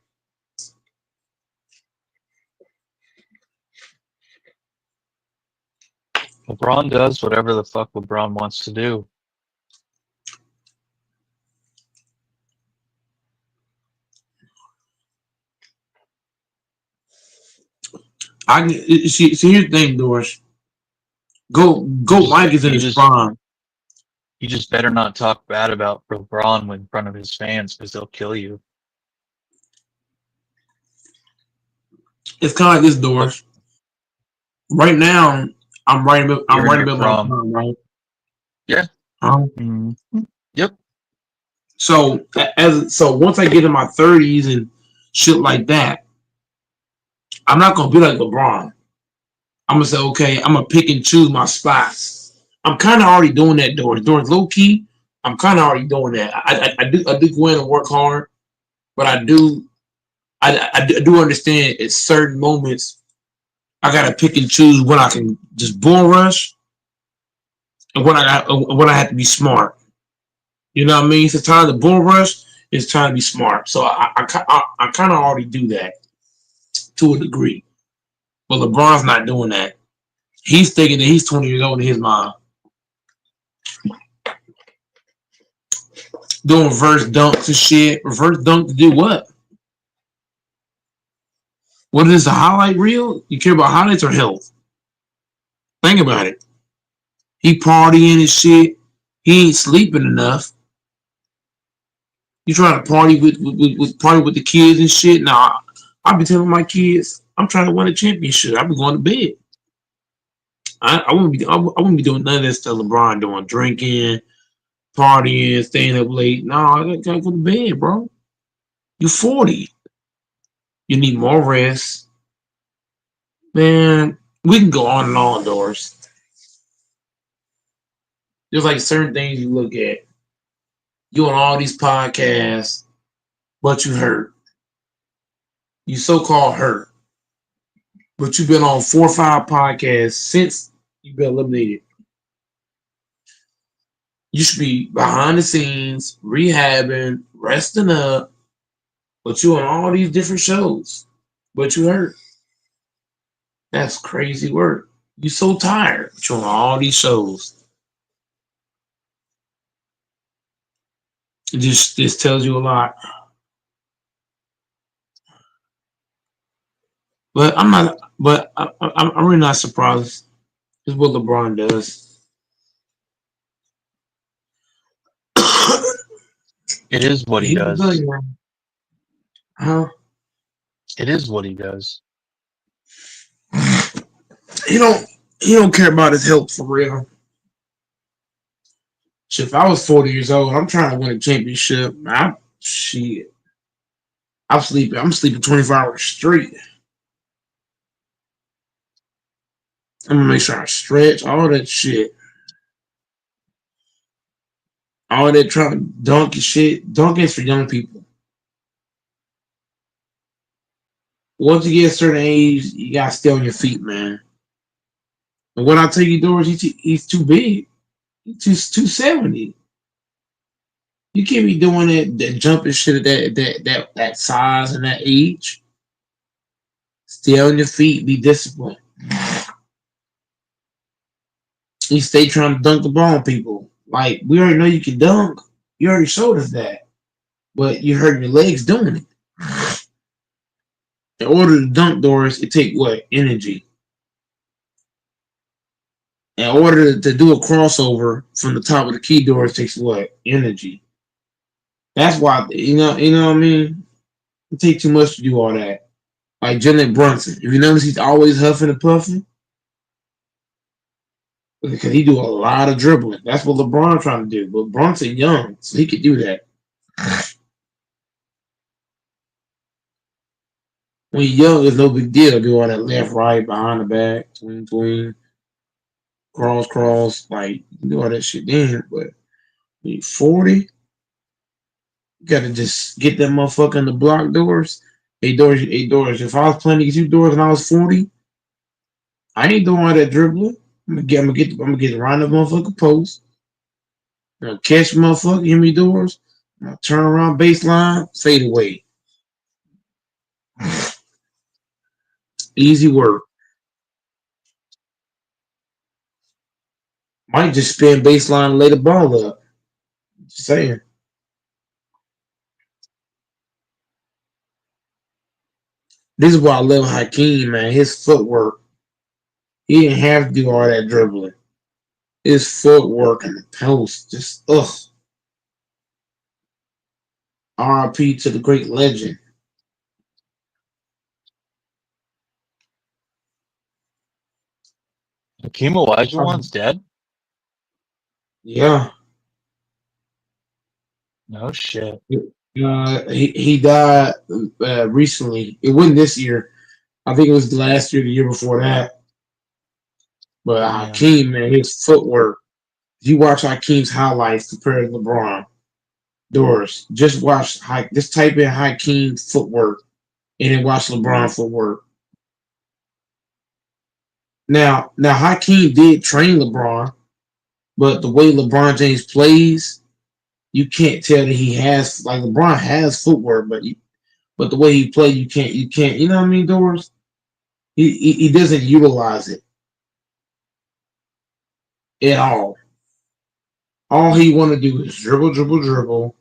LeBron does whatever the fuck LeBron wants to do. See, here's the thing, Doris. Go Mike is in his prime. You just better not talk bad about LeBron in front of his fans, because they'll kill you. It's kind of like this, Doris. Right now, I'm writing about my prime, right? Yeah. Yep. So once I get in my 30s and shit like that, I'm not gonna be like LeBron. I'm gonna say, okay, I'm gonna pick and choose my spots. I'm kind of already doing that, Doris. Doris, low key, I'm kind of already doing that. I do go in and work hard, but I do understand at certain moments I gotta pick and choose when I can just bull rush and when I have to be smart. You know what I mean? It's time to bull rush. It's time to be smart. So I kind of already do that to a degree. But LeBron's not doing that. He's thinking that he's 20 years old in his mind. Doing reverse dunks and shit. Reverse dunk to do what? What is the highlight reel? You care about highlights or health? Think about it. He partying and shit. He ain't sleeping enough. You trying to party with the kids and shit? Nah, I be telling my kids I'm trying to win a championship. I be going to bed. I wouldn't be doing none of that stuff LeBron doing, drinking, partying, staying up late. No, I gotta go to bed, bro. You 40. You need more rest. Man, we can go on and on, Doris. There's like certain things you look at. You on all these podcasts, but you hurt. You so-called hurt. But you've been on 4 or 5 podcasts since you've been eliminated. You should be behind the scenes, rehabbing, resting up, but you on all these different shows, but you hurt. That's crazy work. You so tired, but you on all these shows. It just tells you a lot. But I'm not. But I'm really not surprised. It's what LeBron does. It is what he He's a does. billionaire. Huh? It is what he does. He don't care about his health for real. Shit, if I was 40 years old, I'm trying to win a championship. Shit. I'm sleeping 24 hours straight. I'm gonna make sure I stretch, all that shit. All that trying to dunk and shit. Dunking is for young people. Once you get a certain age, you gotta stay on your feet, man. And when I tell you, Doris, he's too big. He's 270. You can't be doing that jumping shit at that size and that age. Stay on your feet, be disciplined. You stay trying to dunk the ball on people. Like, we already know you can dunk. You already showed us that. But you hurt your legs doing it. In order to dunk, Doris, it takes what? Energy. In order to do a crossover from the top of the key, Doris, takes what? Energy. That's why, you know what I mean? It takes too much to do all that. Like Jalen Brunson. If you notice, he's always huffing and puffing. Because he do a lot of dribbling. That's what LeBron trying to do. But Brunson young, so he could do that. When you're young, it's no big deal. Do all that left, right, behind the back, tween, cross, like you do all that shit then. But when you're 40, you gotta just get that motherfucker in the block, Doors. Hey Doors. If I was playing these 2 Doors and I was 40, I ain't doing all that dribbling. I'm gonna get around the motherfucker post. I'm gonna catch motherfucker, give me Doors. I'm gonna turn around baseline, fade away. Easy work. Might just spin baseline and lay the ball up. Just saying. This is why I love Hakeem, man. His footwork. He didn't have to do all that dribbling. His footwork and the post, just ugh. RIP to the great legend. Hakeem Olajuwon's dead? Yeah. No shit. He died recently. It wasn't this year. I think it was last year, the year before that. But Yeah. Hakeem, man, his footwork. If you watch Hakeem's highlights compared to LeBron, Doris, just type in Hakeem footwork and then watch LeBron footwork. Now Hakeem did train LeBron, but the way LeBron James plays, you can't tell that he has like LeBron has footwork, but the way he plays, you can't you know what I mean, Doris? He doesn't utilize it at all. All he want to do is dribble, dribble, dribble,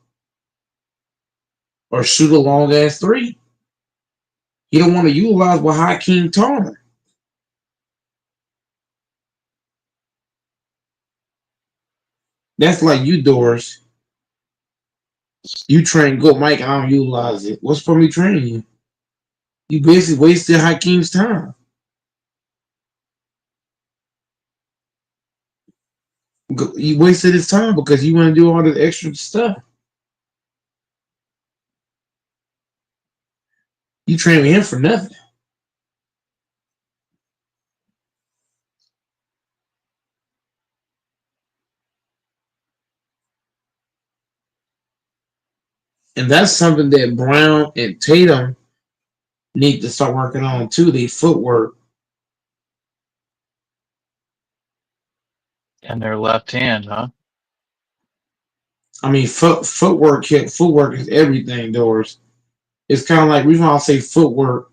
or shoot a long ass three. He don't want to utilize what Hakeem taught him. That's like you, Doris. You train Go Mike, and I don't utilize it. What's for me training you? You basically wasted Hakeem's time. You wasted his time because you want to do all the extra stuff. You train him for nothing. And that's something that Brown and Tatum need to start working on too. They footwork. And their left hand, huh? I mean, footwork is everything, Doris. It's kind of like reason why I say footwork.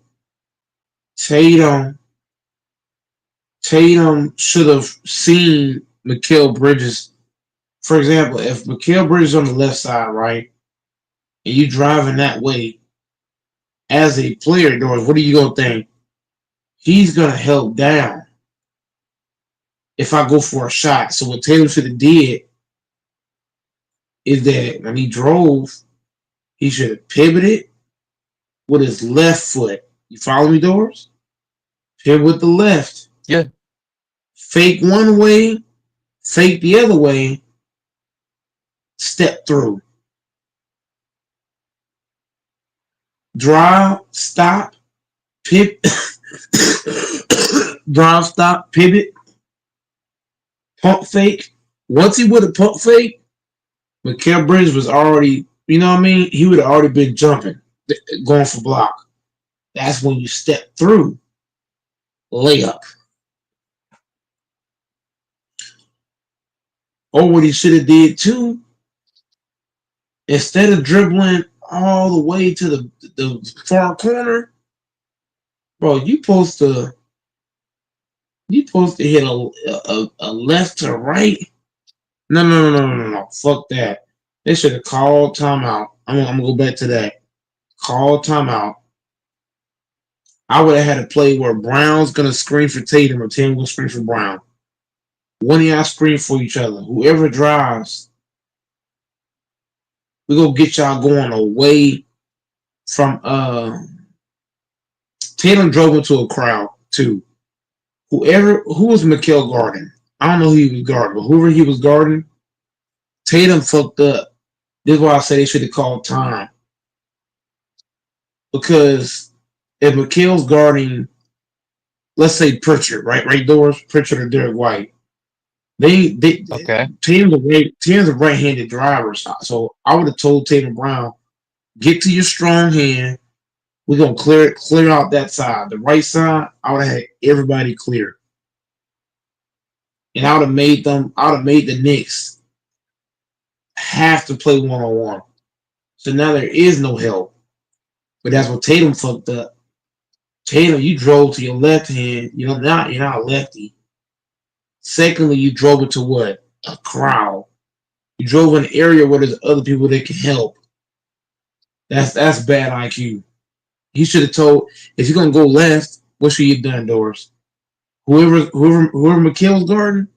Tatum should have seen Mikal Bridges. For example, if Mikal Bridges on the left side, right, and you driving that way, as a player, Doris, what are you gonna think? He's gonna help down if I go for a shot. So what Tatum should have did is that when he drove, he should have pivoted with his left foot. You follow me, Doris? Pivot with the left. Yeah. Fake one way, fake the other way, step through. Drive, stop, pivot, drive, stop, pivot, pump fake. Once he would have pump fake, Mikal Bridges was already, you know what I mean? He would have already been jumping, going for block. That's when you step through. Layup. Or what he should have did too, instead of dribbling all the way to the far corner, bro, you supposed to hit a left to right. No. Fuck that. They should have called timeout. I'm gonna go back to that. Call timeout. I would have had a play where Brown's gonna screen for Tatum or Tatum gonna screen for Brown. One of y'all screen for each other. Whoever drives, we gonna get y'all going away from Tatum drove into a crowd too. Who was Mikal guarding? I don't know who he was guarding, but whoever he was guarding, Tatum fucked up. This is why I say they should have called time. Because if Mikal's guarding, let's say Pritchard, right, Doris, Pritchard or Derek White, Okay. Tatum's a right-handed driver, so I would have told Tatum Brown, get to your strong hand. We're gonna clear out that side. The right side, I would have had everybody clear. And I would have made the Knicks have to play one-on-one. So now there is no help. But that's what Tatum fucked up. Tatum, you drove to your left hand. You're not a lefty. Secondly, you drove it to what? A crowd. You drove in an area where there's other people that can help. That's bad IQ. He should have told, if you're gonna go left, what should you have done, Doris? Whoever Mikal's guarding,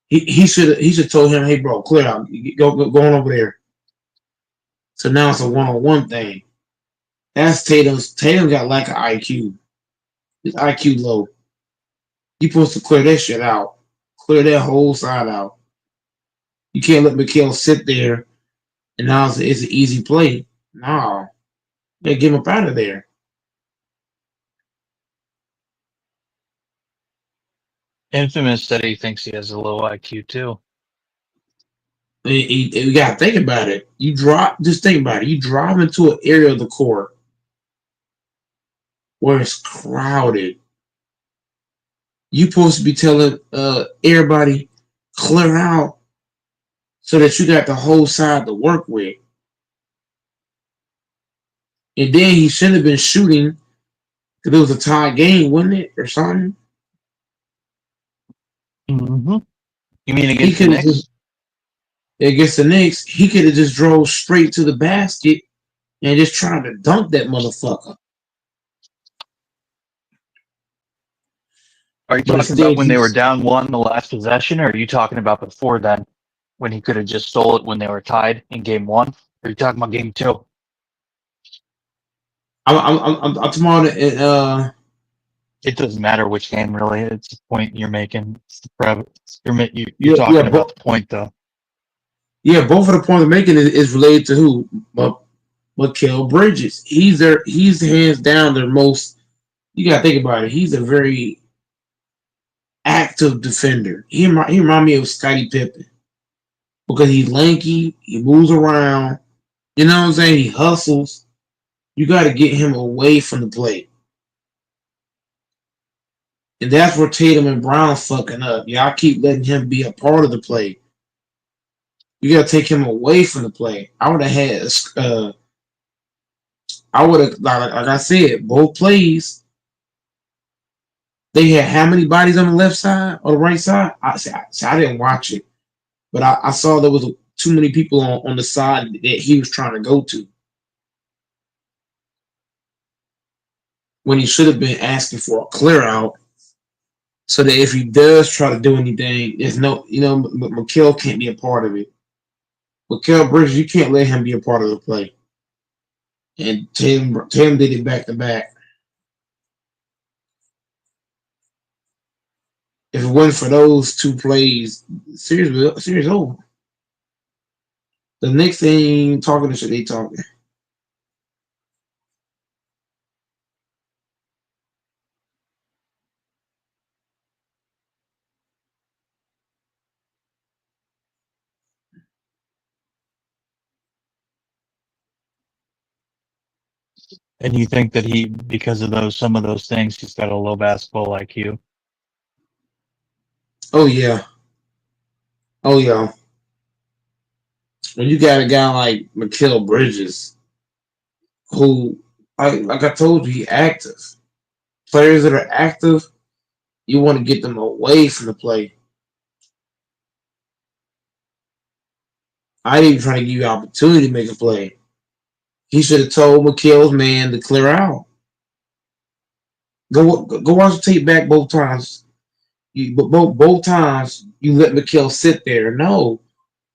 he should told him, hey bro, clear out. Go on over there. So now it's a one-on-one thing. That's Tatum got lack of IQ. His IQ low. You supposed to clear that shit out. Clear that whole side out. You can't let Mikal sit there and now it's an easy play. No. They get him up out of there. Infamous said he thinks he has a low IQ too. You gotta think about it. Just think about it. You drive into an area of the court where it's crowded. You supposed to be telling everybody clear out so that you got the whole side to work with. And then he shouldn't have been shooting because it was a tie game, wasn't it, or something? Mm-hmm. You mean He against the could have Knicks? just against the Knicks. He could have just drove straight to the basket and just tried to dunk that motherfucker. Are you But talking about instead, when they were down one the last possession, or are you talking about before then, when he could have just stole it when they were tied in game one? Or are you talking about game two? I'm talking about It doesn't matter which game, really. It's the point you're making. It's the you're yeah, talking about the point, though. Yeah, both of the points I'm making is related to who? Mikal Bridges. He's hands down their most. You gotta think about it. He's a very active defender. He remind me of Scottie Pippen because he's lanky. He moves around. You know what I'm saying? He hustles. You got to get him away from the plate. And that's where Tatum and Brown fucking up. Y'all keep letting him be a part of the play. You got to take him away from the play. I would have had, like I said, both plays. They had how many bodies on the left side or the right side? I didn't watch it, but I saw there was too many people on the side that he was trying to go to. When he should have been asking for a clear out, so that if he does try to do anything, there's no, Mikal can't be a part of it. Mikal Bridges, you can't let him be a part of the play. And Tim did it back to back. If it wasn't for those two plays, series over. The next thing talking to shit, they talking. And you think that because of some of those things, he's got a low basketball IQ? Oh yeah. Oh yeah. When you got a guy like Mikal Bridges, who, like I told you, he active. Players that are active, you want to get them away from the play. I ain't even trying to give you opportunity to make a play. He should have told Mikal's man to clear out. Go watch the tape back both times. Both times you let Mikal sit there. No,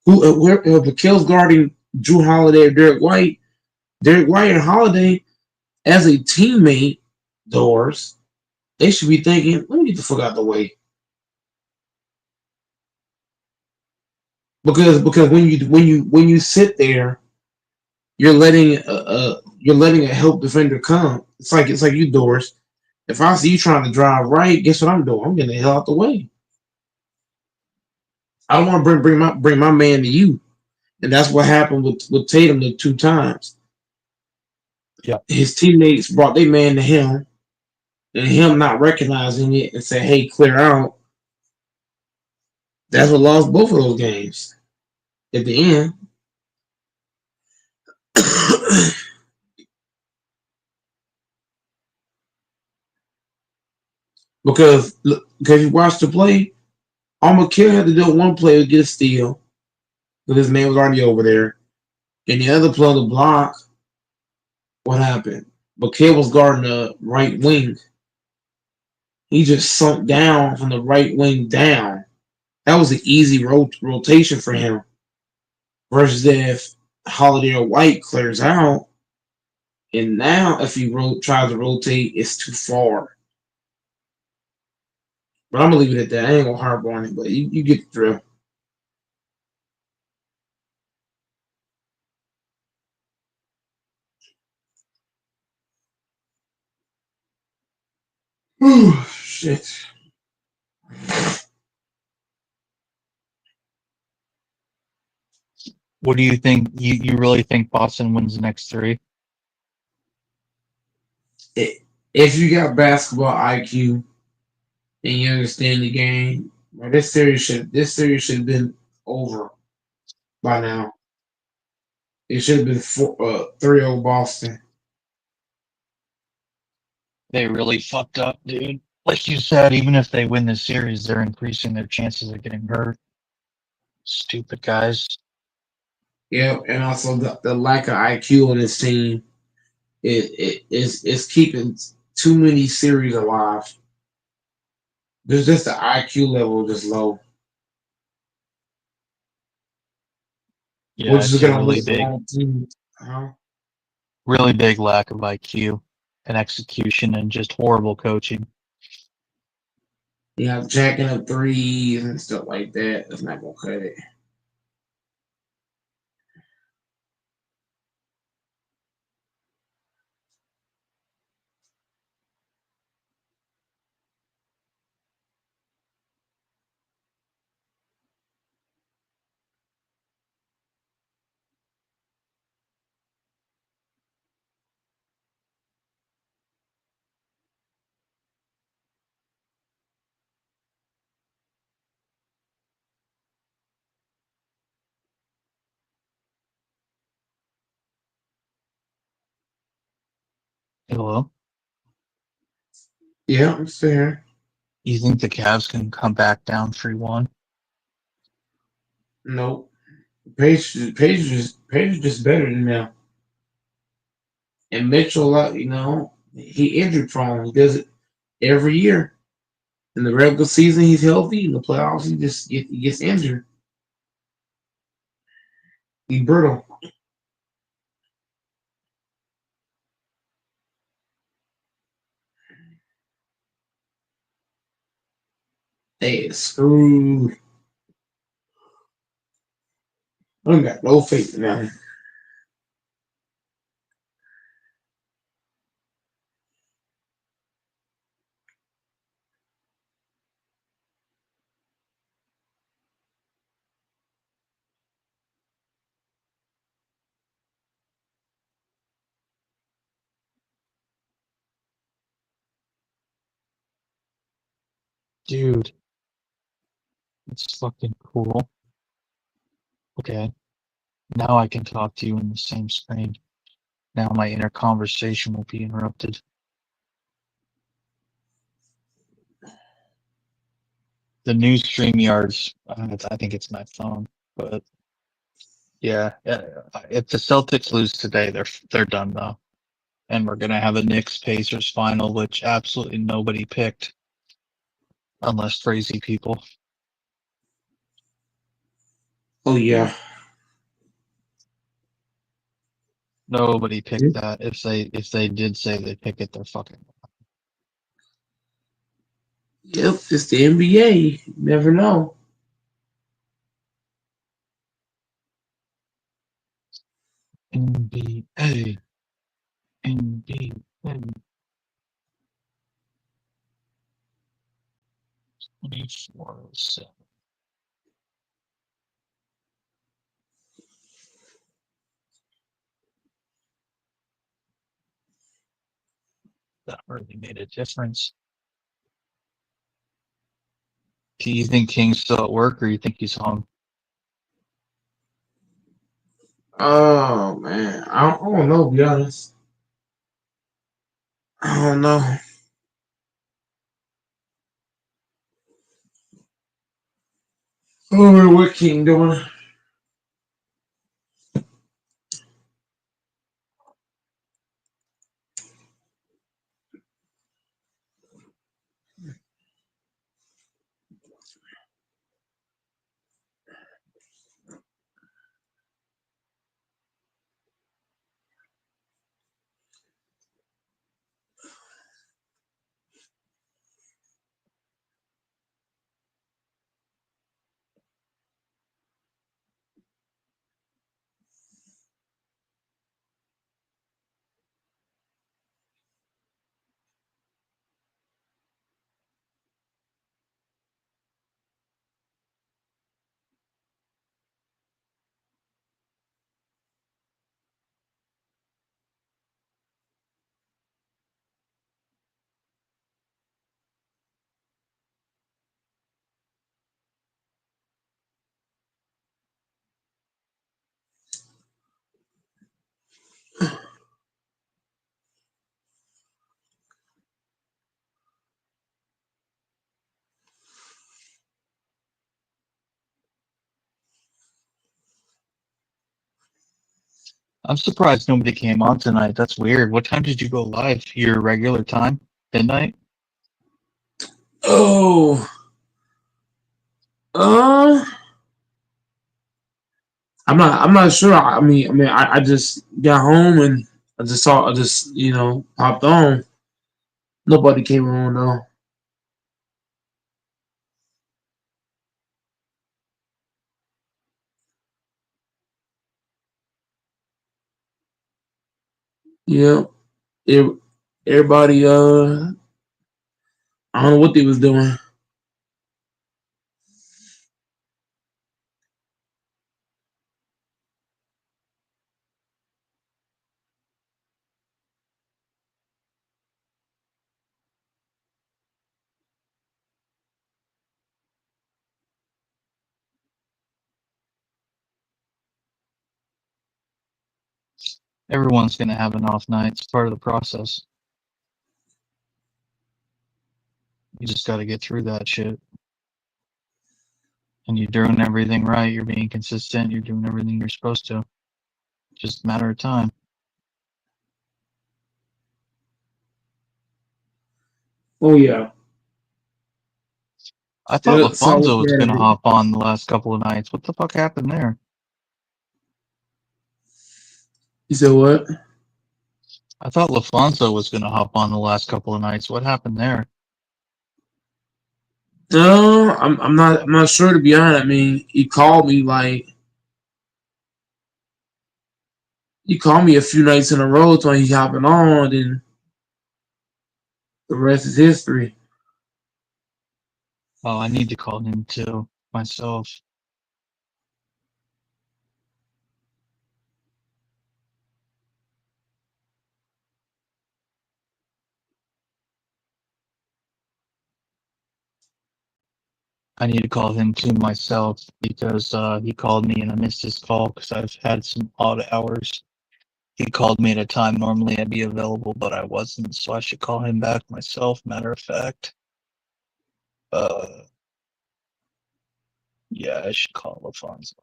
where Mikal's guarding Drew Holiday or Derek White. Derek White and Holiday, as a teammate, doors, they should be thinking, let me get the fuck out of the way. Because when you sit there, you're letting a help defender come. It's like you, Doors. If I see you trying to drive right, guess what I'm doing? I'm getting the hell out the way. I don't want to bring my man to you, and that's what happened with Tatum the two times. Yeah, his teammates brought their man to him, and him not recognizing it and say, "Hey, clear out." That's what lost both of those games at the end. because you watched the play, all Mikal had to do one play to get a steal, because his man was already over there. And the other play on the block, what happened? Mikal was guarding the right wing. He just sunk down from the right wing down. That was an easy rotation for him. Versus if Holiday or White clears out, and now if he tries to rotate, it's too far. But I'm gonna leave it at that. I ain't gonna harp on it, but you get the drill. Shit. What do you think? You really think Boston wins the next three? If you got basketball IQ and you understand the game, well, this series should have been over by now. It should have been 3-0 Boston. They really fucked up, dude. Like you said, even if they win this series, they're increasing their chances of getting hurt. Stupid guys. Yeah, and also the lack of IQ on this team is keeping too many series alive. There's just the IQ level just low, Yeah, which is it's a gonna make a lot of teams. really big lack of IQ and execution and just horrible coaching. Yeah, jacking up threes and stuff like that. That's not gonna cut it. Hello? Yeah, I'm fair. You think the Cavs can come back down 3-1? Nope. Page is better than them. And Mitchell, he injury prone. He does it every year. In the regular season, he's healthy. In the playoffs, he gets injured. He's brittle. They screwed. I don't got no faith in them. Dude, it's fucking cool. Okay. Now I can talk to you in the same screen. Now my inner conversation will be interrupted. The new StreamYards, I think it's my phone, but yeah, if the Celtics lose today, they're done though, and we're gonna have a Knicks Pacers final, which absolutely nobody picked, unless crazy people. Oh yeah. Nobody picked that. If they did say they pick it, they're fucking. Yep, it's the NBA. You never know. NBA, NBA, 24/7. That really made a difference. Do you think King's still at work, or you think he's home? Oh man, I don't know. To be honest, I don't know. Oh, what King doing? I'm surprised nobody came on tonight. That's weird. What time did you go live? Your regular time? Midnight? Oh, uh, I'm not sure. I just got home and I just, popped on. Nobody came on though. Yeah, it, everybody, I don't know what they was doing. Everyone's gonna have an off night. It's part of the process. You just gotta get through that shit. And you're doing everything right. You're being consistent. You're doing everything you're supposed to. Just a matter of time. Oh yeah, I thought still LaFonso was gonna solidarity. hop on the last couple of nights. What the fuck happened there? You said what? I thought LaFonso was gonna hop on the last couple of nights. What happened there? No, I'm not sure to be honest. I mean, he called me a few nights in a row when he hopping on, and the rest is history. Oh, I need to call him too myself. I need to call him too myself because he called me and I missed his call because I've had some odd hours. He called me at a time normally I'd be available, but I wasn't, so I should call him back myself. Matter of fact, uh, yeah, I should call Alfonso.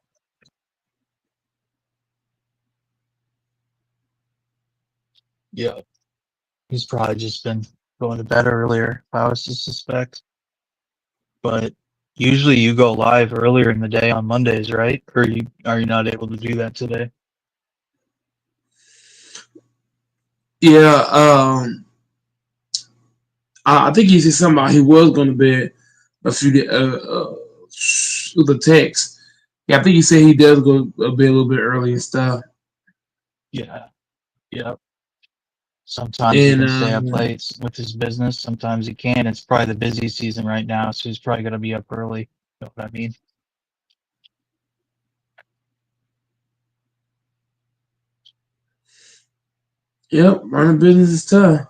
Yeah, he's probably just been going to bed earlier. If I was to suspect, but usually you go live earlier in the day on Mondays, right? Or are you not able to do that today? Yeah, I think he said something about he was going to bed a few days. With the text. Yeah, I think he said he does go a bed a little bit early and stuff. Yeah, yeah. Sometimes he And can stay up late with his business. Sometimes he can't. It's probably the busy season right now, so he's probably going to be up early. You know what I mean? yep, running business is tough.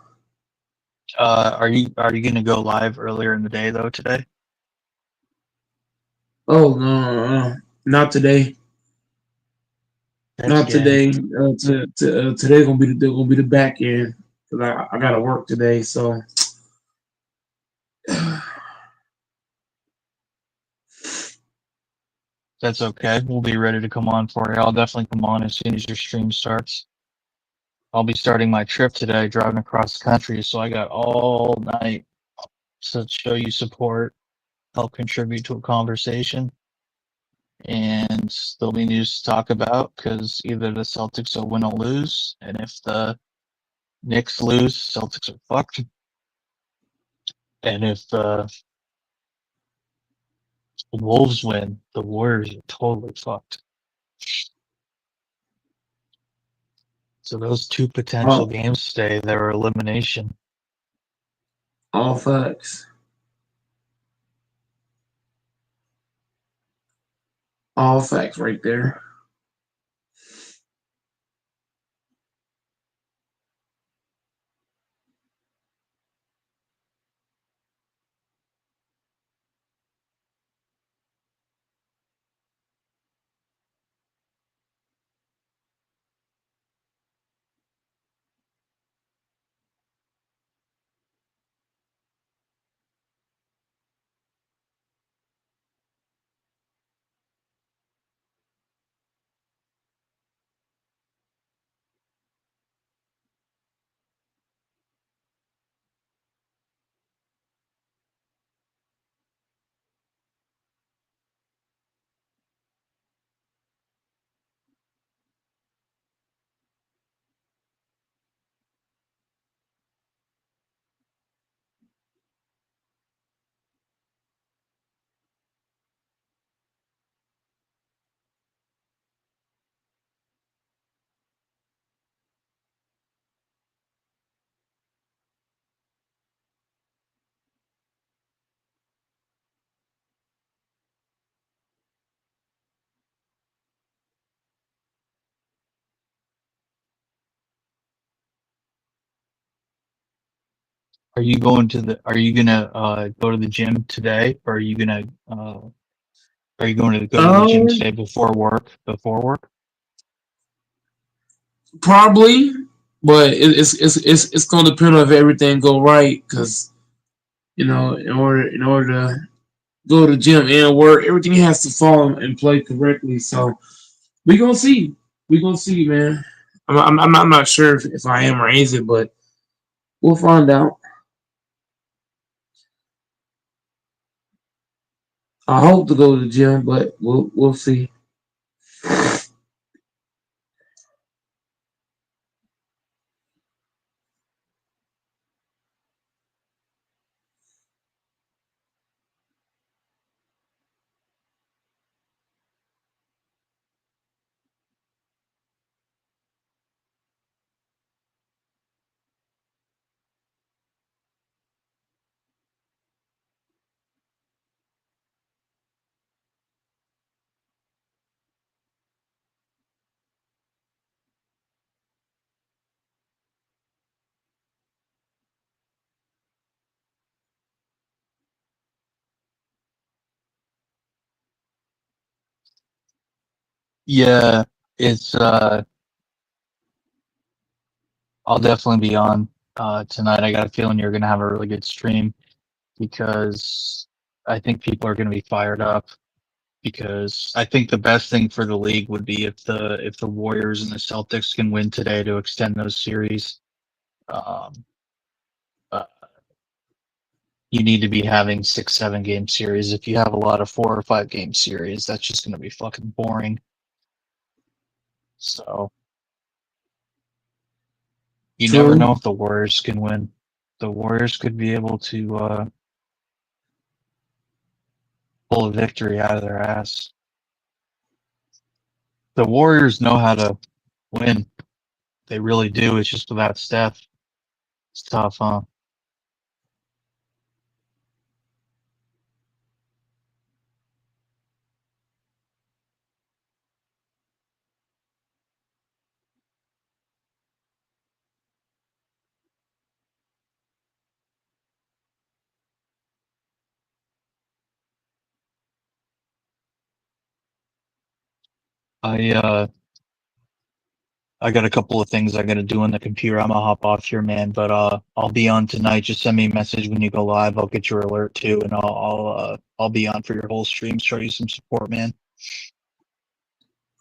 Are you going to go live earlier in the day though today? Oh no, not today. That's Not game. today. Today gonna be the back end because I gotta work today. So That's okay. We'll be ready to come on for you. I'll definitely come on as soon as your stream starts. I'll be starting my trip today, driving across the country, so I got all night to show you support, help contribute to a conversation, and there'll be news to talk about because either the Celtics will win or lose, and if the Knicks lose, Celtics are fucked, and if the Wolves win, the Warriors are totally fucked. So those two potential all, games today, they're elimination. all facts. All facts right there. Are you going to the? Are you gonna go to the gym today, or are you gonna? Are you going to go to the gym today before work? Before work? Probably, but it's gonna depend on if everything go right. Cause in order to go to the gym and work, everything has to fall and play correctly. So we gonna see. We gonna see, man. I'm not sure if I am or ain't, but we'll find out. I hope to go to the gym, but we'll see. Yeah, it's I'll definitely be on tonight. I got a feeling you're gonna have a really good stream because I think people are gonna be fired up because I think the best thing for the league would be if the Warriors and the Celtics can win today to extend those series. Um, uh, you need to be having 6, 7 game series. If you have a lot of 4 or 5 game series, that's just gonna be fucking boring. So you never True. know if the Warriors can win. The Warriors could be able to pull a victory out of their ass. The Warriors know how to win. They really do. It's just without Steph. It's tough, huh? I I got a couple of things I gotta do on the computer. I'm gonna hop off here, man. But I'll be on tonight. Just send me a message when you go live. I'll get your alert too, and I'll be on for your whole stream. Show you some support, man.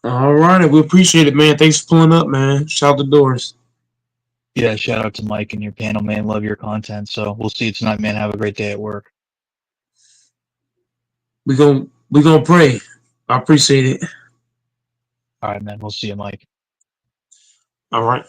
All right, we appreciate it, man. Thanks for pulling up, man. Shout the doors. Yeah, shout out to Mike and your panel, man. Love your content. So we'll see you tonight, man. Have a great day at work. We gonna pray. I appreciate it. All right, man. We'll see you, Mike. All right.